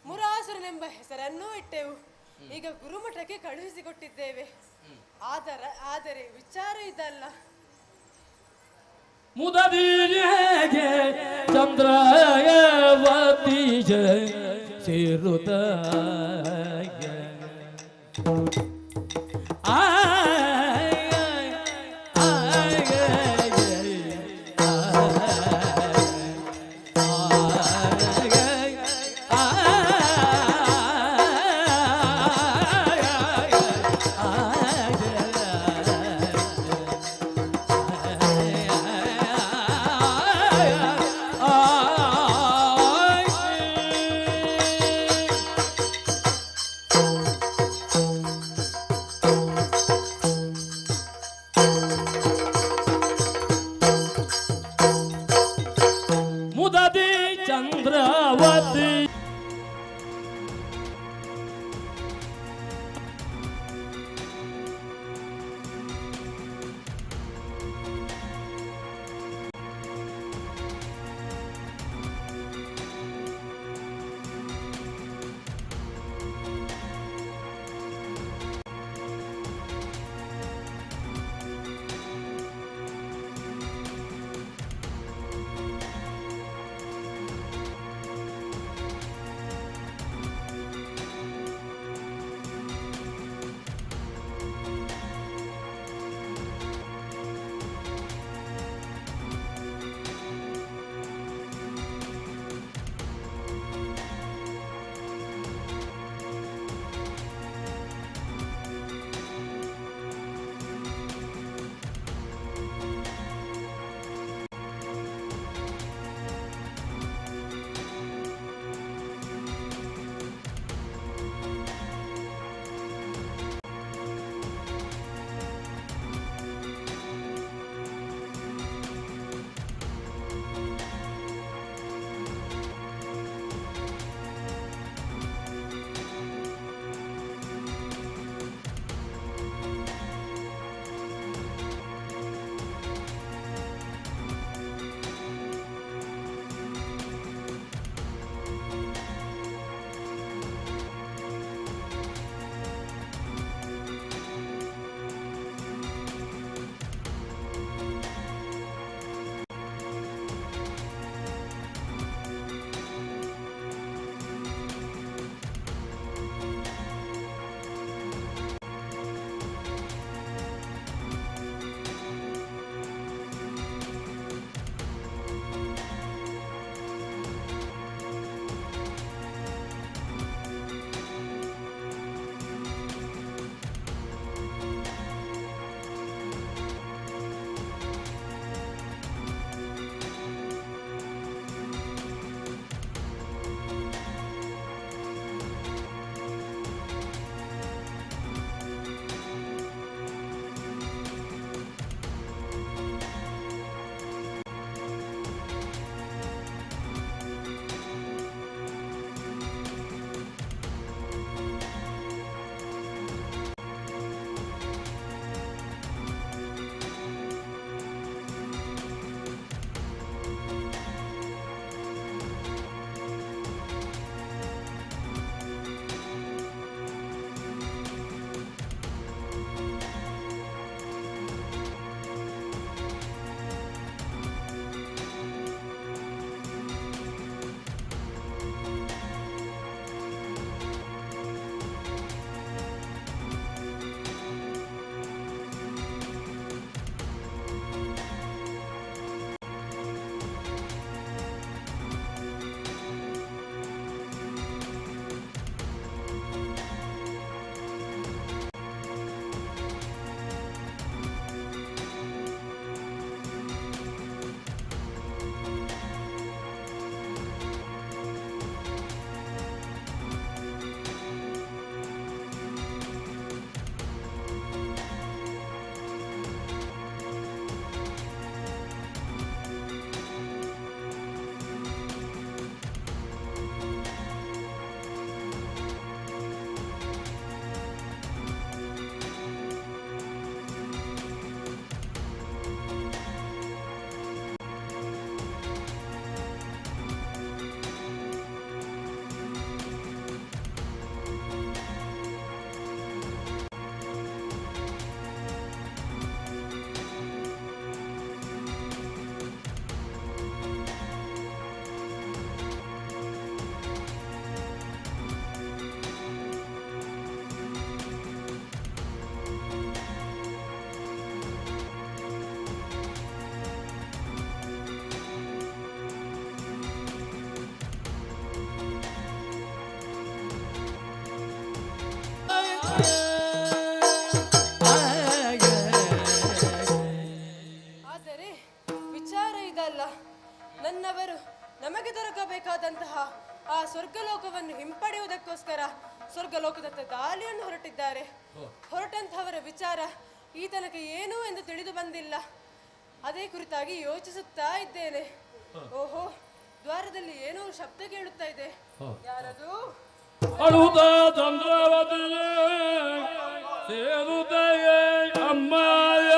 ಮುರಾಸುರನೆಂಬ ಹೆಸರನ್ನೂ ಇಟ್ಟೆವು. ಈಗ ಗುರುಮಠಕ್ಕೆ ಕಳುಹಿಸಿಕೊಟ್ಟಿದ್ದೇವೆ. ಆದರೆ ವಿಚಾರ ಇದಲ್ಲ. ಮುದದಿಗೆ ಚಂದ್ರಾಯವತಿ ಸೇರುತ್ತ ಲೋಕದತ್ತ ದಾಳಿಯನ್ನು ಹೊರಟಿದ್ದಾರೆ. ಹೊರಟಂತಹವರ ವಿಚಾರ ಈ ತನಕ ಏನು ಎಂದು ತಿಳಿದು ಬಂದಿಲ್ಲ. ಅದೇ ಕುರಿತಾಗಿ ಯೋಚಿಸುತ್ತಾ ಇದ್ದೇನೆ. ಓಹೋ, ದ್ವಾರದಲ್ಲಿ ಏನೋ ಶಬ್ದ ಕೇಳುತ್ತಾ ಇದೆ. ಯಾರದು? ಅಳುದ ಚಂದ್ರವತಿಯೇ ಸೇರುತ್ತಯೇ ಅಮ್ಮಯ,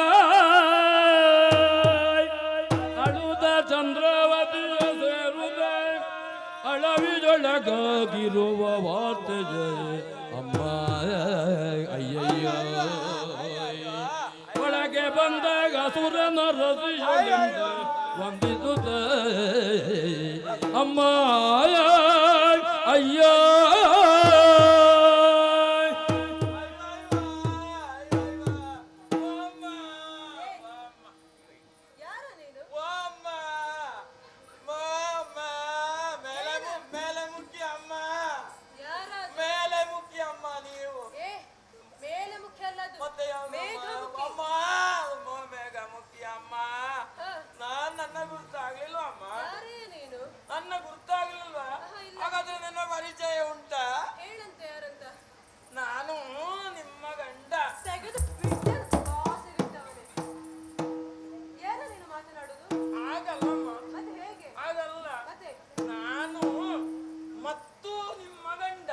ಅಳುದ ಚಂದ್ರವತಿಯ ಸೇರುತ್ತ ಅಳವಿದೊಳಗಾಗಿರುವ ವಾರ್ತೆಯೇ ಅಮ್ಮಯ. ಅಯ್ಯಯ್ಯ, ಒಳಗೆ ಬಂದಾಗ ಸುರನ ರಸಿಯಲಿಂದ ವಂದಿಸುತ್ತ ಅಮ್ಮಯ. ಅಯ್ಯ, ನನ್ನ ಗುರ್ತಾಗ್ಲಿಲ್ವಾ? ಹಾಗಾದ್ರೆ ನನ್ನ ಪರಿಚಯ ಉಂಟಾ? ಹೇಳಂತೆ ಯಾರಂತ? ನಾನು ನಿಮ್ಮ ಗಂಡ. ತೆಗೆದು ಏನು ನೀನು ಮಾತನಾಡುದು? ಆಗಲ್ಲಮ್ಮ, ಮತ್ತೆ ಹೇಗೆ? ಆಗಲ್ಲ. ಮತ್ತೆ ನಾನು ಮತ್ತು ನಿಮ್ಮ ಗಂಡ.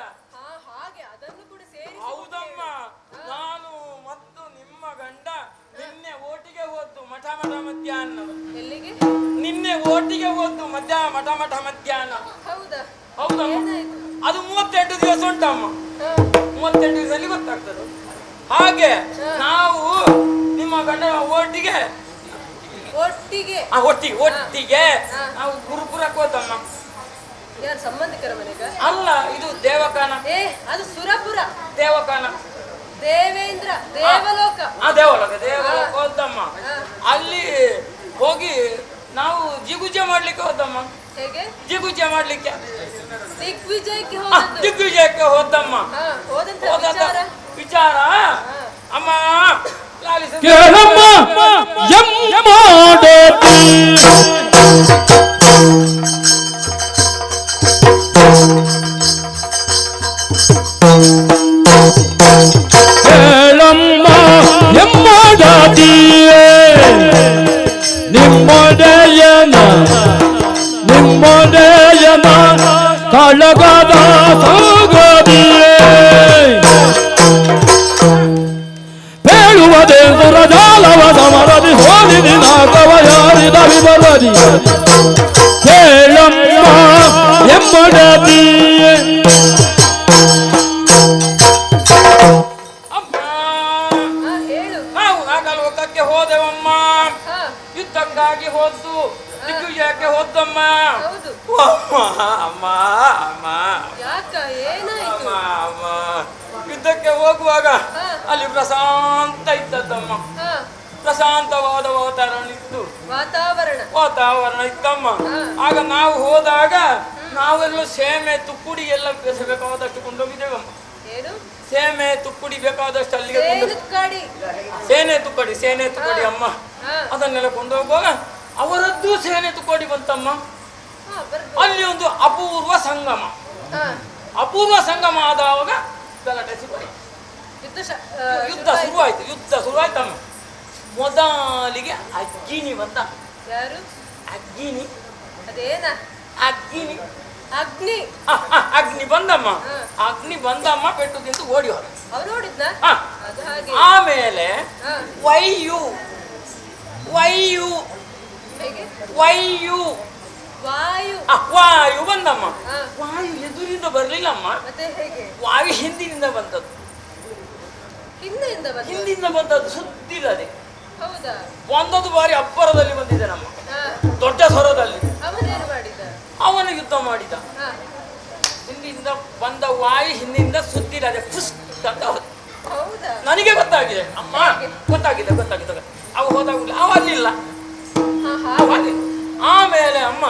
ಹಾಗೆ ಅದನ್ನು ಕೂಡ ಸೇರಿ. ಹೌದಮ್ಮ, ನಾನು ಮತ್ತು ನಿಮ್ಮ ಗಂಡ ನಿನ್ನೆ ಓಟಿಗೆ ಹೋದ್ದು ಮಠ ಮಧ್ಯಾಹ್ನ. ಎಲ್ಲಿಗೆ? ನಿನ್ನೆ ಓಟಿಗೆ ಹೋದ್ದು ಮಠ ಮಧ್ಯಾಹ್ನ. ಹೌದಾ? ಹೌದಮ್ಮ, ಅದು 38 ದಿವಸ ಉಂಟಮ್ಮ. 38 ದಿವಸದಲ್ಲಿ ಗೊತ್ತಾಗ್ತದೆ. ಹಾಗೆ ನಾವು ನಿಮ್ಮ ಗಂಡ ಒಟ್ಟಿಗೆ ನಾವು ಗುರುಪುರಕ್ಕೆ ಹೋದಮ್ಮ. ಯಾರು ಸಂಬಂಧಿಕರ ಮನೆಗ? ಅಲ್ಲ, ಇದು ದೇವಕಾನ. ಅದು ಸುರಪುರ. ದೇವಕಾನ, ದೇವೇಂದ್ರ, ದೇವಲೋಕ. ದೇವಲೋಕ ಹೋದಮ್ಮ. ಅಲ್ಲಿ ಹೋಗಿ ನಾವು ಜಿಗುಜೆ ಮಾಡ್ಲಿಕ್ಕೆ ಹೋದಮ್ಮ. ಹೇಗೆ? ಜಿಗುಜೆ ಮಾಡ್ಲಿಕ್ಕೆ ದಿಗ್ವಿಜಯಕ್ಕೆ ಹೋದಮ್ಮ. ವಿಚಾರ ಅಮ್ಮ ಕೇಳಮ್ಮ ಎಮ್ಮಡಾದಿಯೇ ನಿಮ್ಮೊಡೆಯನ ಕಳಗದ ಸಾಗದಿಯೇ ಹೇಳುವುದೇ ಸುರಜಾಲವ ಸಮರದಿ ಹೋಲಿದಿ ನಾಗವ ಯಾರಿದ ವಿವರದಿ ಕೇಳಮ್ಮ ಎಮ್ಮಡದಿಯೇ. ನಾವು ನಾಗಲೋಕಕ್ಕೆ ಹೋದೆವಮ್ಮ. ಯುದ್ಧಕ್ಕಾಗಿ ಹೋದ್ದು, ದಿಗ್ವಿಜಯಕ್ಕೆ ಹೋದಮ್ಮ. ಅಮ್ಮ ಯುದ್ಧಕ್ಕೆ ಹೋಗುವಾಗ ಅಲ್ಲಿ ಪ್ರಶಾಂತ ಇದ್ದದ್ದಮ್ಮ. ಪ್ರಶಾಂತವಾದ ವಾತಾವರಣ ಇತ್ತಮ್ಮ. ಆಗ ನಾವು ಹೋದಾಗ ನಾವೆಲ್ಲ ಸೇಮೆ ತುಕ್ಕುಡಿ ಎಲ್ಲ ಬೇಕಾದಷ್ಟು ಕೊಂಡೋಗಿದ್ದೇವಮ್ಮ. ಸೇಮೆ ತುಕ್ಕುಡಿ ಬೇಕಾದಷ್ಟು ಅಲ್ಲಿಗೆ ಸೇನೆ ತುಕ್ಕಡಿ ಅಮ್ಮ. ಅದನ್ನೆಲ್ಲ ಕೊಂಡೋಗುವಾಗ ಅವರದ್ದು ಸೇನೆ ತುಕ್ಕಡಿ ಬಂತಮ್ಮ. ಅಲ್ಲಿ ಒಂದು ಅಪೂರ್ವ ಸಂಗಮ ಆದಾಗ ಗಲಾಟೆ ಶುರುವಾಯಿತು. ಯುದ್ಧ ಶುರುವಾಯ್ತಮ್ಮ. ಮೊದಲಿಗೆ ಅಗ್ಗಿನಿ ಬಂದ. ಅಗ್ನಿ ಬಂದಮ್ಮ. ಪೆಟ್ಟು ತಿಂದು ಓಡಿ ಹೋದ. ಆಮೇಲೆ ವಾಯು ಬಂದಮ್ಮ. ವಾಯು ಎದುರಿಂದ ಬರ್ಲಿಲ್ಲಮ್ಮ, ವಾಯು ಹಿಂದಿನಿಂದ ಬಂದದ್ದು. ಹಿಂದಿನಿಂದ ಬಂದದ್ದು ಸುದ್ದಿಲ್ಲದೆ ಒಂದೊಂದು ಬಾರಿ ಅಬ್ಬರದಲ್ಲಿ ಬಂದಿದೆ ನಮ್ಮ ದೊಡ್ಡ ಸ್ವರದಲ್ಲಿ. ಅವನು ಯುದ್ಧ ಮಾಡಿದ. ಹಿಂದಿನಿಂದ ಬಂದ ವಾಯು ಹಿಂದಿನಿಂದ ಸುದ್ದಿಲ್ಲದೆ ಪುಸ್ ಅಂತ ನನಗೆ ಗೊತ್ತಾಗಿದೆ ಅಮ್ಮ. ಗೊತ್ತಾಗಿದೆ. ಅವ ಹೋದಾಗಲಿ ಅವಲ್ಲಿಲ್ಲ. ಆಮೇಲೆ ಅಮ್ಮ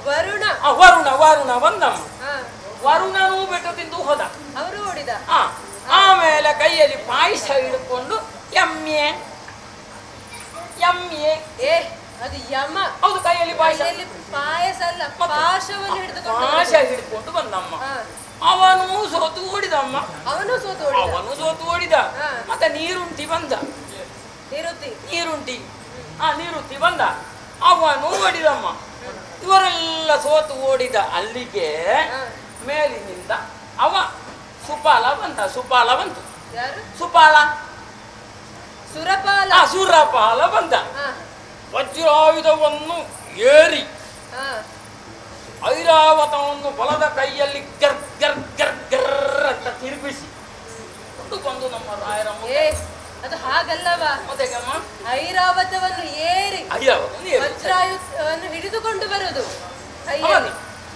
ವರುಣ ಬಂದಮ್ಮ. ವರುಣನೂ ಬೆಟ್ಟ ತಿಂದು ಹೋದ. ಆಮೇಲೆ ಕೈಯಲ್ಲಿ ಪಾಯಸ ಹಿಡ್ಕೊಂಡು ಎಮ್ಮೆ ಅದು ಯಮ. ಹೌದು, ಕೈಯಲ್ಲಿ ಪಾಯಸ. ಕೈಯಲ್ಲಿ ಪಾಯಸ ಅಲ್ಲ, ಪಾಶವನ್ನು ಹಿಡಿದುಕೊಂಡು ಪಾಶ ಹಿಡ್ಕೊಂಡು ಬಂದಮ್ಮ. ಅವನು ಸೋತು ಓಡಿದಮ್ಮ. ಅವನು ಸೋತು ಓಡಿದ. ಮತ್ತೆ ನೀರುಂಟಿ ಬಂದ. ನೀರುಂಟಿ ಬಂದ. ಅವನು ಓಡಿದಮ್ಮ. ಇವರೆಲ್ಲ ಸೋತು ಓಡಿದ. ಅಲ್ಲಿಗೆ ಮೇಲಿನಿಂದ ಅವ ಸುಪಾಲ ಬಂತು. ಸುರಪಾಲ ಬಂದ. ವಜ್ರಾಯುಧವನ್ನು ಏರಿ ಐರಾವತವನ್ನು ಬಲದ ಕೈಯಲ್ಲಿ ಗರ್ ಗರ್ ಗರ್ ಗರ್ ಅಂತ ತಿರುಗಿಸಿ ಬಂದು ನಮ್ಮ ರಾಯರ ಅದು ಹಾಗಲ್ಲವಾ? ಮತ್ತೆಗಮ್ಮ, ಐರಾವತವನ್ನು ಏರಿ ವಜ್ರಾಯುಧವನ್ನು ಹಿಡಿದುಕೊಂಡು ಬರುದು.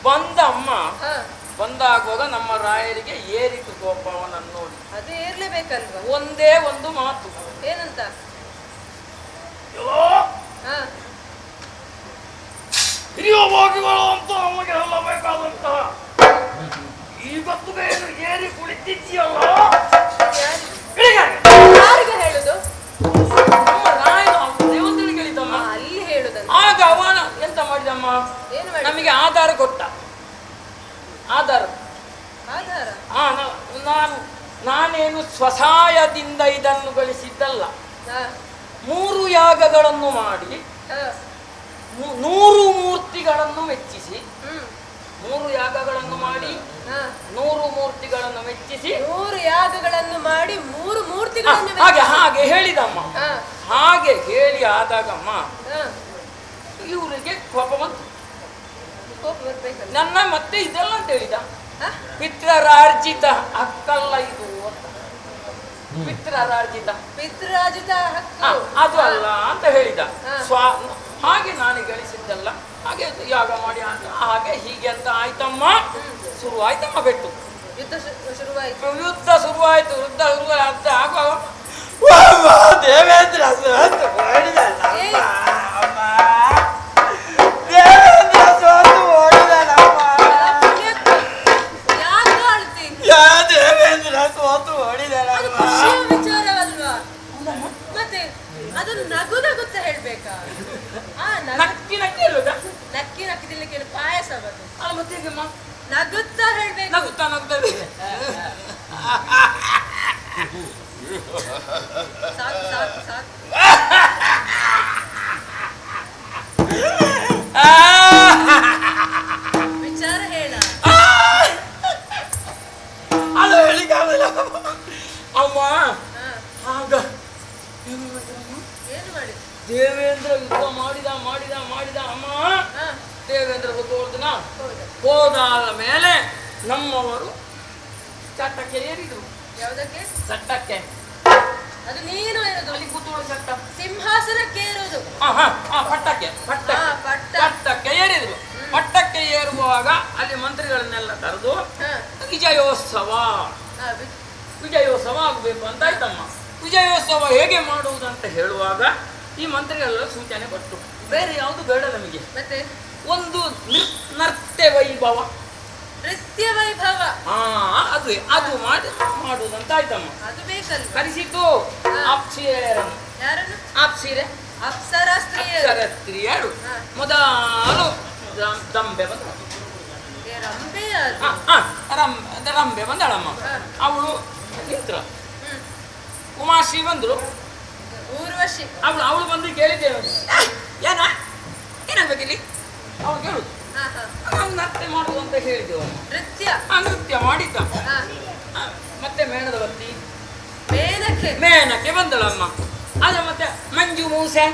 ಬಂದಮ್ಮ. ಬಂದಾಗುವಾಗ ನಮ್ಮ ರಾಯರಿಗೆ ಏರಿತು ಕೋಪವನನ್ನು ನೋಡಿ. ಅದು ಏರ್ಲೇಬೇಕಲ್ವಾ? ಒಂದೇ ಒಂದು ಮಾತು. ಏನಂತ? ಹಿರಿಯವಾಗಿಗಳು ಅಂತ ನಮಗೆ ಹೇಳಬೇಕಾದಂತಹ ಇವತ್ತು ಬೇರೆ ಏರಿ ಕುಳಿತಿದ್ದೀಯಲ್ಲ, ಯಾರಿಗೆ ಹೇಳುದು? ನಮ್ಮ ರಾಯನ ದೇವತೆಗಳಿಗೆ ಹೇಳಿದಮ್ಮ. ಅಲ್ಲಿ ಹೇಳುದಲ್ಲ. ಆಗ ಅವನ ಎಂತ ಮಾಡಿದಮ್ಮ, ನಮಗೆ ಆಧಾರ ಕೊಟ್ಟ. ಆಧಾರ ನಾನೇನು ಸ್ವಸಹಾಯದಿಂದ ಇದನ್ನು ಗಳಿಸಿದ್ದಲ್ಲ. 3 ಯಾಗಗಳನ್ನು ಮಾಡಿ 100 ಮೂರ್ತಿಗಳನ್ನು ಮೆಚ್ಚಿಸಿ 100 ಯಾಗಗಳನ್ನು ಮಾಡಿ 100 ಮೂರ್ತಿಗಳನ್ನು ಮೆಚ್ಚಿಸಿ 100 ಯಾಗಗಳನ್ನು ಮಾಡಿ 3 ಮೂರ್ತಿಗಳನ್ನು ಹಾಗೆ ಹೇಳಿದಮ್ಮ. ಹಾಗೆ ಹೇಳಿ ಆದಾಗಮ್ಮ ಇವರಿಗೆ ಕೋಪ ಬಂತು. ನನ್ನ ಮತ್ತೆ ಇದೆಲ್ಲ ಅಂತ ಹೇಳಿದ. ಪಿತೃರಾರ್ಜಿತ ಹಕ್ಕಲ್ಲ ಇದು ಅಂತ. ಪಿತೃರಾರ್ಜಿತ ಅದು ಅಲ್ಲ ಅಂತ ಹೇಳಿದ. ಹಾಗೆ ನಾನು ಗಳಿಸಿದ್ದಲ್ಲ, ಹಾಗೆ ಯಾಗ ಮಾಡಿ ಹಾಗೆ ಹೀಗೆ ಅಂತ ಆಯ್ತಮ್ಮ. ಶುರುವಾಯ್ತಮ್ಮ ಬೆಟ್ಟು. ಯುದ್ಧ ಶುರುವಾಯ್ತು. ಅರ್ಥ ಆಗುವಾಗ ದೇವೇಂದ್ರ ಸೋತು ಓಡಿದಲ್ಲ. ವಿಚಾರವಲ್ವಾ? ಮತ್ತೆ ಅದನ್ನು ನಗುತ್ತಾ ಹೇಳ್ಬೇಕಾ? ನಕ್ಕಿ ಹೇಳುದ? ನಕ್ಕಿದಿಲ್ಲ ಪಾಯಸ ಬದು. ಮತ್ತೆ ನಗುತ್ತಾ ಹೇಳ್ಬೇಕು. ನಗುತ್ತಾ ಸಾಕು. ವಿಚಾರ ಹೇಳ. ಅದು ಹೇಳಿಕಾಗಲ್ಲ ಅಮ್ಮ. ಆಗ ಏನು ಮಾಡಿ ದೇವೇಂದ್ರ ಯುದ್ಧ ಮಾಡಿದ ಅಮ್ಮ. ದೇವೇಂದ್ರ ಹೋದಾದ ಮೇಲೆ ನಮ್ಮವರು ಚಟ್ಟಕ್ಕೆ ಏರಿದ್ರು. ಯಾವುದಕ್ಕೆ? ಚಟ್ಟಕ್ಕೆ. ಅದು ನೀನು ಏರೋದು? ಅಲ್ಲಿ ಕೂತ್ಕೊಳ್ಳೋ ಚಟ್ಟ. ಸಿಂಹಾಸನಕ್ಕೆ ಏರೋದು. ಪಟ್ಟಕ್ಕೆ ಏರಿದ್ರು. ಪಟ್ಟಕ್ಕೆ ಏರುವಾಗ ಅಲ್ಲಿ ಮಂತ್ರಿಗಳನ್ನೆಲ್ಲ ಕರೆದು ವಿಜಯೋತ್ಸವ ಆಗಬೇಕು ಅಂತ ಆಯ್ತಮ್ಮ. ವಿಜಯೋತ್ಸವ ಹೇಗೆ ಮಾಡುವುದಂತ ಹೇಳುವಾಗ ಈ ಮಂತ್ರಿಗಳೆಲ್ಲ ಸೂಚನೆ ಕೊಟ್ಟು, ಬೇರೆ ಯಾವುದು ಬೇಡ ನಮಗೆ, ಮತ್ತೆ ಒಂದು ನೃತ್ಯ ವೈಭವ ಅದು ಮಾಡುವುದಂತ ಆಯ್ತಮ್ಮ. ಅದು ಬೇಕಲ್ಲ. ಕರೆಸಿತು ಅಪ್ಸರ ಸ್ತ್ರೀಯರು ಮೊದಲು ರಂಬೆ ಬಂದಳಮ್ಮ. ಅವಳು ನಿಂತ್ರ. ಉಮಾಶ್ರೀ ಬಂದ್ರು. ಊರ್ವಶಿ ಅವಳು ಬಂದು ಕೇಳಿದ್ದೇವೆ, ಏನಾಗಬೇಕಿಲ್ಲಿ ಅವಳು ಕೇಳುದು. ನೃತ್ಯ ಮಾಡುದು ಅಂತ ಹೇಳಿದೆವು. ನೃತ್ಯ ಮಾಡಿದ್ದ. ಮತ್ತೆ ಮೇಣದವತ್ತಿ ಮೇನಕ್ಕೆ ಬಂದಳಮ್ಮ. ಅದೇ ಮತ್ತೆ ಮಂಜುಘೋಷೆ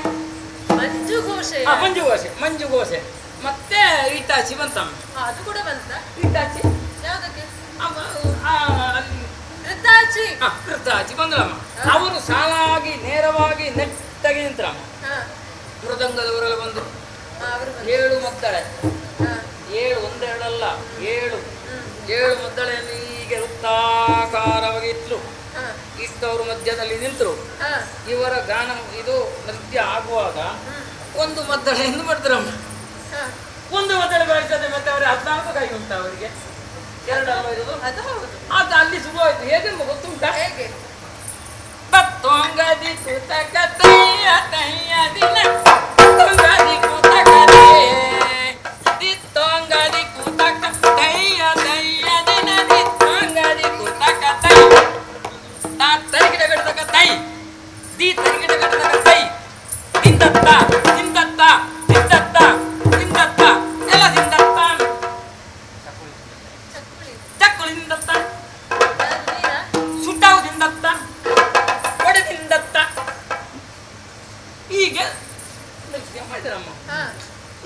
ಮತ್ತೆ ಇಟಾಚಿ ಬಂತಮ್ಮ. ಅದು ಕೂಡ ಬಂತ. ಇಟಾಚಿ ಯಾವುದಕ್ಕೆ? ಕೃತಾಚಿ ಬಂದಳಮ್ಮ. ಅವರು ಸಾಲಾಗಿ ನೇರವಾಗಿ ನೆಟ್ಟಗೆ ನಿಂತರಮ್ಮ. ಮೃದಂಗದವರೆಲ್ಲ ಬಂದರು. 7 ಮದ್ದಳೆ, 7 ಒಂದೆರಡಲ್ಲ 7 ಮದ್ದಳೆಯನ್ನು ಹೀಗೆ ವೃತ್ತಾಕಾರವಾಗಿ ಇಟ್ಟವರು ಮಧ್ಯದಲ್ಲಿ ನಿಂತರು. ಇವರ ಗಾನ ಇದು ನೃತ್ಯ ಆಗುವಾಗ ಒಂದು ಮದ್ದಳೆಯನ್ನು ಮಾಡಿದ್ರಮ್ಮ. ಒಂದು ಮದ್ದಳೆ ಬಾರಿಸದೆ ಮತ್ತೆ ಅವರಿಗೆ 14 ಕೈ ಉಂಟ, ಅವರಿಗೆ 2 ಅಲ್ವ ಇರೋದು. ಅದು ಅಲ್ಲಿ ಶುರುವಾಯ್ತು. ಹೇಗೆಂಬ ಗೊತ್ತುಂಟ? ಹೇಗೆ? ಬತ್ತೊಂಗದಿ ಸುತಕ ತಯ್ಯ ತಯ್ಯ ದಿನ ಬತ್ತೊಂಗದಿ ತುಳಿದಿಂದತ್ತ, ಸುಟ್ಟಾವುದಿಂದತ್ತ, ಒಡೆದಿಂದತ್ತ, ಹೀಗೆ ನೃತ್ಯ ಮಾಡಿದ್ರಮ್ಮ.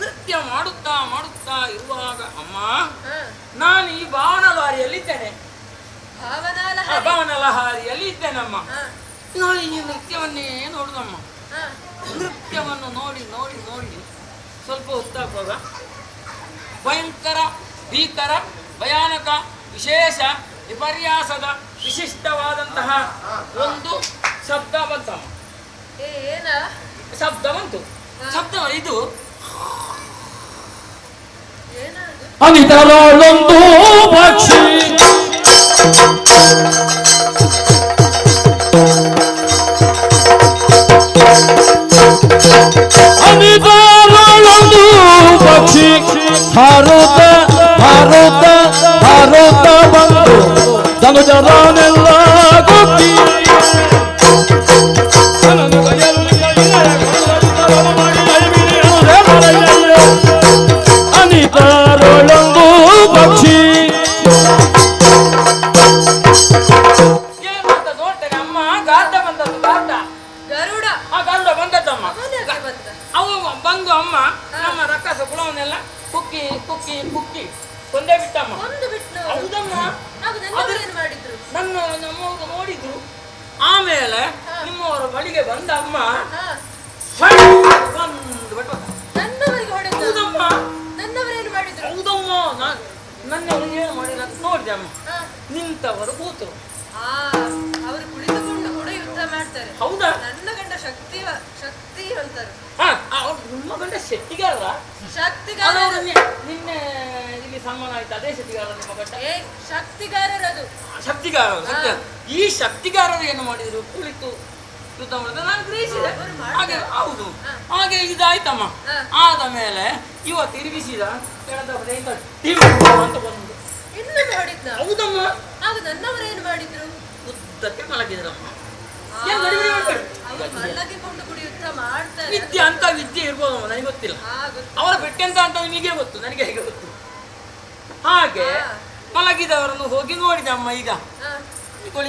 ನೃತ್ಯ ಮಾಡುತ್ತಾ ಮಾಡುತ್ತಾ ಇರುವಾಗ ಅಮ್ಮ, ನಾನು ಈ ಭಾವನಲಹರಿಯಲ್ಲಿದ್ದೇನೆ. ಭಾವನಲಹರಿಯಲ್ಲಿ ಇದ್ದೇನಮ್ಮ. ನಾನು ಈ ನೃತ್ಯವನ್ನೇ ನೋಡುದಮ್ಮ. ನೃತ್ಯವನ್ನು ನೋಡಿ ನೋಡಿ ನೋಡಿ ಸ್ವಲ್ಪ ಹೊತ್ತಾಗುವಾಗ ಭಯಂಕರ, ಭೀಕರ, ಭಯಾನಕ, ವಿಶೇಷ, ವಿಪರ್ಯಾಸದ, ವಿಶಿಷ್ಟವಾದಂತಹ ಒಂದು ಶಬ್ದ ಬಂತಮ್ಮ. ಶಬ್ದ ಬಂತು. ಶಬ್ದ ಇದು ಅನಿತರೊಳೊಂದು ಪಕ್ಷಿ ಅನಿತರೊಳೊಂದು ಪಕ್ಷಿ ಹಾರುತ್ತ ಹಾರುತ್ತ ಹಾರುತ್ತ ಬಂದು ಧನುಜರನೆಲ್ಲ ಗುಬ್ಬಿ ಅನಿತರೊಳೊಂದು ಪಕ್ಷಿ ನೋಡ್ತೇನೆ ಅಮ್ಮ. ಗಾರ್ಡ ಬಂದದ್ದು, ಗಾರ್ಡ ಗರುಡ. ಗರುಡ ಬಂದದ್ದಮ್ಮ. ಅವು ಬಂದು ಅಮ್ಮ ನಮ್ಮ ರಕ್ಕಸ ಕುಳವನ್ನೆಲ್ಲ ಕುಕ್ಕಿ ಕುಕ್ಕಿ ಕುಕ್ಕಿ ಕೊಂದೇ ಬಿಟ್ಟಮ್ಮ. ಹೌದಮ್ಮ. ನಮ್ಮವರು ನೋಡಿದ್ರು. ಆಮೇಲೆ ನಿಮ್ಮವರ ಬಳಿಗೆ ಬಂದ ಅಮ್ಮ. ಹೌದಮ್ಮ. ಹೌದಮ್ಮ. ನನ್ನವರು ಏನು ಮಾಡಿಲ್ಲ ನೋಡಿದೆ ಅಮ್ಮ. ನಿಂತವರು ಕೂತರು. ಅವರು ಕುಳಿತುಕೊಂಡು ಕೂಡ ಯುದ್ಧ ಮಾಡ್ತಾರೆ. ಹೌದಾ? ನನ್ನ ಗಂಡ ಶಕ್ತಿ ಅಂತಾರೆ. ನಿಮ್ಮ ಗಂಡ ಶೆಟ್ಟಿಗಾರ? ಶಕ್ತಿಗಾರ. ನಿನ್ನೆ ಇಲ್ಲಿ ಸನ್ಮಾನ ಆಯ್ತು, ಅದೇ ಶೆಟ್ಟಿಗಾರ ನಿಮ್ಮ ಗಂಡ? ಶಕ್ತಿಗಾರರದು. ಶಕ್ತಿಗಾರರು. ಈ ಶಕ್ತಿಗಾರರು ಏನು ಮಾಡಿದ್ರು? ಕುಳಿತು ಯುದ್ಧ ಮಾಡಿದ್ರೆ ನಾನು ಗ್ರಹಿಸಿದೆ. ಹಾಗೆ ಹೌದು. ಹಾಗೆ ಇದಾಯ್ತಮ್ಮ. ಆದ ಮೇಲೆ ಇವ ತಿರುಗಿಸಿದ ಕೆಳದ ಅಂತ ಬಂದು ಇನ್ನೊಮ್ಮೆ ಹೊಡಿದ್ನ. ಹೌದಮ್ಮ. ಆಗ ನನ್ನವರೇನು ಮಾಡಿದ್ರು? ಉದ್ದಕ್ಕೆ ಮಲಗಿದ್ರಮ್ಮ. ಮಲಗಿಕೊಂಡು ಕೂಡ ಯುದ್ಧ ಮಾಡ್ತಾರೆ. ವಿದ್ಯೆ ಅಂತ ವಿದ್ಯೆ ಇರ್ಬೋದಮ್ಮ, ನನಗೆ ಗೊತ್ತಿಲ್ಲ. ಅವರ ಬೆಟ್ಟೆಂತ ಅಂತ ನಿಮಗೆ ಗೊತ್ತು, ನನಗೆ ಹೇಗೆ ಗೊತ್ತು? ಹಾಗೆ ಮಲಗಿದವರನ್ನು ಹೋಗಿ ನೋಡಿದೆ ಅಮ್ಮ. ಈಗ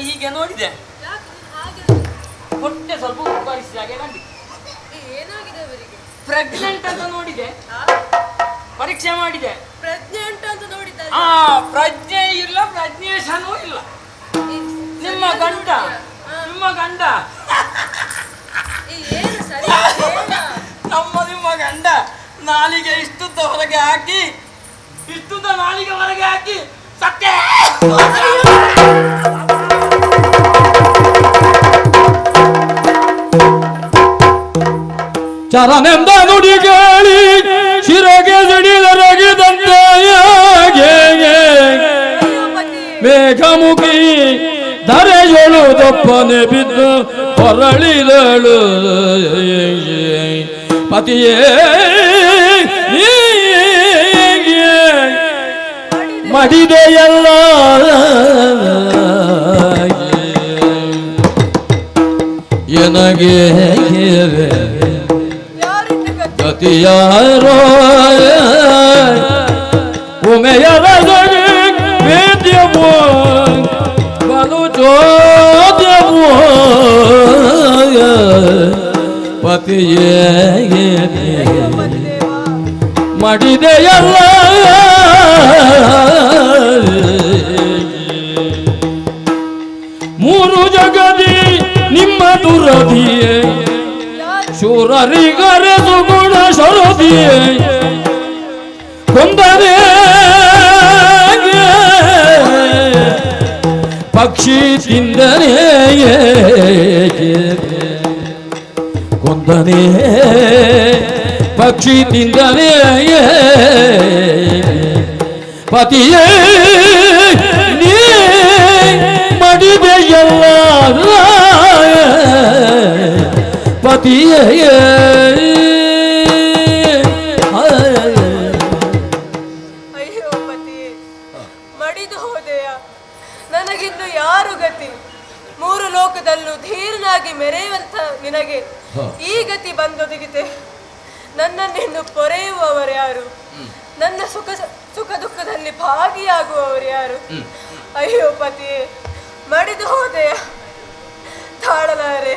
ಹೀಗೆ ನೋಡಿದೆ, ಹೊಟ್ಟೆ ಸ್ವಲ್ಪ ಉತ್ಪಾದಿಸಿದ ಹಾಗೆ ಕಂಡಿದ್ದೆ. ಏನಾಗಿದೆ ಅವರಿಗೆ? ಪ್ರೆಗ್ನೆಂಟ್ ಅಂತ ನೋಡಿದೆ, ಪರೀಕ್ಷೆ ಮಾಡಿದೆ. ಪ್ರೆಗ್ನೆಂಟ್ ಅಂತ ನೋಡಿದ್ದಾರೆ. ಪ್ರಜ್ಞೆ ಇಲ್ಲ, ಪ್ರಜ್ಞೇಶನೂ ಇಲ್ಲ. ನಿಮ್ಮ ಗಂಡ ನಿಮ್ಮ ಗಂಡ ನಾಲಿಗೆ ಇಷ್ಟುದ್ದ ಹೊರಗೆ ಹಾಕಿ, ಇಷ್ಟುದ್ದ ನಾಲಿಗೆ ಹೊರಗೆ ಹಾಕಿ ಸತ್ಯ ಚರನೆಂದ ನುಡಿ ಕೇಳಿ ಶಿರಗೆ ಸಿಡಿದರಗಿದಂತೆ ಮೇಘಮುಖಿ ಧರೆಯೊಳು ದಪ್ಪನೆ ಬಿದ್ದು ಹೊರಳಿದಳು. ಪತಿಯೇ ಮಡಿದೆಯಲ್ಲ ಎನಗೆ ಗತಿಯಾರೋ ಉಮೆಯರ ವೇದ್ಯವೋ ಬಲು ಚೋದ್ಯವೋ ಪತಿಯೇ ಮಡಿದೆಯಲ್ಲ ಮೂರು ಜಗದಿ ನಿಮ್ಮ ದುರದಿಯೇ ಶೂರರಿಗರೆ ಸುಗುಣ ಶರದಿಯೇ ಕೊಂದರೆ ಪಕ್ಷಿ ತಿಂದನೇ ಕೊಂದನೇ ಪಕ್ಷಿ ತಿಂದನೇ ಪತಿಯೇ ನೀ ಮಡಿದೆಯಲ್ಲ ಪತಿಯೇ ಅಯ್ಯೋ ಪತಿಯೇ, ಮಡಿದು ಹೋದೆಯ. ನನಗಿನ್ನು ಯಾರು ಗತಿ? ಮೂರು ಲೋಕದಲ್ಲೂ ಧೀರನಾಗಿ ಮೆರೆಯುವಂತ ನಿನಗೆ ಈ ಗತಿ ಬಂದೊದಗಿದೆ. ನನ್ನನ್ನಿನ್ನು ಪೊರೆಯುವವರು ಯಾರು? ನನ್ನ ಸುಖ ದುಃಖದಲ್ಲಿ ಭಾಗಿಯಾಗುವವರು ಯಾರು? ಅಯ್ಯೋ ಪತಿ, ಮಡಿದು ಹೋದೆ, ತಾಳಲಾರೆ.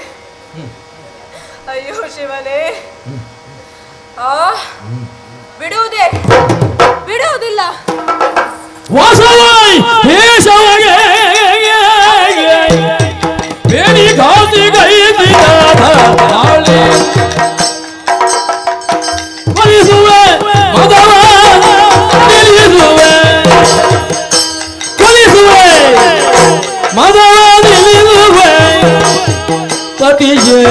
ಅಯ್ಯೋ ಶಿವನೇ, ಬಿಡುವುದೇ ಬಿಡುವುದಿಲ್ಲ. ವಾಸವಾಯ್ ದೇಶವಗೆ ಬೇಡಿ ಗಾಸಿಗೈದಿನಾದ ಬಾಳೆ ಕಲಿಸುವೆ ಮದವ ನಿಲ್ಲಿಸುವೆ, ಕಲಿಸುವೆ ಮದವ ನಿಲ್ಲಿಸುವೆ, ಪತಿಗೆ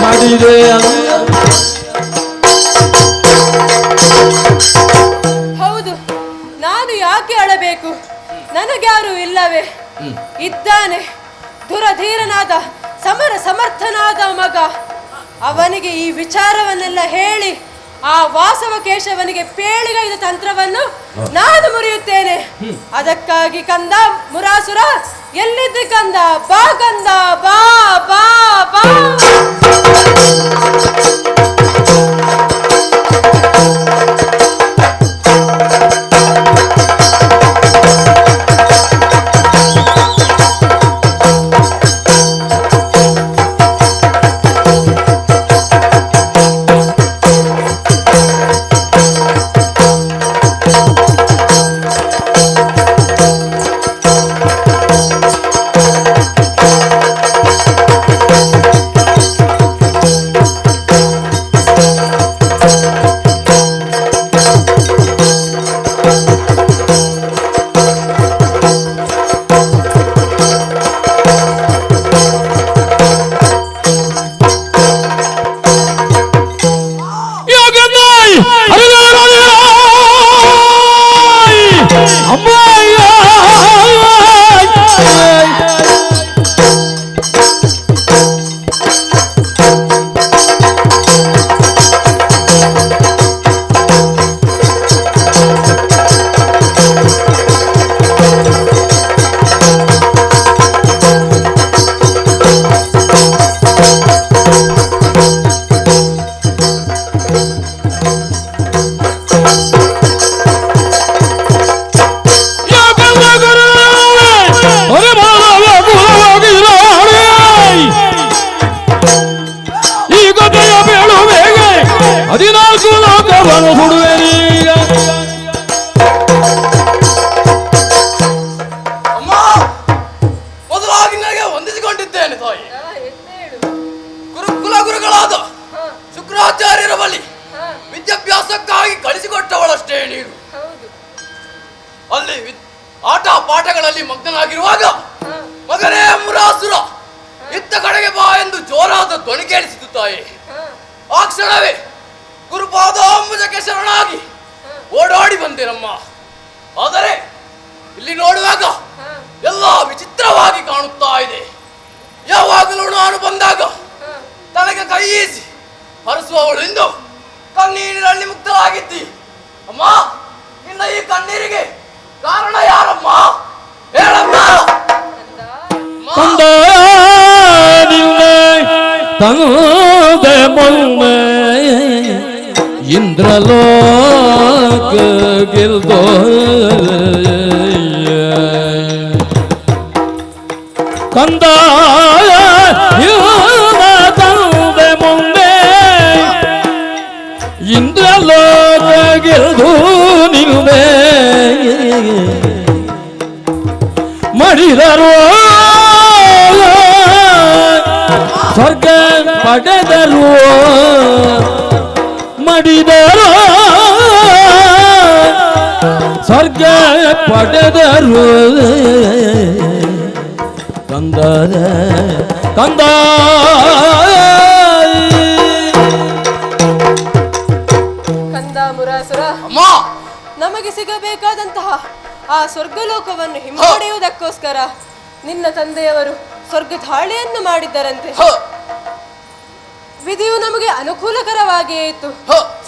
ಮಾಡಿದೆ ಹೌದು, ನಾನು ಯಾಕೆ ಅಳಬೇಕು? ನನಗ್ಯಾರು ಇಲ್ಲವೇ? ಇದ್ದಾನೆ ದುರಧೀರನಾದ ಸಮರ್ಥನಾದ ಮಗ. ಅವನಿಗೆ ಈ ವಿಚಾರವನ್ನೆಲ್ಲ ಹೇಳಿ ಆ ವಾಸವ ಕೇಶವನಿಗೆ ಪೇಳಿಗೈದ ತಂತ್ರವನ್ನು ನಾನು ಮುರಿಯುತ್ತೇನೆ. ಅದಕ್ಕಾಗಿ ಕಂದ ಮುರಾಸುರ, ಎಲ್ಲಿದ್ದೆ ಕಂದ? ಬಾ ಕಂದ, ಬಾ ಬಾ ಬಾ. ಇಂದ್ರಲೋಕ ಗೆಲ್ದೋ ಕಂದ ತಂದೆ ಮುಂದೆ ಇಂದ್ರಲೋಕ ಗೆಲ್ದು ನಿಲ್ದೆ ಮಾಡಿದರು ಸ್ವರ್ಗ ಪಡೆದರು ಮಾಡಿದರು ಸ್ವರ್ಗ ಪಡೆದರು ಕಂದ ಕಂದ ಕಂದ ಮುರಾಸುರ, ನಮಗೆ ಸಿಗಬೇಕಾದಂತಹ ಆ ಸ್ವರ್ಗಲೋಕವನ್ನು ಹಿಂಪಡೆಯುವುದಕ್ಕೋಸ್ಕರ ನಿನ್ನ ತಂದೆಯವರು ಸ್ವರ್ಗ ಧಾಳಿಯನ್ನು ಮಾಡಿದ್ದರಂತೆ. ವಿಧಿಯು ನಮಗೆ ಅನುಕೂಲಕರವಾಗಿಯೇ ಇತ್ತು,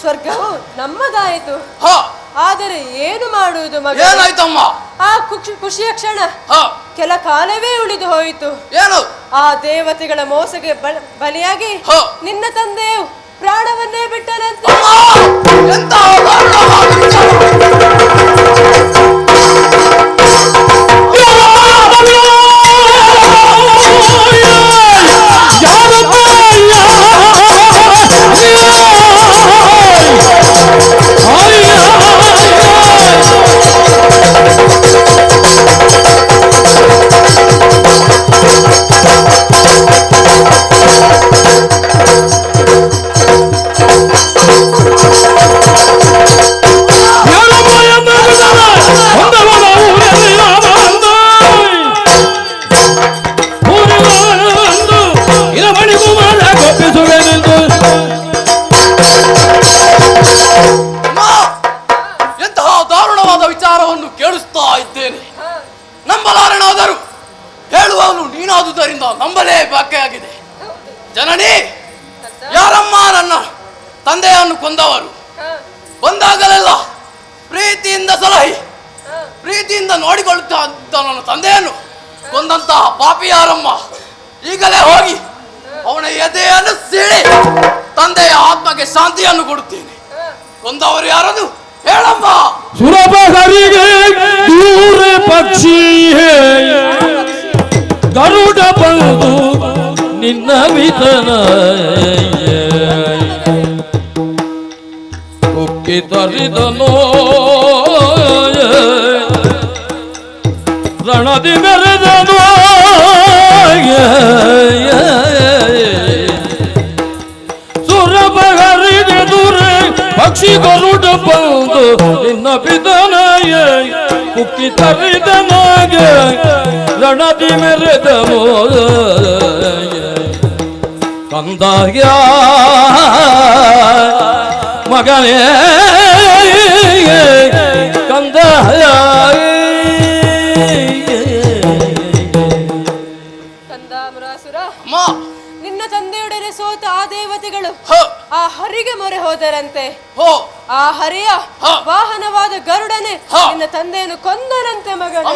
ಸ್ವರ್ಗವು ನಮ್ಮದಾಯಿತು. ಆದರೆ ಏನು ಮಾಡುವುದು ಮಗ? ಆ ಖುಷಿಯ ಕ್ಷಣ ಕೆಲ ಕಾಲವೇ ಉಳಿದು ಹೋಯಿತು. ಆ ದೇವತೆಗಳ ಮೋಸಗೆ ಬಲಿಯಾಗಿ ನಿನ್ನ ತಂದೆಯು ಪ್ರಾಣವನ್ನೇ ಬಿಟ್ಟನಂತೆ. ನಂಬಲಾರನಾದರೂ ಹೇಳುವವನು ನೀನಾದುದರಿಂದ ನಂಬಲೇಬೇಕಾಗಿದೆ. ಜನನಿ, ಯಾರಮ್ಮ ನನ್ನ ತಂದೆಯನ್ನು ಕೊಂದವರು? ಬಂದಾಗಲೆಲ್ಲ ಪ್ರೀತಿಯಿಂದ ಸಲಹಿ ಪ್ರೀತಿಯಿಂದ ನೋಡಿಕೊಳ್ಳುತ್ತಾ ನನ್ನ ತಂದೆಯನ್ನು ಕೊಂದಂತಹ ಪಾಪಿ ಯಾರಮ್ಮ? ಈಗಲೇ ಹೋಗಿ ಅವನ ಎದೆಯನ್ನು ಸೀಳಿ ತಂದೆಯ ಆತ್ಮಕ್ಕೆ ಶಾಂತಿಯನ್ನು ಕೊಡುತ್ತೇನೆ. ಕೊಂದವರು ಯಾರದು ಹೇಳಮ್ಮ. ಸುರಭರಿಗೆ ದೂರ ಪಕ್ಷಿ ಗರುಡ ಬಂದು ನಿನ್ನ ವಿತನ ಉಕ್ಕಿ ತರಿದನೋ ರಣದಿ ಮೆರೆದನೋ ಸುರಭರಿಗೆ ದೂರ ಪಕ್ಷಿ ಗರುಡ ಬಂದು ನಿನ್ನ ವಿತನಯ ಉಕ್ಕಿ ತರಿದನಾಗೆ ರಣದಿ ಮೆರೆದನೋ ಕಂದಾಯ ಮಗನೇ ಕಂದಾಯ ಕಂದಾಮರಾಸುರ, ನಿನ್ನ ತಂದೆಯೊಡನೆ ಸೋತ ಆ ದೇವತೆಗಳು ಆ ಹರಿಗೆ ಮೊರೆ ಹೋದರಂತೆ. ಆ ಹರಿಯ ವಾಹನವಾದ ಗರುಡನೆ ನಿನ್ನ ತಂದೆಯನ್ನು ಕೊಂದನಂತೆ ಮಗನೇ.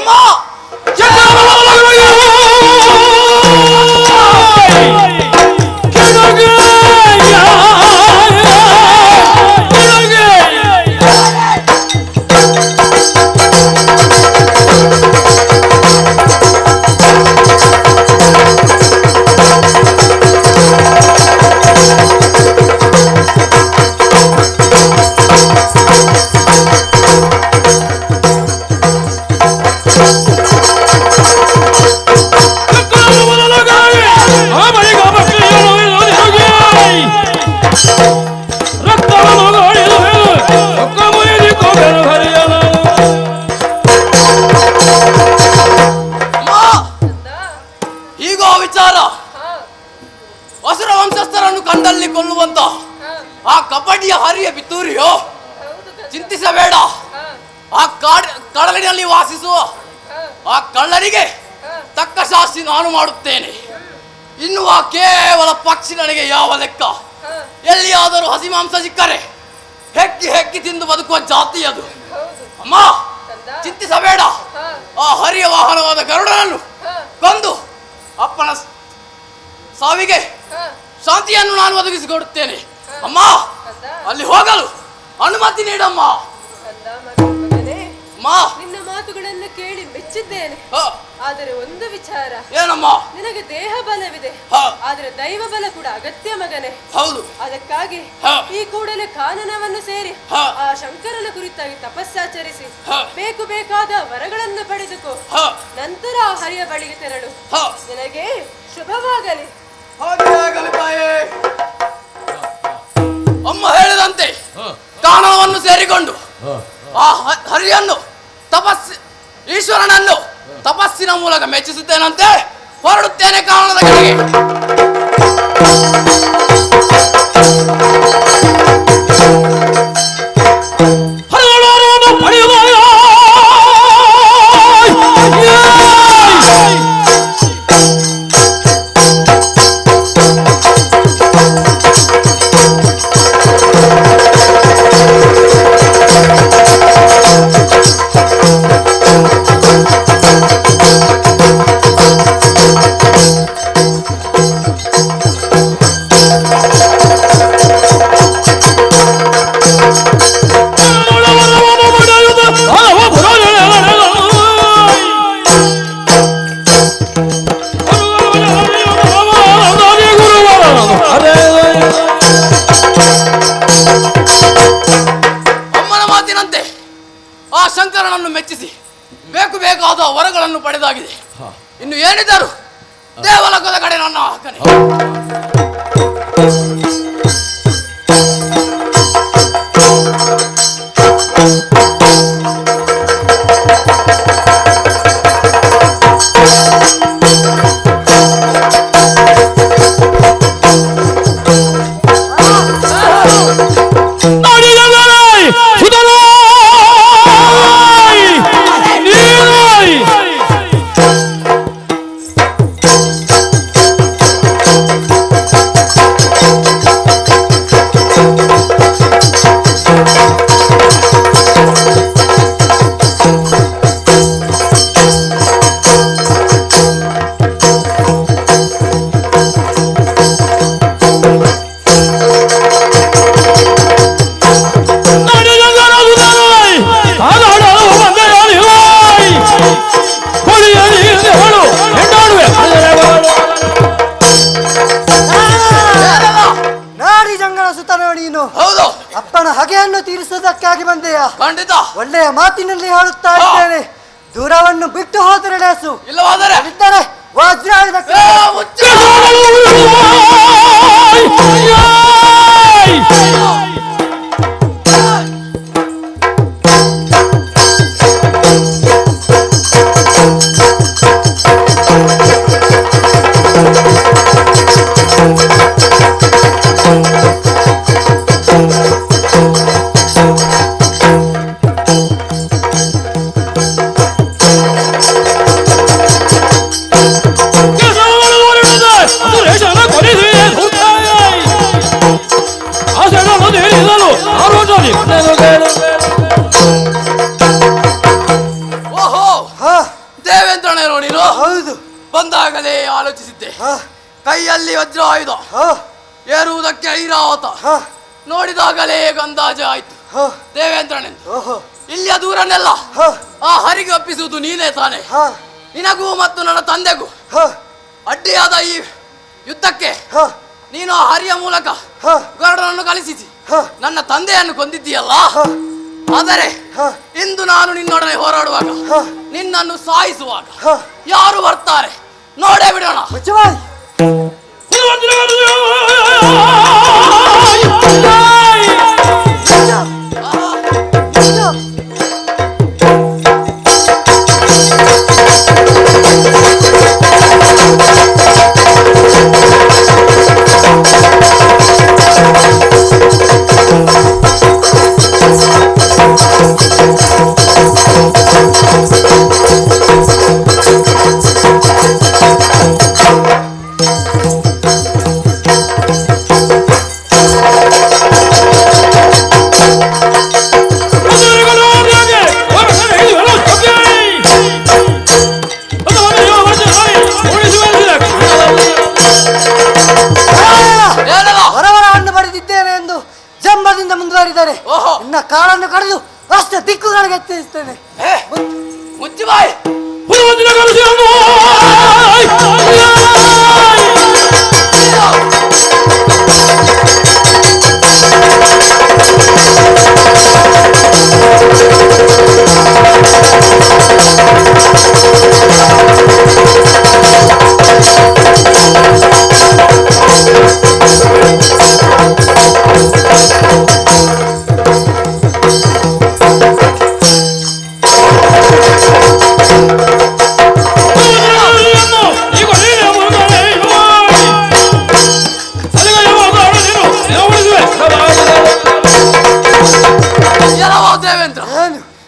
ಅಸುರ ವಂಶಸ್ಥರನ್ನು ಕಂಡಲ್ಲಿ ಕೊಲ್ಲುವಂತ ಆ ಕಬಡ್ಡಿಯ ಹರಿಯ ಪಿತೂರಿಯೋ ಚಿಂತಿಸಬೇಡ. ಆ ಕಡಲಿನಲ್ಲಿ ವಾಸಿಸುವ ಆ ಕಳ್ಳರಿಗೆ ತಕ್ಕ ಶಾಸ್ತಿ ನಾನು ಮಾಡುತ್ತೇನೆ. ಇನ್ನು ಆ ಕೇವಲ ಪಕ್ಷಿ ನನಗೆ ಯಾವ ಲೆಕ್ಕ? ಎಲ್ಲಿಯಾದರೂ ಹಸಿ ಮಾಂಸ ಸಿಕ್ಕರೆ ಹೆಕ್ಕಿ ಹೆಕ್ಕಿ ತಿಂದು ಬದುಕುವ ಜಾತಿ ಅದು. ಅಮ್ಮ, ಚಿಂತಿಸಬೇಡ. ಆ ಹರಿಯ ವಾಹನವಾದ ಗರುಡನನ್ನು ಕೊಂದು ಅಪ್ಪನ ಸಾವಿಗೆ ಶಾಂತಿಯನ್ನು ನಾನು ಒದಗಿಸಿಕೊಡುತ್ತೇನೆ. ಅಮ್ಮ, ಅಲ್ಲಿ ಹೋಗಲು ಅನುಮತಿ ನೀಡಮ್ಮ. ನಿನ್ನ ಮಾತುಗಳನ್ನು ಕೇಳಿ ಮೆಚ್ಚಿದ್ದೇನೆ. ಆದರೆ ಒಂದು ವಿಚಾರ. ಏನಮ್ಮ? ನಿನಗೆ ದೇಹ ಬಲವಿದೆ, ಆದರೆ ದೈವ ಬಲ ಕೂಡ ಅಗತ್ಯ ಮಗನೇ. ಹೌದು. ಅದಕ್ಕಾಗಿ ಈ ಕೂಡಲೇ ಕಾನನವನ್ನು ಸೇರಿ ಆ ಶಂಕರನ ಕುರಿತಾಗಿ ತಪಸ್ಸಾಚರಿಸಿ ಬೇಕು ಬೇಕಾದ ವರಗಳನ್ನು ಪಡೆದುಕೋ. ನಂತರ ಆ ಹರಿಯ ಬಳಿಗೆ ತೆರಳು. ನಿನಗೆ ಶುಭವಾಗಲಿ. ಅಮ್ಮ ಹೇಳಿದಂತೆ ಕಾನನವನ್ನು ಸೇರಿಕೊಂಡು ಆ ಹರಿಯನ್ನು ಈಶ್ವರನನ್ನು ತಪಸ್ಸಿನ ಮೂಲಕ ಮೆಚ್ಚಿಸುತ್ತೇನಂತೆ. ಹೊರಡುತ್ತೇನೆ ಕಾನನದ ಕಡೆಗೆ. ಅಮ್ಮನ ಮಾತಿನಂತೆ ಆ ಶಂಕರನನ್ನು ಮೆಚ್ಚಿಸಿ ಬೇಕು ಬೇಕಾದ ವರಗಳನ್ನು ಪಡೆದಾಗಿದೆ. ಇನ್ನು ಏನಿದ್ದರು ದೇವಲೋಕದ ಕಡೆ ನನ್ನ ಹಾಕನೆ. ಇದಕ್ಕಾಗಿ ಬಂದೆಯಾ? ಖಂಡಿತ. ಒಳ್ಳೆಯ ಮಾತಿನಲ್ಲಿ ಹೇಳುತ್ತಾ ಇದ್ದೇನೆ, ದೂರವನ್ನು ಬಿಟ್ಟು ಹೋದರೆ ಲೇಸು, ಇಲ್ಲವಾದರೆ ಇದ್ದರೆ ವಜ್ರಾಯುಧಕ್ಕೆ ಓಹೋ, ದೇವೇಂದ್ರನೇನೋ ನೀನು? ಹೌದು. ಬಂದಾಗಲೇ ಆಲೋಚಿಸಿದ್ದೆ. ಕೈಯಲ್ಲಿ ವಜ್ರ ಆಯುಧ, ಏರುವುದಕ್ಕೆ ಐರಾವತ, ನೋಡಿದಾಗಲೇ ಗಂಧಾಜ ಆಯ್ತು ದೇವೇಂದ್ರನೆಂದು. ಇಲ್ಲಿಯ ದೂರನ್ನೆಲ್ಲ ಆ ಹರಿಗೆ ಒಪ್ಪಿಸುವುದು ನೀನೇ ತಾನೆ. ನಿನಗೂ ಮತ್ತು ನನ್ನ ತಂದೆಗೂ ಅಡ್ಡಿಯಾದ ಈ ಯುದ್ಧಕ್ಕೆ ನೀನು ಆ ಹರಿಯ ಮೂಲಕ ಗರುಡನನ್ನು ಕಳಿಸಿಸಿ ನನ್ನ ತಂದೆಯನ್ನು ಕೊಂದಿದ್ದೀಯಲ್ಲ. ಆದರೆ ಇಂದು ನಾನು ನಿನ್ನೊಡನೆ ಹೋರಾಡುವಾಗ, ನಿನ್ನನ್ನು ಸಾಯಿಸುವಾಗ ಯಾರು ಬರ್ತಾರೆ ನೋಡೇ ಬಿಡೋಣ. ಮುಂದುವರಿದರೆ ನಿನ್ನ ಕಾಲನ್ನು ಕಡಿದು ಅಷ್ಟ ದಿಕ್ಕುಗಳಿಗೆ ಎತ್ತಿಸ್ತೇನೆ. ಮುಚ್ಚಿಬಾಯ್.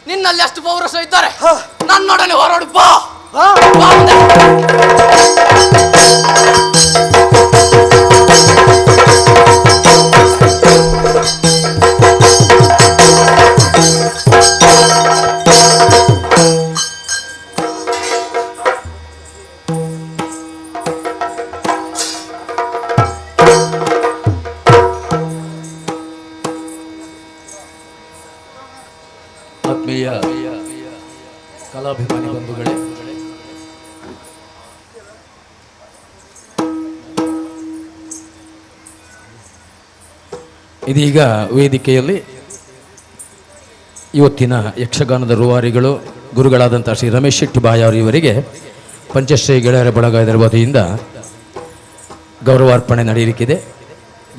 ನಿನ್ನಲ್ಲಿ ಅಷ್ಟು ಪೌರುಷ ಇದ್ದಾರೆ, ನನ್ನೊಡನೆ ಹೊರಡು ಬಾ. ಆತ್ಮೀಯ ಕಲಾಭಿಮಾನಿ ಬಂಧುಗಳೇ, ಇದೀಗ ವೇದಿಕೆಯಲ್ಲಿ ಇವತ್ತಿನ ಯಕ್ಷಗಾನದ ರೂವಾರಿಗಳು ಗುರುಗಳಾದಂಥ ಶ್ರೀ ರಮೇಶ್ ಶೆಟ್ಟಿ ಬಾಯಾರ್ ಇವರಿಗೆ ಪಂಚಶ್ರೀ ಗೆಳೆಯರ ಬಳಗ ಇದರ ವತಿಯಿಂದ ಗೌರವಾರ್ಪಣೆ ನಡೆಯಲಿಕ್ಕಿದೆ.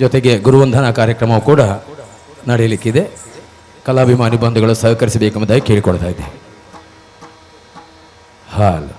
ಜೊತೆಗೆ ಗುರುವಂದನಾ ಕಾರ್ಯಕ್ರಮವು ಕೂಡ ನಡೆಯಲಿಕ್ಕಿದೆ. ಕಲಾಭಿಮಾನಿ ಬಂಧುಗಳು ಸಹಕರಿಸಬೇಕೆಂಬುದಾಗಿ ಕೇಳಿಕೊಳ್ತಾ ಇದ್ದೆ. ಹಾಲ್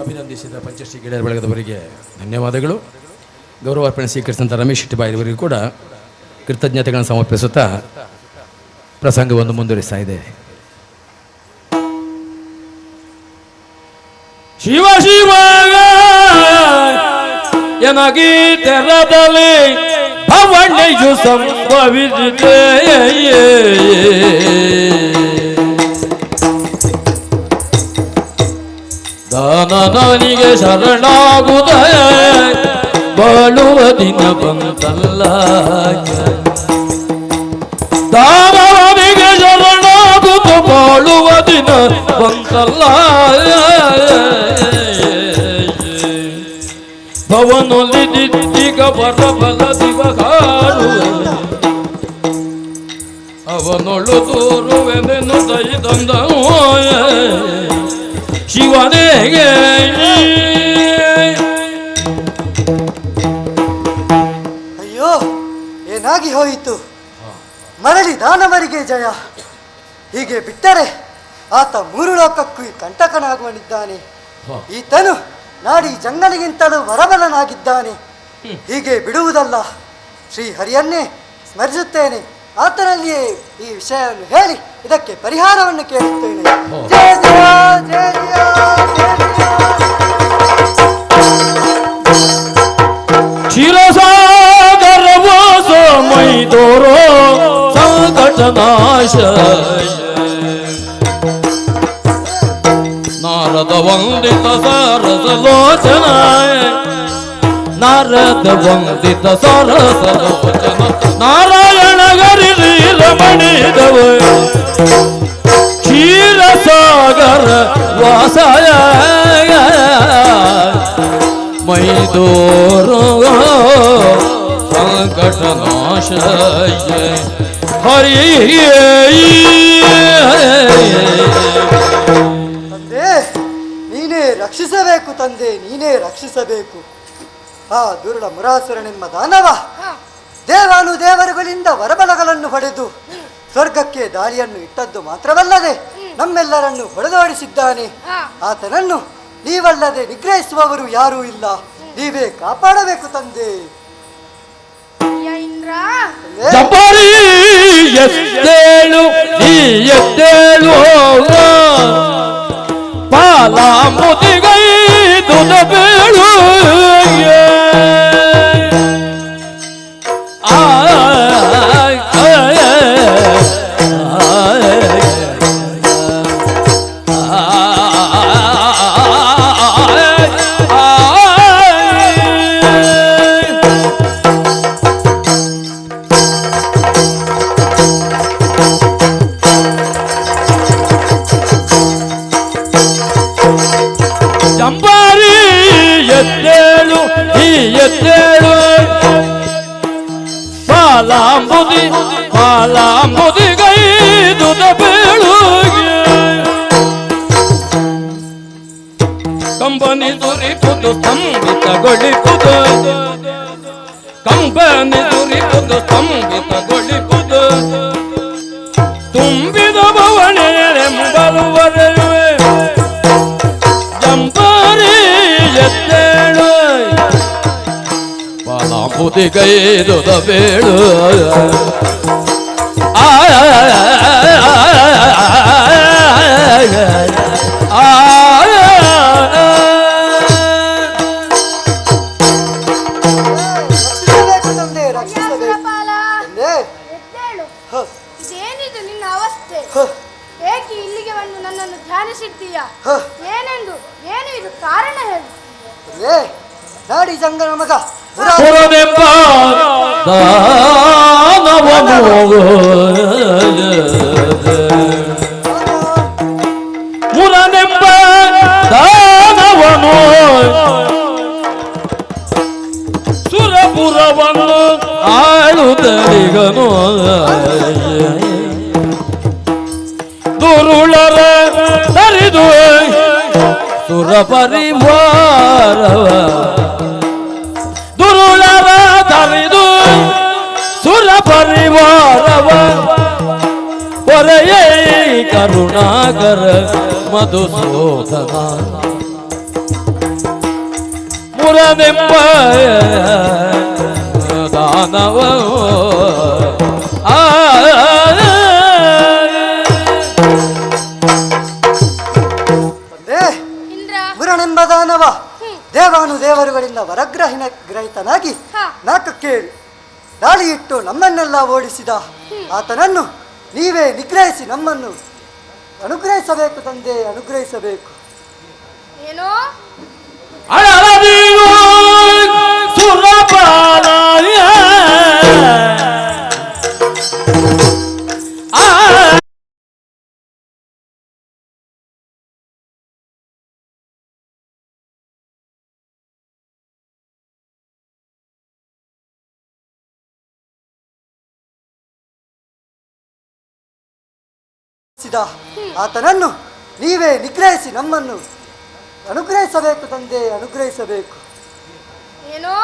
ಅಭಿನಂದಿಸಿದ ಪಂಚಶ್ರೀ ಗೆಳೆಯರ ಬಳಗದವರಿಗೆ ಧನ್ಯವಾದಗಳು. ಗೌರವಾರ್ಪಣೆ ಸ್ವೀಕರಿಸಿದಂಥ ರಮೇಶ್ ಶೆಟ್ಟಿ ಬಾಯಿಯವರಿಗೂ ಕೂಡ ಕೃತಜ್ಞತೆಗಳನ್ನು ಸಮರ್ಪಿಸುತ್ತಾ ಪ್ರಸಂಗವನ್ನು ಮುಂದುವರಿಸ್ತಾ ಇದ್ದೇವೆ. ಶಿವ ಶಿವ ಎನಗಿ ತೆರದಲ್ಲಿ ಭವಣೆಯು ಸಂಭವಿಸಿದೆ, ದಾನನಿಗೆ ಶರಣಾಗುದ ಬಾಳುವ ದಿನ ಬಂತಲ್ಲ, ದಾನನಿಗೆ ಶರಣಾಗುತ್ತ ಬಾಳುವ ದಿನ ಬಂತಲ್ಲ, ಭವನೊಲಿ ದಿಟ್ಟಿಗ ಬರಬಲ ದಿವ ಕಾಡುವೆ, ಅವನೊಳು ತೋರುವೆನೆನು ದೈದಂದ ಶಿವನಿಗೆ. ಅಯ್ಯೋ, ಏನಾಗಿ ಹೋಯಿತು? ಮರಳಿ ದಾನವರಿಗೆ ಜಯ. ಹೀಗೆ ಬಿಟ್ಟರೆ ಆತ ಮೂರು ಲೋಕಕ್ಕೂ ಕಂಟಕನಾಗುವನಿದ್ದಾನೆ. ಈತನು ನಾಡಿ ಜಂಗಲಿಗಿಂತಲೂ ವರಬಲನಾಗಿದ್ದಾನೆ. ಹೀಗೆ ಬಿಡುವುದಲ್ಲ. ಶ್ರೀಹರಿಯನ್ನೇ ಸ್ಮರಿಸುತ್ತೇನೆ. ಆತನಲ್ಲಿಯೇ ಈ ವಿಷಯವನ್ನು ಹೇಳಿ ಇದಕ್ಕೆ ಪರಿಹಾರವನ್ನು ಕೇಳುತ್ತೇನೆ. ಜಯ ಜಯ ಜಯ ಜಯ ಕ್ಷೀರಸಾಗರ ವಾಸ ಮೈದೋರೋ ಸಂಕಟನಾಶ, ನಾರದ ವಂದಿತ ಸರಸಲೋಚನ, ನಾರದ ವಂದಿತ ಸರಸಲೋಚನ, ನಾರಾಯಣ ಗರಿ ರಮಣಿದವ ಕ್ಷೀರಸಾಗರ ವಾಸಾಯ ಮೈದೋರೋ ಸಂಕಟನಾಶಯ ಹರಿ. ತಂದೆ, ನೀನೇ ರಕ್ಷಿಸಬೇಕು. ತಂದೆ, ನೀನೇ ರಕ್ಷಿಸಬೇಕು. ಆ ದುರುಳ ಮುರಾಸುರನೆಂಬ ದಾನವ ದೇವಾನುದೇವರುಗಳಿಂದ ವರಬಲಗಳನ್ನು ಪಡೆದು ಸ್ವರ್ಗಕ್ಕೆ ದಾರಿಯನ್ನು ಇಟ್ಟದ್ದು ಮಾತ್ರವಲ್ಲದೆ ನಮ್ಮೆಲ್ಲರನ್ನು ಹೊಡೆದೋಡಿಸಿದ್ದಾನೆ. ಆತನನ್ನು ನೀವಲ್ಲದೆ ನಿಗ್ರಹಿಸುವವರು ಯಾರೂ ಇಲ್ಲ. ನೀವೇ ಕಾಪಾಡಬೇಕು ತಂದೆ. ಜಂಬಾರಿ ಎದ್ದೇಳು, ನೀ ಎದ್ದೇಳು, ಪಾಲಾಂಬುದಿಗೈದುದ ಬೇಳು, ಜಂಬಾರಿ ಎದ್ದೇಳು, ನೀ ಎದ್ದೇಳು, ಪಾಲಾಂಬುದಿಗೈದುದ ಬೇಳು, ಕಂಬನಿ ದುರಿಪುದು ಸ್ತಂಭಿತಗೊಳಿಪುದು, ಕಂಬನಿ ದುರಿಪುದು ಸ್ತಂಭಿತಗೊಳಿಪುದು, ತುಂಬಿದ ಭವನೆಂಬರುವರೆಯುವೆ ಜಂಬಾರಿ ಎದ್ದೇಳು, ಪಾಲಾಂಬುದಿಗೈದುದ ಬೇಳು, ರಕ್ಷಿಸಬೇಕು ತಂದೆ, ರಕ್ಷಿಸಬೇಕು. ತಂದೆ, ಎದ್ದೇಳು. ಇದೇನಿದು ನಿನ್ನ ಅವಸ್ಥೆ? ಏಕೆ ಇಲ್ಲಿಗೆ ಬಂದು ನನ್ನನ್ನು ಧ್ಯಾನಿಸಿದ್ದೀಯಾ? ಏನು ಇದು ಕಾರಣ ಹೇಳು. ತಂದೆ, ನಾಡಿ ಜಂಗನ ಮಗ ಪುರನೆಂಬ ದಾನವನು, ಪುರನೆಂಬ ದಾನವನು ಸುರಪುರವನ್ನು ಆಳುತ್ತಲಿಗನು, ದುರುಳರ ತರಿದು ಸುರ ಪರಿವಾರವ, ದುರುಳರ ತರಿದು ಸುರ ಪರಿವಾರವ, ಹೊರೆಯೇ ಕರುಣಾಕರ ಮಧುಸೂದನ, ಮುರನೆಂಬ ದಾನವ ಎಂಬ ದಾನವ ದೇವಾನುದೇವರುಗಳಿಂದ ಗ್ರಹಿತನಾಗಿ ನಾಕಕ್ಕೇಳಿ ದಾಳಿ ಇಟ್ಟು ನಮ್ಮನ್ನೆಲ್ಲ ಓಡಿಸಿದ ಆತನನ್ನು ನೀವೇ ನಿಗ್ರಹಿಸಿ ನಮ್ಮನ್ನು ಅನುಗ್ರಹಿಸಬೇಕು ತಂದೆ, ಅನುಗ್ರಹಿಸಬೇಕು. ಏನೋ ಆತನನ್ನು ನೀವೇ ನಿಗ್ರಹಿಸಿ ನಮ್ಮನ್ನು ಅನುಗ್ರಹಿಸಬೇಕು ತಂದೆ, ಅನುಗ್ರಹಿಸಬೇಕು. ಏನೋ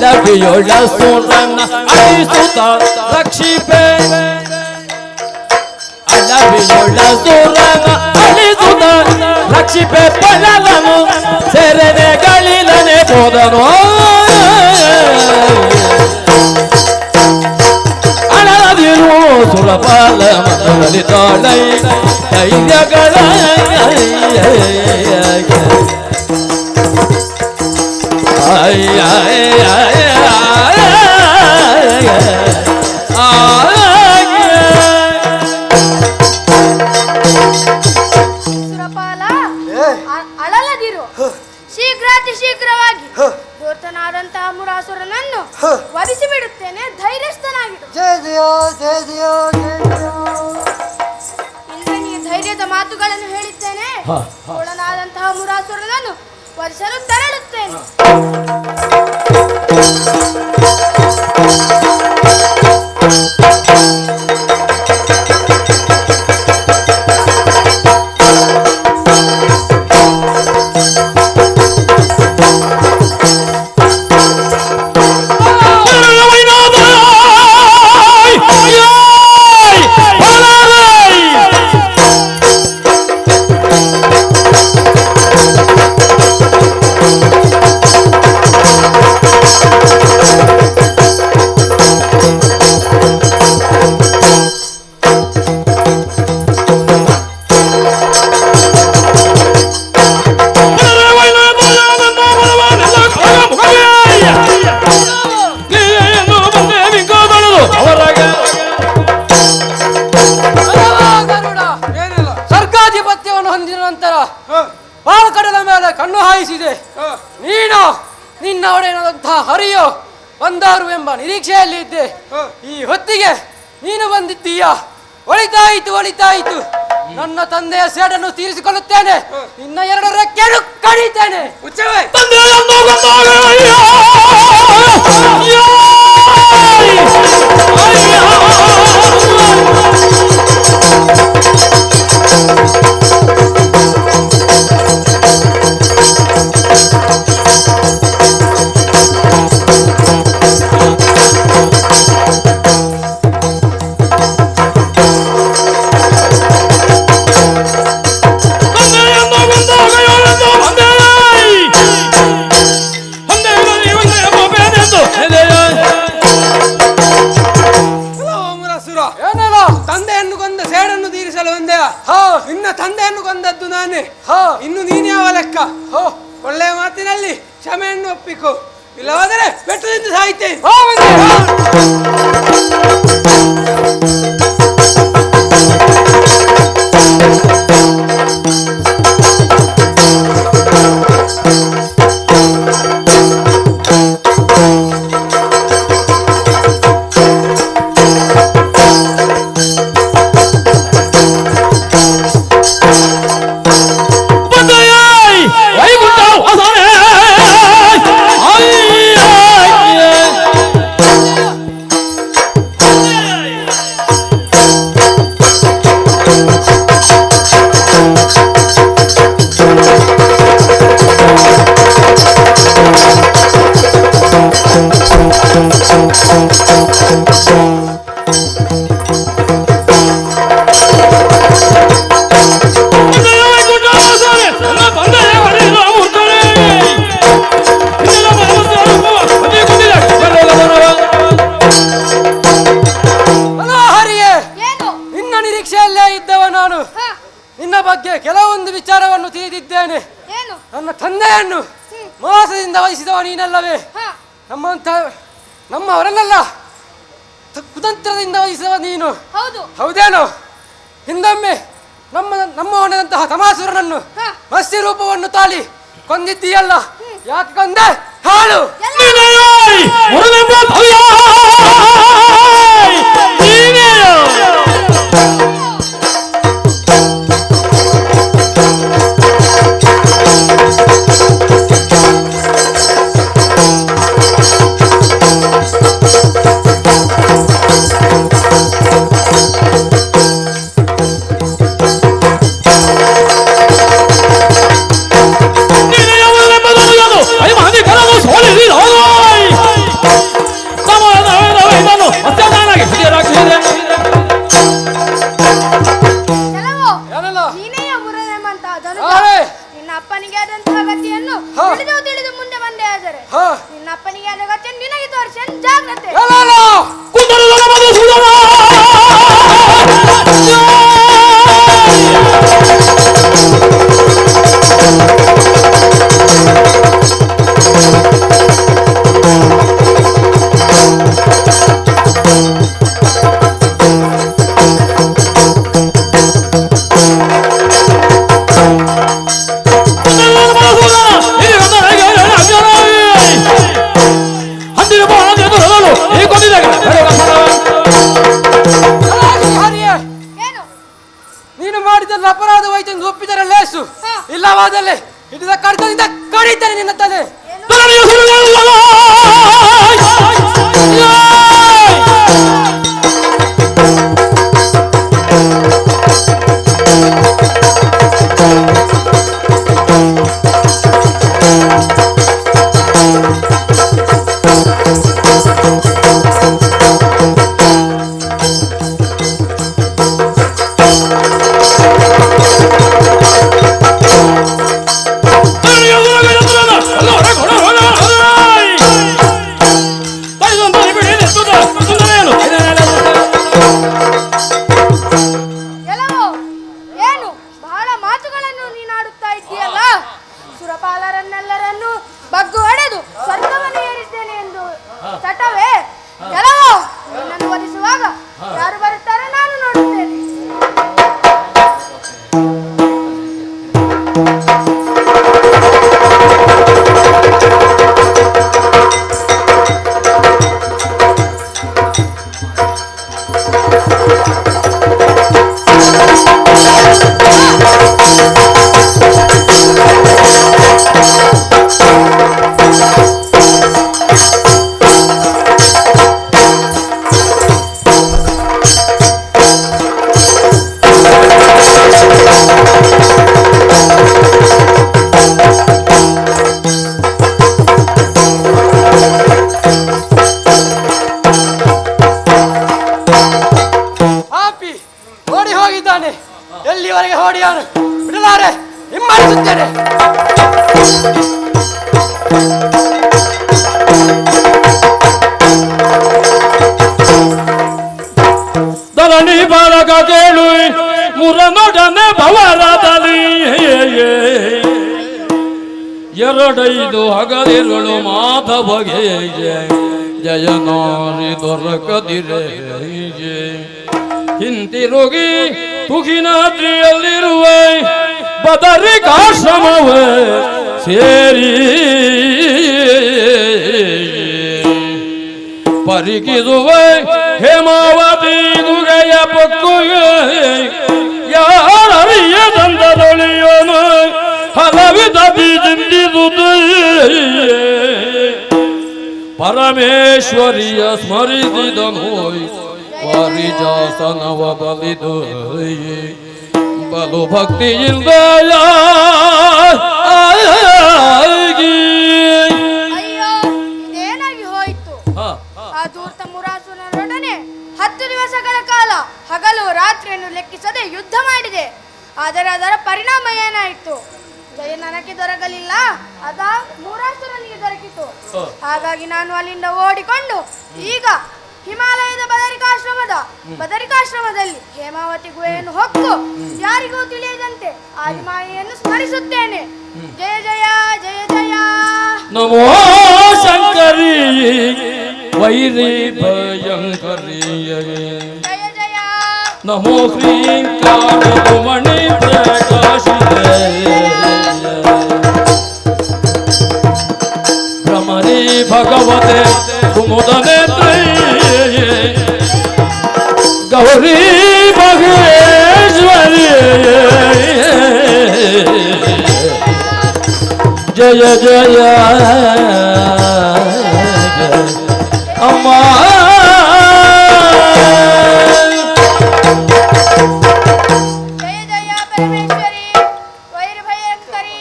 ಅಡವಿಯೊಳ ಸೂರನ ಅಳಿಸುತ್ತ ರಕ್ಷಿಪೆ, ಅಡವಿಯೊಳ ಸೂರನ ಅಳಿಸುತ್ತ ರಕ್ಷಿಪೆ, ಪಡಲನು ಸೆರೆನೆ ಗಳಿಲನೆ ಹೋದನು. ಅಳದಿರು ಸುರಪಾಲ ಮತಲಿತಾಳೈ ಧೈರ್ಯಗಳ ಸುರಪಾಲ, ಅಳಲದಿರು. ಶೀಘ್ರಾತಿ ಶೀಘ್ರವಾಗಿ ಧೂರ್ತನಾದಂತಹ ಮುರಾಸುರನನ್ನು ವಧಿಸಿ ಬಿಡುತ್ತೇನೆ. ಧೈರ್ಯಸ್ಥನಾಗಿರು. ಜಯ ಜಯ ಜಯ ಜಯ ಜಯ. ಇಂದ್ರನಿಗೆ ಧೈರ್ಯದ ಮಾತುಗಳನ್ನು ಹೇಳಿದ್ದೇನೆ. ಒಳನಾದಂತಹ ಮುರಾಸುರನನ್ನು ವಧಿಸಲು ತೆರಳುತ್ತೇನೆ. ಸರ್ಗಾಧಿಪತ್ಯವನ್ನು ಹೊಂದಿದ ನಂತರ ಪಾಲಕಡಲ ಮೇಲೆ ಕಣ್ಣು ಹಾಯಿಸಿದೆ. ನೀನು ನಿನ್ನ ಒಡೆಯನಾದಂತಹ ಹರಿಯೋ ಬಂದಾರು ಎಂಬ ನಿರೀಕ್ಷೆಯಲ್ಲಿ ಇದ್ದೆ. ಈ ಹೊತ್ತಿಗೆ ನೀನು ಬಂದಿದ್ದೀಯ. ಒಳಿತಾಯಿತು ಒಳಿತಾಯಿತು. ನನ್ನ ತಂದೆಯ ಸೇಡನ್ನು ತೀರಿಸಿಕೊಳ್ಳುತ್ತೇನೆ. ನಿನ್ನ ಎರಡರ ಕೆಡು ಕಡಿತೇನೆ. ತಂದೆಯನ್ನು ಕೊಂದ ಸೇಡನ್ನು ತೀರಿಸಲು ಒಂದೇ. ನಿನ್ನ ತಂದೆಯನ್ನು ಕೊಂದದ್ದು ನಾನೇ. ಇನ್ನು ನೀನ್ಯಾವ ಲೆಕ್ಕ? ಒಳ್ಳೆಯ ಮಾತಿನಲ್ಲಿ ಕ್ಷಮೆಯನ್ನು ಒಪ್ಪಿಕೊ, ಇಲ್ಲವಾದರೆ ಬೆಟ್ಟದಿಂದ ಸಾಯ್ತೇನೆ. ತಿಳಿದಿದ್ದೇನೆ. ಏನು? ನನ್ನ ತಂದೆಯನ್ನು ಮೋಸದಿಂದ ವಹಿಸಿದವ ನೀನಲ್ಲವೇ? ನಮ್ಮವರನ್ನೆಲ್ಲ ಕುತಂತ್ರದಿಂದ ವಹಿಸಿದವ ನೀನು. ಹೌದು. ಹೌದೇನೋ? ಹಿಂದೊಮ್ಮೆ ನಮ್ಮ ಹೊಣೆದಂತಹ ತಮಾಸುರನನ್ನು ಮತ್ಸ್ಯ ರೂಪವನ್ನು ತಾಳಿ ಕೊಂದಿದ್ದೀಯಲ್ಲ, ಯಾಕೆ ಕೊಂದೆ? ಹಾಳು. ನಿನ್ನ ಅಪ್ಪನಿಗೆ ಆದಂತಹ ಗತಿಯನ್ನು ತಿಳಿದು ಮುಂದೆ ಬಂದೆ. ಆದರೆ ನಿನ್ನ ಅಪ್ಪನಿಗೆ ಆದ ಗತಿಯನ್ನು ನಿನಗೆ ತೋರಿಸಿ ಜಾಗ್ರತೆ. ನೀನು ಮಾಡಿದ ಅಪರಾಧವಾಯ್ತೆಂದು ಒಪ್ಪಿದರೆ ಲೇಸು, ಇಲ್ಲವಾದಲ್ಲಿ ಹಿಡಿದ ಕಡಿತದಿಂದ ಕಡಿತೇನೆ ನಿನ್ನ ತಲೆ. ಸುರಪಾಲರನ್ನೆಲ್ಲರನ್ನು ಬಗ್ಗು ಹೊಡೆದು ಸ್ವರ್ಗವನ್ನು ಏರಿದ್ದೇನೆ ಎಂದು ಚಟವೇ? ಕೆಲವು ನನ್ನನ್ನು ವಧಿಸುವಾಗ ಯಾರು ಬರುತ್ತಾರೆ ನಾನು ನೋಡುತ್ತೇನೆ. ಓಡಿ ಹೋಗಿದ್ದಾನೆ. ಎಲ್ಲಿವರೆಗೆ ಓಡಿಯಾನು? ಬಿಡಲಾರೆ, ಹಿಮ್ಮಡಿಸುತ್ತೇನೆ. ಧರಣಿ ಬಾಲಕ ಕೇಳು ಮುರನೊಡನೆ ಭವರದಲ್ಲಿ ಎರಡೈದು ಹಗಲಿರುಳು ಮಾಧವಗೆ ಜಯನಾರಿ ದೊರಕದಿರೆ ಹಿಂತಿರುಗಿ ತುಗಿನಾದ್ರಿಯಲ್ಲಿರುವೆ ಬದರಿಕಾಶ್ರಮವೇ ಸೇರಿ ಪರಿಕಿದುವೆ ಹೇಮಾವತಿ ಗುಗೆಯ ಪಕ್ಕುಗೆ ಯಾರರಿಯದಂದರೊಳಿಯೋನು ಹಲವಿದ ಬೀಜಿಂದಿದುದು ಪರಮೇಶ್ವರಿಯ ಸ್ಮರಿಸಿದನು ವಾರಿಜಾಸನವ ಬಲಿದು ಬಲು ಭಕ್ತಿಯಿಂದ ಅಯ್ಯೋ, ಇದೇನಾಗಿ ಹೋಯಿತು? ಆ ಧೂರ್ತ ಮುರಾಸುರನೊಡನೆ 10 ದಿವಸಗಳ ಕಾಲ ಹಗಲು ರಾತ್ರಿಯನ್ನು ಲೆಕ್ಕಿಸದೆ ಯುದ್ಧ ಮಾಡಿದೆ. ಆದರೆ ಅದರ ಪರಿಣಾಮ ಏನಾಯಿತು? ಜಯ ನನಗೆ ದೊರಕಲಿಲ್ಲ, ಅದ ಮುರಾಸುರನಿಗೆ ದೊರಕಿತು. ಹಾಗಾಗಿ ನಾನು ಅಲ್ಲಿಂದ ಓಡಿಕೊಂಡು ಈಗ ಹಿಮಾಲಯದ ಬದರಿಕಾಶ್ರಮದ ಬದರಿಕಾಶ್ರಮದಲ್ಲಿ ಹೇಮಾವತಿ ಗುಹೆಯನ್ನು ಹೊಕ್ಕು ಯಾರಿಗೂ ತಿಳಿಯದಂತೆ ಆದಿಮಾಯೆಯನ್ನು ಸ್ಮರಿಸುತ್ತೇನೆ. ಜಯ ಜಯ ಜಯ ಜಯ. ನಮೋ ಶಂಕರಿ ವೈರಿ ಭಯಂಕರಿ. ಜಯ ಜಯ. ನಮೋ ಶ್ರೀಕಾರಮಣಿ ಪ್ರಕಾಶಿತೆ ಭ್ರಮರಿ ಭಗವತೆ ಕುಮುದನೇತ್ರಿ ಗೌರಿ ಮಹೇಶ್ವರಿ. ಜಯ ಜಯ ಅಮ್ಮ. ಜಯ ಜಯ ಪರಮೇಶ್ವರಿ ವೈರ ಭಯಂಕರಿ.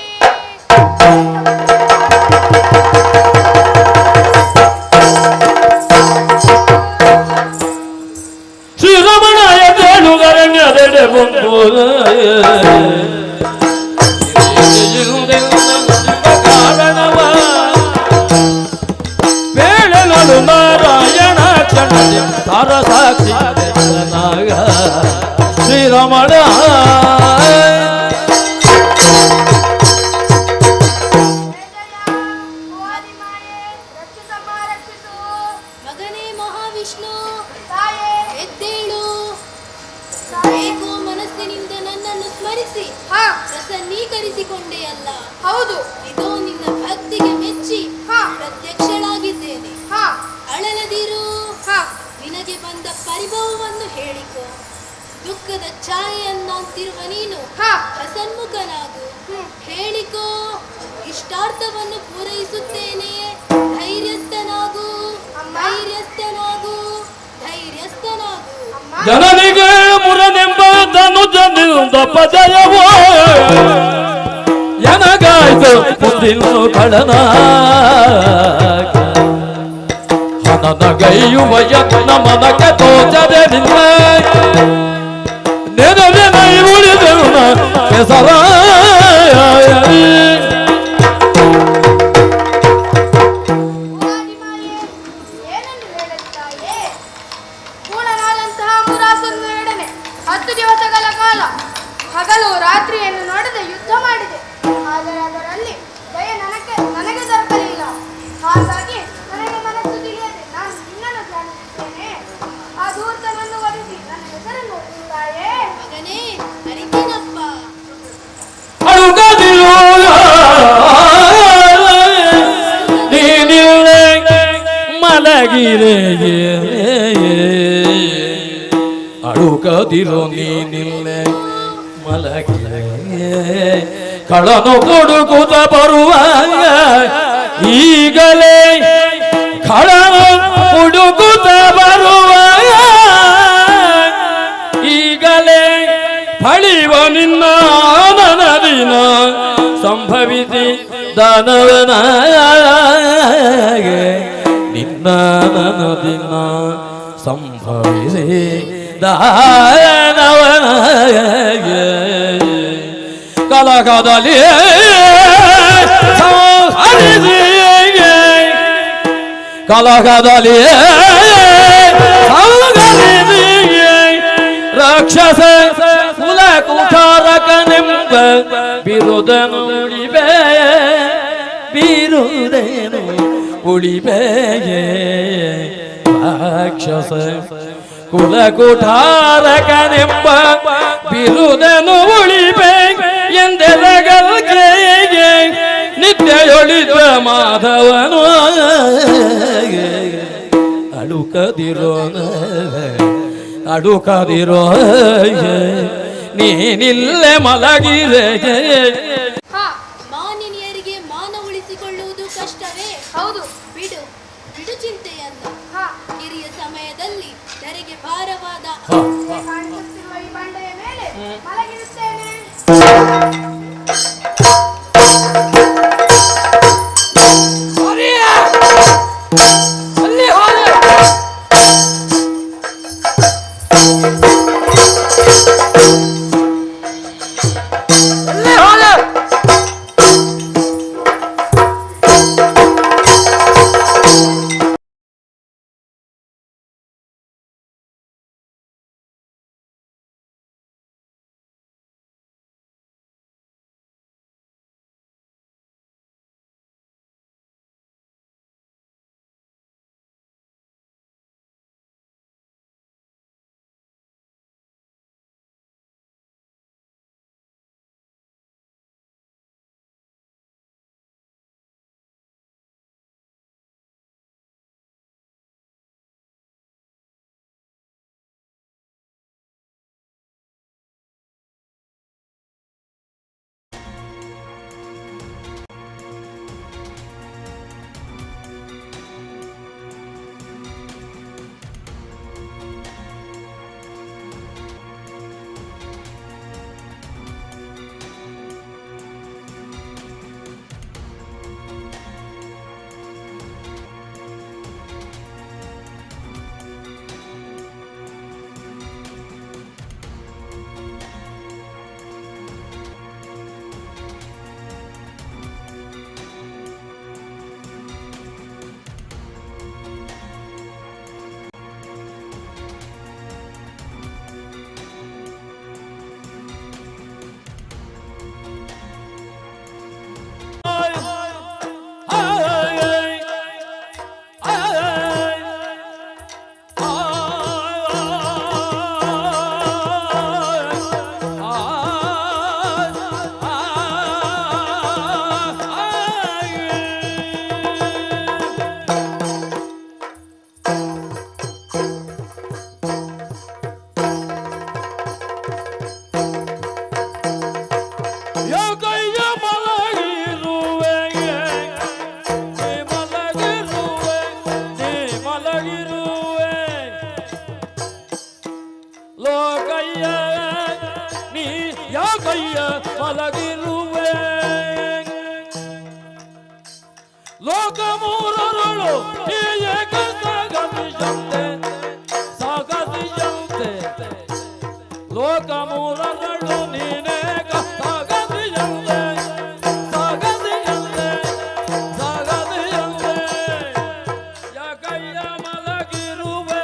ಶ್ರೀರಮಣಾಯ ತೇಳುಗರಣ್ಯದೆಡೆ ಬಂದು ಕಾರಣವ ಬೇಳನಳು ನಾರಾಯಣ ಚಂಡ ತಾರ ಸಾಕ್ಷಿ ಶ್ರೀರಮಣ. ಮಗನೇ ಮಹಾವಿಷ್ಣು, ತಾಯೇ ಎದ್ದೇಳು. ಏಕೋ ಮನಸ್ಸಿನಿಂದ ನನ್ನನ್ನು ಸ್ಮರಿಸಿ ಪ್ರಸನ್ನೀಕರಿಸಿಕೊಂಡೆಯಲ್ಲ. ಹೌದು, ಇದೋ ನಿನ್ನ ಭಕ್ತಿಗೆ ಮೆಚ್ಚಿ ಪ್ರತ್ಯಕ್ಷಳಾಗಿದ್ದೇನೆ. ಅಳಲದಿರು. ನಿನಗೆ ಬಂದ ಪರಿಭವವನ್ನು ಹೇಳಿಕೊ. ದುಃಖದ ಛಾಯೆಯನ್ನಂತಿರುವ ನೀನು ಪ್ರಸನ್ಮುಖನಾಗು. ಹೇಳಿಕೋ, ಇಷ್ಟಾರ್ಥವನ್ನು ಪೂರೈಸುತ್ತೇನೆ. ಧೈರ್ಯಸ್ಥನಾಗು, ಧೈರ್ಯಸ್ಥನಾಗು, ಧೈರ್ಯಸ್ಥನಾಗು. ಜನನಿಗೆ ಮುರನೆಂಬ ಧನುಜನಿಂದ ಪಜಯವೋ ಎನಗಾಯ್ತು ಮುಂದಿನ ಕಳನ ಹನನಗೈಯುವ ಯತ್ನ ಮನಕ್ಕೆ ತೋಚದೆ ನಿನ್ನ ನೆನವಿನೈ ಉಳಿದೆವನ ಹೆಸರ. ಏನೆಂದು ಹೇಳಲು ತಾಯೇ? ಪೂರ್ಣನಾದಂತಹ ಮುರಾಸುರನೊಡನೆ 10 ದಿವಸಗಳ ಕಾಲ ಹಗಲು ರಾತ್ರಿಯನ್ನು ನೋಡದೆ ಯುದ್ಧ ಮಾಡಿದೆ. ಆದರೆ ಅದರಲ್ಲಿ ದಯ ನನಗೆ ದೊರಕಲಿಲ್ಲ. ಹಾಗಾಗಿ ನನಗೆ ಮನಸ್ಸು ತಿಳಿಯದೆ ನಾನು ನಿನ್ನನ್ನು ಧ್ಯಾನಿಸುತ್ತೇನೆ. ಆ ಧೂರ್ತನನ್ನು ವರಿಸಿ ನನ್ನ ಹೆಸರನ್ನು ಒತ್ತು ತಾಯೇ. ಮಗನೇ, ಅರಿತೇನಪ್ಪ. ಅಳುಗದಿರು ನೀನಿಲ್ಲೆ ಮಲಗಿರೆ ಅಳುಗದಿರು ನೀನಿಲ್ಲೆ ಮಲಗಿರೆ ಕಳನು ಹುಡುಕುತ್ತ ಬರುವಾಗ ಈಗಲೇ ಕಳನು ಹುಡುಕುತ್ತ ಬರುವಾಗ ಈಗಲೇ ಫಳಿವ ನಿನ್ನ ನನದಿನ ಸಂಭವಿಸಿ ದಾನವನಾಗೆ ನಿನ್ನ ನನದಿನ ಸಂಭವಿಸಿ ದಾನವನಾಗೆ ಕಲಕದಲ್ಲಿ ಸಂಹರಿಸಿ ಕಲಕದಲ್ಲಿ ಸಂಹರಿಸಿ ರಾಕ್ಷಸ ಕುಲ ಕುಠಾರಕನೆಂಬ ಬಿರುದನು ಬಿರುದನು ಉಳಿಬೇಯೇ. ರಾಕ್ಷಸ ಕುಲ ಕುಠಾರಕನೆಂಬ ಬಿರುದನು ಉಳಿಬೇ ಎಂದೆರಗಲ್ಗೆ ನಿತ್ಯಯೊಳಿದ ಮಾಧವನು ಅಳುಕದಿರೋ ಅಡುಕದಿರೋ ನೀನಿಲ್ಲೇ ಮಲಗಿರೆ. ಮಾನಿನಿಯರಿಗೆ ಮಾನ ಉಳಿಸಿಕೊಳ್ಳುವುದು ಕಷ್ಟವೇ? ಹೌದು. ಬಿಡು ಬಿಡು ಚಿಂತೆಯನ್ನು. ಹಿರಿಯ ಸಮಯದಲ್ಲಿ ಧರೆಗೆ ಭಾರವಾದ ಕಾಣಿಸುತ್ತಿರುವ ಈ ಬಂಡೆಯ ಮೇಲೆ ಮಲಗಿರುತ್ತೇನೆ. ಯಾಕಯ್ಯ ಮಲಗಿರುವೆ ಲೋಕ ಮೂರರಳು ಈ ಏಕ ಸಾಗತಿಯಂತೆ ಸಾಗತಿಯಂತೆ ಲೋಕ ಮೂರರಳು ನೀನೇಕ ಸಾಗತಿಯಂತೆ ಸಾಗತಿಯಂತೆ ಸಾಗತಿಯಂತೆ ಯಾಕಯ್ಯ ಮಲಗಿರುವೆ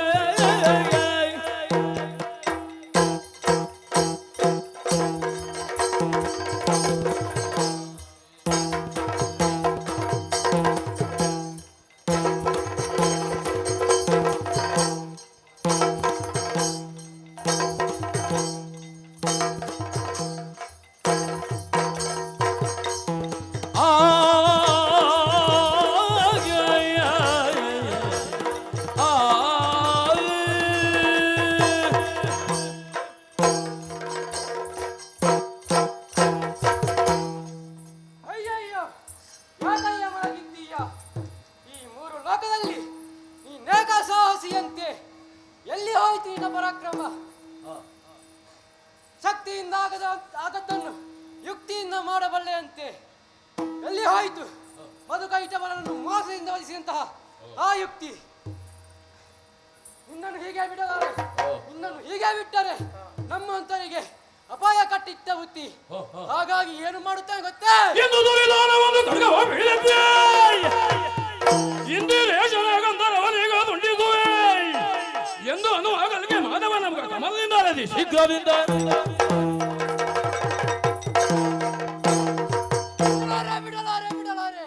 ಅಯ್ಯಯ್ಯೋ ಯಾಕಯ್ಯ ಮಲಗಿದ್ದೀಯ ಈ ಮೂರು ಲೋಕದಲ್ಲಿ ನೀನೇಕ ಸಾಹಸಿಯಂತೆ ಎಲ್ಲಿ ಹೋಯ್ತು ನಿನ್ನ ಪರಾಕ್ರಮ ಶಕ್ತಿಯಿಂದ ಆಗದ್ದನ್ನು ಯುಕ್ತಿಯಿಂದ ಮಾಡಬಲ್ಲೆಯಂತೆ ಎಲ್ಲಿ ಹೋಯ್ತು ಮಧುಕೈಟವರನ್ನು ಮೋಸದಿಂದ ವಧಿಸಿದಂತಹ ಆ ಯುಕ್ತಿ ನಿನ್ನನ್ನು ಹೀಗೆ ಬಿಡಲಾರೆ ನಿನ್ನನ್ನು ಹೀಗೆ ಬಿಟ್ಟರೆ ನಮ್ಮಂತರಿಗೆ ಅಪಾಯ ಕಟ್ಟಿಟ್ಟ ಬುತ್ತಿ ಹಾಗಾಗಿ ಏನು ಮಾಡುತ್ತಾನೆ ಗೊತ್ತೇ ಎಂದು ದುರಿದಾನವನ್ನು ಖಡ್ಗವ ಬೀಳದೆ ಇಂದಿರೇಶನಗಂಧರವನಿಗ ದುಂಡಿಸುವೆ ಎಂದು ಅನ್ನುವಾಗಲಿಗೆ ಮಾಧವ ನಮಗ ಕಮಲದಿಂದ ಅರದಿ ಶೀಘ್ರದಿಂದ ಬಿಡಲಾರೆ ಬಿಡಲಾರೆ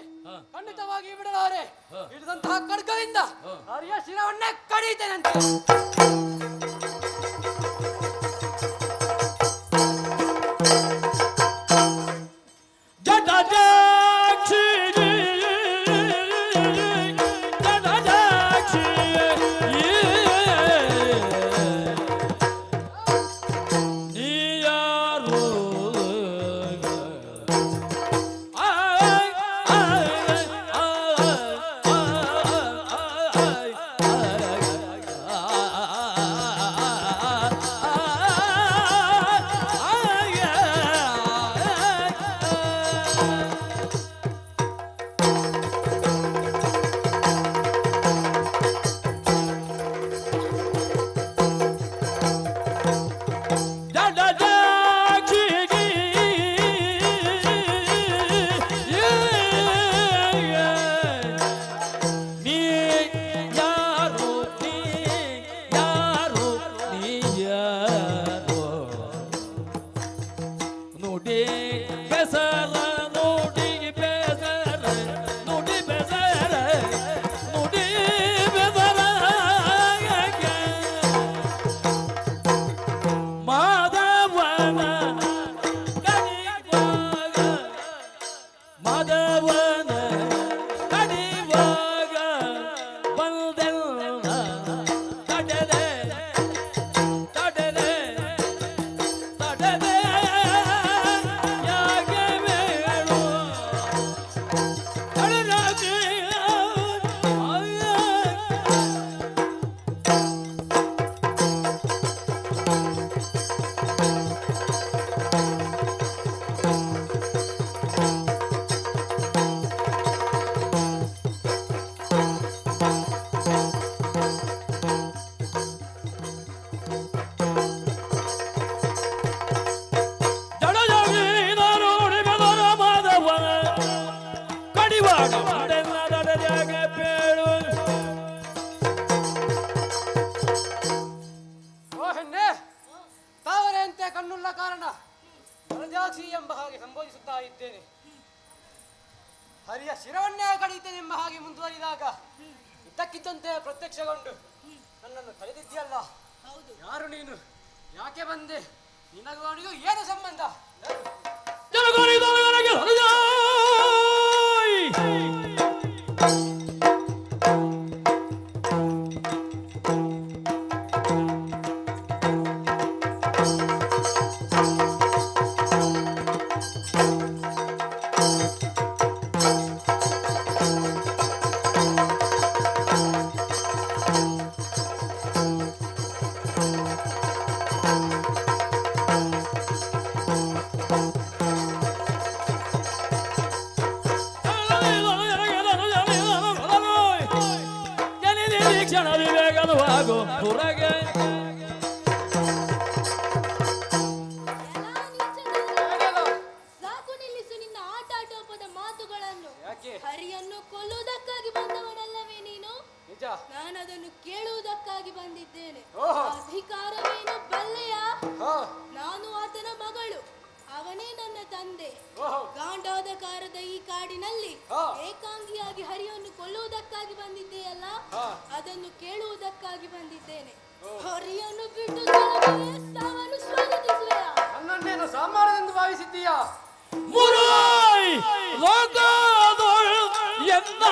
ಖಂಡಿತವಾಗಿ ಬಿಡಲಾರೆ ಹಿಡಿದಂತಹ ಖಡ್ಗದಿಂದ ಹರಿಯ ಶಿರವನ್ನೇ ಕಡಿತೇನಂತೆ ಕಣ್ಣುಳ್ಳ ಕಾರಣ ವರಜಾಕ್ಷಿ ಎಂಬ ಹಾಗೆ ಸಂಬೋಧಿಸುತ್ತಾ ಇದ್ದೇನೆ. ಹರಿಯ ಶಿರವನ್ನೇ ಕಡಿತೇನೆ ಎಂಬ ಹಾಗೆ ಮುಂದುವರಿದಾಗ ಇದ್ದಕ್ಕಿದ್ದಂತೆ ಪ್ರತ್ಯಕ್ಷಗೊಂಡು ನನ್ನನ್ನು ಕರೆದಿದ್ದೀಯಲ್ಲ, ಯಾರು ನೀನು? ಯಾಕೆ ಬಂದೆ? ನಿನಗೂ ಅವನಿಗೂ ಏನು ಸಂಬಂಧ? ಅಂಧಕಾರದ ಈ ಕಾಡಿನಲ್ಲಿ ಏಕಾಂಗಿಯಾಗಿ ಹರಿಯನ್ನು ಕೊಲ್ಲುವುದಕ್ಕಾಗಿ ಬಂದಿದ್ದೆಯಲ್ಲ, ಅದನ್ನು ಕೇಳುವುದಕ್ಕಾಗಿ ಬಂದಿದ್ದೇನೆ. ಹರಿಯನ್ನು ಬಿಟ್ಟು ಸಾವನ್ನು ಸ್ವಾಗತಿಸುವೆಯ? ನನ್ನನ್ನೇನು ಸಾಮಾನ್ಯವೆಂದು ಭಾವಿಸಿದ್ದೀಯಾ? ಮುರಾಯ್ ಲೋಕದೊಳ್ ಎಂದ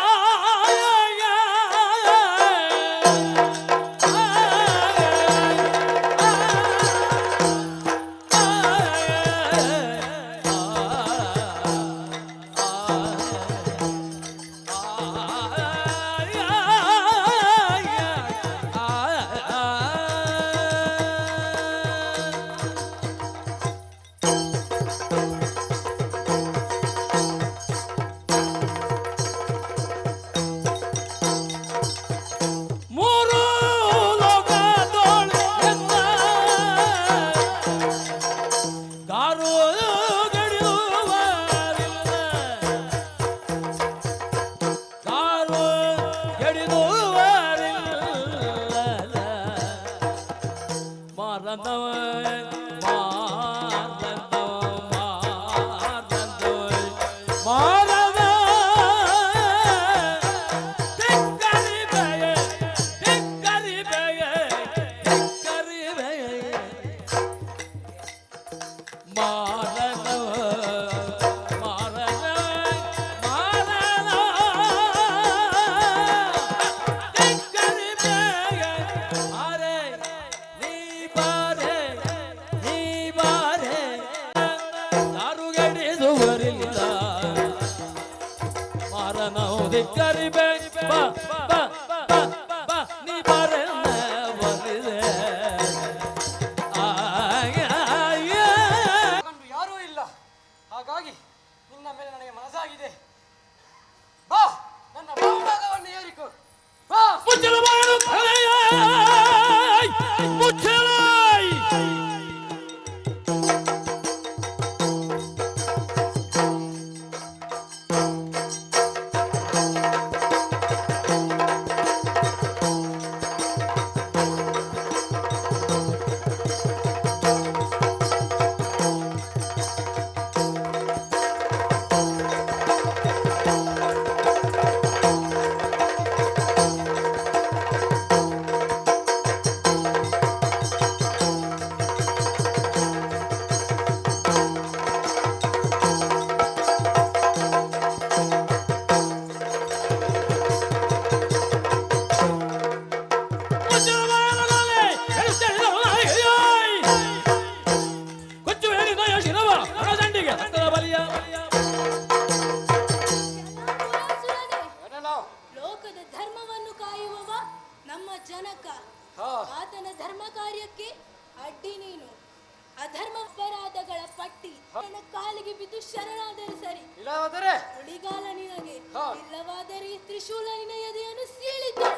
ಯಾರೂ ಇಲ್ಲ, ಹಾಗಾಗಿ ನಿನ್ನ ಮೇಲೆ ನನಗೆ ಮನಸ್ಸಾಗಿದೆ. ಬಾ, ನನ್ನ ಭಾಗವನ್ನು ಏರಿಕೊ. ಬಾ. ಲೋಕದ ಧರ್ಮವನ್ನು ಕಾಯುವವ ನಮ್ಮ ಜನಕ. ಆತನ ಧರ್ಮ ಕಾರ್ಯಕ್ಕೆ ಅಡ್ಡಿ ನೀನು. ಅಧರ್ಮ ಅಪರಾಧಗಳ ಪಟ್ಟಿ ನನ್ನ ಕಾಲಿಗೆ ಬಿದ್ದು ಶರಣಾದರೆ ಸರಿ, ಉಳಿಗಾಲ ನಿನಗೆ. ಇಲ್ಲವಾದರೆ ಈ ತ್ರಿಶೂಲ ನಿನ್ನ ಎದೆಯನ್ನು ಸೀಳಿತು.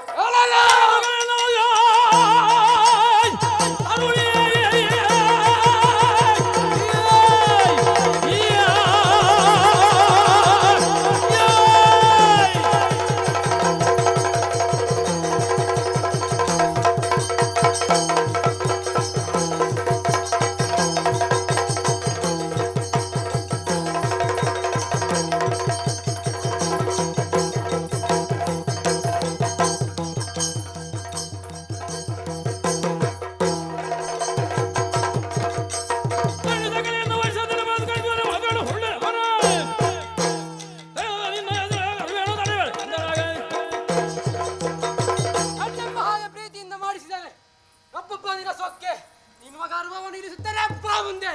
ಸೊಕ್ಕೆ ನಿನ್ನ ಗರ್ವವನ್ನು ಇರಿಸುತ್ತೇನೆ. ಬಾ ಮುಂದೆ.